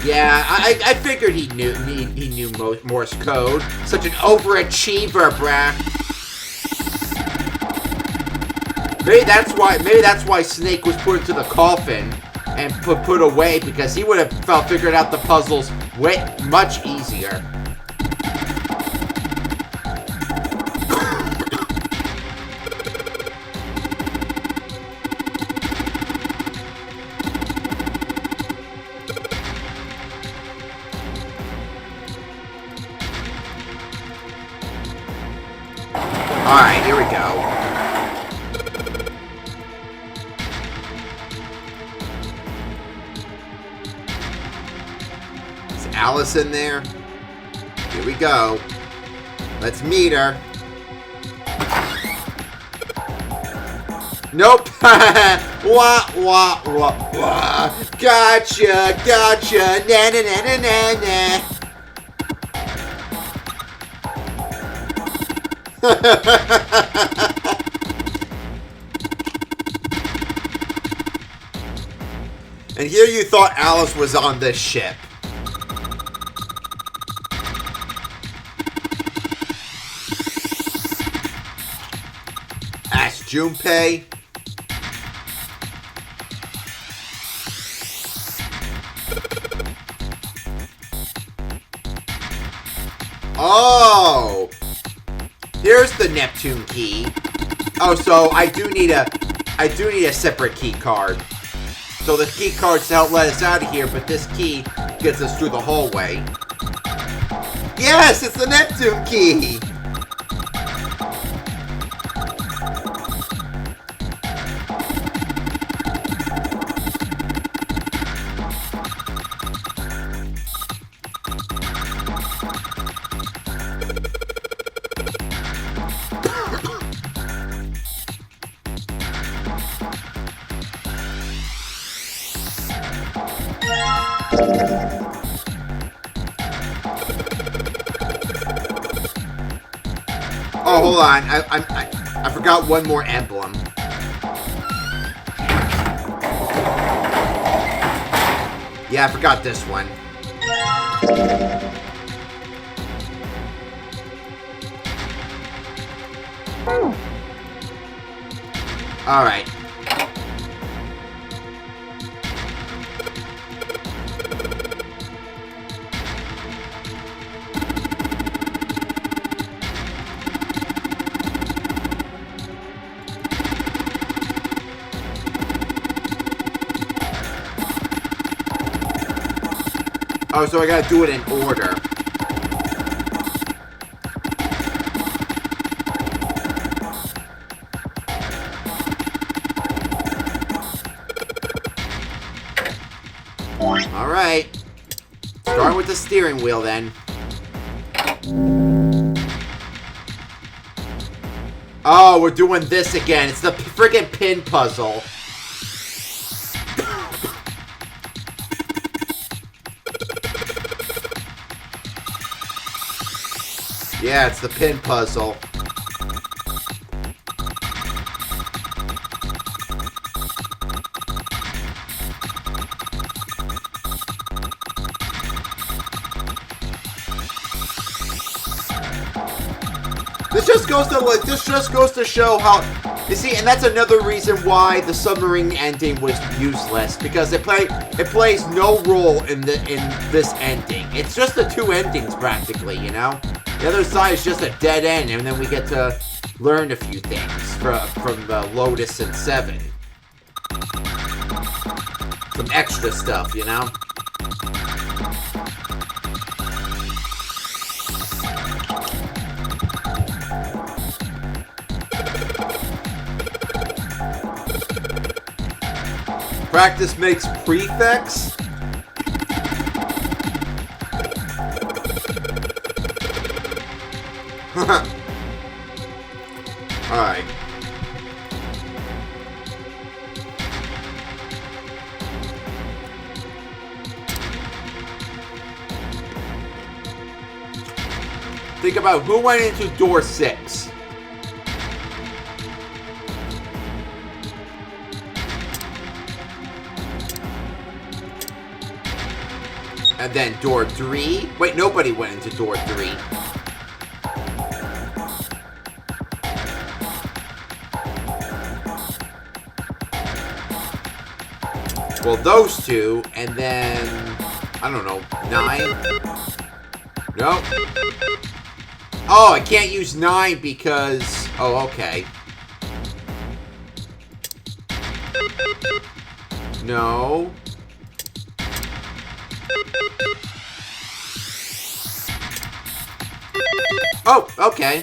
Yeah, I figured he knew Morse code. Such an overachiever, bruh. Maybe that's why Snake was put into the coffin and put away, because he would have figured out the puzzles much easier. Alright, here we go. Is Alice in there? Here we go. Let's meet her. Nope. Wah, wah, wah, wah. Gotcha, gotcha. Na na na na na na. And here you thought Alice was on this ship. Ask Junpei. Oh! Here's the Neptune key. Oh, so I do need a separate key card. So the key cards help let us out of here, but this key gets us through the hallway. Yes, it's the Neptune key! Oh, hold on. I forgot one more emblem. Yeah, I forgot this one. Alright. Oh, so I gotta do it in order. Alright. Start with the steering wheel then. Oh, we're doing this again. It's the friggin' pin puzzle. Yeah, it's the pin puzzle. This just goes to show how, you see, and that's another reason why the submarine ending was useless, because it plays no role in this ending. It's just the two endings practically, you know. The other side is just a dead end, and then we get to learn a few things from the Lotus and Seven. Some extra stuff, you know. Practice makes prefects? Alright. Think about who went into door 6. And then door 3. Wait, nobody went into door 3. Well, those two, and then, I don't know, 9? Nope. Oh, I can't use 9 because, oh, okay. No. Oh, okay.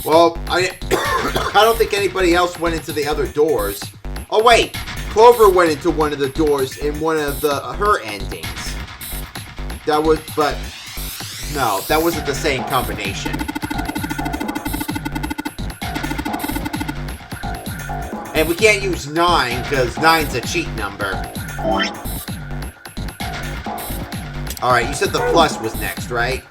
Well, I don't think anybody else went into the other doors. Oh wait, Clover went into one of the doors in one of her endings. That was, but no, that wasn't the same combination. And we can't use 9 because 9's a cheat number. Alright, you said the plus was next, right?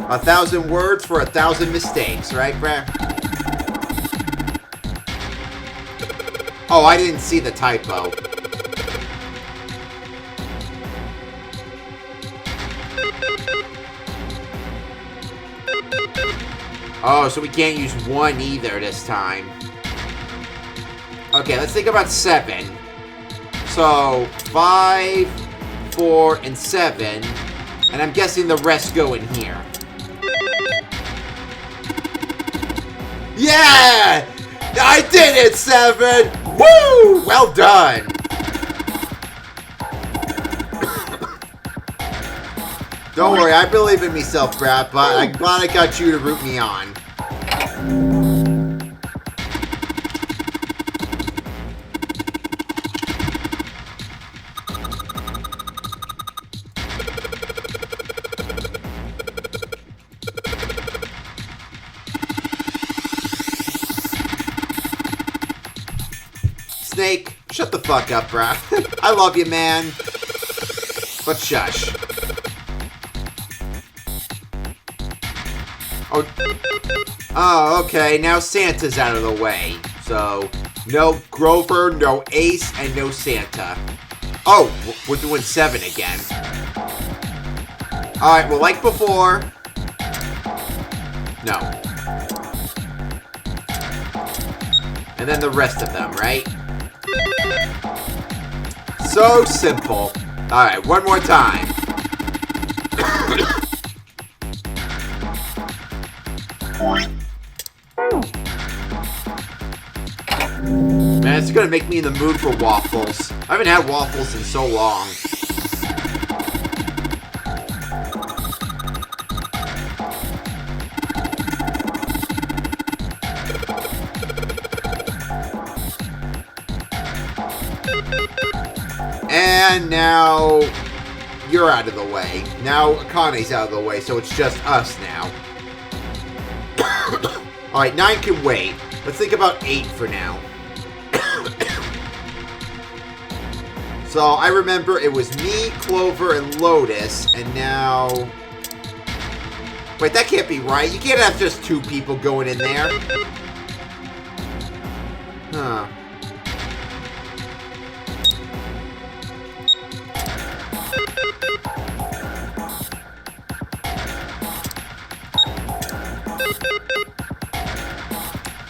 A 1,000 words for 1,000 mistakes, right, Brad? Oh, I didn't see the typo. Oh, so we can't use 1 either this time. Okay, let's think about 7. So, 5, 4, and 7. And I'm guessing the rest go in here. Yeah! I did it, 7! Woo! Well done! Don't worry, I believe in myself, Brad, but I'm glad I got you to root me on. Snake, shut the fuck up, Brad. I love you, man. But shush. Oh, okay, now Santa's out of the way. So, no Grover, no Ace, and no Santa. Oh, we're doing 7 again. Alright, well, like before. No. And then the rest of them, right? So simple. Alright, one more time. Man, it's gonna make me in the mood for waffles. I haven't had waffles in so long. And now you're out of the way. Now Akane's out of the way, so it's just us now. Alright, 9 can wait. Let's think about 8 for now. So I remember it was me, Clover, and Lotus, and now... Wait, that can't be right. You can't have just 2 people going in there. Huh.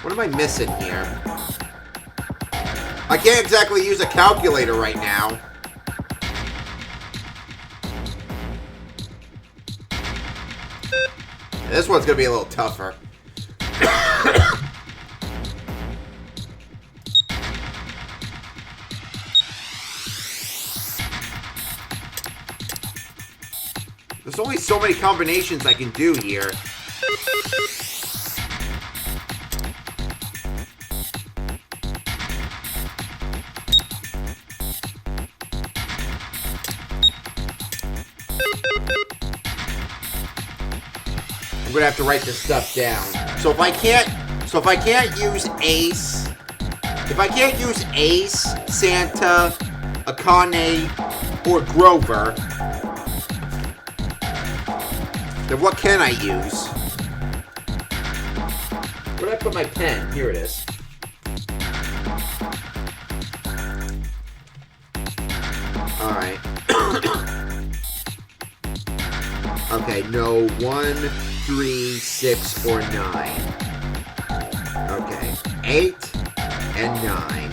What am I missing here? I can't exactly use a calculator right now. This one's gonna be a little tougher. There's only so many combinations I can do here. I'm gonna have to write this stuff down. So if I can't use Ace, Santa, Akane, or Grover, then what can I use? Where did I put my pen? Here it is. Alright. Okay, no, 1, 3, 6, or 9. Okay, 8 and 9.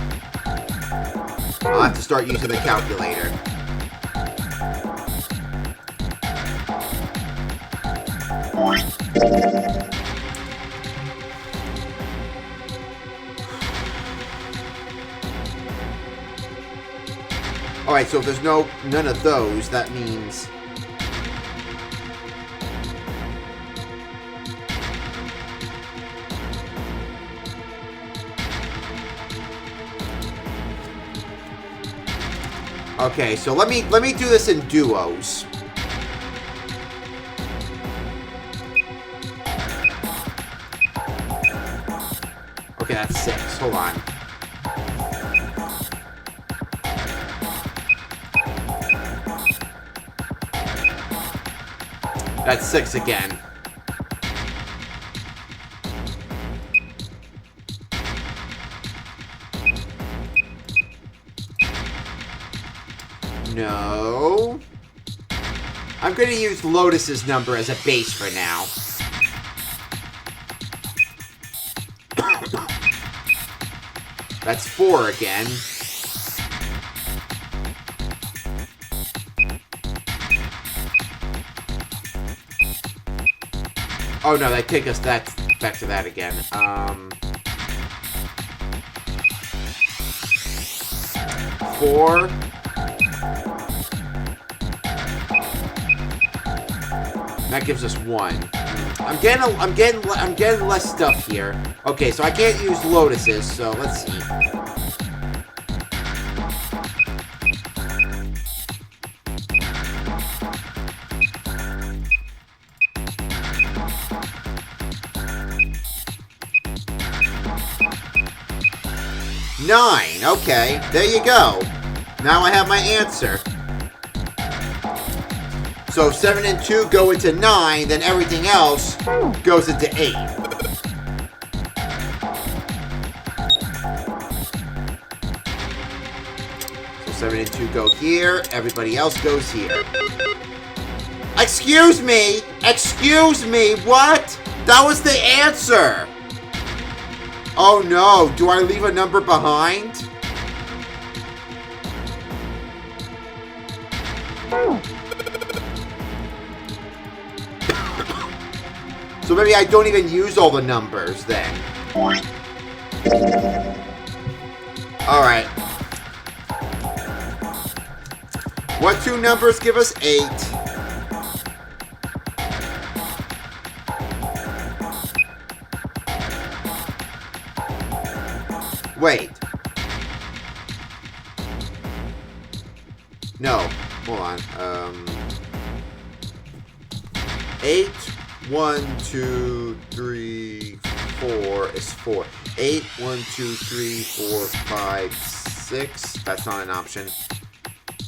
I'll have to start using the calculator. Alright, so if there's none of those, that means... Okay, so let me do this in duos. Okay, that's 6. Hold on. That's 6 again. No. I'm going to use Lotus's number as a base for now. That's 4 again. Oh no, that take us back to that again. 4. That gives us 1. I'm getting less stuff here. Okay, so I can't use Lotus's, so let's see. Nine. Okay, there you go. Now I have my answer. So if 7 and 2 go into 9, then everything else goes into 8. So 7 and 2 go here, everybody else goes here. Excuse me! Excuse me, what? That was the answer! Oh no, do I leave a number behind? So maybe I don't even use all the numbers then. Alright. What two numbers give us 8? Wait. No. Hold on. 8, 1, 2, 3, 4 is 4. 8, 1, 2, 3, 4, 5, 6. That's not an option.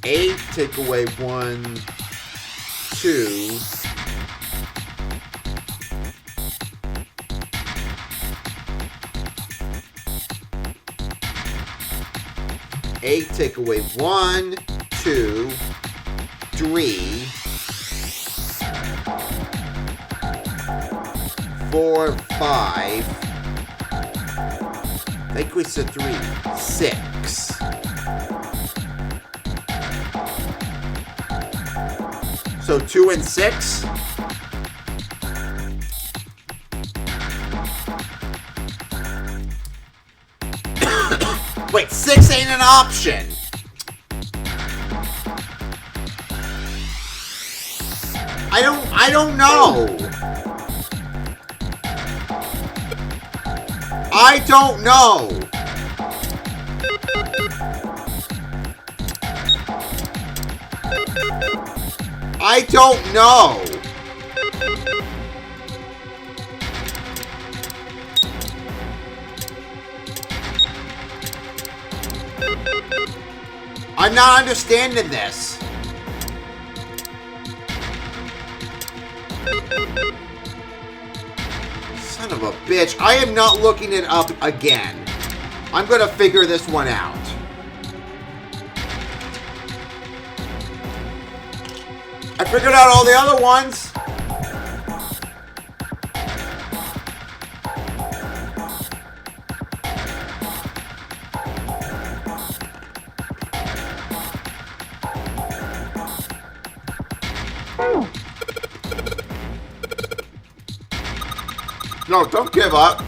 8, take away 1, 2. Eight, take away 1, 2, 3, 4, 5. I think we said 3, 6. So 2 and 6. Wait, 6 ain't an option. I don't know. I don't know. I don't know. I'm not understanding this. Son of a bitch. I am not looking it up again. I'm gonna figure this one out. I figured out all the other ones. No, don't give up.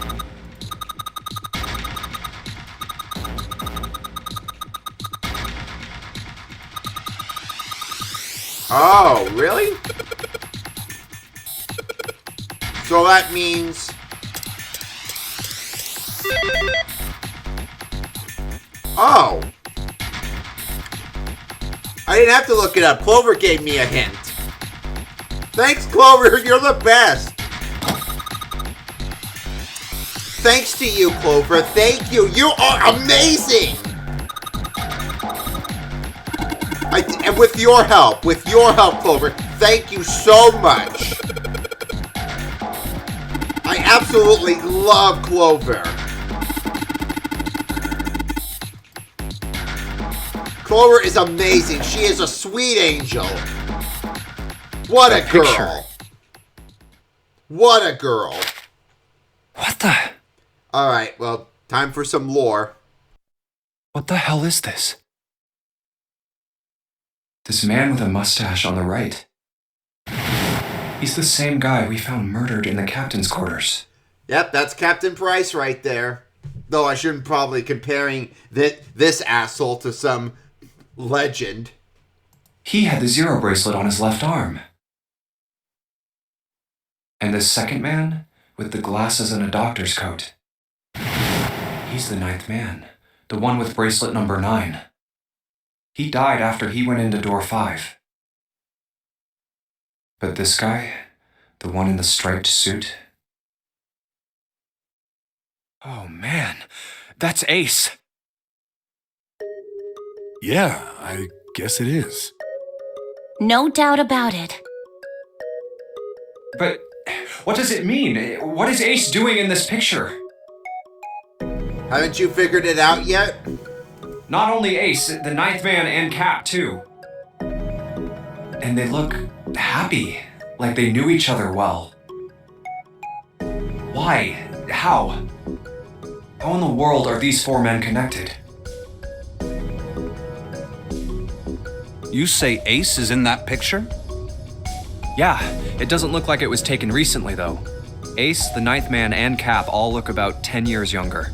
Oh, really? So that means... Oh. I didn't have to look it up. Clover gave me a hint. Thanks, Clover. You're the best. Thanks to you, Clover. Thank you. You are amazing. And with your help, Clover, thank you so much. I absolutely love Clover. Clover is amazing. She is a sweet angel. What a girl. What a girl. What the? Alright, well, time for some lore. What the hell is this? This man with a mustache on the right. He's the same guy we found murdered in the captain's quarters. Yep, that's Captain Price right there. Though I shouldn't probably comparing this asshole to some legend. He had the zero bracelet on his left arm. And this second man, with the glasses and a doctor's coat. He's the 9th man, the one with bracelet number 9. He died after he went into door 5. But this guy, the one in the striped suit... Oh man, that's Ace. Yeah, I guess it is. No doubt about it. But what does it mean? What is Ace doing in this picture? Haven't you figured it out yet? Not only Ace, the 9th man and Cap too. And they look happy, like they knew each other well. Why? How? How in the world are these 4 men connected? You say Ace is in that picture? Yeah, it doesn't look like it was taken recently though. Ace, the 9th man, and Cap all look about 10 years younger.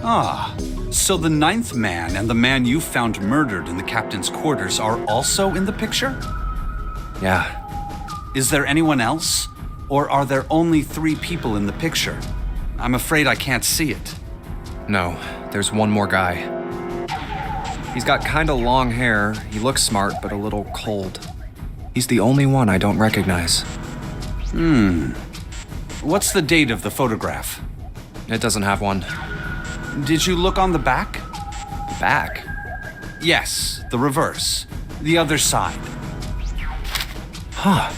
Ah, So the ninth man and the man you found murdered in the captain's quarters are also in the picture? Yeah. Is there anyone else? Or are there only 3 people in the picture? I'm afraid I can't see it. No, there's one more guy. He's got kinda long hair, he looks smart but a little cold. He's the only one I don't recognize. What's the date of the photograph? It doesn't have one. Did you look on the back? Back? Yes, the reverse. The other side. Huh.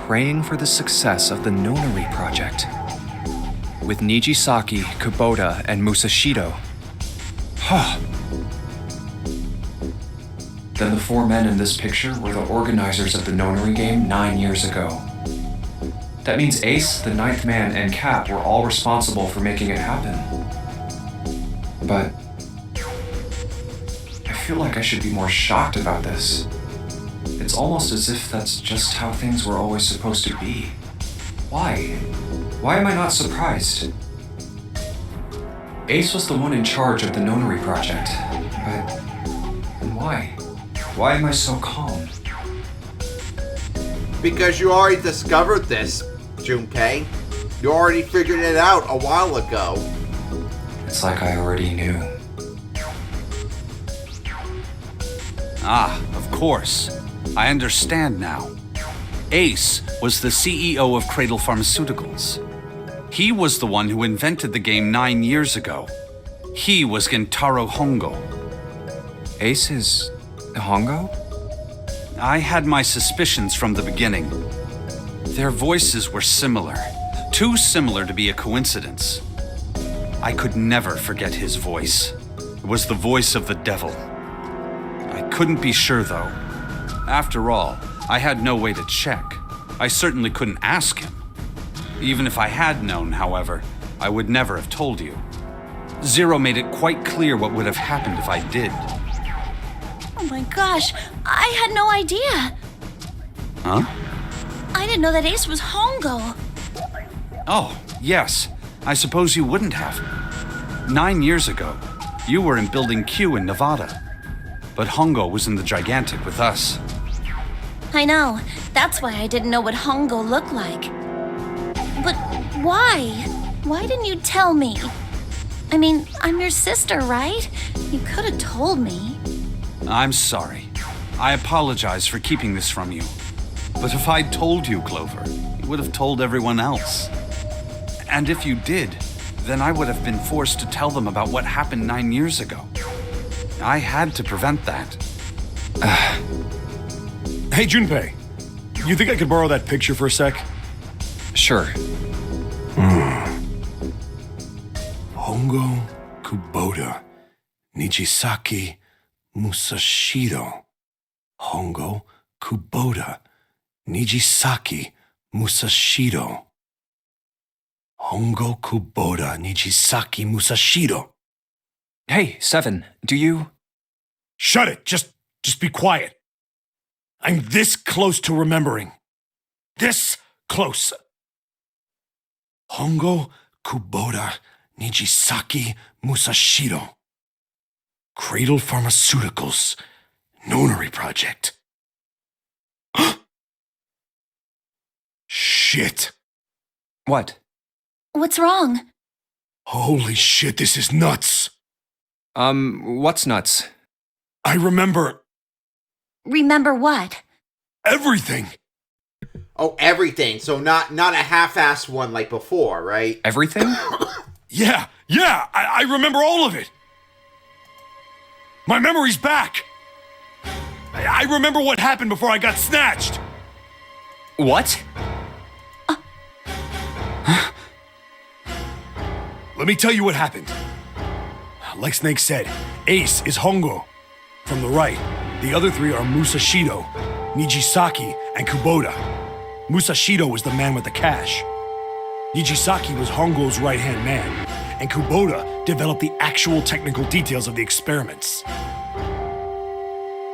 Praying for the success of the Nonary project. With Nijisaki, Kubota, and Musashido. Huh. Then the 4 men in this picture were the organizers of the Nonary game 9 years ago. That means Ace, the 9th man, and Cap were all responsible for making it happen. But I feel like I should be more shocked about this. It's almost as if that's just how things were always supposed to be. Why? Why am I not surprised? Ace was the one in charge of the Nonary project, but... and why? Why am I so calm? Because you already discovered this, Junpei. You already figured it out a while ago. It's like I already knew. Ah, of course. I understand now. Ace was the CEO of Cradle Pharmaceuticals. He was the one who invented the game 9 years ago. He was Gentaro Hongo. Ace is... Hongo? I had my suspicions from the beginning. Their voices were similar. Too similar to be a coincidence. I could never forget his voice. It was the voice of the devil. I couldn't be sure, though. After all, I had no way to check. I certainly couldn't ask him. Even if I had known, however, I would never have told you. Zero made it quite clear what would have happened if I did. Oh my gosh, I had no idea. Huh? I didn't know that Ace was Hongo. Oh, yes. I suppose you wouldn't have. 9 years ago, you were in Building Q in Nevada. But Hongo was in the Gigantic with us. I know. That's why I didn't know what Hongo looked like. But why? Why didn't you tell me? I mean, I'm your sister, right? You could have told me. I'm sorry. I apologize for keeping this from you. But if I'd told you, Clover, you would have told everyone else. And if you did, then I would have been forced to tell them about what happened 9 years ago. I had to prevent that. Hey, Junpei. You think I could borrow that picture for a sec? Sure. Hongo, Kubota, Nijisaki, Musashido. Hongo, Kubota, Nijisaki, Musashido. Hongo, Kubota, Nijisaki, Musashido. Hey, Seven, do you... Shut it! Just be quiet. I'm this close to remembering. This close. Hongo, Kubota, Nijisaki, Musashido. Cradle Pharmaceuticals. Nonary Project. Shit. What? What's wrong? Holy shit, this is nuts. What's nuts? I remember Remember what? everything. Oh, everything. So not a half-assed one like before, right? Everything? Yeah, I remember all of it. My memory's back. I remember what happened before I got snatched. What? Let me tell you what happened. Like Snake said, Ace is Hongo. From the right, the other 3 are Musashido, Nijisaki, and Kubota. Musashido was the man with the cash. Nijisaki was Hongo's right-hand man, and Kubota developed the actual technical details of the experiments.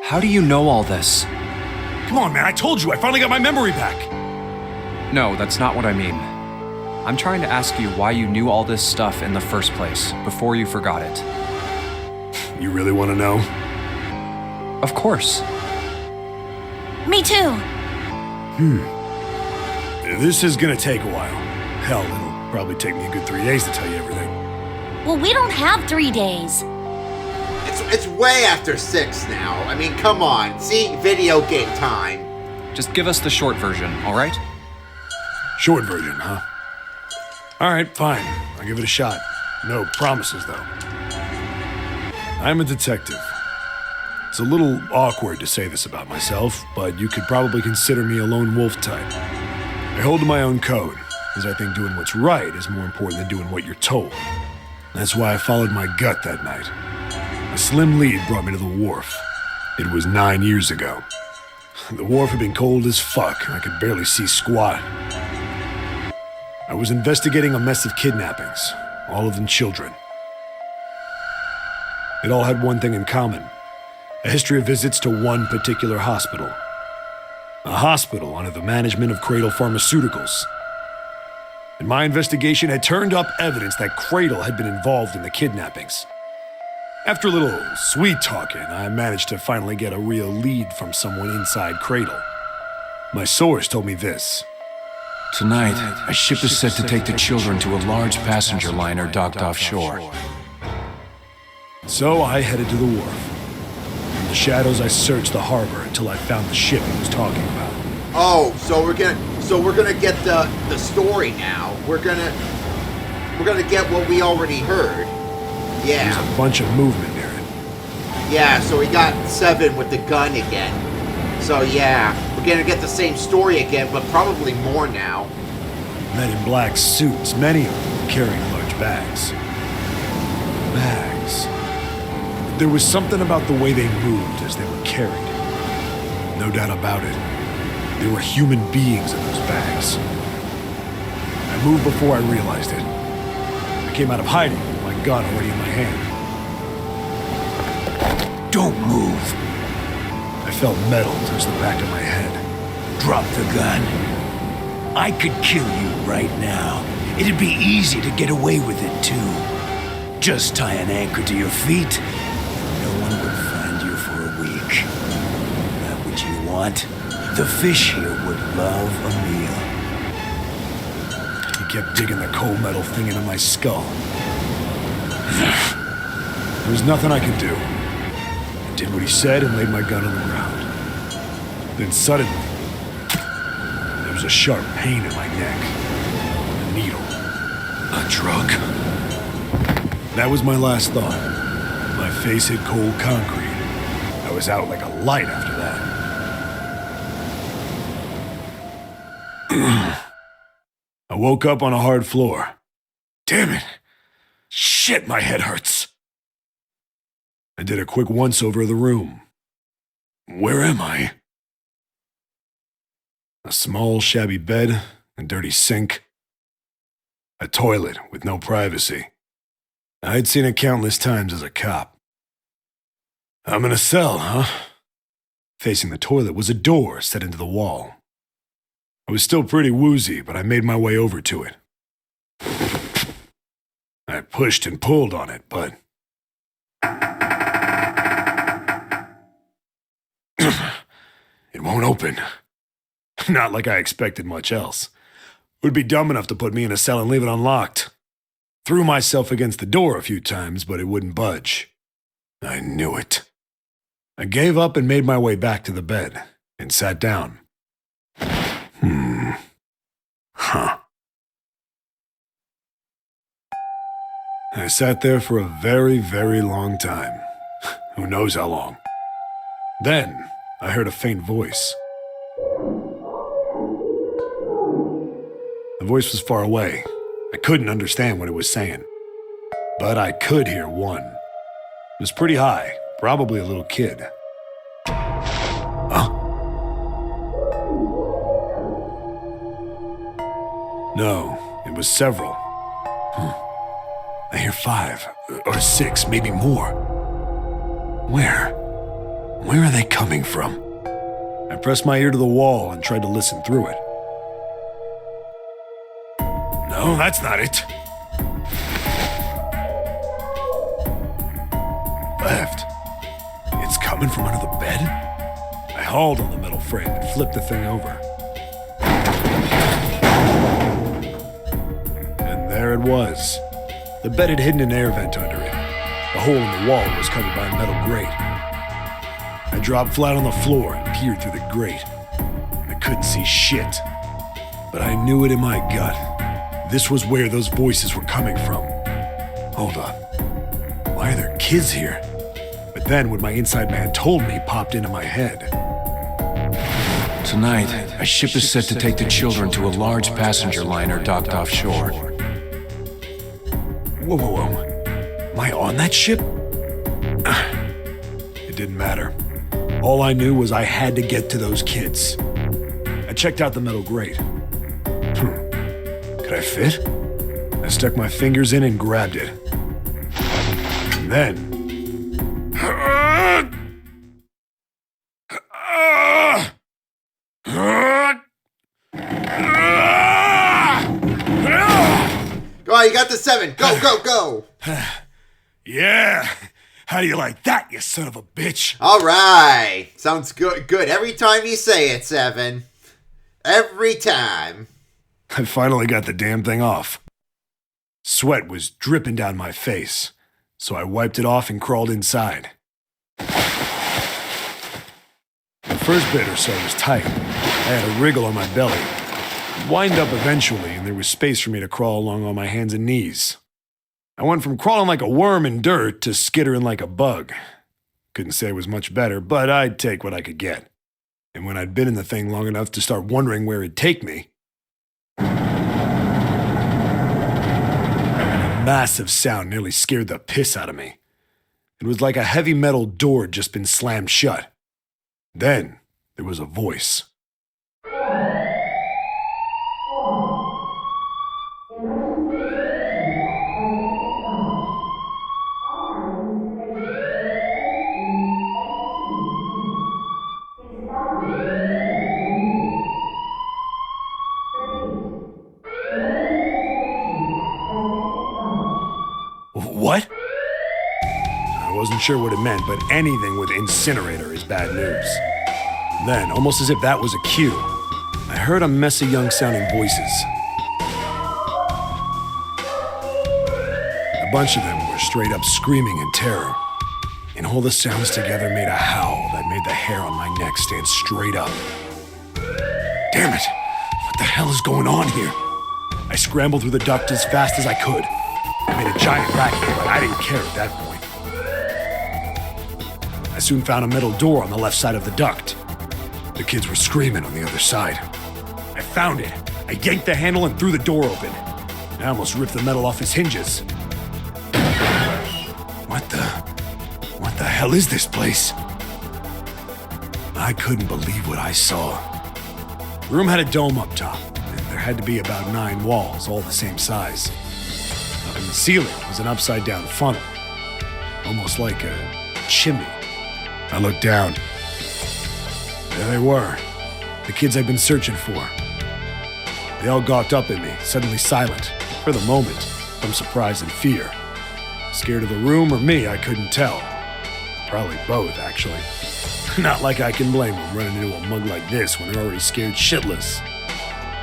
How do you know all this? Come on, man, I told you, I finally got my memory back. No, that's not what I mean. I'm trying to ask you why you knew all this stuff in the first place, before you forgot it. You really want to know? Of course. Me too. This is gonna take a while. Hell, it'll probably take me a good 3 days to tell you everything. Well, we don't have 3 days. It's way after 6 now. I mean, come on. See, video game time. Just give us the short version, all right? Short version, huh? All right, fine. I'll give it a shot. No promises, though. I'm a detective. It's a little awkward to say this about myself, but you could probably consider me a lone wolf type. I hold to my own code, as I think doing what's right is more important than doing what you're told. That's why I followed my gut that night. A slim lead brought me to the wharf. It was 9 years ago. The wharf had been cold as fuck, and I could barely see squat. I was investigating a mess of kidnappings, all of them children. It all had one thing in common: a history of visits to one particular hospital. A hospital under the management of Cradle Pharmaceuticals. And my investigation had turned up evidence that Cradle had been involved in the kidnappings. After a little sweet-talking, I managed to finally get a real lead from someone inside Cradle. My source told me this. Tonight, a ship is set to take the children to a large passenger liner docked offshore. So I headed to the wharf. In the shadows, I searched the harbor until I found the ship he was talking about. Oh, so we're gonna get the story now. We're gonna get what we already heard. Yeah. There's a bunch of movement near it. Yeah, so we got 7 with the gun again. So yeah, we're gonna get the same story again, but probably more now. Men in black suits, many of them carrying large bags. Bags. There was something about the way they moved as they were carried. No doubt about it. There were human beings in those bags. I moved before I realized it. I came out of hiding with my gun already in my hand. Don't move. I felt metal touch the back of my head. Drop the gun. I could kill you right now. It'd be easy to get away with it, too. Just tie an anchor to your feet. No one would find you for a week. That what you want? The fish here would love a meal. He kept digging the cold metal thing into my skull. There was nothing I could do. I did what he said and laid my gun on the ground. Then suddenly, there was a sharp pain in my neck. A needle. A drug. That was my last thought. My face hit cold concrete. I was out like a light after that. I woke up on a hard floor. Damn it. Shit, my head hurts. I did a quick once-over of the room. Where am I? A small, shabby bed, a dirty sink, a toilet with no privacy. I'd seen it countless times as a cop. I'm in a cell, huh? Facing the toilet was a door set into the wall. I was still pretty woozy, but I made my way over to it. I pushed and pulled on it, but... it won't open. Not like I expected much else. It would be dumb enough to put me in a cell and leave it unlocked. Threw myself against the door a few times, but it wouldn't budge. I knew it. I gave up and made my way back to the bed and sat down. Huh. I sat there for a very, very long time. Who knows how long. Then, I heard a faint voice. The voice was far away. I couldn't understand what it was saying. But I could hear one. It was pretty high, probably a little kid. Huh? No, it was several. I hear 5 or 6, maybe more. Where? Where are they coming from? I pressed my ear to the wall and tried to listen through it. No, No, that's not it. Left. It's coming from under the bed? I hauled on the metal frame and flipped the thing over. And there it was. The bed had hidden an air vent under it. The hole in the wall was covered by a metal grate. I dropped flat on the floor and peered through the grate. I couldn't see shit, but I knew it in my gut. This was where those voices were coming from. Hold on. Why are there kids here? But then what my inside man told me popped into my head. Tonight, a ship is set to take the children to a large passenger liner docked offshore. Whoa, whoa, whoa. Am I on that ship? It didn't matter. All I knew was I had to get to those kids. I checked out the metal grate. Could I fit? I stuck my fingers in and grabbed it. And then... Go on, you got the 7. Go, go, go. Yeah. How do you like that, you son of a bitch? All right. Sounds good. Good. Every time you say it, 7. Every time. I finally got the damn thing off. Sweat was dripping down my face, so I wiped it off and crawled inside. The first bit or so was tight. I had a wriggle on my belly. I'd wind up eventually, and there was space for me to crawl along on my hands and knees. I went from crawling like a worm in dirt to skittering like a bug. Couldn't say it was much better, but I'd take what I could get. And when I'd been in the thing long enough to start wondering where it'd take me, a massive sound nearly scared the piss out of me. It was like a heavy metal door had just been slammed shut. Then there was a voice. What? I wasn't sure what it meant, but anything with incinerator is bad news. Then, almost as if that was a cue, I heard a mess of young-sounding voices. A bunch of them were straight up screaming in terror, and all the sounds together made a howl that made the hair on my neck stand straight up. Damn it! What the hell is going on here? I scrambled through the duct as fast as I could. I made a giant racket, but I didn't care at that point. I soon found a metal door on the left side of the duct. The kids were screaming on the other side. I found it. I yanked the handle and threw the door open. I almost ripped the metal off its hinges. What the hell is this place? I couldn't believe what I saw. The room had a dome up top, and there had to be about 9 walls, all the same size. And the ceiling was an upside-down funnel, almost like a chimney. I looked down. There they were, the kids I'd been searching for. They all gawked up at me, suddenly silent, for the moment, from surprise and fear. Scared of the room or me, I couldn't tell. Probably both, actually. Not like I can blame them running into a mug like this when they're already scared shitless.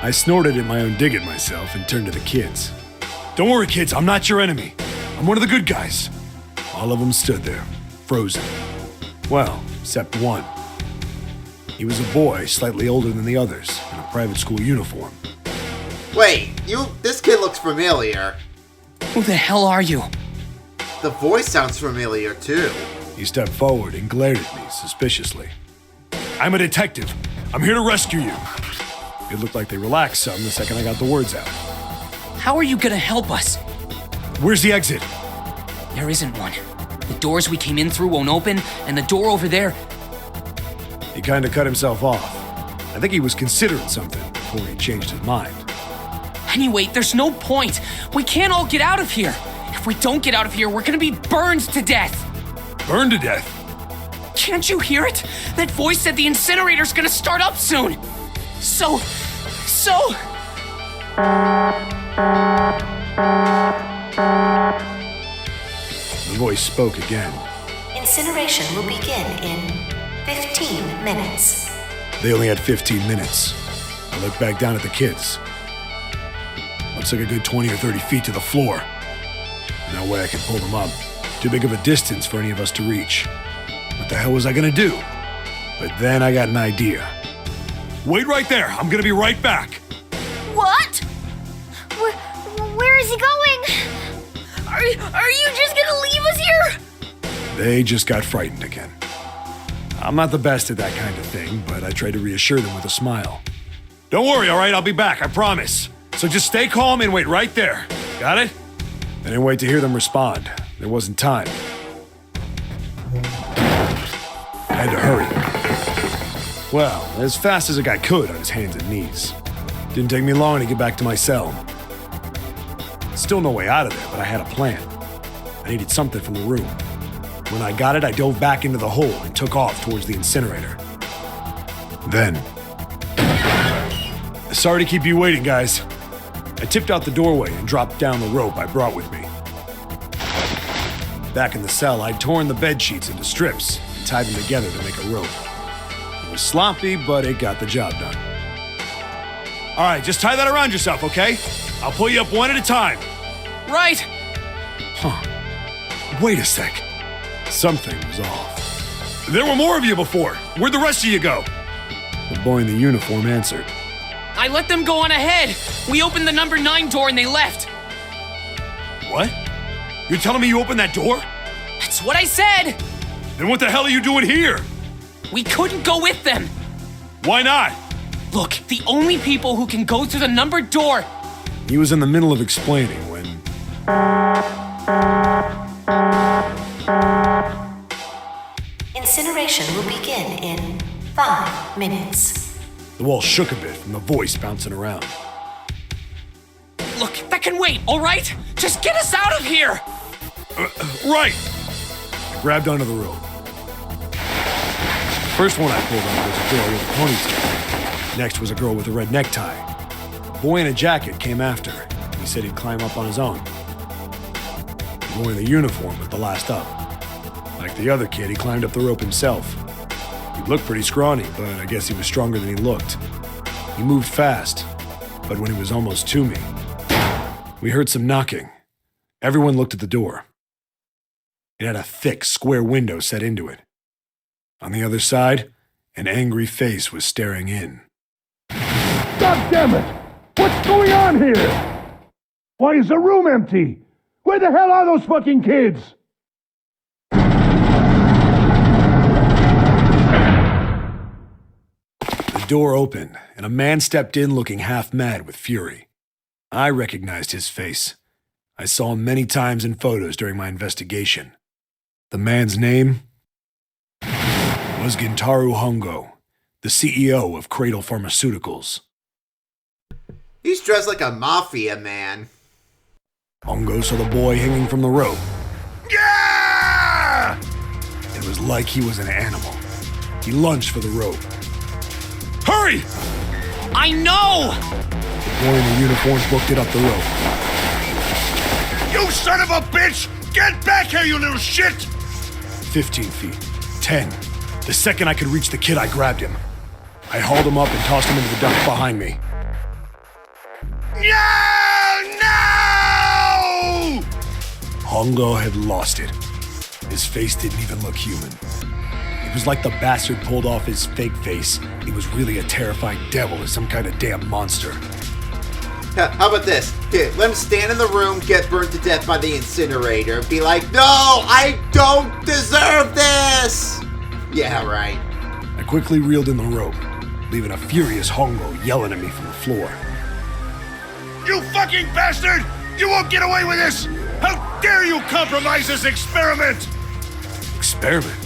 I snorted at my own dig at myself and turned to the kids. Don't worry, kids, I'm not your enemy. I'm one of the good guys. All of them stood there, frozen. Well, except one. He was a boy, slightly older than the others, in a private school uniform. Wait, this kid looks familiar. Who the hell are you? The voice sounds familiar, too. He stepped forward and glared at me suspiciously. I'm a detective. I'm here to rescue you. It looked like they relaxed some the second I got the words out. How are you gonna help us? Where's the exit? There isn't one. The doors we came in through won't open, and the door over there... He kind of cut himself off. I think he was considering something before he changed his mind. Anyway, there's no point. We can't all get out of here. If we don't get out of here, we're gonna be burned to death. Burned to death? Can't you hear it? That voice said the incinerator's gonna start up soon. So... The voice spoke again. Incineration will begin in 15 minutes. They only had 15 minutes. I looked back down at the kids. Looks like a good 20 or 30 feet to the floor. No way I could pull them up. Too big of a distance for any of us to reach. What the hell was I gonna do? But then I got an idea. Wait right there. I'm gonna be right back. What? Where is he going? Are you just gonna leave us here? They just got frightened again. I'm not the best at that kind of thing, but I tried to reassure them with a smile. Don't worry, all right? I'll be back, I promise. So just stay calm and wait right there. Got it? I didn't wait to hear them respond. There wasn't time. I had to hurry. Well, as fast as a guy could on his hands and knees. Didn't take me long to get back to my cell. Still no way out of there, but I had a plan. I needed something from the room. When I got it, I dove back into the hole and took off towards the incinerator. Then... Sorry to keep you waiting, guys. I tipped out the doorway and dropped down the rope I brought with me. Back in the cell, I'd torn the bed sheets into strips and tied them together to make a rope. It was sloppy, but it got the job done. All right, just tie that around yourself, okay? I'll pull you up one at a time. Right! Huh. Wait a sec. Something was off. There were more of you before. Where'd the rest of you go? The boy in the uniform answered. I let them go on ahead. We opened the number 9 door and they left. What? You're telling me you opened that door? That's what I said. Then what the hell are you doing here? We couldn't go with them. Why not? Look, the only people who can go through the numbered door. He was in the middle of explaining when... Incineration will begin in 5 minutes. The wall shook a bit from the voice bouncing around. Look, that can wait, all right? Just get us out of here! Right! I grabbed onto the rope. The first one I pulled on was a girl with a ponytail. Next was a girl with a red necktie. A boy in a jacket came after. He said he'd climb up on his own. The boy in the uniform was the last up. Like the other kid, he climbed up the rope himself. He looked pretty scrawny, but I guess he was stronger than he looked. He moved fast, but when he was almost to me, we heard some knocking. Everyone looked at the door. It had a thick, square window set into it. On the other side, an angry face was staring in. God damn it! What's going on here? Why is the room empty? Where the hell are those fucking kids? The door opened, and a man stepped in looking half mad with fury. I recognized his face. I saw him many times in photos during my investigation. The man's name was Gintaro Hongo, the CEO of Cradle Pharmaceuticals. He's dressed like a mafia man. Hongo saw the boy hanging from the rope. Yeah! It was like he was an animal. He lunged for the rope. Hurry! I know! The boy in the uniform booked it up the rope. You son of a bitch! Get back here, you little shit! 15 feet. 10. The second I could reach the kid, I grabbed him. I hauled him up and tossed him into the duct behind me. No! Hongo had lost it. His face didn't even look human. It was like the bastard pulled off his fake face. He was really a terrified devil or some kind of damn monster. How about this? Here, let him stand in the room, get burned to death by the incinerator, and be like, no, I don't deserve this! Yeah, right. I quickly reeled in the rope, leaving a furious Hongo yelling at me from the floor. You fucking bastard! You won't get away with this! How dare you compromise this experiment! Experiment?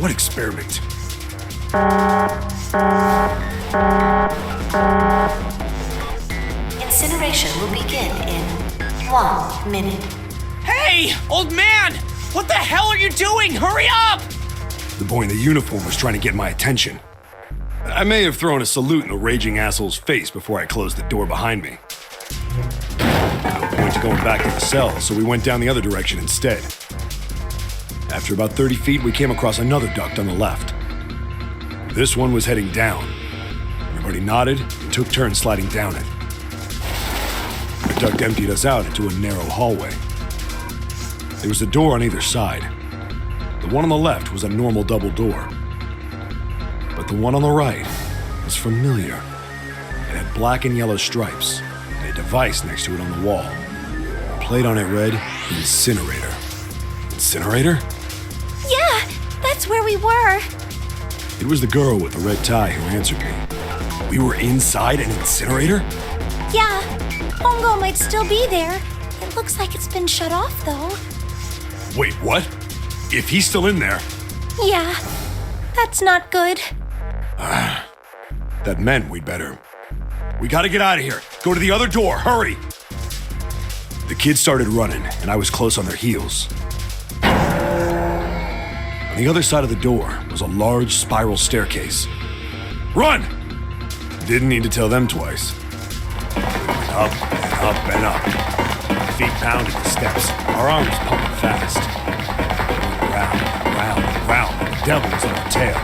What experiment? Incineration will begin in 1 minute. Hey, old man! What the hell are you doing? Hurry up! The boy in the uniform was trying to get my attention. I may have thrown a salute in the raging asshole's face before I closed the door behind me. point to going back to the cell, so we went down the other direction instead. After about 30 feet, we came across another duct on the left. This one was heading down. Everybody nodded and took turns sliding down it. The duct emptied us out into a narrow hallway. There was a door on either side. The one on the left was a normal double door. But the one on the right was familiar. It had black and yellow stripes, and a device next to it on the wall. A plate on it read, Incinerator. Incinerator? Yeah, that's where we were. It was the girl with the red tie who answered me. We were inside an incinerator? Yeah, Hongo might still be there. It looks like it's been shut off, though. Wait, what? If he's still in there... Yeah, that's not good. That meant we'd better... We gotta get out of here. Go to the other door, hurry! The kids started running, and I was close on their heels. On the other side of the door was a large spiral staircase. Run! Didn't need to tell them twice. We went up and up and up. Our feet pounded the steps. Our arms pumping fast. We went round and round and round, and the devil was on our tail.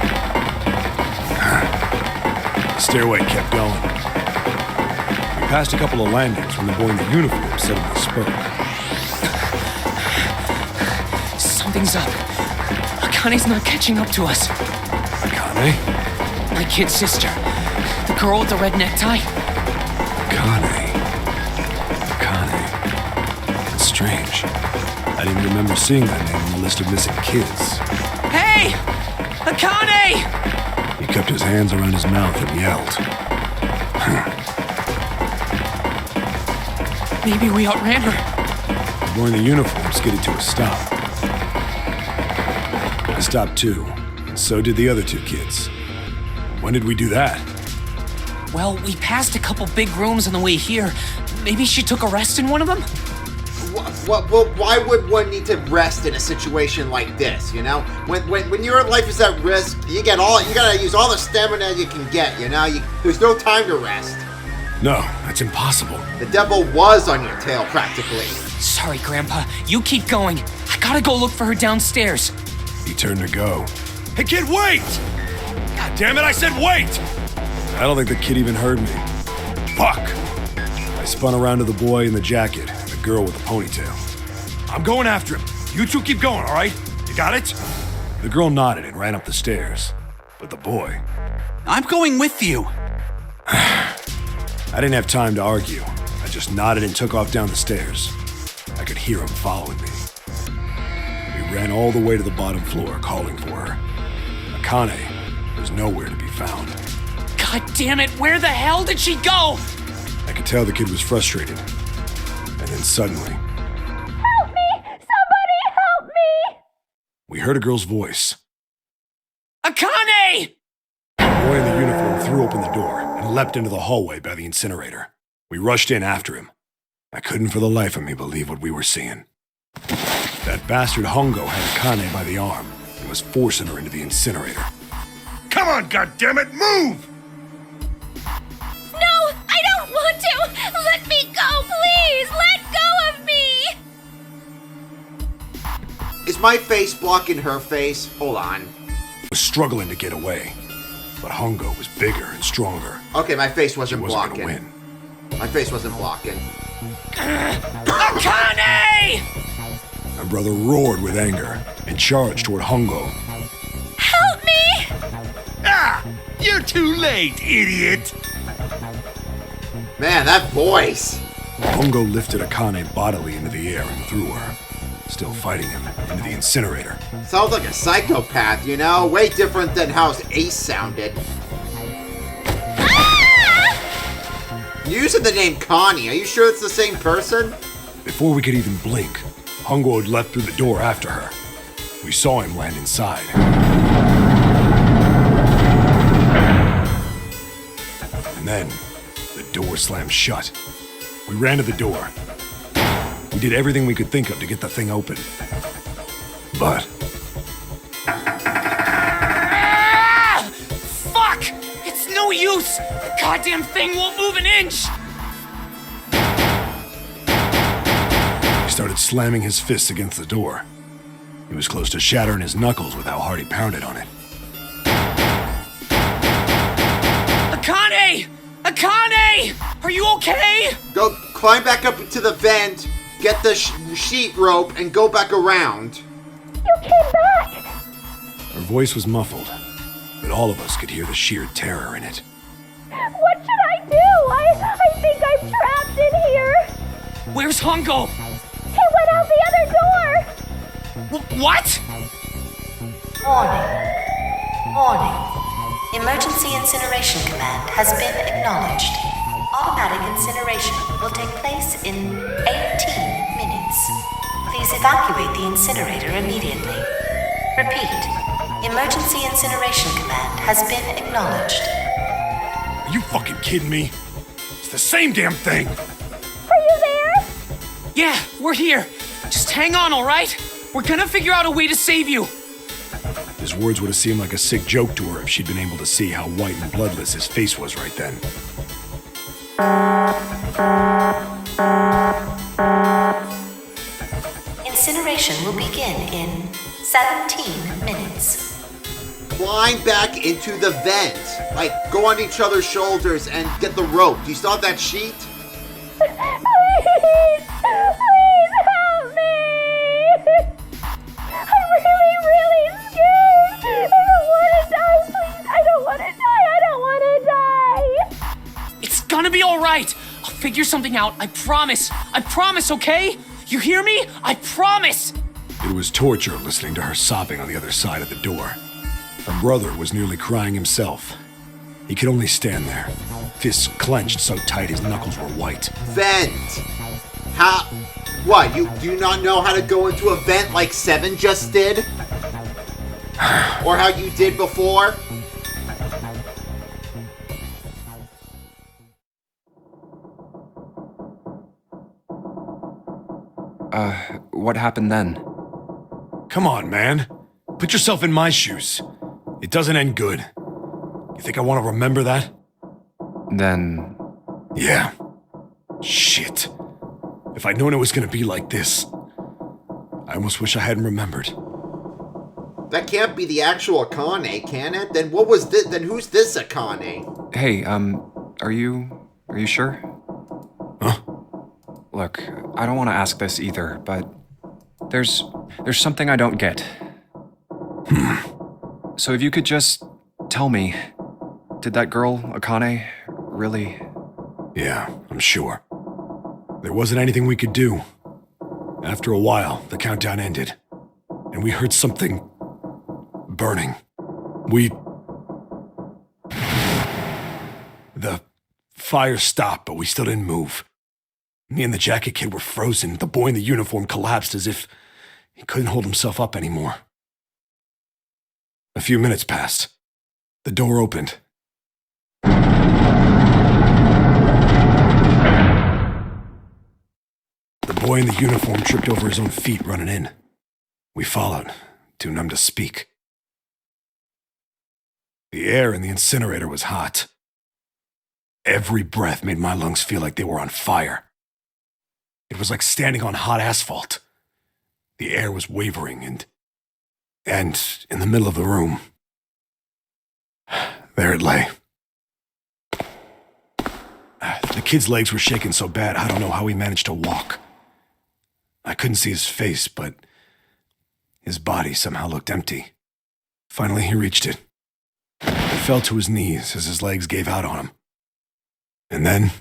The stairway kept going. We passed a couple of landings when the boy in the uniform suddenly spoke. Something's up. Akane's not catching up to us. Akane? My kid's sister. The girl with the red necktie. Akane. That's strange. I didn't remember seeing that name on the list of missing kids. Hey! Akane! He kept his hands around his mouth and yelled. Maybe we outran her. The boy in the uniform skidded to a stop. I stopped too, and so did the other two kids. When did we do that? Well, we passed a couple big rooms on the way here. Maybe she took a rest in one of them? Well, why would one need to rest in a situation like this, you know? When your life is at risk, you gotta use all the stamina you can get, you know? There's no time to rest. No, that's impossible. The devil was on your tail, practically. Sorry, Grandpa. You keep going. I gotta go look for her downstairs. He turned to go. Hey, kid, wait! God damn it, I said wait! I don't think the kid even heard me. Fuck! I spun around to the boy in the jacket and the girl with the ponytail. I'm going after him. You two keep going, all right? You got it? The girl nodded and ran up the stairs. But the boy... I'm going with you. I didn't have time to argue. I just nodded and took off down the stairs. I could hear him following me. We ran all the way to the bottom floor, calling for her. Akane was nowhere to be found. God damn it, where the hell did she go? I could tell the kid was frustrated. And then suddenly... Help me! Somebody help me! We heard a girl's voice. Akane! The boy in the uniform threw open the door and leapt into the hallway by the incinerator. We rushed in after him. I couldn't for the life of me believe what we were seeing. That bastard Hongo had Akane by the arm and was forcing her into the incinerator. Come on, goddammit, move! No, I don't want to! Let me go, please! Let go of me! Is my face blocking her face? Hold on. Was struggling to get away, but Hongo was bigger and stronger. Okay, my face wasn't She wasn't blocking. gonna win. My face wasn't blocking. Akane! My brother roared with anger and charged toward Hongo. Help me! Ah! You're too late, idiot! Man, that voice! Hongo lifted Akane bodily into the air and threw her, still fighting him, into the incinerator. Sounds like a psychopath, you know? Way different than how Ace sounded. You're using the name Connie. Are you sure it's the same person? Before we could even blink, Hongo had leapt through the door after her. We saw him land inside. And then, the door slammed shut. We ran to the door. We did everything we could think of to get the thing open. But... Fuck! It's no use! The goddamn thing won't move an inch! started slamming his fists against the door. He was close to shattering his knuckles with how hard he pounded on it. Akane! Akane! Are you okay? Go climb back up to the vent, get the sheet rope, and go back around. You came back! Her voice was muffled, but all of us could hear the sheer terror in it. What should I do? I think I'm trapped in here. Where's Hongo? He went out the other door. What? Warning. Emergency incineration command has been acknowledged. Automatic incineration will take place in 18 minutes. Please evacuate the incinerator immediately. Repeat. Emergency incineration command has been acknowledged. Are you fucking kidding me? It's the same damn thing! Are you there? Yeah, we're here. Just hang on, all right? We're gonna figure out a way to save you. His words would have seemed like a sick joke to her if she'd been able to see how white and bloodless his face was right then. Incineration will begin in 17 minutes. Climb back into the vent. Like, go on each other's shoulders and get the rope. Do you still have that sheet? Please help me! I'm really scared. I don't want to die, please. I don't want to die. It's gonna be all right. I'll figure something out. I promise. I promise, okay? You hear me? I promise. It was torture listening to her sobbing on the other side of the door. Her brother was nearly crying himself. He could only stand there, fists clenched so tight his knuckles were white. Vent. How? What? You do not know how to go into a vent like Seven just did? Or how you did before? What happened then? Come on, man. Put yourself in my shoes. It doesn't end good. You think I want to remember that? Then... Yeah. Shit. If I'd known it was going to be like this, I almost wish I hadn't remembered. That can't be the actual Akane, can it? Then what was this? Then who's this Akane? Hey, are you sure? Huh? Look, I don't want to ask this either, but there's something I don't get. So if you could just tell me, did that girl, Akane, really... Yeah, I'm sure. There wasn't anything we could do. After a while, the countdown ended, and we heard something burning. The fire stopped, but we still didn't move. Me and the jacket kid were frozen. The boy in the uniform collapsed as if he couldn't hold himself up anymore. A few minutes passed. The door opened. The boy in the uniform tripped over his own feet running in. We followed, too numb to speak. The air in the incinerator was hot. Every breath made my lungs feel like they were on fire. It was like standing on hot asphalt. The air was wavering and in the middle of the room, there it lay. The kid's legs were shaking so bad, I don't know how he managed to walk. I couldn't see his face, but his body somehow looked empty. Finally, he reached it. He fell to his knees as his legs gave out on him. And then...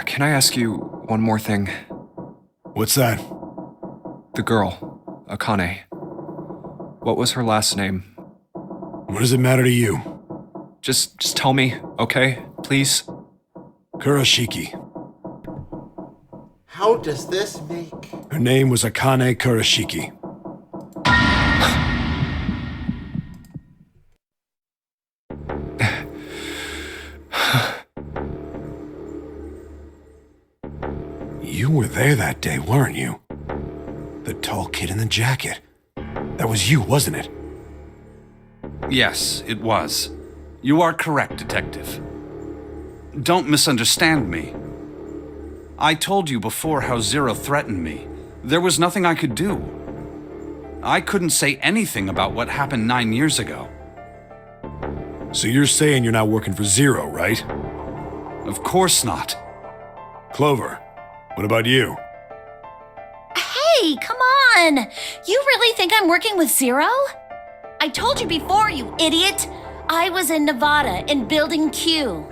Can I ask you one more thing? What's that? The girl, Akane. What was her last name? What does it matter to you? Just tell me, okay? Please? Kurashiki. How does this make... Her name was Akane Kurashiki. You were there that day, weren't you? The tall kid in the jacket. That was you, wasn't it? Yes, it was. You are correct, Detective. Don't misunderstand me. I told you before how Zero threatened me. There was nothing I could do. I couldn't say anything about what happened 9 years ago. So you're saying you're not working for Zero, right? Of course not. Clover, what about you? Hey, come on! You really think I'm working with Zero? I told you before, you idiot! I was in Nevada, in Building Q.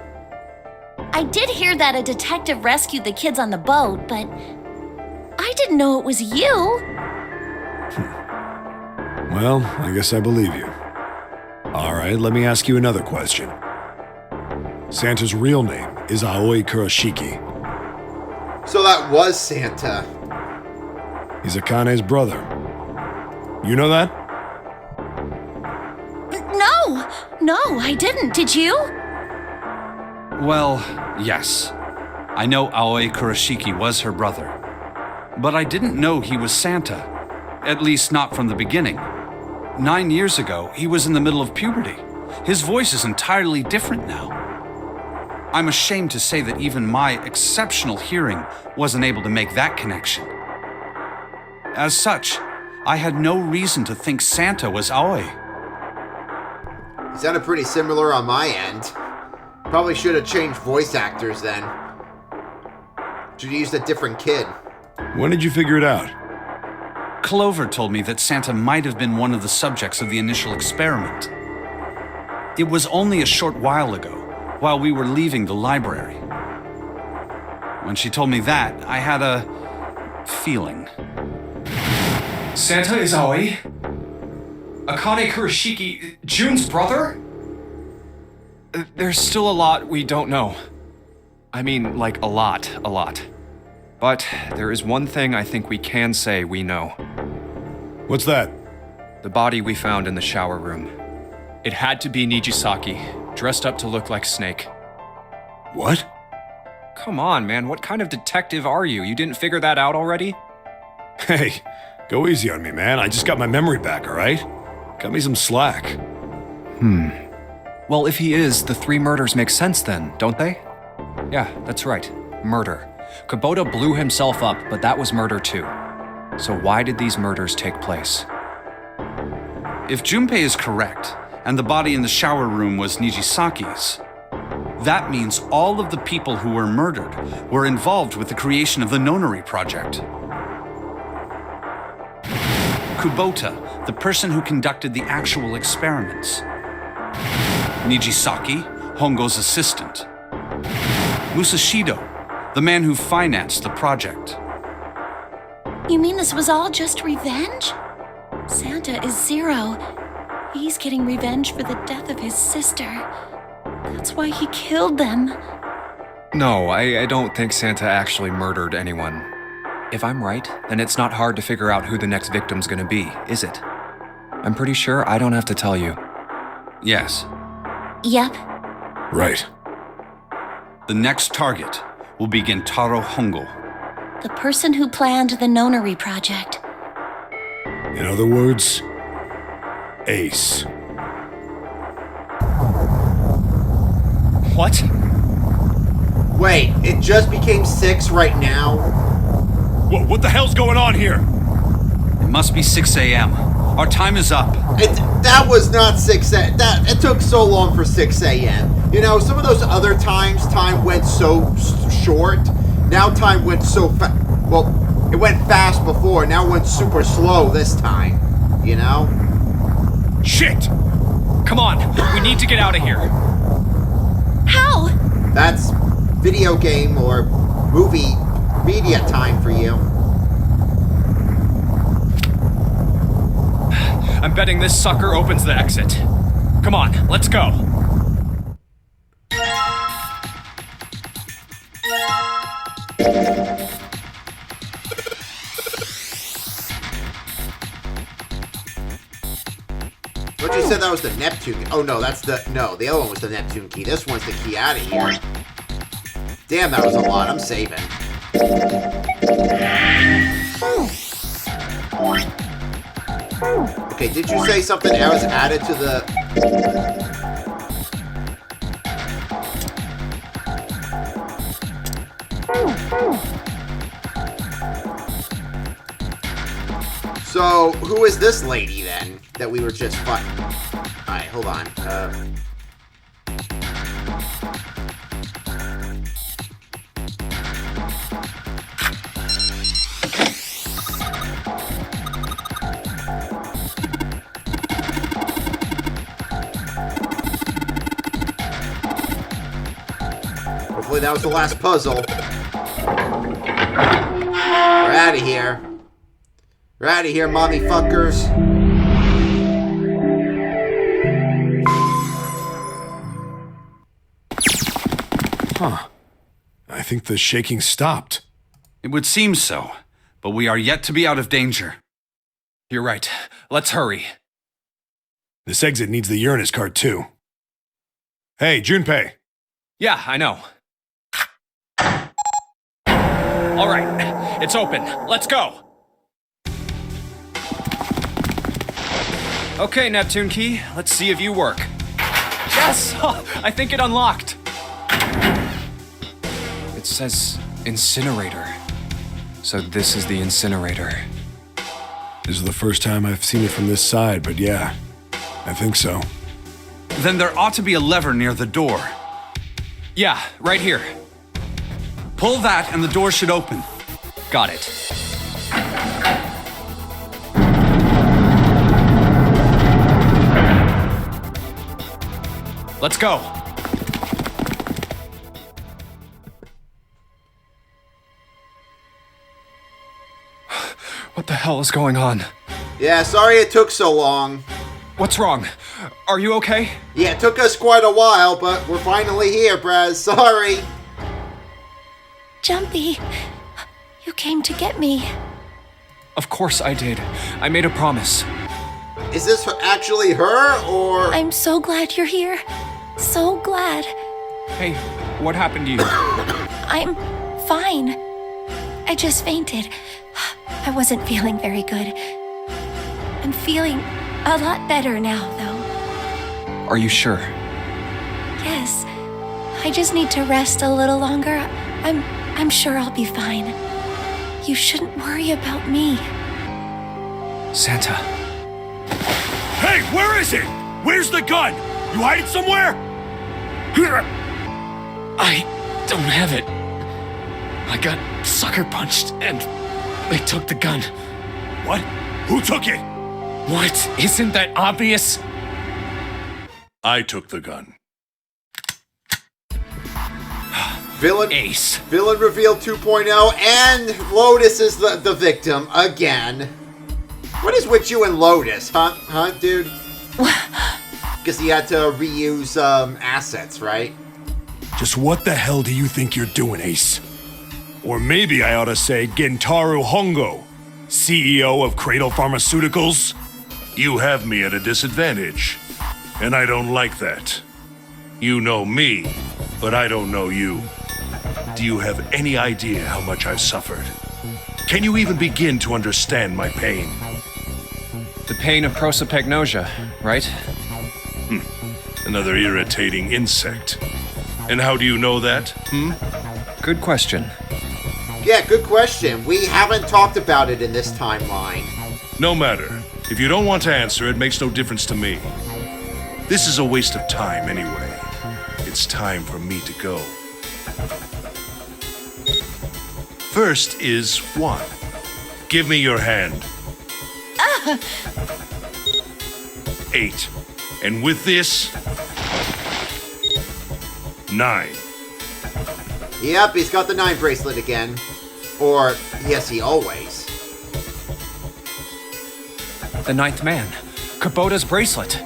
I did hear that a detective rescued the kids on the boat, but I didn't know it was you. Well, I guess I believe you. All right, let me ask you another question. Santa's real name is Aoi Kurashiki. So that was Santa. He's Akane's brother. You know that? No, I didn't. Did you? Well, yes. I know Aoi Kurashiki was her brother. But I didn't know he was Santa. At least not from the beginning. 9 years ago, he was in the middle of puberty. His voice is entirely different now. I'm ashamed to say that even my exceptional hearing wasn't able to make that connection. As such, I had no reason to think Santa was Aoi. It sounded pretty similar on my end. Probably should have changed voice actors then. Should have used a different kid. When did you figure it out? Clover told me that Santa might have been one of the subjects of the initial experiment. It was only a short while ago, while we were leaving the library. When she told me that, I had a feeling. Santa is Aoi? Akane Kurashiki, June's brother? There's still a lot we don't know. I mean, like a lot. But there is one thing I think we can say we know. What's that? The body we found in the shower room. It had to be Nijisaki, dressed up to look like Snake. What? Come on, man, what kind of detective are you? You didn't figure that out already? Hey, go easy on me, man. I just got my memory back, all right? Cut me some slack. Well, if he is, the 3 murders make sense then, don't they? Yeah, that's right. Murder. Kubota blew himself up, but that was murder too. So why did these murders take place? If Junpei is correct, and the body in the shower room was Nijisaki's, that means all of the people who were murdered were involved with the creation of the Nonari project. Kubota, the person who conducted the actual experiments. Nijisaki, Hongo's assistant. Musashido, the man who financed the project. You mean this was all just revenge? Santa is Zero. He's getting revenge for the death of his sister. That's why he killed them. No, I don't think Santa actually murdered anyone. If I'm right, then it's not hard to figure out who the next victim's gonna be, is it? I'm pretty sure I don't have to tell you. Yes. Yep. Right. The next target will be Gentaro Hongo. The person who planned the Nonari project. In other words, Ace. What? Wait, it just became 6 right now? Whoa, what the hell's going on here? It must be 6 a.m. Our time is up. That was not 6 a.m. It took so long for 6 a.m. You know, some of those other times, time went so short. Now time went so fast. Well, it went fast before. Now it went super slow this time. You know? Shit! Come on, we need to get out of here. How? That's video game or movie media time for you. I'm betting this sucker opens the exit. Come on, let's go. But you said that was the Neptune. Oh no, the other one was the Neptune key. This one's the key out of here. Damn, that was a lot. I'm saving. Okay, did you say something else added to the... So, who is this lady then that we were just fighting? Alright, hold on. Hopefully that was the last puzzle. We're out of here. We're out of here, mommy fuckers. Huh. I think the shaking stopped. It would seem so, but we are yet to be out of danger. You're right. Let's hurry. This exit needs the Uranus card, too. Hey, Junpei. Yeah, I know. All right, it's open. Let's go. Okay, Neptune Key, let's see if you work. Yes! I think it unlocked. It says incinerator. So this is the incinerator. This is the first time I've seen it from this side, but yeah, I think so. Then there ought to be a lever near the door. Yeah, right here. Pull that and the door should open. Got it. Let's go. What the hell is going on? Yeah, sorry it took so long. What's wrong? Are you okay? Yeah, it took us quite a while, but we're finally here, Braz. Sorry. Jumpy, you came to get me. Of course I did. I made a promise. Is this actually her, or...? I'm so glad you're here. So glad. Hey, what happened to you? I'm fine. I just fainted. I wasn't feeling very good. I'm feeling a lot better now, though. Are you sure? Yes. I just need to rest a little longer. I'm sure I'll be fine. You shouldn't worry about me. Santa. Hey, where is it? Where's the gun? You hide it somewhere? I don't have it. I got sucker punched and they took the gun. What? Who took it? What? Isn't that obvious? I took the gun. Villain Ace. Villain reveal 2.0, and Lotus is the victim again. What is with you and Lotus, huh, dude? Because he had to reuse assets, right? Just what the hell do you think you're doing, Ace? Or maybe I ought to say Gentaro Hongo, CEO of Cradle Pharmaceuticals? You have me at a disadvantage, and I don't like that. You know me, but I don't know you. Do you have any idea how much I've suffered? Can you even begin to understand my pain? The pain of prosopagnosia, right? Another irritating insect. And how do you know that, Good question. Yeah, good question. We haven't talked about it in this timeline. No matter. If you don't want to answer, it makes no difference to me. This is a waste of time anyway. It's time for me to go. First is 1. Give me your hand. 8. And with this, 9. Yep, he's got the 9 bracelet again. Or, yes, he always. The 9th man. Kubota's bracelet.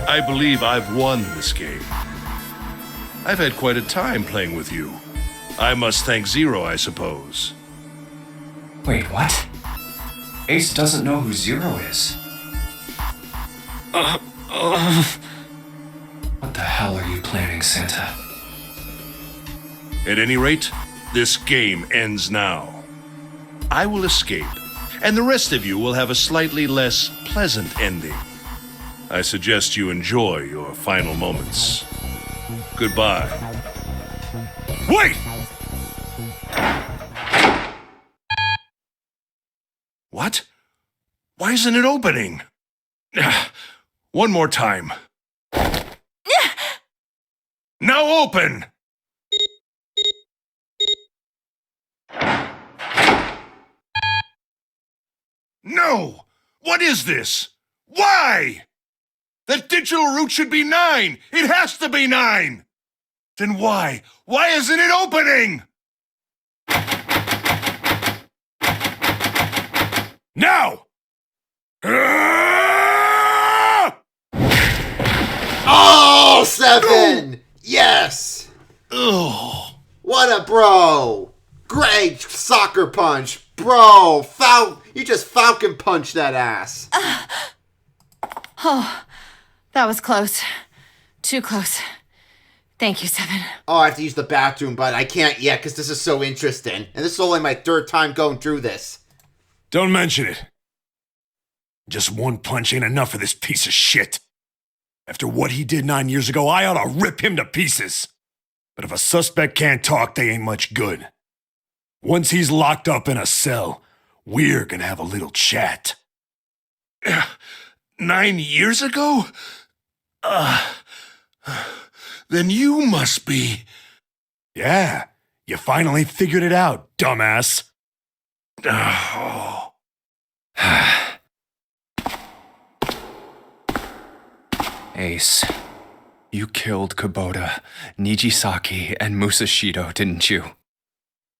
I believe I've won this game. I've had quite a time playing with you. I must thank Zero, I suppose. Wait, what? Ace doesn't know who Zero is. What the hell are you planning, Santa? At any rate, This game ends now. I will escape, and the rest of you will have a slightly less pleasant ending. I suggest you enjoy your final moments. Goodbye. Wait! What? Why isn't it opening? One more time. Now open! No! What is this? Why? That digital route should be 9! It has to be 9! Then why? Why isn't it opening? Now! Oh, 7! Yes! Ugh. What a bro! Great soccer punch! Bro! You just falcon punched that ass. Oh, that was close. Too close. Thank you, 7. Oh, I have to use the bathroom, but I can't yet because this is so interesting. And this is only my 3rd time going through this. Don't mention it. Just one punch ain't enough for this piece of shit. After what he did 9 years ago, I ought to rip him to pieces. But if a suspect can't talk, they ain't much good. Once he's locked up in a cell, we're gonna have a little chat. 9 years ago? Then you must be... Yeah, you finally figured it out, dumbass. Oh. Ace, you killed Kubota, Nijisaki, and Musashido, didn't you?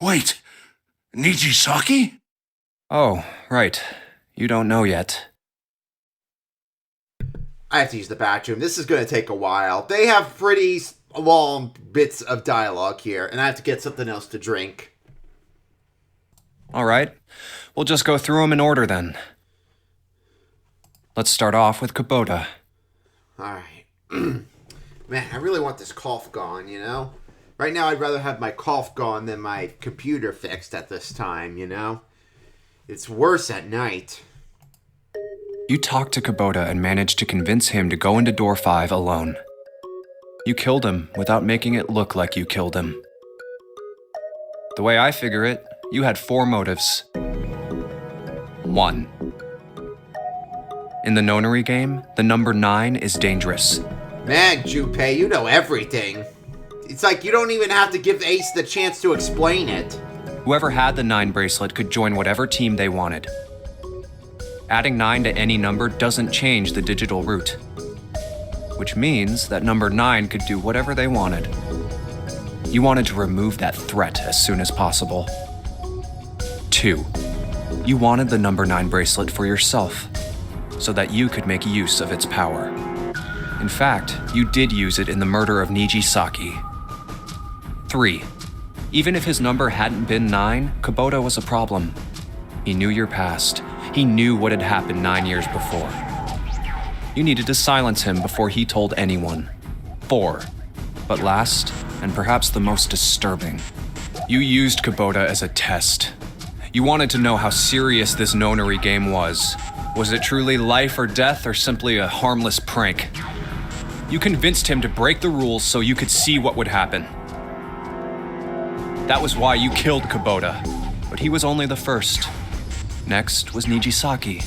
Wait, Nijisaki? Oh, right. You don't know yet. I have to use the bathroom. This is going to take a while. They have pretty long bits of dialogue here, and I have to get something else to drink. All right. We'll just go through them in order then. Let's start off with Kubota. Alright. Man, I really want this cough gone, you know? Right now, I'd rather have my cough gone than my computer fixed at this time, you know? It's worse at night. You talked to Kubota and managed to convince him to go into door 5 alone. You killed him without making it look like you killed him. The way I figure it, you had 4 motives. 1. In the nonary game, the number 9 is dangerous. Man, Junpei, you know everything. It's like you don't even have to give Ace the chance to explain it. Whoever had the 9 bracelet could join whatever team they wanted. Adding 9 to any number doesn't change the digital route, which means that number 9 could do whatever they wanted. You wanted to remove that threat as soon as possible. 2. You wanted the number 9 bracelet for yourself, so that you could make use of its power. In fact, you did use it in the murder of Nijisaki. 3. Even if his number hadn't been 9, Kubota was a problem. He knew your past. He knew what had happened 9 years before. You needed to silence him before he told anyone. 4. But last, and perhaps the most disturbing, you used Kubota as a test. You wanted to know how serious this nonary game was. Was it truly life or death, or simply a harmless prank? You convinced him to break the rules so you could see what would happen. That was why you killed Kubota, but he was only the first. Next was Nijisaki.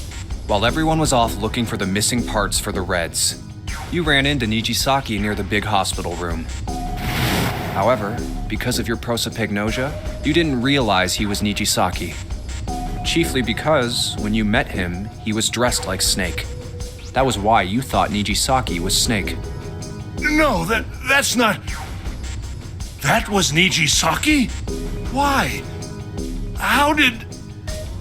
While everyone was off looking for the missing parts for the Reds, you ran into Nijisaki near the big hospital room. However, because of your prosopagnosia, you didn't realize he was Nijisaki. Chiefly because, when you met him, he was dressed like Snake. That was why you thought Nijisaki was Snake. No, that's not... That was Nijisaki? Why? How did...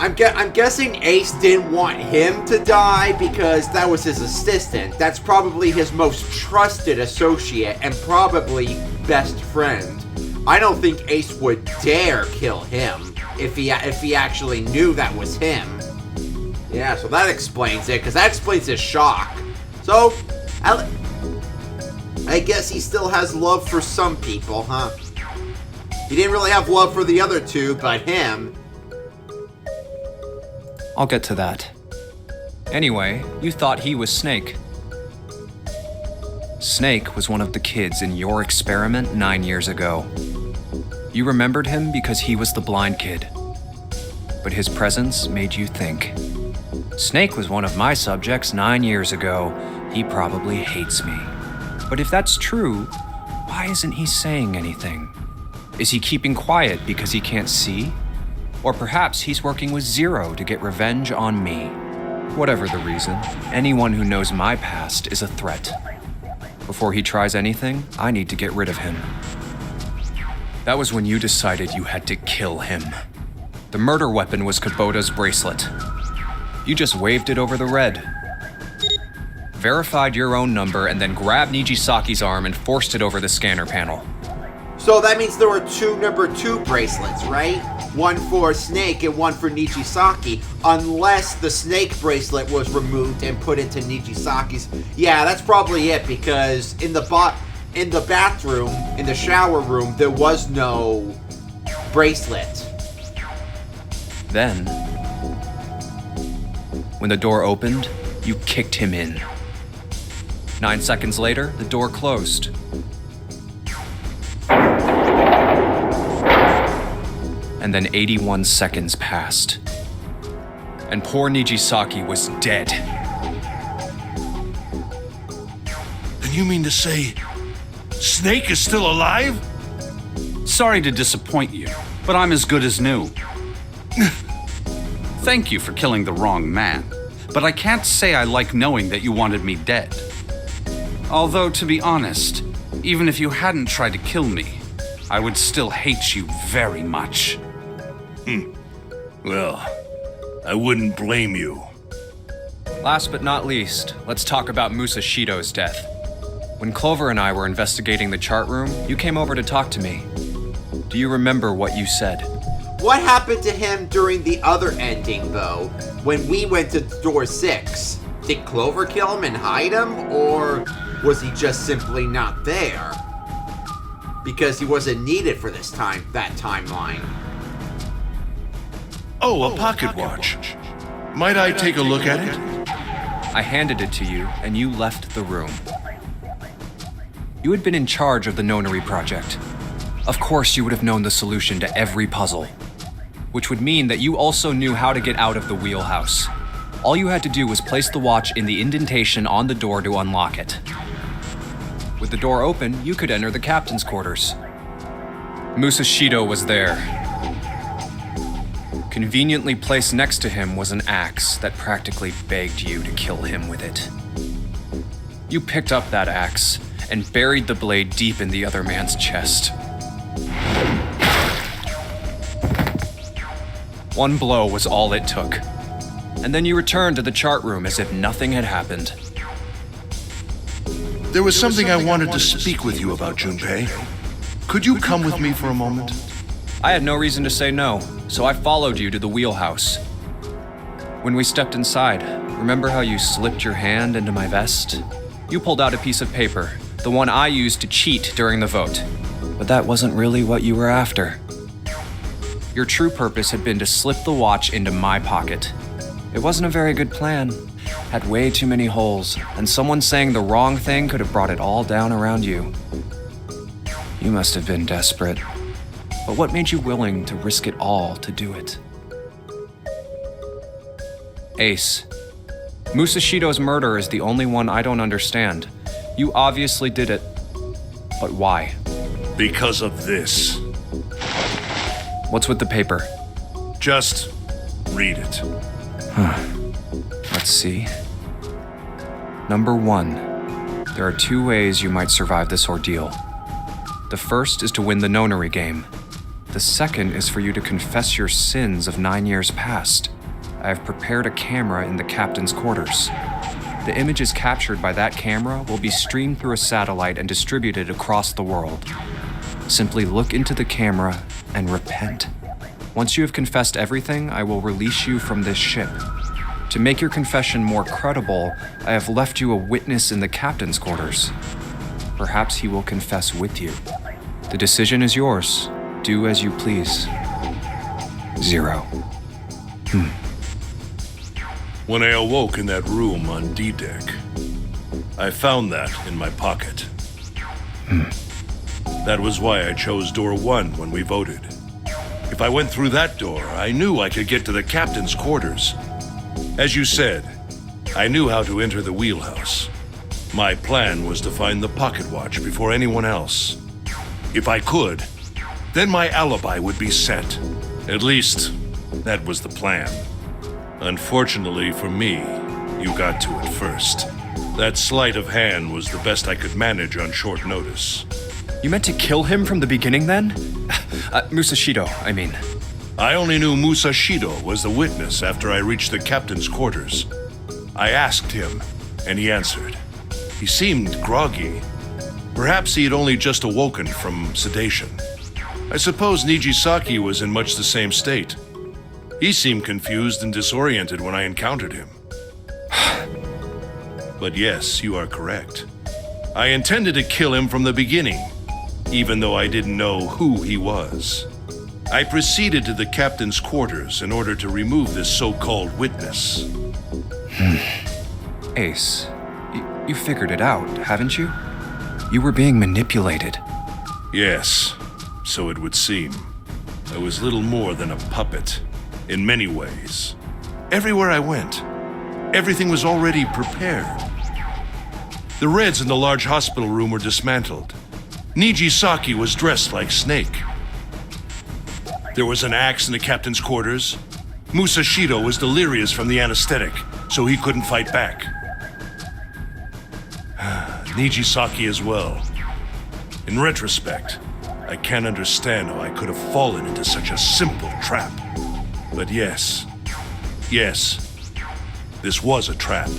I'm guessing Ace didn't want him to die because that was his assistant. That's probably his most trusted associate and probably best friend. I don't think Ace would dare kill him if he actually knew that was him. Yeah, so that explains it, because that explains his shock. So, I guess he still has love for some people, huh? He didn't really have love for the other two, but him. I'll get to that. Anyway, you thought he was Snake. Snake was one of the kids in your experiment 9 years ago. You remembered him because he was the blind kid. But his presence made you think. Snake was one of my subjects 9 years ago. He probably hates me. But if that's true, why isn't he saying anything? Is he keeping quiet because he can't see? Or perhaps he's working with Zero to get revenge on me. Whatever the reason, anyone who knows my past is a threat. Before he tries anything, I need to get rid of him. That was when you decided you had to kill him. The murder weapon was Kubota's bracelet. You just waved it over the red. Verified your own number and then grabbed Nijisaki's arm and forced it over the scanner panel. So that means there were two number 2 bracelets, right? One for Snake and one for Nijisaki, unless the Snake bracelet was removed and put into Nijisaki's. Yeah, that's probably it, because in the bathroom, in the shower room, there was no bracelet. Then, when the door opened, you kicked him in. 9 seconds later, the door closed. And then 81 seconds passed. And poor Nijisaki was dead. And you mean to say Snake is still alive? Sorry to disappoint you, but I'm as good as new. Thank you for killing the wrong man, but I can't say I like knowing that you wanted me dead. Although, to be honest, even if you hadn't tried to kill me, I would still hate you very much. Well, I wouldn't blame you. Last but not least, let's talk about Musashido's death. When Clover and I were investigating the chart room, you came over to talk to me. Do you remember what you said? What happened to him during the other ending, though, when we went to door 6? Did Clover kill him and hide him, or was he just simply not there? Because he wasn't needed for that timeline. Oh, a pocket watch. Might I take a look at it? I handed it to you, and you left the room. You had been in charge of the Nonary project. Of course, you would have known the solution to every puzzle. Which would mean that you also knew how to get out of the wheelhouse. All you had to do was place the watch in the indentation on the door to unlock it. With the door open, you could enter the captain's quarters. Musashido was there. Conveniently placed next to him was an axe that practically begged you to kill him with it. You picked up that axe and buried the blade deep in the other man's chest. One blow was all it took. And then you returned to the chart room as if nothing had happened. There was something I wanted to speak with you about, Junpei. Could you come with me for a moment? I had no reason to say no, so I followed you to the wheelhouse. When we stepped inside, remember how you slipped your hand into my vest? You pulled out a piece of paper, the one I used to cheat during the vote. But that wasn't really what you were after. Your true purpose had been to slip the watch into my pocket. It wasn't a very good plan. Had way too many holes, and someone saying the wrong thing could have brought it all down around you. You must have been desperate. But what made you willing to risk it all to do it? Ace, Musashido's murder is the only one I don't understand. You obviously did it. But why? Because of this. What's with the paper? Just read it. Let's see. Number 1. There are 2 ways you might survive this ordeal. The first is to win the Nonary game. The second is for you to confess your sins of 9 years past. I have prepared a camera in the captain's quarters. The images captured by that camera will be streamed through a satellite and distributed across the world. Simply look into the camera and repent. Once you have confessed everything, I will release you from this ship. To make your confession more credible, I have left you a witness in the captain's quarters. Perhaps he will confess with you. The decision is yours, Do as you please. 0. When I awoke in that room on D-Deck, I found that in my pocket. That was why I chose door 1 when we voted. If I went through that door, I knew I could get to the captain's quarters. As you said, I knew how to enter the wheelhouse. My plan was to find the pocket watch before anyone else. If I could, then my alibi would be set. At least, that was the plan. Unfortunately for me, you got to it first. That sleight of hand was the best I could manage on short notice. You meant to kill him from the beginning then? Musashido, I mean. I only knew Musashido was the witness after I reached the captain's quarters. I asked him, and he answered. He seemed groggy. Perhaps he had only just awoken from sedation. I suppose Nijisaki was in much the same state. He seemed confused and disoriented when I encountered him. But yes, you are correct. I intended to kill him from the beginning, even though I didn't know who he was. I proceeded to the captain's quarters in order to remove this so-called witness. Ace, you figured it out, haven't you? You were being manipulated. Yes, so it would seem. I was little more than a puppet, in many ways. Everywhere I went, everything was already prepared. The Reds in the large hospital room were dismantled. Nijisaki was dressed like Snake. There was an axe in the captain's quarters. Musashido was delirious from the anesthetic, so he couldn't fight back. Nijisaki as well. In retrospect, I can't understand how I could have fallen into such a simple trap. But yes, this was a trap.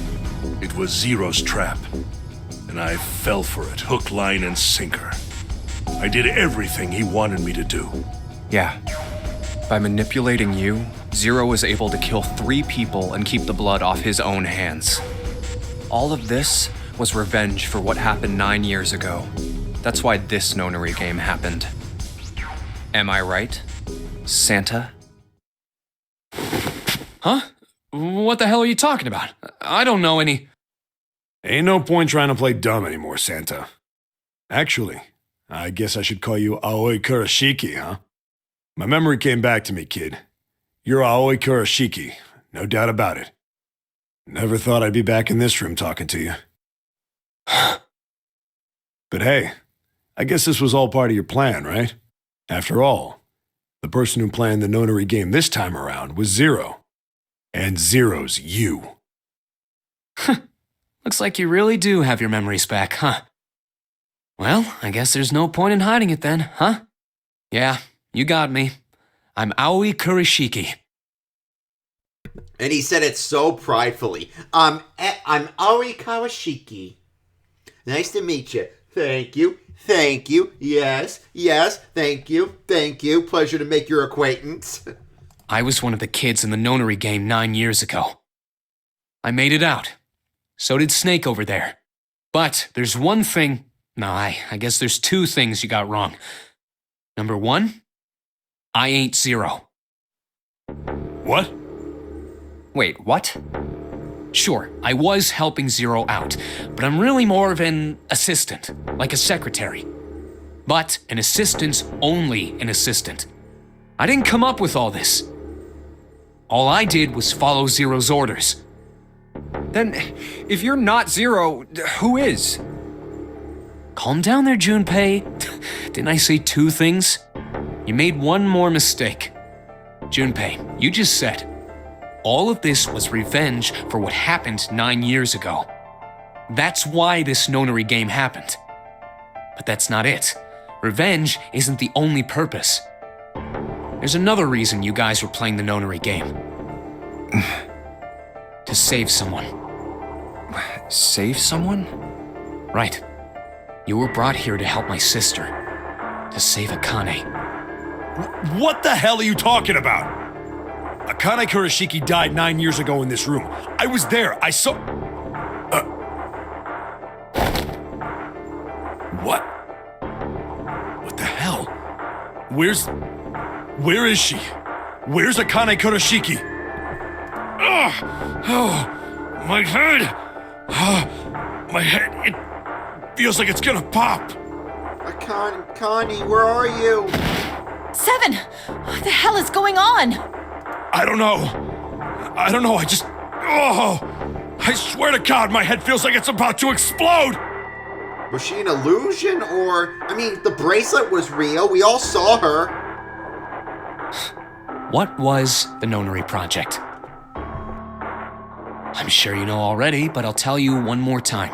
It was Zero's trap. And I fell for it, hook, line, and sinker. I did everything he wanted me to do. Yeah. By manipulating you, Zero was able to kill 3 people and keep the blood off his own hands. All of this was revenge for what happened 9 years ago. That's why this nonary game happened. Am I right, Santa? Huh? What the hell are you talking about? I don't know any... Ain't no point trying to play dumb anymore, Santa. Actually, I guess I should call you Aoi Kurashiki, huh? My memory came back to me, kid. You're Aoi Kurashiki, no doubt about it. Never thought I'd be back in this room talking to you. But hey, I guess this was all part of your plan, right? After all, the person who planned the nonary game this time around was Zero. And Zero's you. Looks like you really do have your memories back, huh? Well, I guess there's no point in hiding it then, huh? Yeah, you got me. I'm Aoi Kurashiki. And he said it so pridefully. I'm Aoi Kawashiki. Nice to meet you. Thank you. Thank you. Yes. Thank you. Pleasure to make your acquaintance. I was one of the kids in the nonary game 9 years ago. I made it out. So did Snake over there. But there's one thing... No, I guess there's 2 things you got wrong. Number 1, I ain't Zero. What? Wait, what? Sure, I was helping Zero out, but I'm really more of an assistant, like a secretary. But an assistant's only an assistant. I didn't come up with all this. All I did was follow Zero's orders. Then, if you're not Zero, who is? Calm down there, Junpei. Didn't I say 2 things? You made one more mistake. Junpei, you just said, all of this was revenge for what happened 9 years ago. That's why this nonary game happened. But that's not it. Revenge isn't the only purpose. There's another reason you guys were playing the nonary game. To save someone. Save someone? Right. You were brought here to help my sister. To save Akane. What the hell are you talking about? Akane Kurashiki died 9 years ago in this room. I was there. I saw... What? What the hell? Where is she? Where's Akane Kuroshiki? Ugh! Oh, my head! My head, it feels like it's gonna pop! Connie, where are you? Seven! What the hell is going on? I don't know, I swear to God, my head feels like it's about to explode! Was she an illusion, or... I mean, the bracelet was real. We all saw her. What was the Nonary Project? I'm sure you know already, but I'll tell you one more time.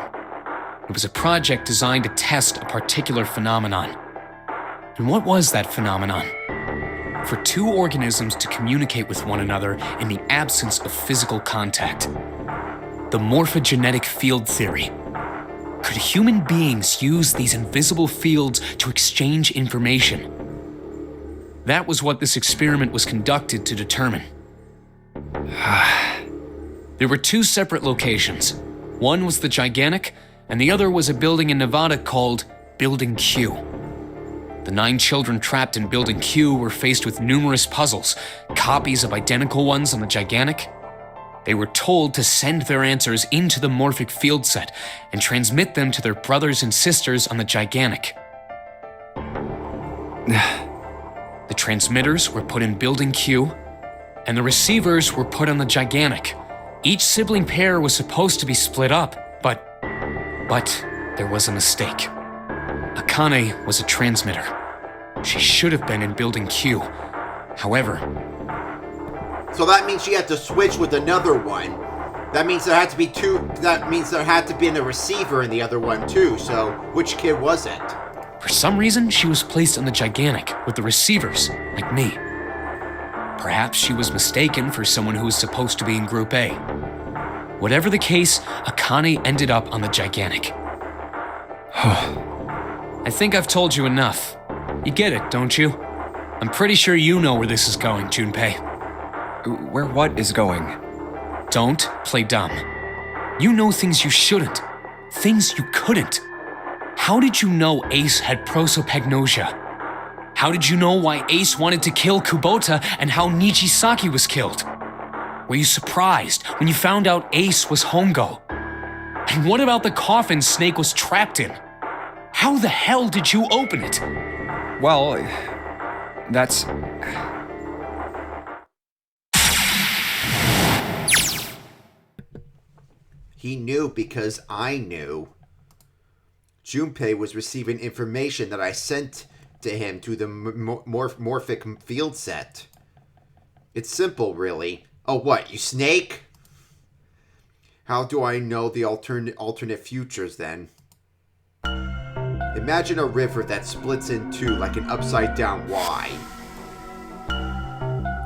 It was a project designed to test a particular phenomenon. And what was that phenomenon? For two organisms to communicate with one another in the absence of physical contact. The morphogenetic field theory. Could human beings use these invisible fields to exchange information? That was what this experiment was conducted to determine. There were two separate locations. One was the Gigantic, and the other was a building in Nevada called Building Q. The 9 children trapped in Building Q were faced with numerous puzzles, copies of identical ones on the Gigantic. They were told to send their answers into the morphic field set and transmit them to their brothers and sisters on the Gigantic. The transmitters were put in Building Q, and the receivers were put on the Gigantic. Each sibling pair was supposed to be split up, but there was a mistake. Akane was a transmitter. She should have been in Building Q. However... So that means she had to switch with another one. That means there had to be two... That means there had to be a receiver in the other one too, so which kid was it? For some reason, she was placed on the Gigantic with the receivers, like me. Perhaps she was mistaken for someone who was supposed to be in Group A. Whatever the case, Akane ended up on the Gigantic. I think I've told you enough. You get it, don't you? I'm pretty sure you know where this is going, Junpei. Where what is going? Don't play dumb. You know things you shouldn't. Things you couldn't. How did you know Ace had prosopagnosia? How did you know why Ace wanted to kill Kubota and how Nichisaki was killed? Were you surprised when you found out Ace was Hongo? And what about the coffin Snake was trapped in? How the hell did you open it? Well, that's... He knew because I knew. Junpei was receiving information that I sent to him through the morphic field set. It's simple, really. Oh, what, you Snake? How do I know the alternate futures, then? Imagine a river that splits in two like an upside-down Y.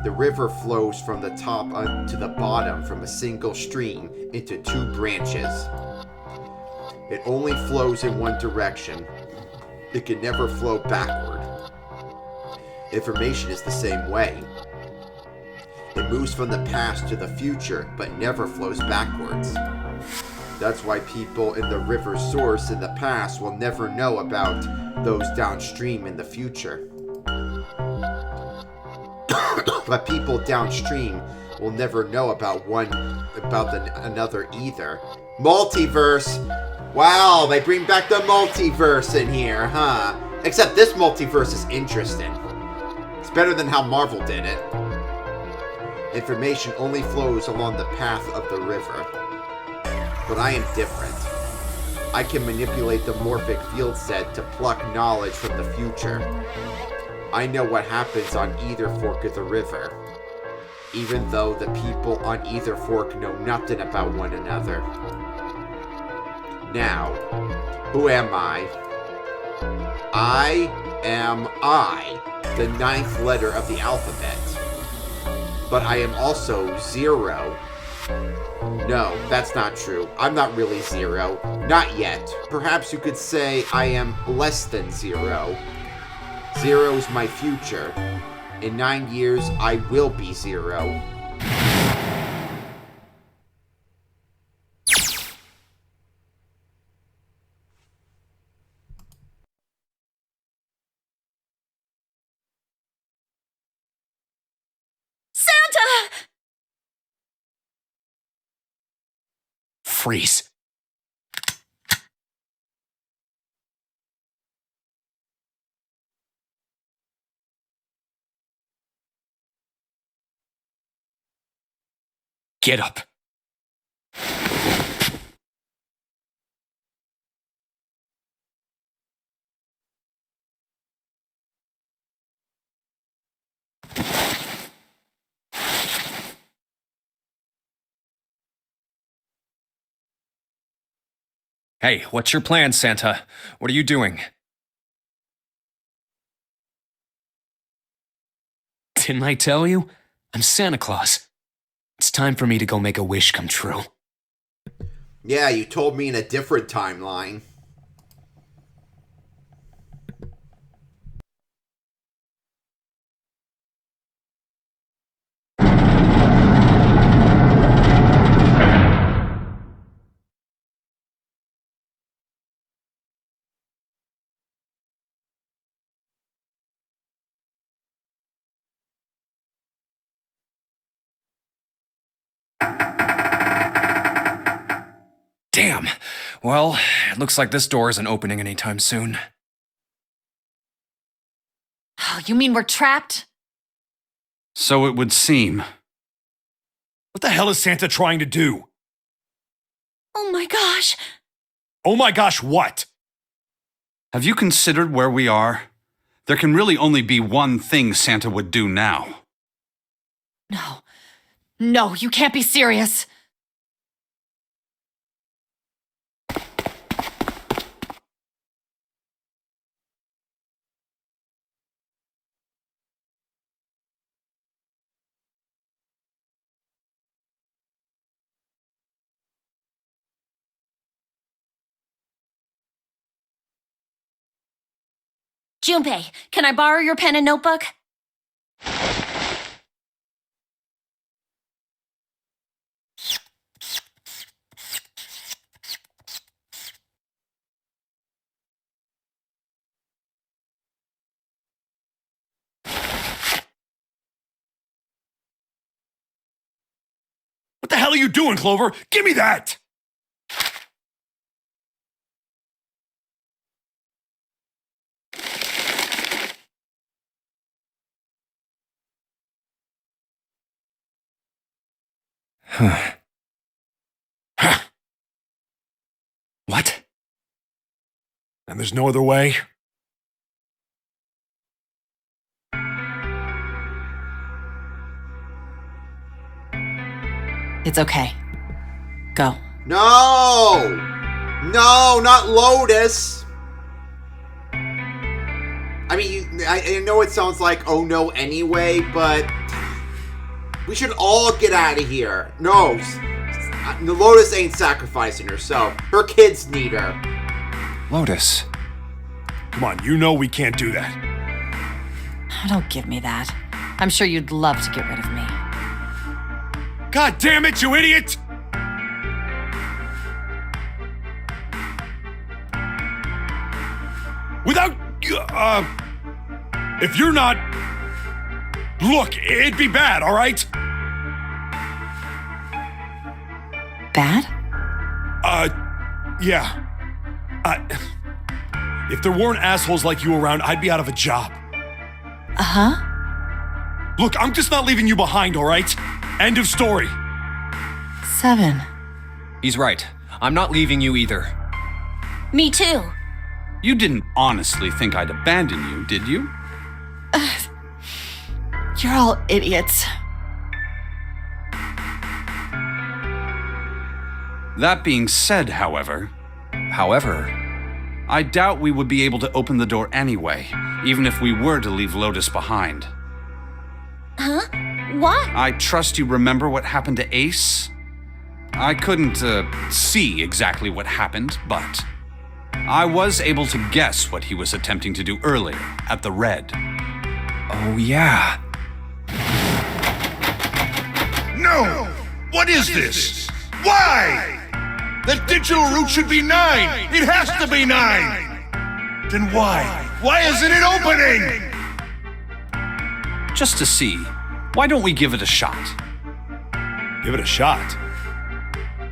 The river flows from the top to the bottom from a single stream into 2 branches. It only flows in one direction. It can never flow backward. Information is the same way. It moves from the past to the future, but never flows backwards. That's why people in the river's source in the past will never know about those downstream in the future. But people downstream will never know about another either. Multiverse! Wow, they bring back the multiverse in here, huh? Except this multiverse is interesting. It's better than how Marvel did it. Information only flows along the path of the river. But I am different. I can manipulate the morphic field set to pluck knowledge from the future. I know what happens on either fork of the river, even though the people on either fork know nothing about one another. Now, who am I? I am I, the 9th letter of the alphabet. But I am also 0. No, that's not true. I'm not really 0. Not yet. Perhaps you could say I am less than 0. 0's my future. In 9 years, I will be 0. freeze. Get up. Hey, what's your plan, Santa? What are you doing? Didn't I tell you? I'm Santa Claus. It's time for me to go make a wish come true. Yeah, you told me in a different timeline. Damn. Well, it looks like this door isn't opening anytime soon. Oh, you mean we're trapped? So it would seem. What the hell is Santa trying to do? Oh my gosh. Oh my gosh, what? Have you considered where we are? There can really only be one thing Santa would do now. No. No, you can't be serious. Junpei, can I borrow your pen and notebook? What the hell are you doing, Clover? Give me that! What? And there's no other way? It's okay. Go. No! No, not Lotus! I mean, I know it sounds like, oh no, anyway, but we should all get out of here. No, Lotus ain't sacrificing herself. Her kids need her. Lotus. Come on, you know we can't do that. Oh, don't give me that. I'm sure you'd love to get rid of me. God damn it, you idiot! Without, if you're not, look, it'd be bad, all right? Bad? Yeah. If there weren't assholes like you around, I'd be out of a job. Uh-huh. Look, I'm just not leaving you behind, all right? End of story. 7. He's right. I'm not leaving you either. Me too. You didn't honestly think I'd abandon you, did you? You're all idiots. That being said, however, I doubt we would be able to open the door anyway, even if we were to leave Lotus behind. Huh? What? I trust you remember what happened to Ace? I couldn't, see exactly what happened, but I was able to guess what he was attempting to do earlier at the Red. Oh, yeah. No! What is this? Why? The digital route should be 9! It has to be 9! Then why? Why isn't it opening? Just to see, why don't we give it a shot? Give it a shot.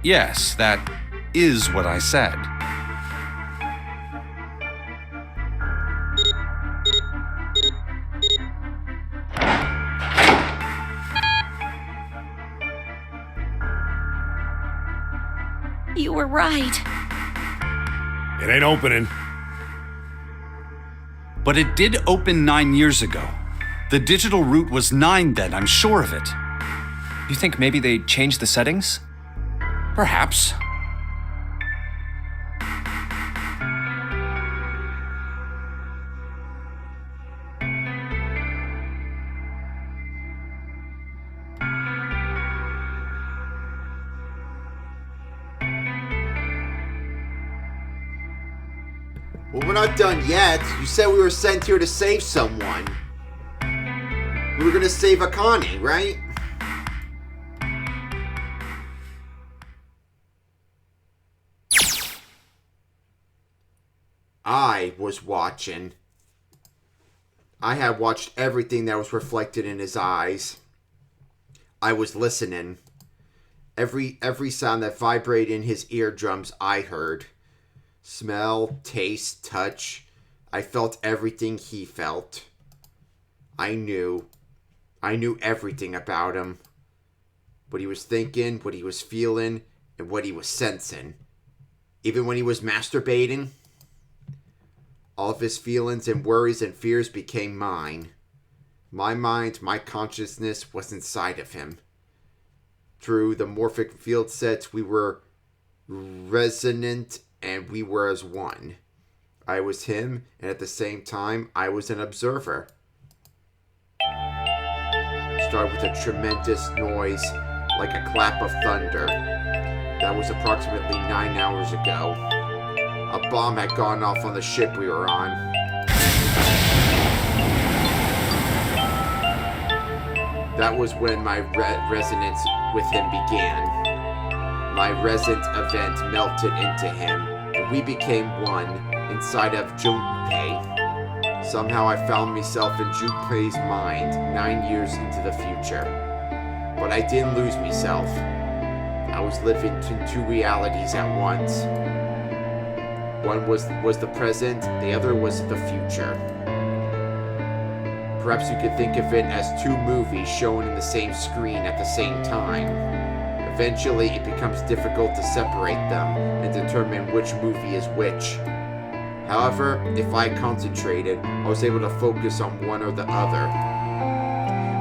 Yes, that is what I said. You were right. It ain't opening. But it did open 9 years ago. The digital route was 9 then, I'm sure of it. You think maybe they changed the settings? Perhaps. Well, we're not done yet. You said we were sent here to save someone. We were gonna save Akane, right? I was watching. I had watched everything that was reflected in his eyes. I was listening. Every sound that vibrated in his eardrums, I heard. Smell, taste, touch. I felt everything he felt. I knew everything about him. What he was thinking, what he was feeling, and what he was sensing. Even when he was masturbating, all of his feelings and worries and fears became mine. My mind, my consciousness was inside of him. Through the morphic field sets, we were resonant and we were as one. I was him, and at the same time, I was an observer. Started with a tremendous noise, like a clap of thunder. That was approximately 9 hours ago. A bomb had gone off on the ship we were on. That was when my resonance with him began. My resonant event melted into him, and we became one inside of Junpei. Somehow I found myself in Junpei's mind 9 years into the future. But I didn't lose myself. I was living in 2 realities at once. One was the present, the other was the future. Perhaps you could think of it as 2 movies shown in the same screen at the same time. Eventually, it becomes difficult to separate them and determine which movie is which. However, if I concentrated, I was able to focus on one or the other.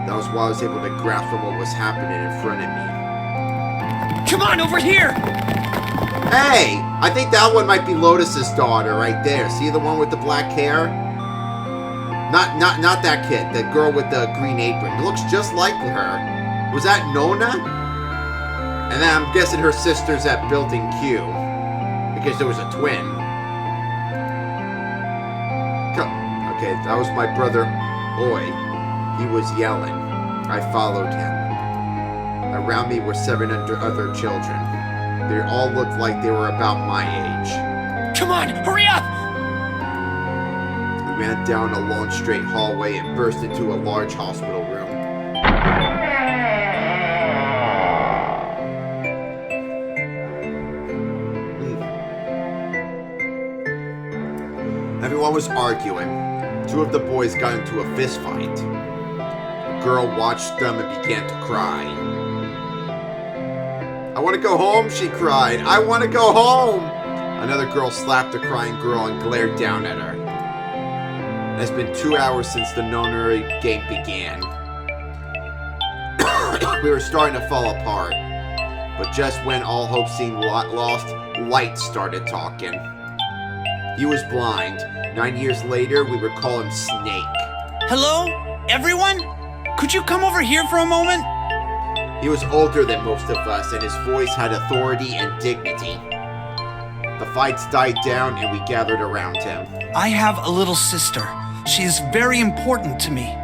That was why I was able to grasp on what was happening in front of me. Come on, over here! Hey! I think that one might be Lotus's daughter right there. See the one with the black hair? Not that kid. The girl with the green apron. It looks just like her. Was that Nona? And then I'm guessing her sister's at Building Q. Because there was a twin. Okay, that was my brother, Oi. He was yelling. I followed him. Around me were 700 other children. They all looked like they were about my age. Come on, hurry up! We ran down a long straight hallway and burst into a large hospital room. Everyone was arguing. 2 of the boys got into a fist fight. A girl watched them and began to cry. I want to go home, she cried. I want to go home! Another girl slapped the crying girl and glared down at her. It has been 2 hours since the Nonary game began. We were starting to fall apart. But just when all hope seemed lost, Light started talking. He was blind. 9 years later, we would call him Snake. Hello? Everyone? Could you come over here for a moment? He was older than most of us, and his voice had authority and dignity. The fights died down, and we gathered around him. I have a little sister. She is very important to me.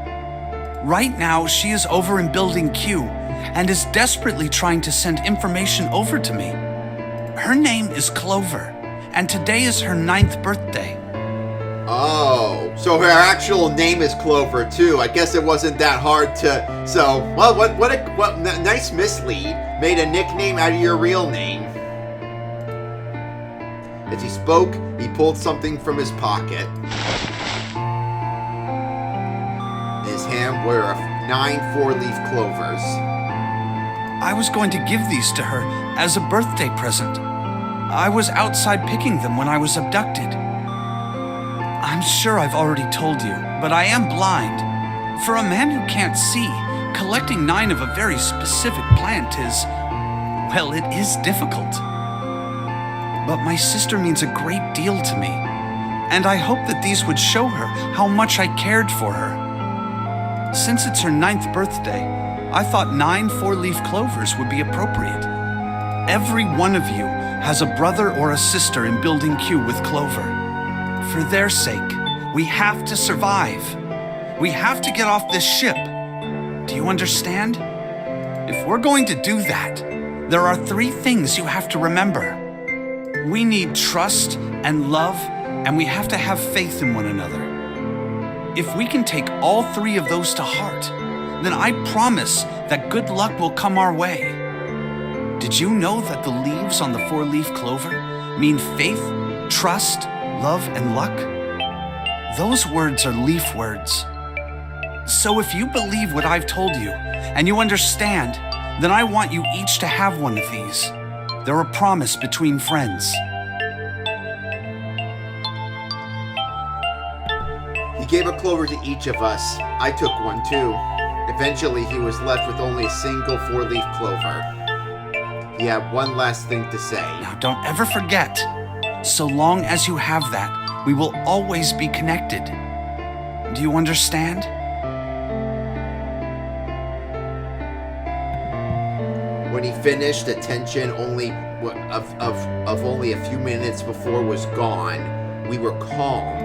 Right now, she is over in Building Q, and is desperately trying to send information over to me. Her name is Clover, and today is her 9th birthday. Oh. So her actual name is Clover too. I guess it wasn't that hard to. So, well, what nice mislead. Made a nickname out of your real name. As he spoke, he pulled something from his pocket. In his hand were 9 4-leaf clovers. I was going to give these to her as a birthday present. I was outside picking them when I was abducted. I'm sure I've already told you, but I am blind. For a man who can't see, collecting 9 of a very specific plant is, well, it is difficult. But my sister means a great deal to me, and I hope that these would show her how much I cared for her. Since it's her 9th birthday, I thought 9 4-leaf clovers would be appropriate. Every one of you has a brother or a sister in Building Q with Clover. For their sake, we have to survive. We have to get off this ship. Do you understand? If we're going to do that, there are 3 things you have to remember. We need trust and love, and we have to have faith in one another. If we can take all 3 of those to heart, then I promise that good luck will come our way. Did you know that the leaves on the 4-leaf clover mean faith, trust, love, and luck? Those words are leaf words. So if you believe what I've told you, and you understand, then I want you each to have one of these. They're a promise between friends. He gave a clover to each of us. I took one too. Eventually, he was left with only a single 4-leaf clover. He had one last thing to say. Now don't ever forget, so long as you have that, we will always be connected. Do you understand? When he finished, the tension of only a few minutes before was gone. We were calm. ...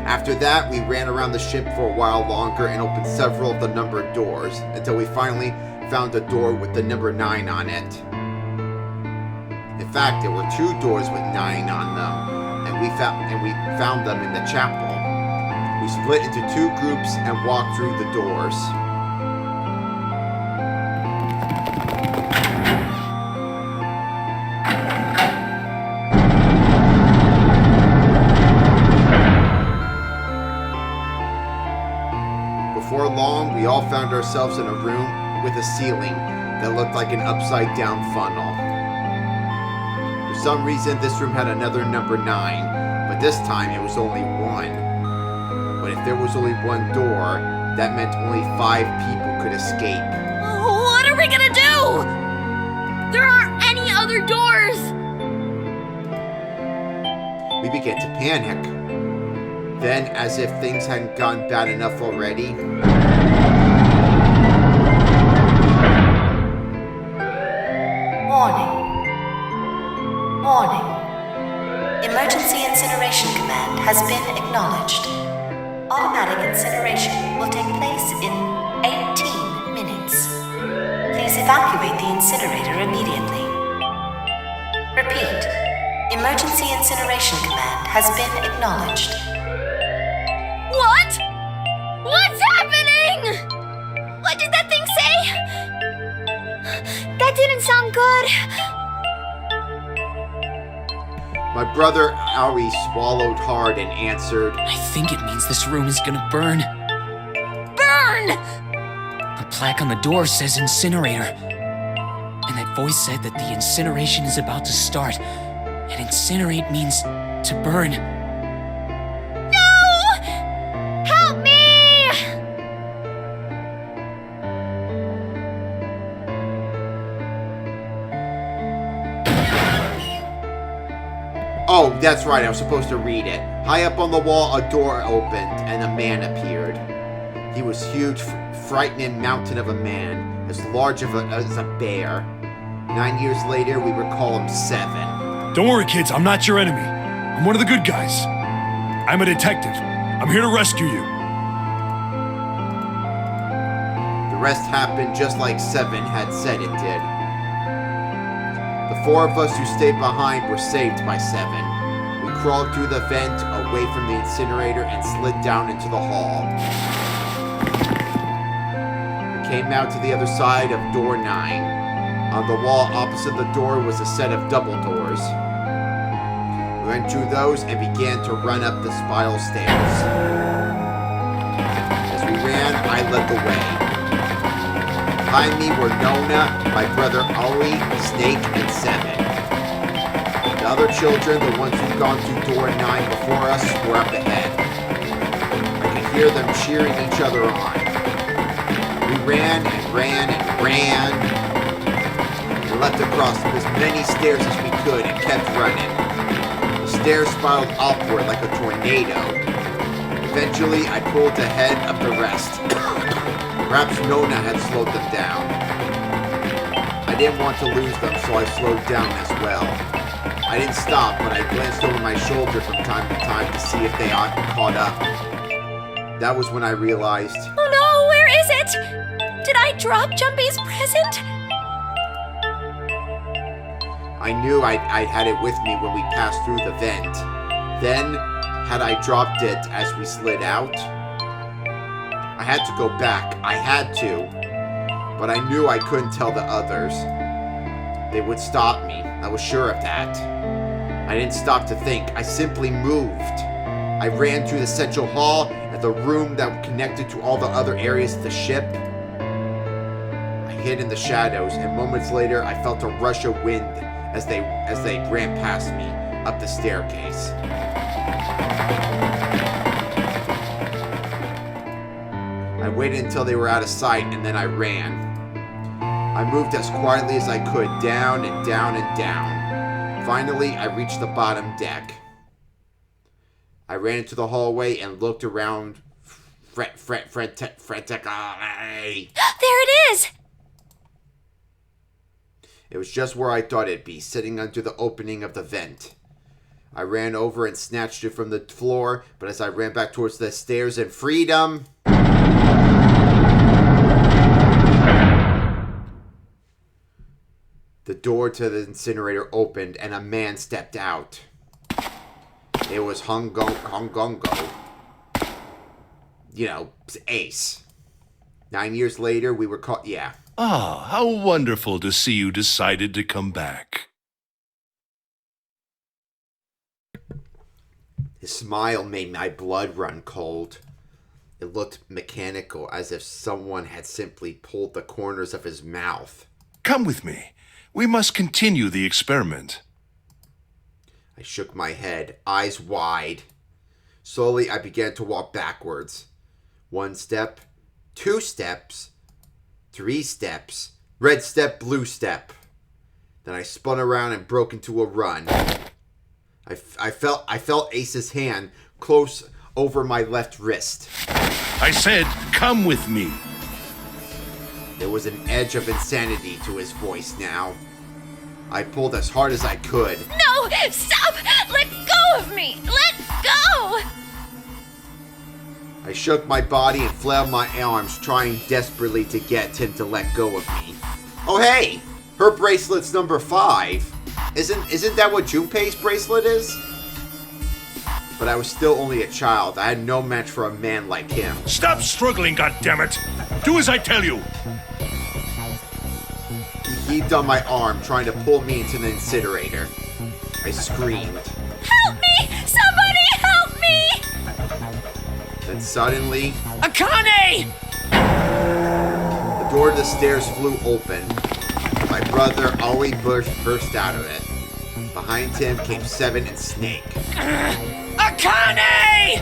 After that, we ran around the ship for a while longer and opened several of the numbered doors until we finally found a door with the number 9 on it. In fact, there were 2 doors with 9 on them, and we found them in the chapel. We split into 2 groups and walked through the doors. Before long, we all found ourselves in a room with a ceiling that looked like an upside-down funnel. For some reason, this room had another number 9, but this time it was only 1. But if there was only 1 door, that meant only 5 people could escape. What are we gonna do? There aren't any other doors! We began to panic. Then, as if things hadn't gotten bad enough already, Warning. Warning. Emergency incineration command has been acknowledged. Automatic incineration will take place in 18 minutes. Please evacuate the incinerator immediately. Repeat. Emergency incineration command has been acknowledged. What? What's happening? What did that thing say? That didn't sound good. my brother Ari swallowed hard and answered, I think it means this room is gonna burn. Burn! The plaque on the door says incinerator. And that voice said that the incineration is about to start. And incinerate means to burn. Help me! Oh, that's right, I was supposed to read it. High up on the wall, a door opened, and a man appeared. He was huge, frightening mountain of a man, as large as a bear. 9 years later, we would call him Seven. Don't worry, kids, I'm not your enemy. I'm one of the good guys. I'm a detective. I'm here to rescue you. The rest happened just like Seven had said it did. The four of us who stayed behind were saved by Seven. crawled through the vent away from the incinerator and slid down into the hall. We came out to the other side of door 9. On the wall opposite the door was a set of double doors. We went through those and began to run up the spiral stairs. As we ran, I led the way. Behind me were Nona, my brother Ollie, Snake, and Seven. The other children, the ones who'd gone through door 9 before us, were up ahead. I could hear them cheering each other on. We ran and ran and ran. We leapt across as many stairs as we could and kept running. The stairs spiraled upward like a tornado. Eventually, I pulled ahead of the rest. Perhaps Nona had slowed them down. I didn't want to lose them, so I slowed down as well. I didn't stop, but I glanced over my shoulder from time to time to see if they had caught up. That was when I realized... Oh no, where is it? Did I drop Jumpy's present? I knew I'd had it with me when we passed through the vent. Then, had I dropped it as we slid out? I had to go back. I had to. But I knew I couldn't tell the others. They would stop me. I was sure of that. I didn't stop to think. I simply moved. I ran through the central hall and the room that connected to all the other areas of the ship. I hid in the shadows, and moments later I felt a rush of wind as they ran past me up the staircase. I waited until they were out of sight, and then I ran. I moved as quietly as I could, down and down and down. Finally, I reached the bottom deck. I ran into the hallway and looked around frantically. There it is! It was just where I thought it'd be, sitting under the opening of the vent. I ran over and snatched it from the floor, but as I ran back towards the stairs and freedom... The door to the incinerator opened and a man stepped out. It was Hongongo. You know, Ace. 9 years later, we were caught. Yeah. Ah, how wonderful to see you decided to come back. His smile made my blood run cold. It looked mechanical, as if someone had simply pulled the corners of his mouth. Come with me. We must continue the experiment. I shook my head, eyes wide. Slowly, I began to walk backwards. 1 step, 2 steps, 3 steps, red step, blue step. Then I spun around and broke into a run. I felt Ace's hand close over my left wrist. I said, come with me. There was an edge of insanity to his voice now. I pulled as hard as I could. No! Stop! Let go of me! Let go! I shook my body and flailed my arms, trying desperately to get him to let go of me. Oh hey! Her bracelet's number 5. Isn't that what Junpei's bracelet is? But I was still only a child. I had no match for a man like him. Stop struggling, goddammit! Do as I tell you! He heaved on my arm, trying to pull me into the incinerator. I screamed. Help me! Somebody help me! Then suddenly... Akane! The door to the stairs flew open. My brother Ollie burst out of it. Behind him came Seven and Snake. Akane!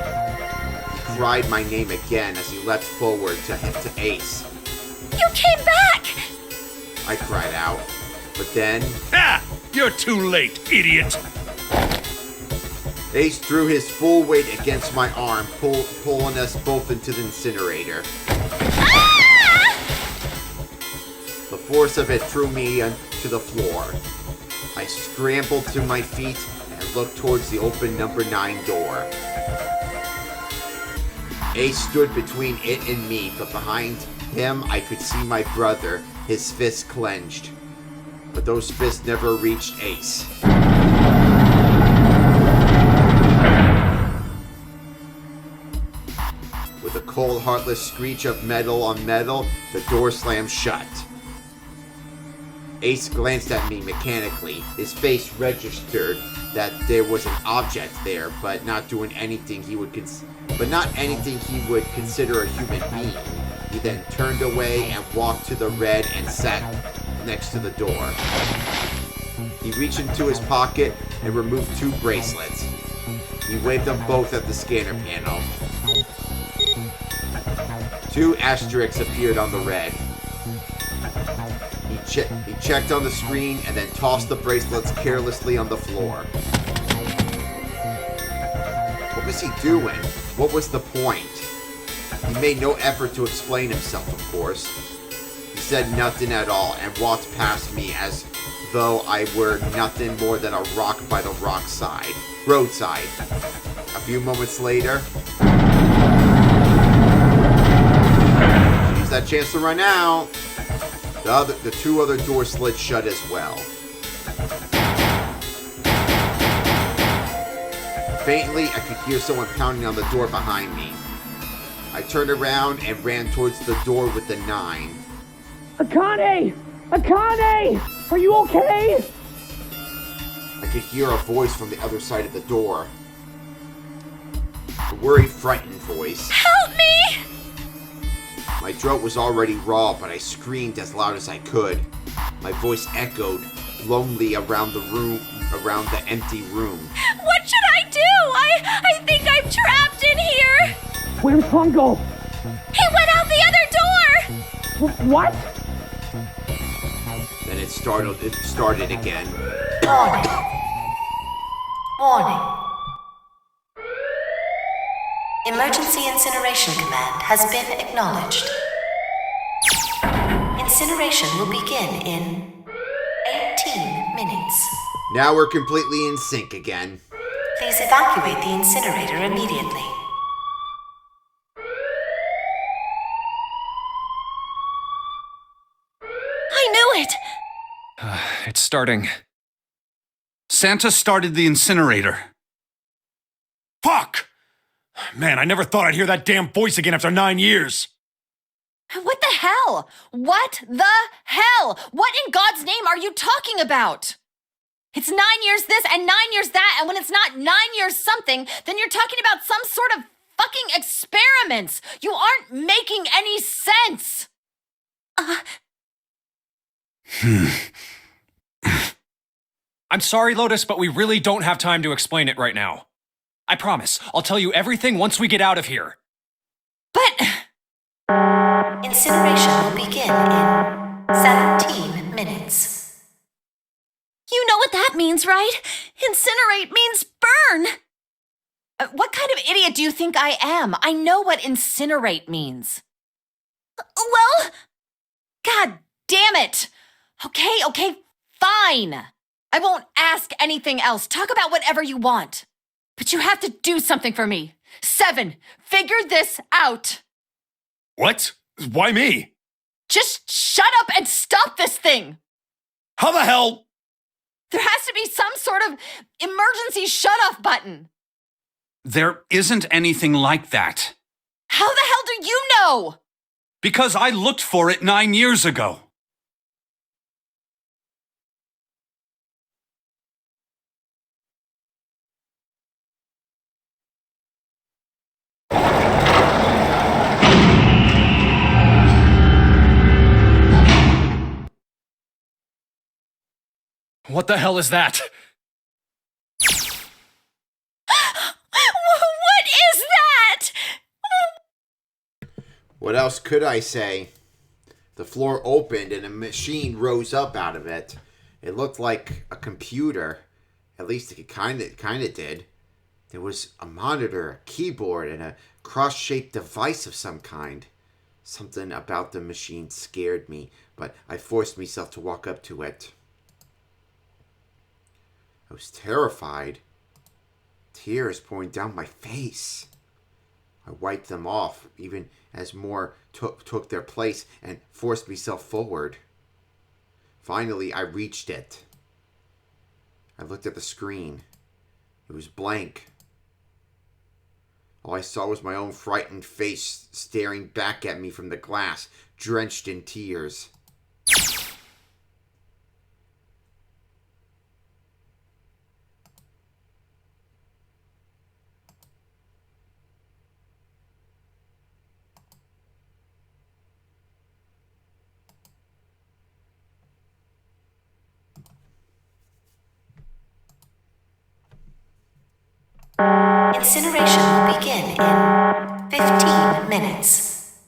He cried my name again as he leapt forward to Ace. You came back! I cried out. But then... Ha! You're too late, idiot! Ace threw his full weight against my arm, pulling us both into the incinerator. Ah! The force of it threw me to the floor. I scrambled to my feet and looked towards the open number 9 door. Ace stood between it and me, but behind him I could see my brother, his fists clenched. But those fists never reached Ace. cold, heartless screech of metal on metal, the door slammed shut. Ace glanced at me mechanically. His face registered that there was an object there, but not anything he would consider a human being. He then turned away and walked to the red and sat next to the door. He reached into his pocket and removed 2 bracelets. He waved them both at the scanner panel. 2 asterisks appeared on the red. He checked on the screen and then tossed the bracelets carelessly on the floor. What was he doing? What was the point? He made no effort to explain himself, of course. He said nothing at all and walked past me as though I were nothing more than a rock by the roadside. A few moments later, use that chance to run out. The 2 other doors slid shut as well. Faintly, I could hear someone pounding on the door behind me. I turned around and ran towards the door with the 9. Akane! Akane! Are you okay? I could hear a voice from the other side of the door. A worried, frightened voice. Help me! My throat was already raw, but I screamed as loud as I could. My voice echoed lonely around the empty room. What should I do? I think I'm trapped in here! Where's Hongo? He went out the other door! What? Then it started again. Warning. Emergency incineration command has been acknowledged. Incineration will begin in 18 minutes. Now we're completely in sync again. Please evacuate the incinerator immediately. I knew it! It's starting. Santa started the incinerator. Fuck! Man, I never thought I'd hear that damn voice again after 9 years. What the hell? What the hell? What in God's name are you talking about? It's 9 years this and 9 years that, and when it's not 9 years something, then you're talking about some sort of fucking experiments. You aren't making any sense. I'm sorry, Lotus, but we really don't have time to explain it right now. I promise, I'll tell you everything once we get out of here. But... Incineration will begin in 17 minutes. You know what that means, right? Incinerate means burn! What kind of idiot do you think I am? I know what incinerate means. Well... God damn it! Okay, fine. I won't ask anything else. Talk about whatever you want. But you have to do something for me. 7, figure this out. What? Why me? Just shut up and stop this thing. How the hell? There has to be some sort of emergency shut-off button. There isn't anything like that. How the hell do you know? Because I looked for it 9 years ago. What the hell is that? What is that? What else could I say? The floor opened and a machine rose up out of it. It looked like a computer. At least it kind of did. There was a monitor, a keyboard, and a cross-shaped device of some kind. Something about the machine scared me, but I forced myself to walk up to it. I was terrified. Tears pouring down my face. I wiped them off, even as more took their place, and forced myself forward. Finally, I reached it. I looked at the screen. It was blank. All I saw was my own frightened face staring back at me from the glass, drenched in tears. Incineration will begin in 15 minutes.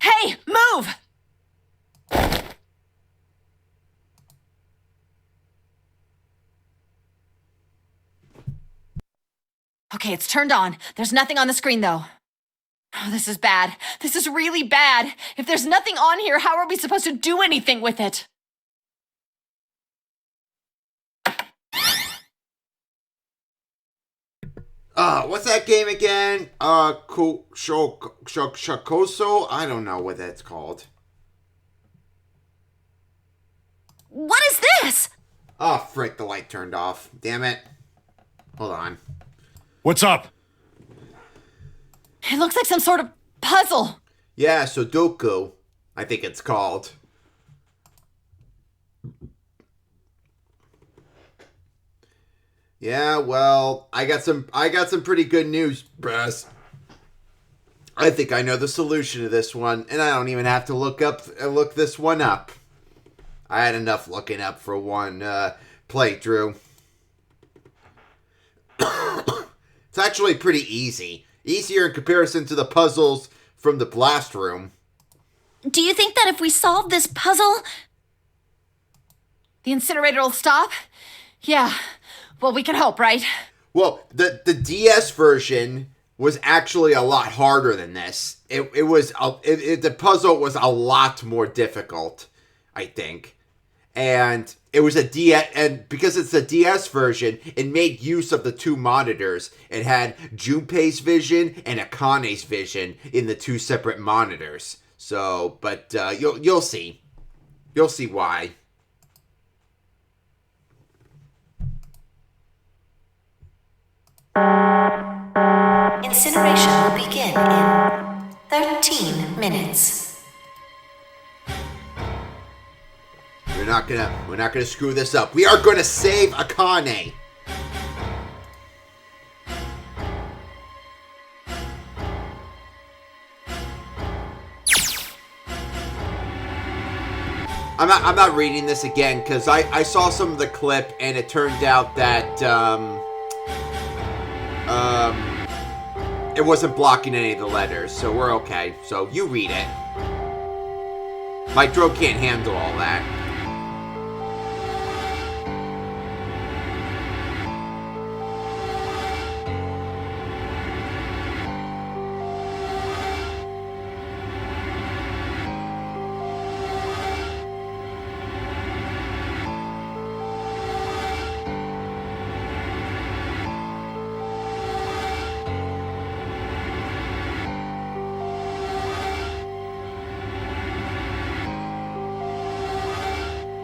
Hey, move! Okay, it's turned on. There's nothing on the screen, though. Oh, this is bad. This is really bad. If there's nothing on here, how are we supposed to do anything with it? What's that game again? Shakoso? I don't know what that's called. What is this? Oh, frick, the light turned off. Damn it. Hold on. What's up? It looks like some sort of puzzle. Yeah, Sudoku, I think it's called. Yeah, well, I got some pretty good news, Brass. I think I know the solution to this one, and I don't even have to look this one up. I had enough looking up for one playthrough. It's actually pretty easy. Easier in comparison to the puzzles from the blast room. Do you think that if we solve this puzzle... The incinerator will stop? Yeah. Well, we can hope, right? Well, the DS version was actually a lot harder than this. The puzzle was a lot more difficult, I think. And it was a DS, and because it's a DS version, it made use of the two monitors. It had Junpei's vision and Akane's vision in the two separate monitors. So, but you'll see. You'll see why. Incineration will begin in 13 minutes. We're not gonna screw this up. We are gonna save Akane. I'm not reading this again because I saw some of the clip and it turned out that it wasn't blocking any of the letters, so we're okay. So you read it. My throat can't handle all that.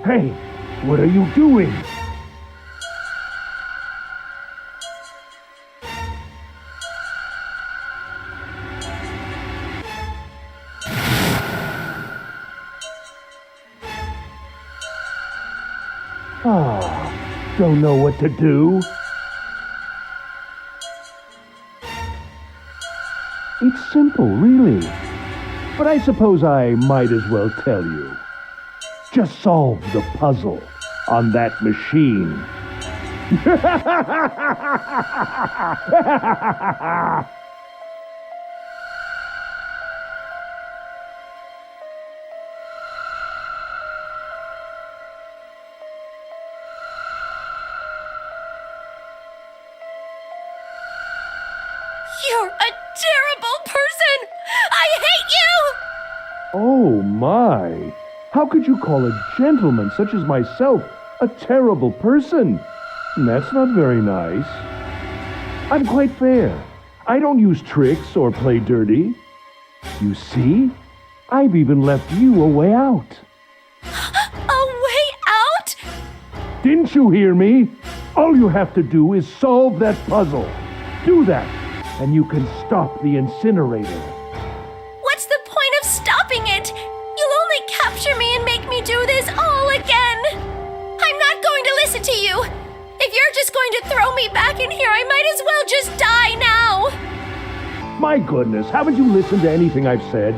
Hey, what are you doing? Don't know what to do. It's simple, really. But I suppose I might as well tell you. Just solve the puzzle on that machine. You're a terrible person! I hate you! Oh my! How could you call a gentleman such as myself a terrible person? That's not very nice. I'm quite fair. I don't use tricks or play dirty. You see? I've even left you a way out. A way out? Didn't you hear me? All you have to do is solve that puzzle. Do that, and you can stop the incinerator. What's the point of stopping it? You'll only capture me and make me do this all again. I'm not going to listen to you. If you're just going to throw me back in here, I might as well just die now. My goodness, haven't you listened to anything I've said?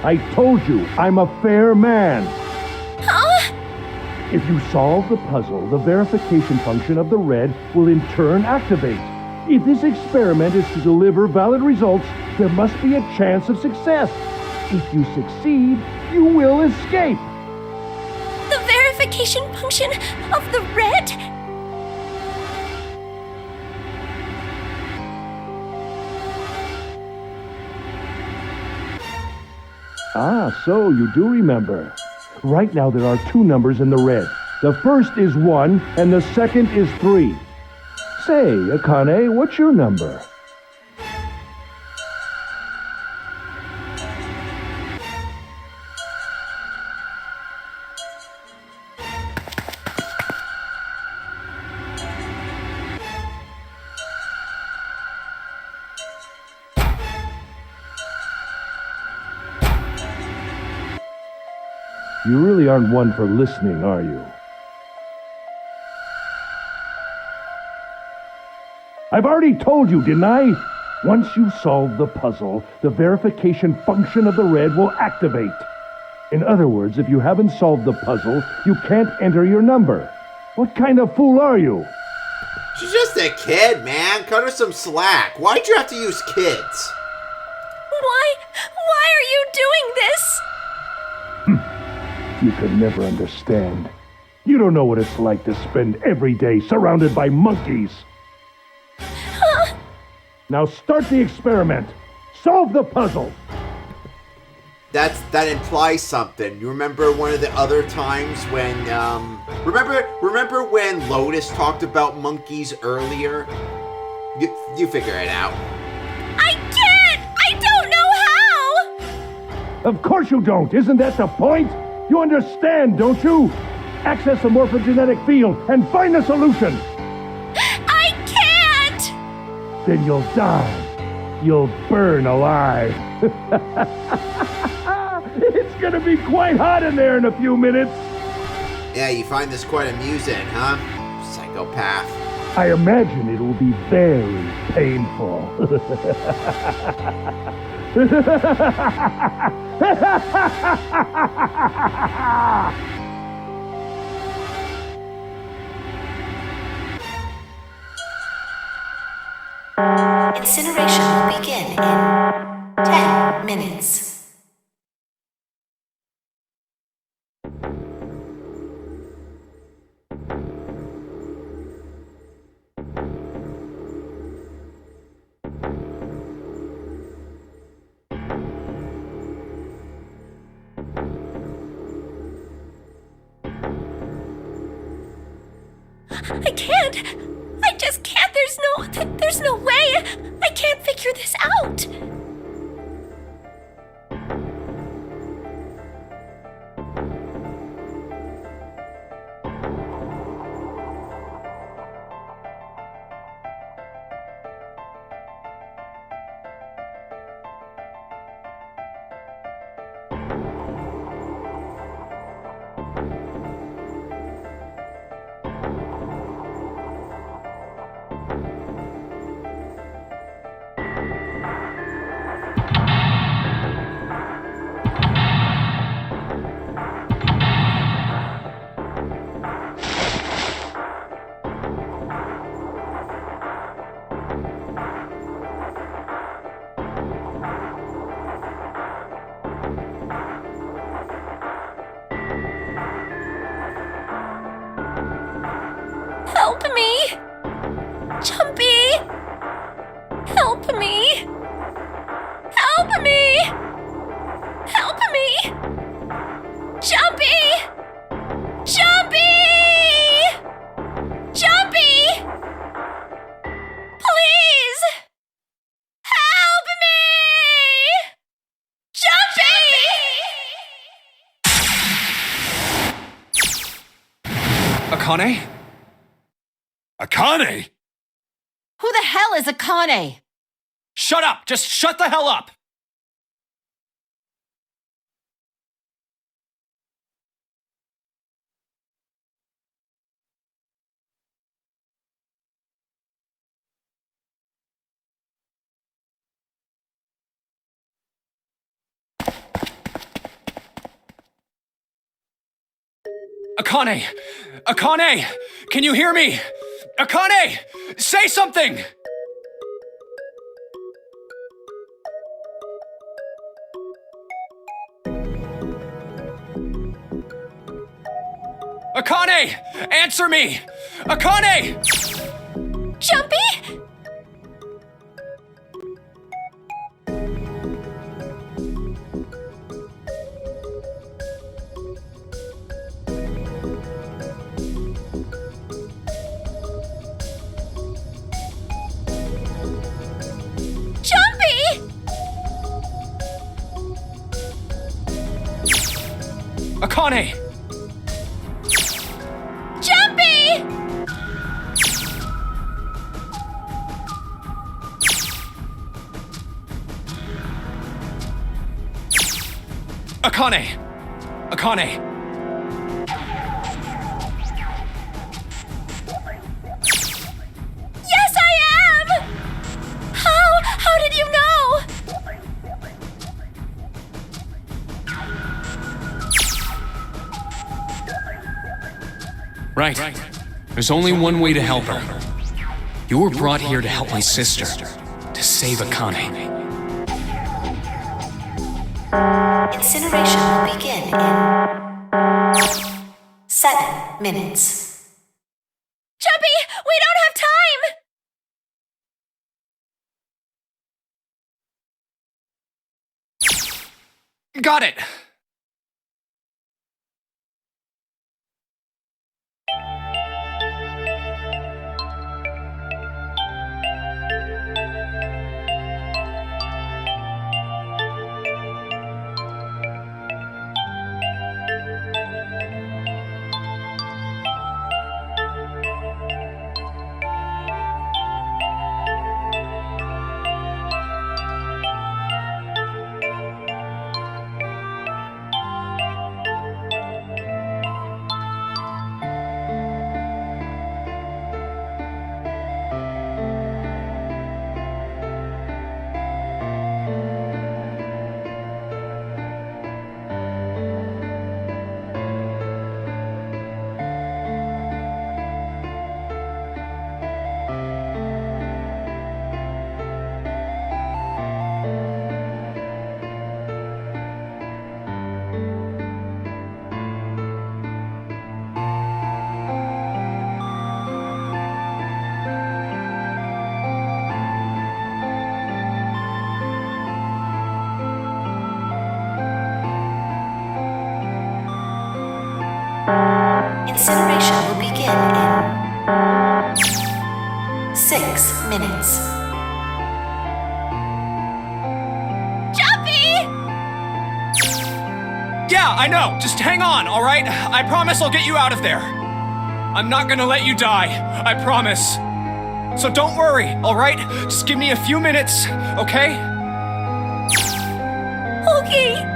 I told you, I'm a fair man. Huh? If you solve the puzzle, the verification function of the red will in turn activate. If this experiment is to deliver valid results, there must be a chance of success. If you succeed, you will escape. The verification function of the red? Ah, so you do remember. Right now there are 2 numbers in the red. The first is 1, and the second is 3. Say, Akane, what's your number? You really aren't one for listening, are you? I've already told you, didn't I? Once you solve the puzzle, the verification function of the red will activate. In other words, if you haven't solved the puzzle, you can't enter your number. What kind of fool are you? She's just a kid, man. Cut her some slack. Why'd you have to use kids? Why are you doing this? You could never understand. You don't know what it's like to spend every day surrounded by monkeys. Huh? Now start the experiment. Solve the puzzle. That implies something. You remember one of the other times when remember when Lotus talked about monkeys earlier? You figure it out. I can't! I don't know how! Of course you don't. Isn't that the point? You understand, don't you? Access the morphogenetic field and find the solution. I can't! Then you'll die. You'll burn alive. It's gonna be quite hot in there in a few minutes. Yeah, you find this quite amusing, huh? Psychopath. I imagine it will be very painful. Incineration will begin in 10 minutes. I can't! I just can't! There's no way! I can't figure this out! Akane? Akane? Who the hell is Akane? Shut up! Just shut the hell up! Akane! Akane! Can you hear me? Akane! Say something! Akane! Answer me! Akane! Jumpy? Jumpy! Akane! Jumpy! Akane! Akane! Yes, I am! How did you know? Right. There's only one way to help her. You were brought here to help my sister, to save Akane. Incineration will begin in 7 minutes. Jumpy, we don't have time! Got it! Incineration will begin in 6 minutes. Jumpy! Yeah, I know. Just hang on, all right? I promise I'll get you out of there. I'm not gonna let you die. I promise. So don't worry, all right? Just give me a few minutes, okay? Okay.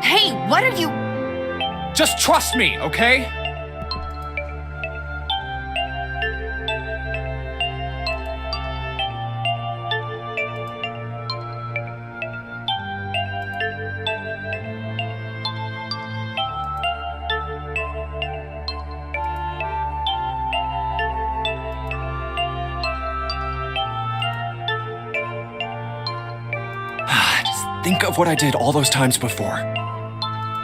Hey, what are you... Just trust me, okay? Just think of what I did all those times before.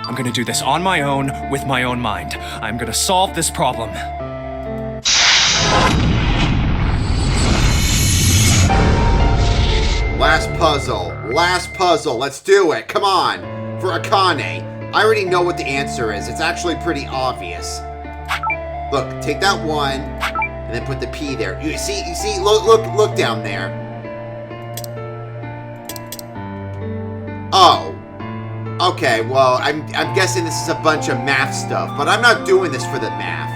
I'm gonna do this on my own, with my own mind. I'm gonna solve this problem. Last puzzle, let's do it, come on. For Akane, I already know what the answer is. It's actually pretty obvious. Look, take that one, and then put the P there. You see, look down there. Oh. Okay, well, I'm guessing this is a bunch of math stuff, but I'm not doing this for the math.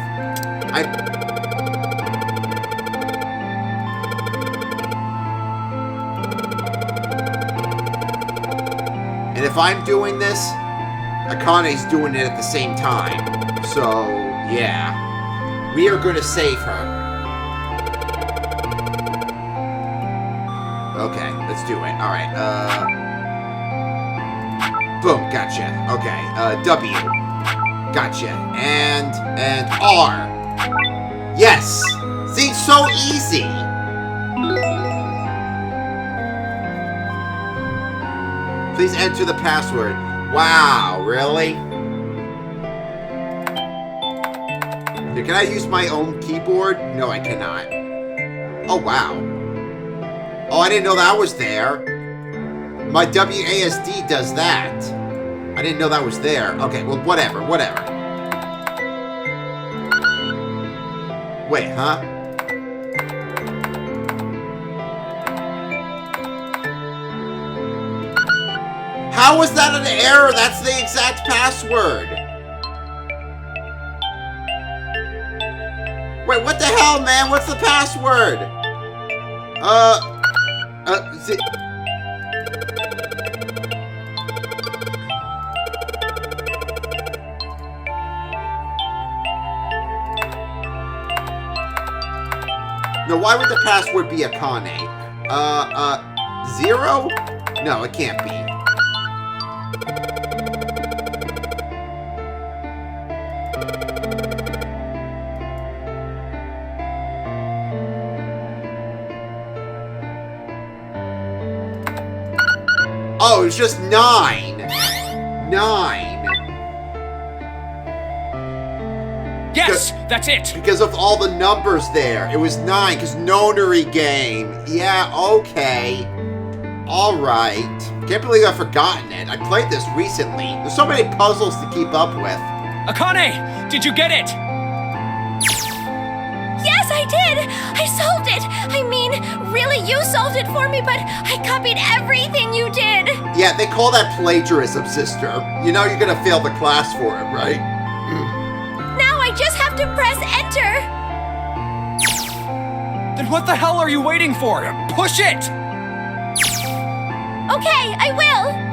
And if I'm doing this, Akane's doing it at the same time. So, yeah. We are gonna save her. Okay, let's do it. Alright, boom, gotcha. Okay, W. Gotcha. And R. Yes! See, so easy! Please enter the password. Wow, really? Here, can I use my own keyboard? No, I cannot. Oh, wow. Oh, I didn't know that was there. My WASD does that. I didn't know that was there. Okay, well, whatever. Wait, huh? How was that an error? That's the exact password. Wait, what the hell, man? What's the password? No, why would the password be Akane? 0? No, it can't be. Oh, it's just 9. 9. Yes, that's it. Because of all the numbers there. It was 9, because nonary game. Yeah, okay. Alright. Can't believe I've forgotten it. I played this recently. There's so many puzzles to keep up with. Akane, did you get it? Yes, I did! I solved it! I mean, really, you solved it for me, but I copied everything you did! Yeah, they call that plagiarism, sister. You know you're gonna fail the class for it, right? Now I just have to press enter! Then what the hell are you waiting for? Push it! Okay, I will!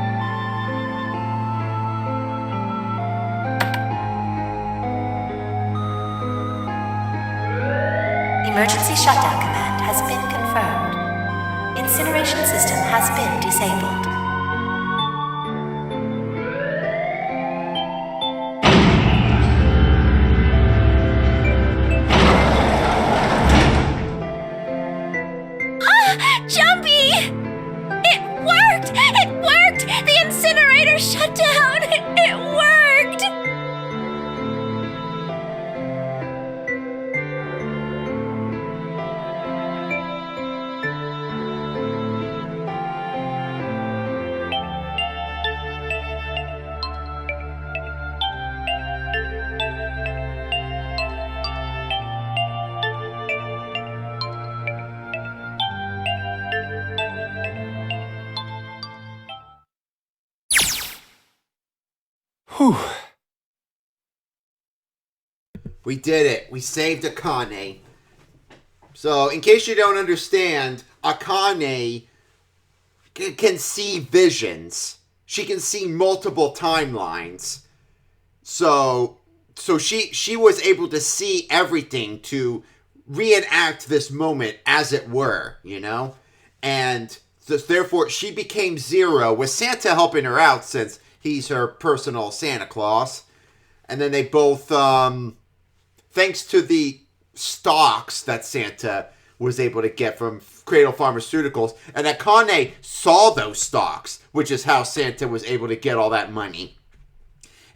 Emergency shutdown command has been confirmed. Incineration system has been disabled. Jumpy! It worked! It worked! The incinerator shut down! It worked! Whew. We did it. We saved Akane. So, in case you don't understand, Akane can see visions. She can see multiple timelines. So she was able to see everything to reenact this moment as it were, you know? And therefore, she became Zero with Santa helping her out since he's her personal Santa Claus. And then they both, thanks to the stocks that Santa was able to get from Cradle Pharmaceuticals, and Akane saw those stocks, which is how Santa was able to get all that money.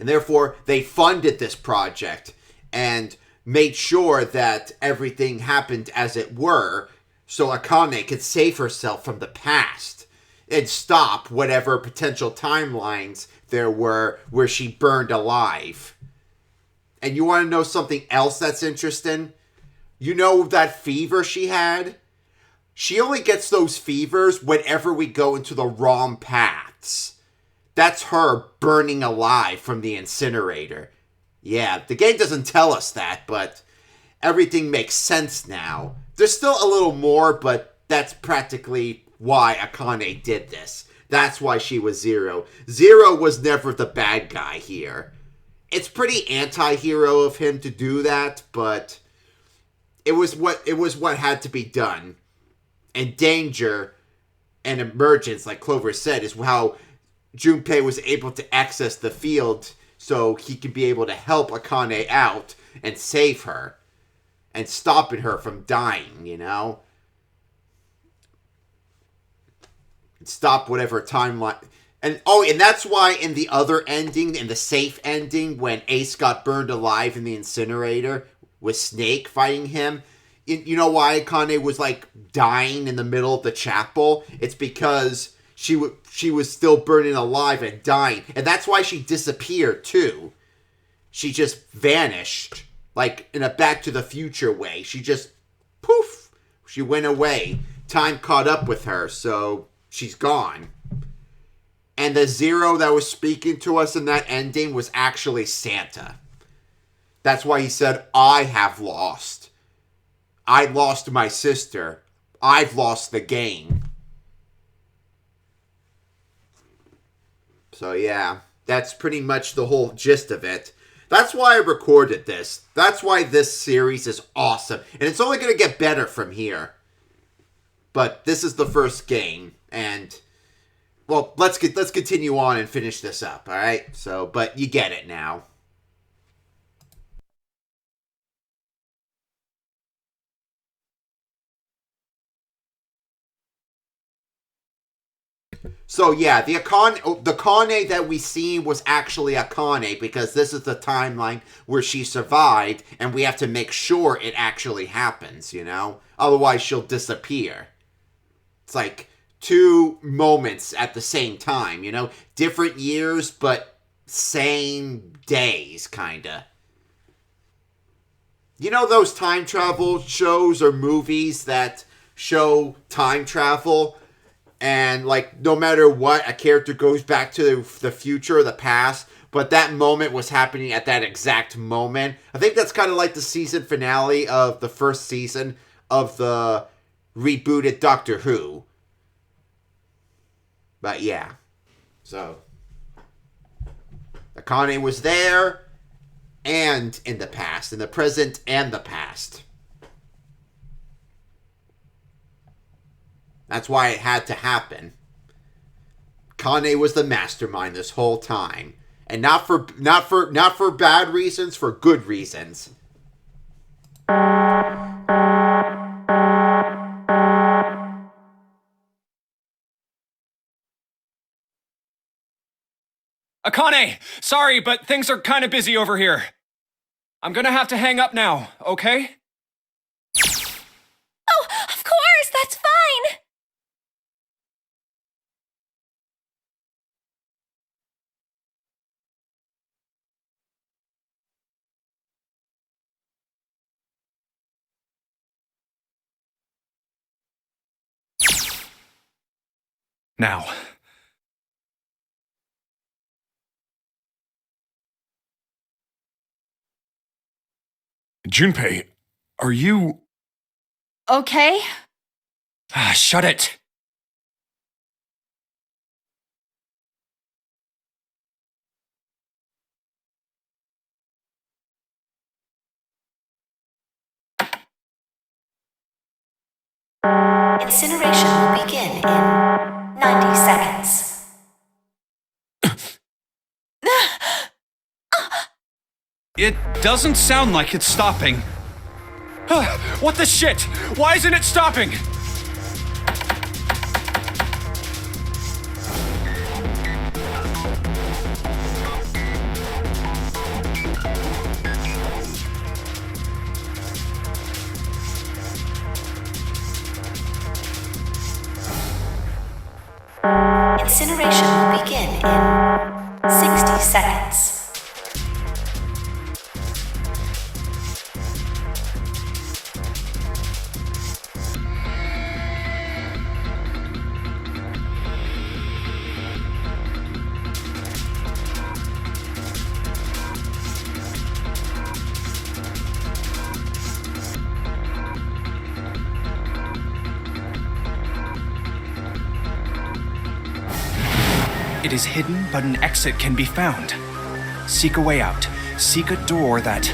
And therefore, they funded this project and made sure that everything happened as it were, so Akane could save herself from the past and stop whatever potential timelines there were where she burned alive. And you want to know something else that's interesting? You know that fever she had? She only gets those fevers whenever we go into the wrong paths. That's her burning alive from the incinerator. Yeah, the game doesn't tell us that, but everything makes sense now. There's still a little more, but that's practically why Akane did this. That's why she was Zero. Zero was never the bad guy here. It's pretty anti-hero of him to do that, but it was what had to be done. And danger and emergence, like Clover said, is how Junpei was able to access the field so he could be able to help Akane out and save her and stopping her from dying, you know? And stop whatever timeline. And that's why in the other ending, in the safe ending, when Ace got burned alive in the incinerator with Snake fighting him, you know why Akane was like dying in the middle of the chapel? It's because she was still burning alive and dying. And that's why she disappeared too. She just vanished. Like in a Back to the Future way. She just, poof, she went away. Time caught up with her, so she's gone. And the Zero that was speaking to us in that ending was actually Santa. That's why he said, I have lost. I lost my sister. I've lost the game. So yeah, that's pretty much the whole gist of it. That's why I recorded this. That's why this series is awesome. And it's only going to get better from here. But this is the first game. And, well, let's continue on and finish this up, alright? So, but you get it now. So yeah, the Akane that we see was actually Akane because this is the timeline where she survived and we have to make sure it actually happens, you know? Otherwise she'll disappear. It's like two moments at the same time, you know? Different years, but same days, kinda. You know those time travel shows or movies that show time travel? And, like, no matter what, a character goes back to the future or the past, but that moment was happening at that exact moment. I think that's kind of like the season finale of the first season of the rebooted Doctor Who. But, yeah. So, Akane was there and in the past, in the present and the past. That's why it had to happen. Kane was the mastermind this whole time. And not for bad reasons, for good reasons. Akane! Sorry, but things are kind of busy over here. I'm gonna have to hang up now, okay? Oh, of course, that's fine. Now. Junpei, are you... Okay. Ah, shut it! Incineration will begin in 90 seconds. It doesn't sound like it's stopping. What the shit? Why isn't it stopping? Incineration will begin in 60 seconds. It is hidden, but an exit can be found. Seek a way out. Seek a door that...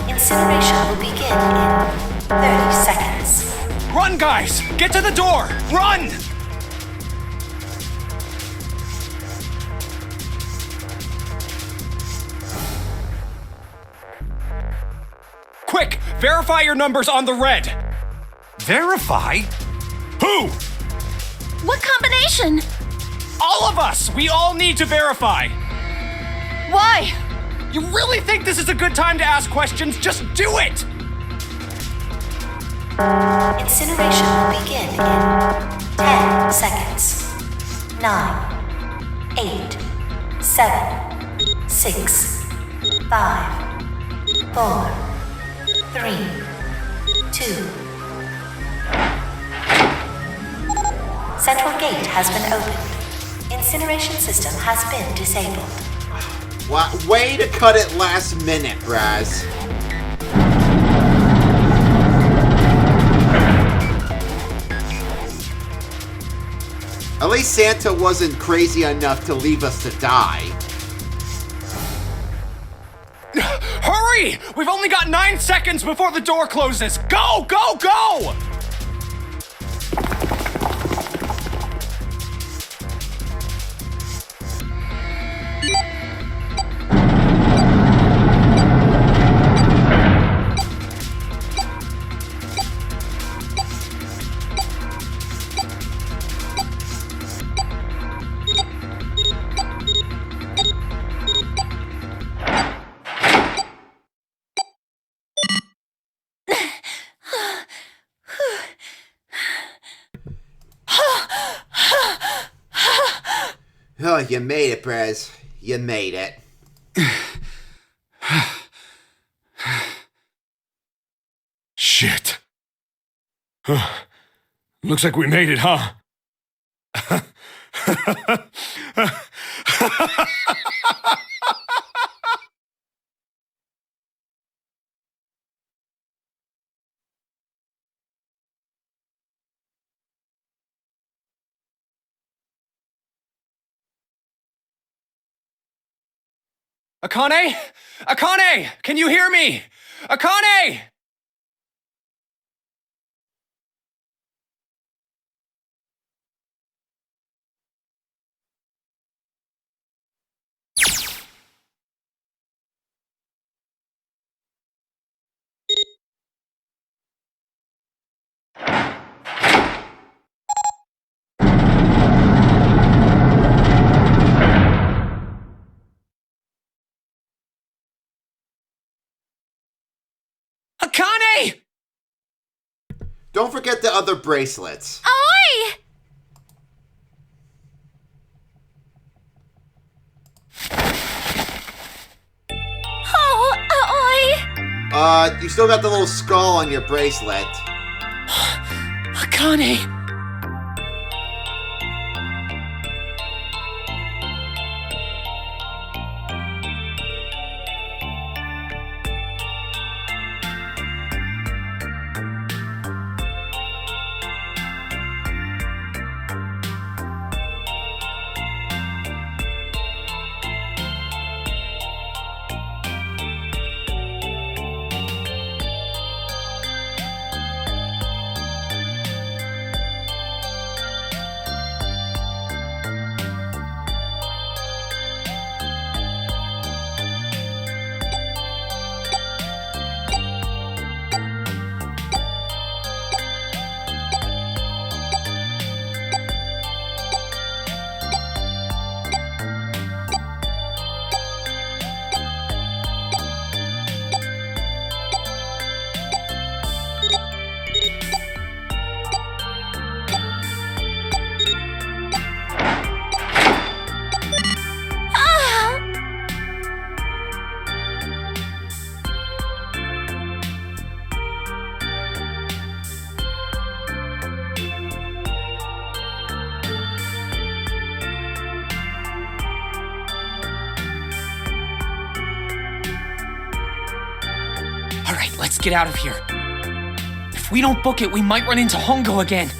Incineration will begin in 30 seconds. Run, guys! Get to the door! Run! Quick! Verify your numbers on the red! Verify? Who? What combination? All of us! We all need to verify! Why? You really think this is a good time to ask questions? Just do it! Incineration will begin in 10 seconds. 9, 8, 7, 6, 5, 4, 3, 2. Central gate has been opened. Incineration system has been disabled. Way to cut it last minute, Raz. At least Santa wasn't crazy enough to leave us to die. Hurry! We've only got 9 seconds before the door closes. Go, go, go! Oh, you made it, Brez. You made it. Shit. Looks like we made it, huh? Akane? Akane! Can you hear me? Akane! Akane! Don't forget the other bracelets. Oi! Oh, oi! You still got the little skull on your bracelet. Akane! get out of here. If we don't book it, we might run into Hongo again.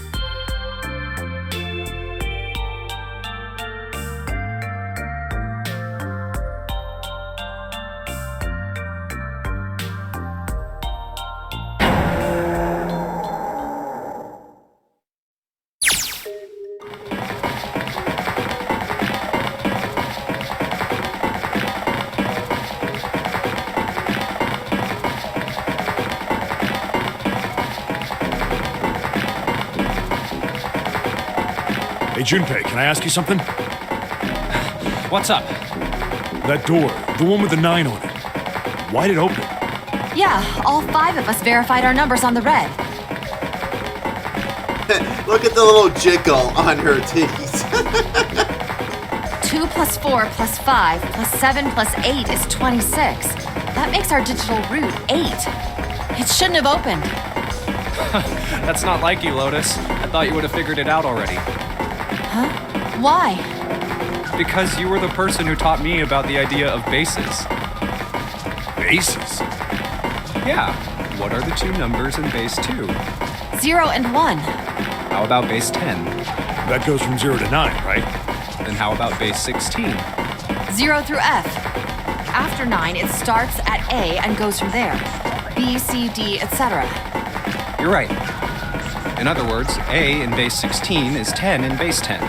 Hey, Junpei, can I ask you something? What's up? That door, the one with the 9 on it. Why'd it open? Yeah, all 5 of us verified our numbers on the red. Look at the little jiggle on her titties. 2 plus 4 plus 5 plus 7 plus 8 is 26. That makes our digital route 8. It shouldn't have opened. That's not like you, Lotus. I thought you would have figured it out already. Huh? Why? Because you were the person who taught me about the idea of bases. Bases? Yeah. What are the 2 numbers in base 2? 0 and 1. How about base 10? That goes from 0 to 9, right? Then how about base 16? 0 through F. After 9, it starts at A and goes from there. B, C, D, etc. You're right. In other words, A in base 16 is 10 in base 10.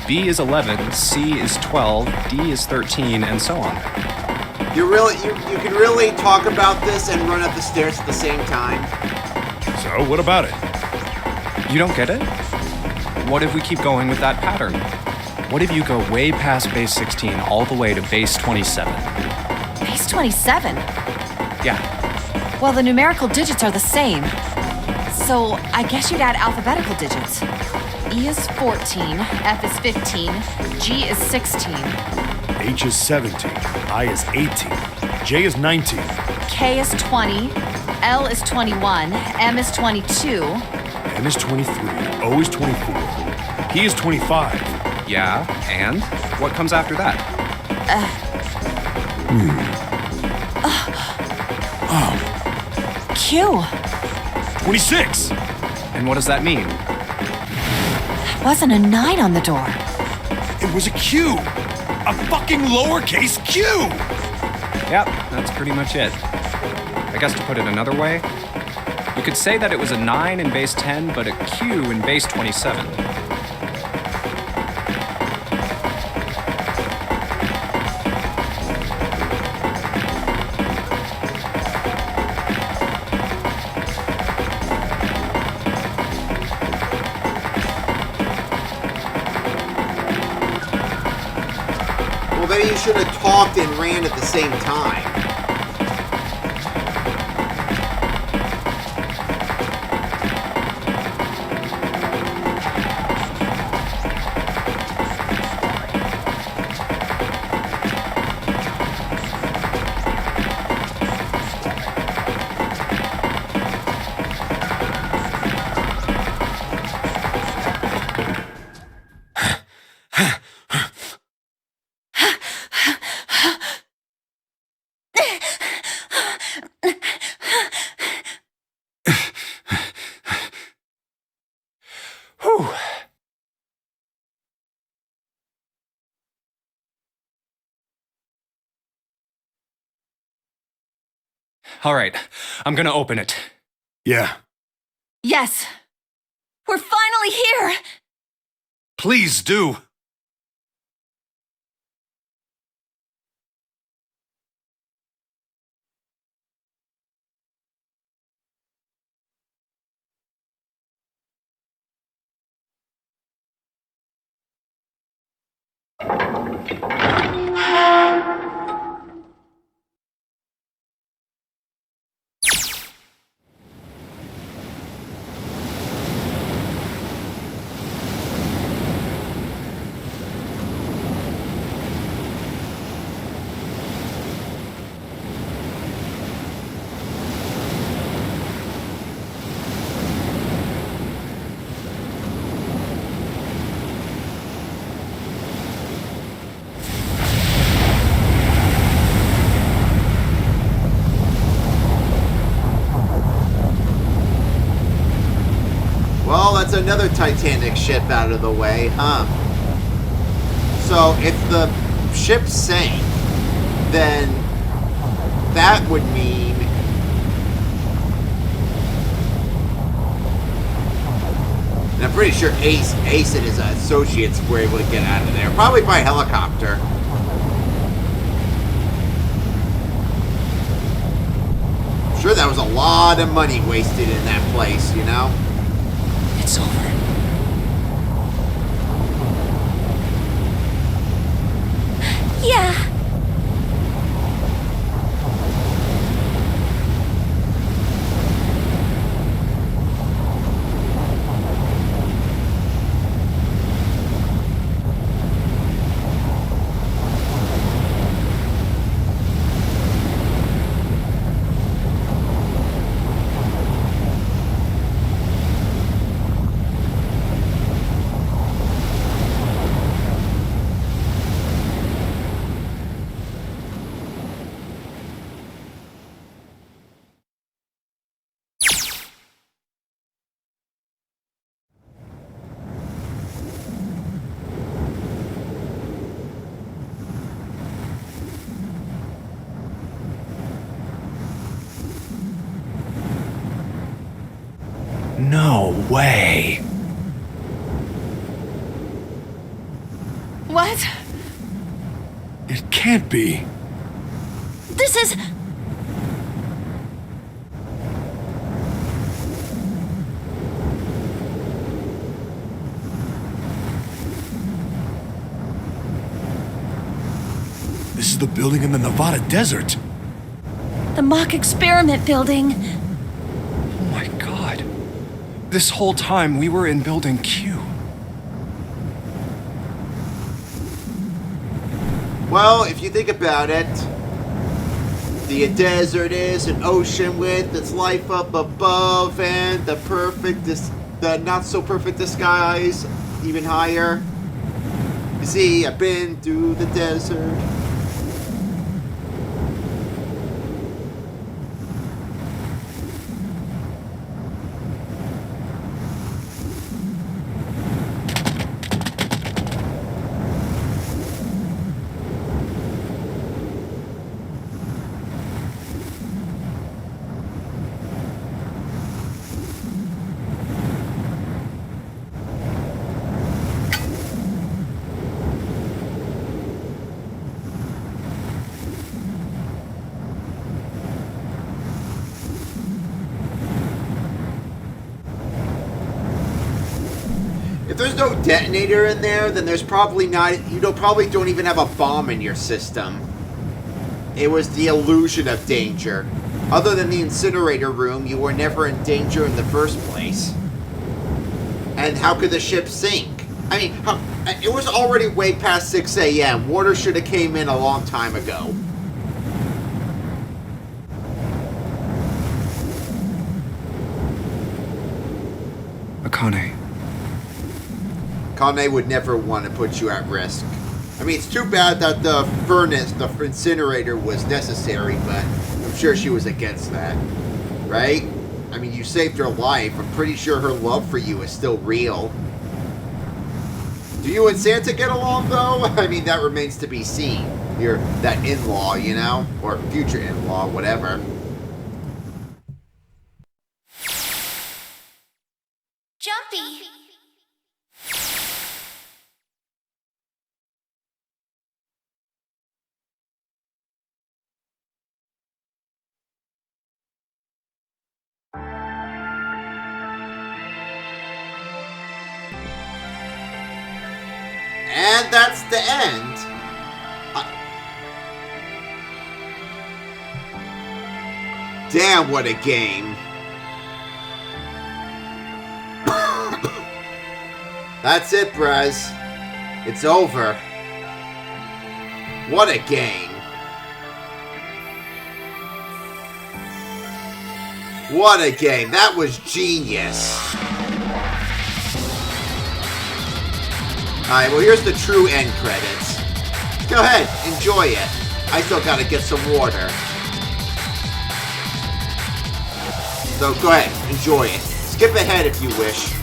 B is 11, C is 12, D is 13, and so on. You can really talk about this and run up the stairs at the same time. So, what about it? You don't get it? What if we keep going with that pattern? What if you go way past base 16 all the way to base 27? Base 27? Yeah. Well, the numerical digits are the same. So, I guess you'd add alphabetical digits. E is 14, F is 15, G is 16. H is 17, I is 18, J is 19. K is 20, L is 21, M is 22. N is 23, O is 24, P is 25. Yeah, and? What comes after that? Q. 26! And what does that mean? Wasn't a 9 on the door. It was a Q! A fucking lowercase q! Yep, that's pretty much it. I guess to put it another way, you could say that it was a 9 in base 10, but a Q in base 27. Well, maybe you should have talked and ran at the same time. All right, I'm gonna open it. Yeah. Yes. We're finally here. Please do. Well, that's another Titanic ship out of the way, huh? So, if the ship sank, then that would mean... And I'm pretty sure Ace and his associates were able to get out of there. Probably by helicopter. I'm sure that was a lot of money wasted in that place, you know? It's over. Yeah. No way. What? It can't be. This is... This is the building in the Nevada desert. the mock experiment building. Oh my god. This whole time we were in Building Q. Well, if you think about it, the desert is an ocean with its life up above, and the not so perfect disguise even higher. You see, I've been through the desert. If there's no detonator in there, then there's probably not. You probably don't even have a bomb in your system. It was the illusion of danger. Other than the incinerator room, you were never in danger in the first place. And how could the ship sink? I mean, it was already way past 6 a.m. Water should have came in a long time ago. Akane. Kane would never want to put you at risk. I mean, it's too bad that the furnace, the incinerator was necessary, but I'm sure she was against that. Right? I mean, you saved her life. I'm pretty sure her love for you is still real. Do you and Santa get along, though? I mean, that remains to be seen. You're that in-law, you know? Or future in-law, whatever. Jumpy! And that's the end. Damn, what a game. That's it, Brez. It's over. What a game. What a game. That was genius. Alright, well, here's the true end credits. Go ahead, enjoy it. I still gotta get some water. So go ahead, enjoy it. Skip ahead if you wish.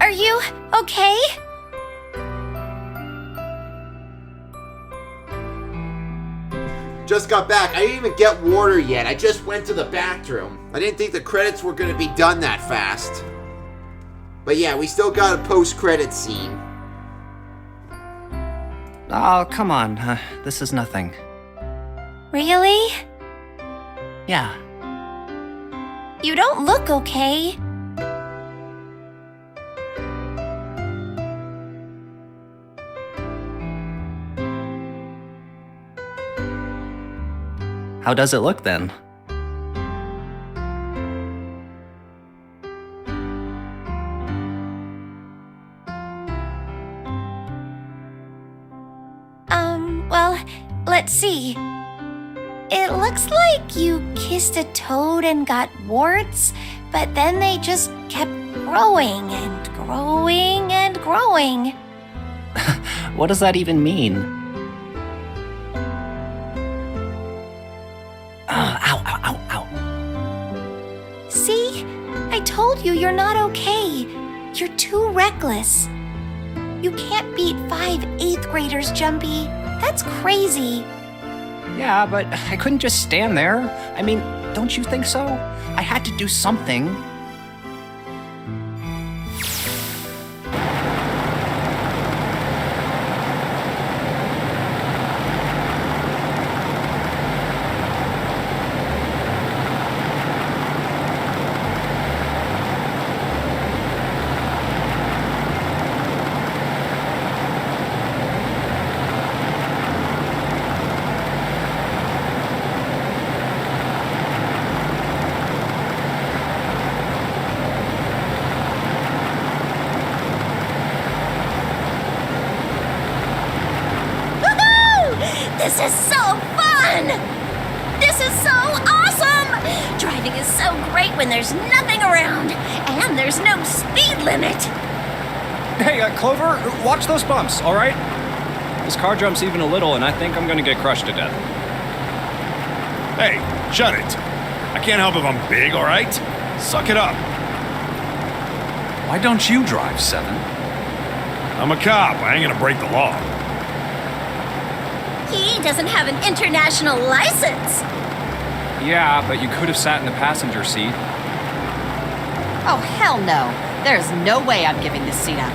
Are you okay? Just got back. I didn't even get water yet. I just went to the bathroom. I didn't think the credits were going to be done that fast. But yeah, we still got a post-credit scene. Oh, come on. This is nothing. Really? Yeah. You don't look okay. How does it look then? Well, let's see. It looks like you kissed a toad and got warts, but then they just kept growing and growing and growing. What does that even mean? Ow, ow, ow, ow. See? I told you you're not okay. You're too reckless. You can't beat 5 8th graders, Jumpy. That's crazy. Yeah, but I couldn't just stand there. I mean, don't you think so? I had to do something. This is so fun! This is so awesome! Driving is so great when there's nothing around, and there's no speed limit. Hey, Clover, watch those bumps, all right? This car jumps even a little, and I think I'm gonna get crushed to death. Hey, shut it. I can't help if I'm big, all right? Suck it up. Why don't you drive, Seven? I'm a cop. I ain't gonna break the law. He doesn't have an international license. Yeah, but you could have sat in the passenger seat. Oh, hell no. There's no way I'm giving this seat up.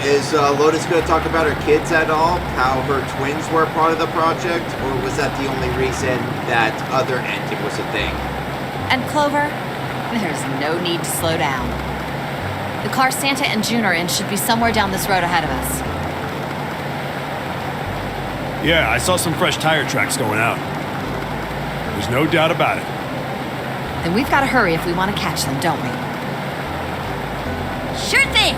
Is Lotus going to talk about her kids at all? How her twins were part of the project? Or was that the only reason that other ending was a thing? And Clover, there's no need to slow down. The car Santa and June are in should be somewhere down this road ahead of us. Yeah, I saw some fresh tire tracks going out. There's no doubt about it. Then we've got to hurry if we want to catch them, don't we? Sure thing.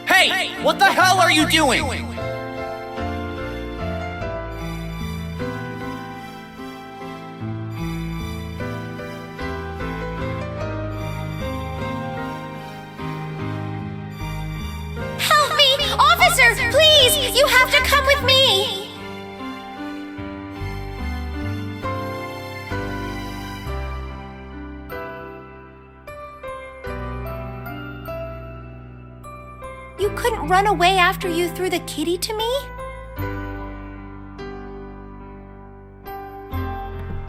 Hey, what the hell are you doing? Help me! Officer, please! You have to come with me! You couldn't run away after you threw the kitty to me?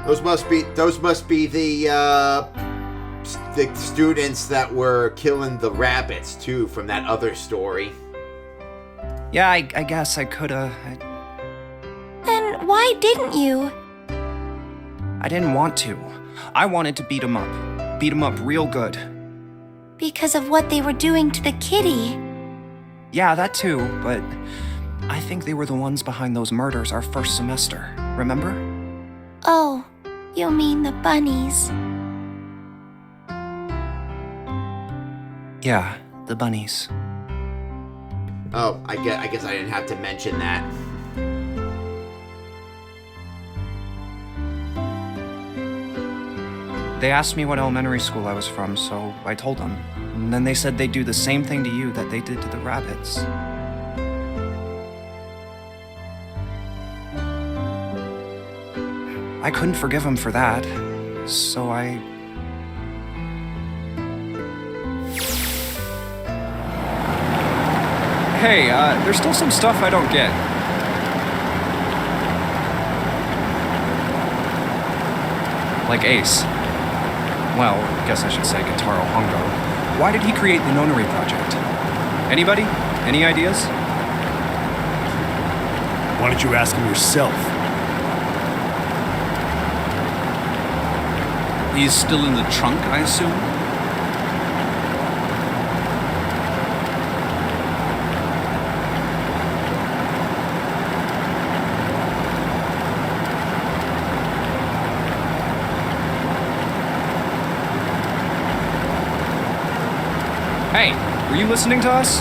Those must be the students that were killing the rabbits too from that other story. Yeah, I guess I coulda. Then why didn't you? I didn't want to. I wanted to beat him up. Beat him up real good. Because of what they were doing to the kitty. Yeah, that too, but I think they were the ones behind those murders our first semester. Remember? Oh, you mean the bunnies? Yeah, the bunnies. Oh, I guess I didn't have to mention that. They asked me what elementary school I was from, so I told them. And then they said they'd do the same thing to you that they did to the rabbits. I couldn't forgive them for that, so I... Hey, there's still some stuff I don't get. Like Ace. Well, guess I should say Gitaro Hongo. Why did he create the Nonary project? Anybody? Any ideas? Why don't you ask him yourself? He's still in the trunk, I assume? Hey, were you listening to us?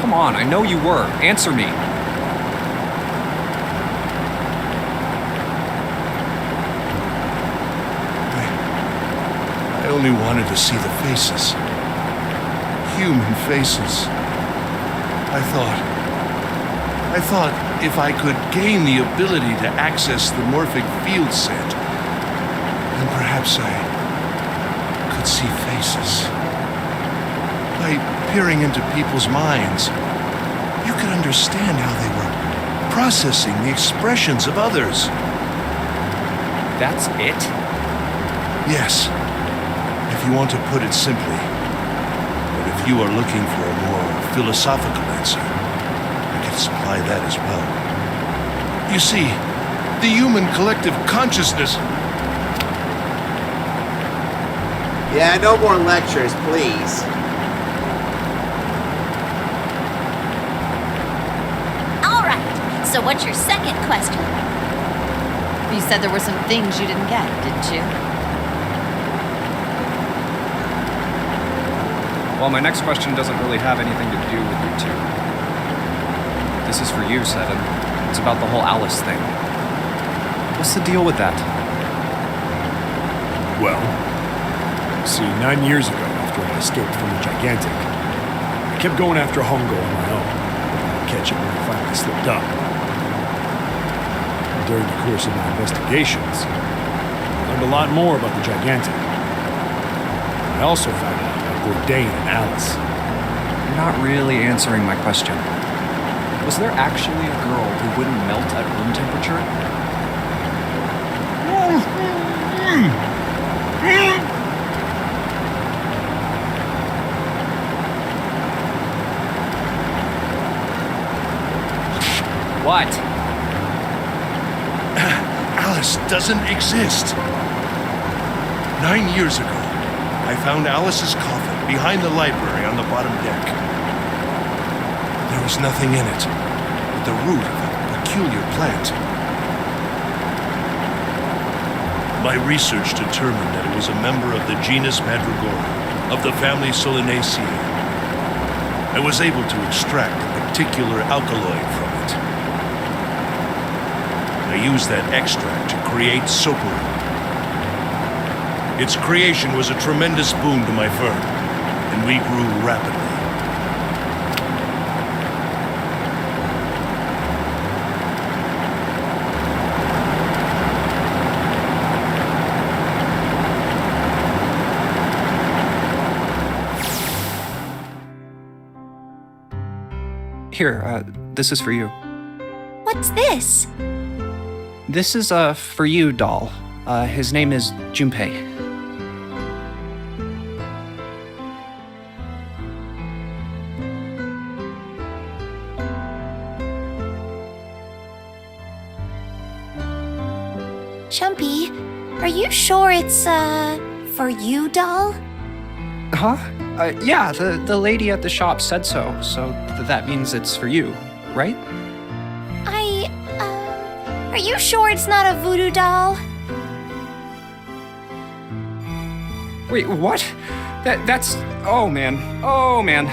Come on, I know you were. Answer me. I only wanted to see the faces. Human faces. I thought if I could gain the ability to access the morphic field set, then perhaps I could see faces. By peering into people's minds, you could understand how they were processing the expressions of others. That's it? Yes, if you want to put it simply. But if you are looking for a more philosophical answer, I can supply that as well. You see, the human collective consciousness... Yeah, no more lectures, please. All right, so what's your second question? You said there were some things you didn't get, didn't you? Well, my next question doesn't really have anything to do with you two. This is for you, Seven. It's about the whole Alice thing. What's the deal with that? Well, see, 9 years ago, after I escaped from the Gigantic, I kept going after Hongo on my own, hoping I'd catch him when he finally slipped up. And during the course of my investigations, I learned a lot more about the Gigantic. I also found out about Bourdain and Alice. You're not really answering my question. Was there actually a girl who wouldn't melt at room temperature? What? Alice doesn't exist. 9 years ago, I found Alice's coffin behind the library on the bottom deck. There was nothing in it but the root of a peculiar plant. My research determined that it was a member of the genus Mandragora, of the family Solanaceae. I was able to extract a particular alkaloid from it. I used that extract to create Soparu. Its creation was a tremendous boon to my firm, and we grew rapidly. Here, this is for you. What's this? This is, for you, doll. His name is Junpei. Chumpy, Are you sure it's, for you, doll? Huh? Yeah, the lady at the shop said so, so that means it's for you, right? Are you sure it's not a voodoo doll? Wait, what? That's... Oh, man. Oh, man.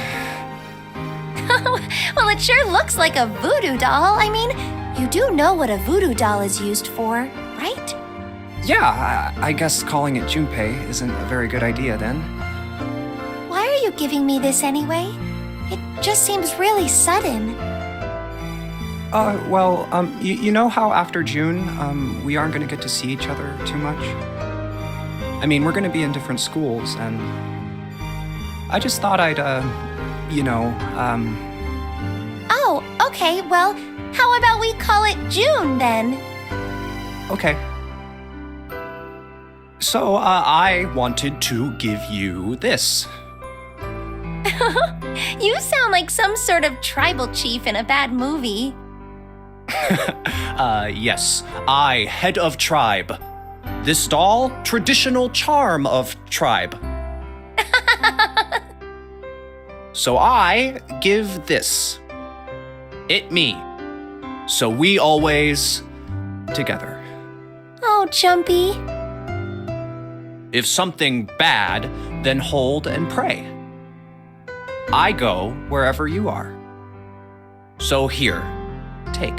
Well, it sure looks like a voodoo doll. I mean, you do know what a voodoo doll is used for, right? Yeah, I guess calling it Junpei isn't a very good idea then. Why are you giving me this anyway? It just seems really sudden. Well, you know how after June, we aren't gonna get to see each other too much? I mean, we're gonna be in different schools, and I just thought I'd, Oh, okay, well, how about we call it June then? Okay. So, I wanted to give you this. You sound like some sort of tribal chief in a bad movie. Yes. I, head of tribe. This doll, traditional charm of tribe. So I give this. It me. So we always together. Oh, Jumpy. If something bad, then hold and pray. I go wherever you are. So here, take.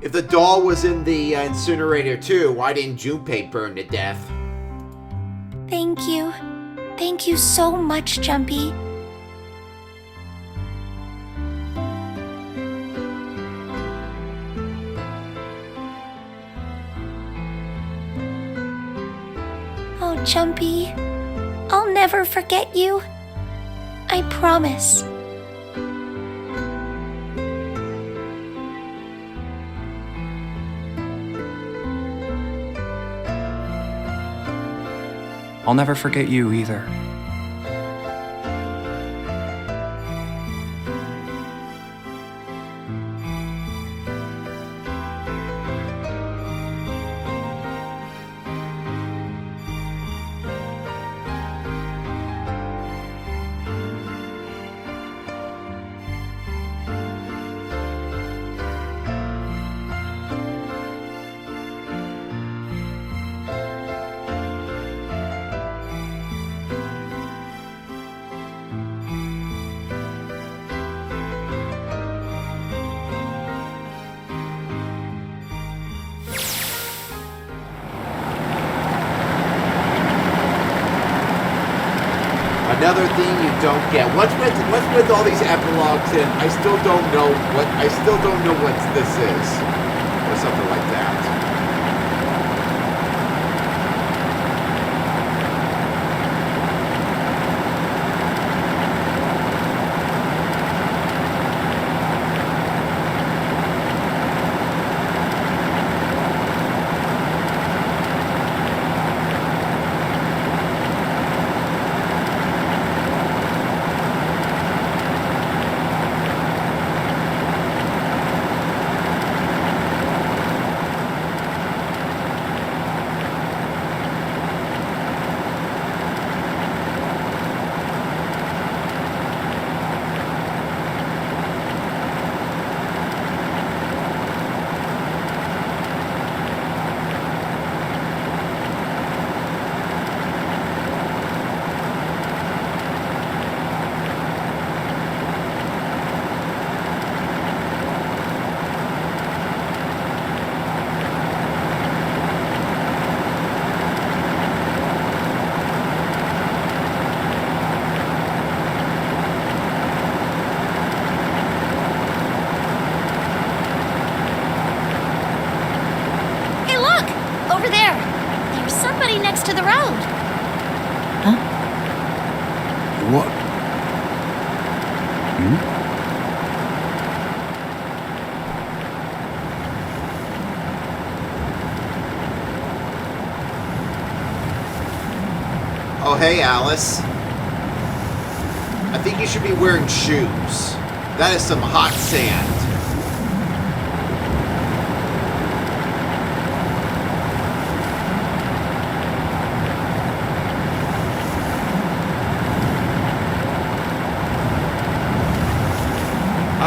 If the doll was in the incinerator too, why didn't Junpei burn to death? Thank you. Thank you so much, Jumpy. Oh, Jumpy, I'll never forget you. I promise. I'll never forget you either. Another thing you don't get. What's with all these epilogues and I still don't know what this is. Or something like that. To the road. Huh? What? Oh, hey, Alice. I think you should be wearing shoes. That is some hot sand.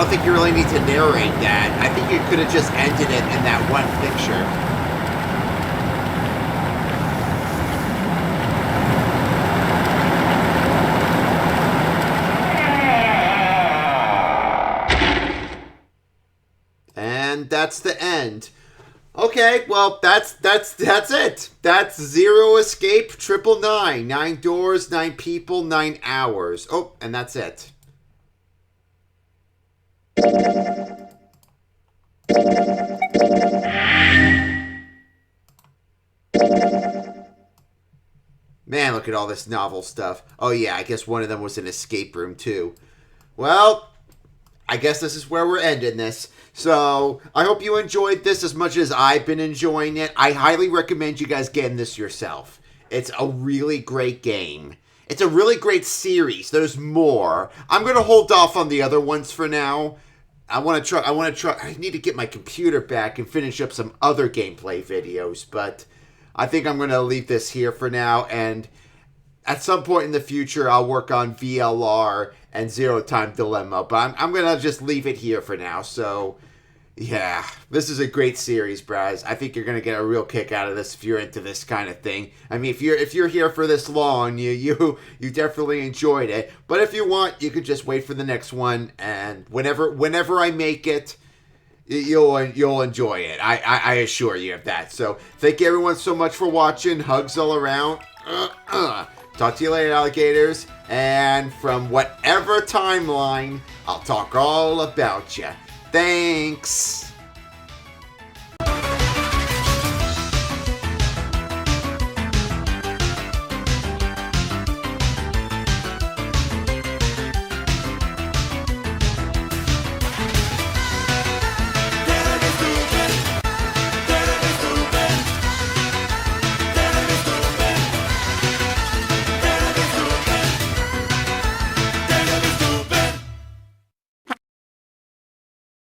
don't think you really need to narrate that. I think you could have just ended it in that one picture. And that's the end. Okay, well, that's it. That's Zero Escape 999. 9 doors, 9 people, 9 hours. Oh, and that's it. Man, look at all this novel stuff. Oh yeah, I guess one of them was an escape room too. Well, I guess this is where we're ending this. So, I hope you enjoyed this as much as I've been enjoying it. I highly recommend you guys getting this yourself. It's a really great game. It's a really great series. There's more. I'm going to hold off on the other ones for now. I need to get my computer back and finish up some other gameplay videos, but I think I'm going to leave this here for now, and at some point in the future, I'll work on VLR and Zero Time Dilemma, but I'm going to just leave it here for now. So, yeah, this is a great series, Braz. I think you're going to get a real kick out of this if you're into this kind of thing. I mean, if you're here for this long, you definitely enjoyed it. But if you want, you could just wait for the next one, and whenever I make it, you'll enjoy it. I assure you of that. So, thank you everyone so much for watching. Hugs all around. Talk to you later, alligators. And from whatever timeline, I'll talk all about you. Thanks.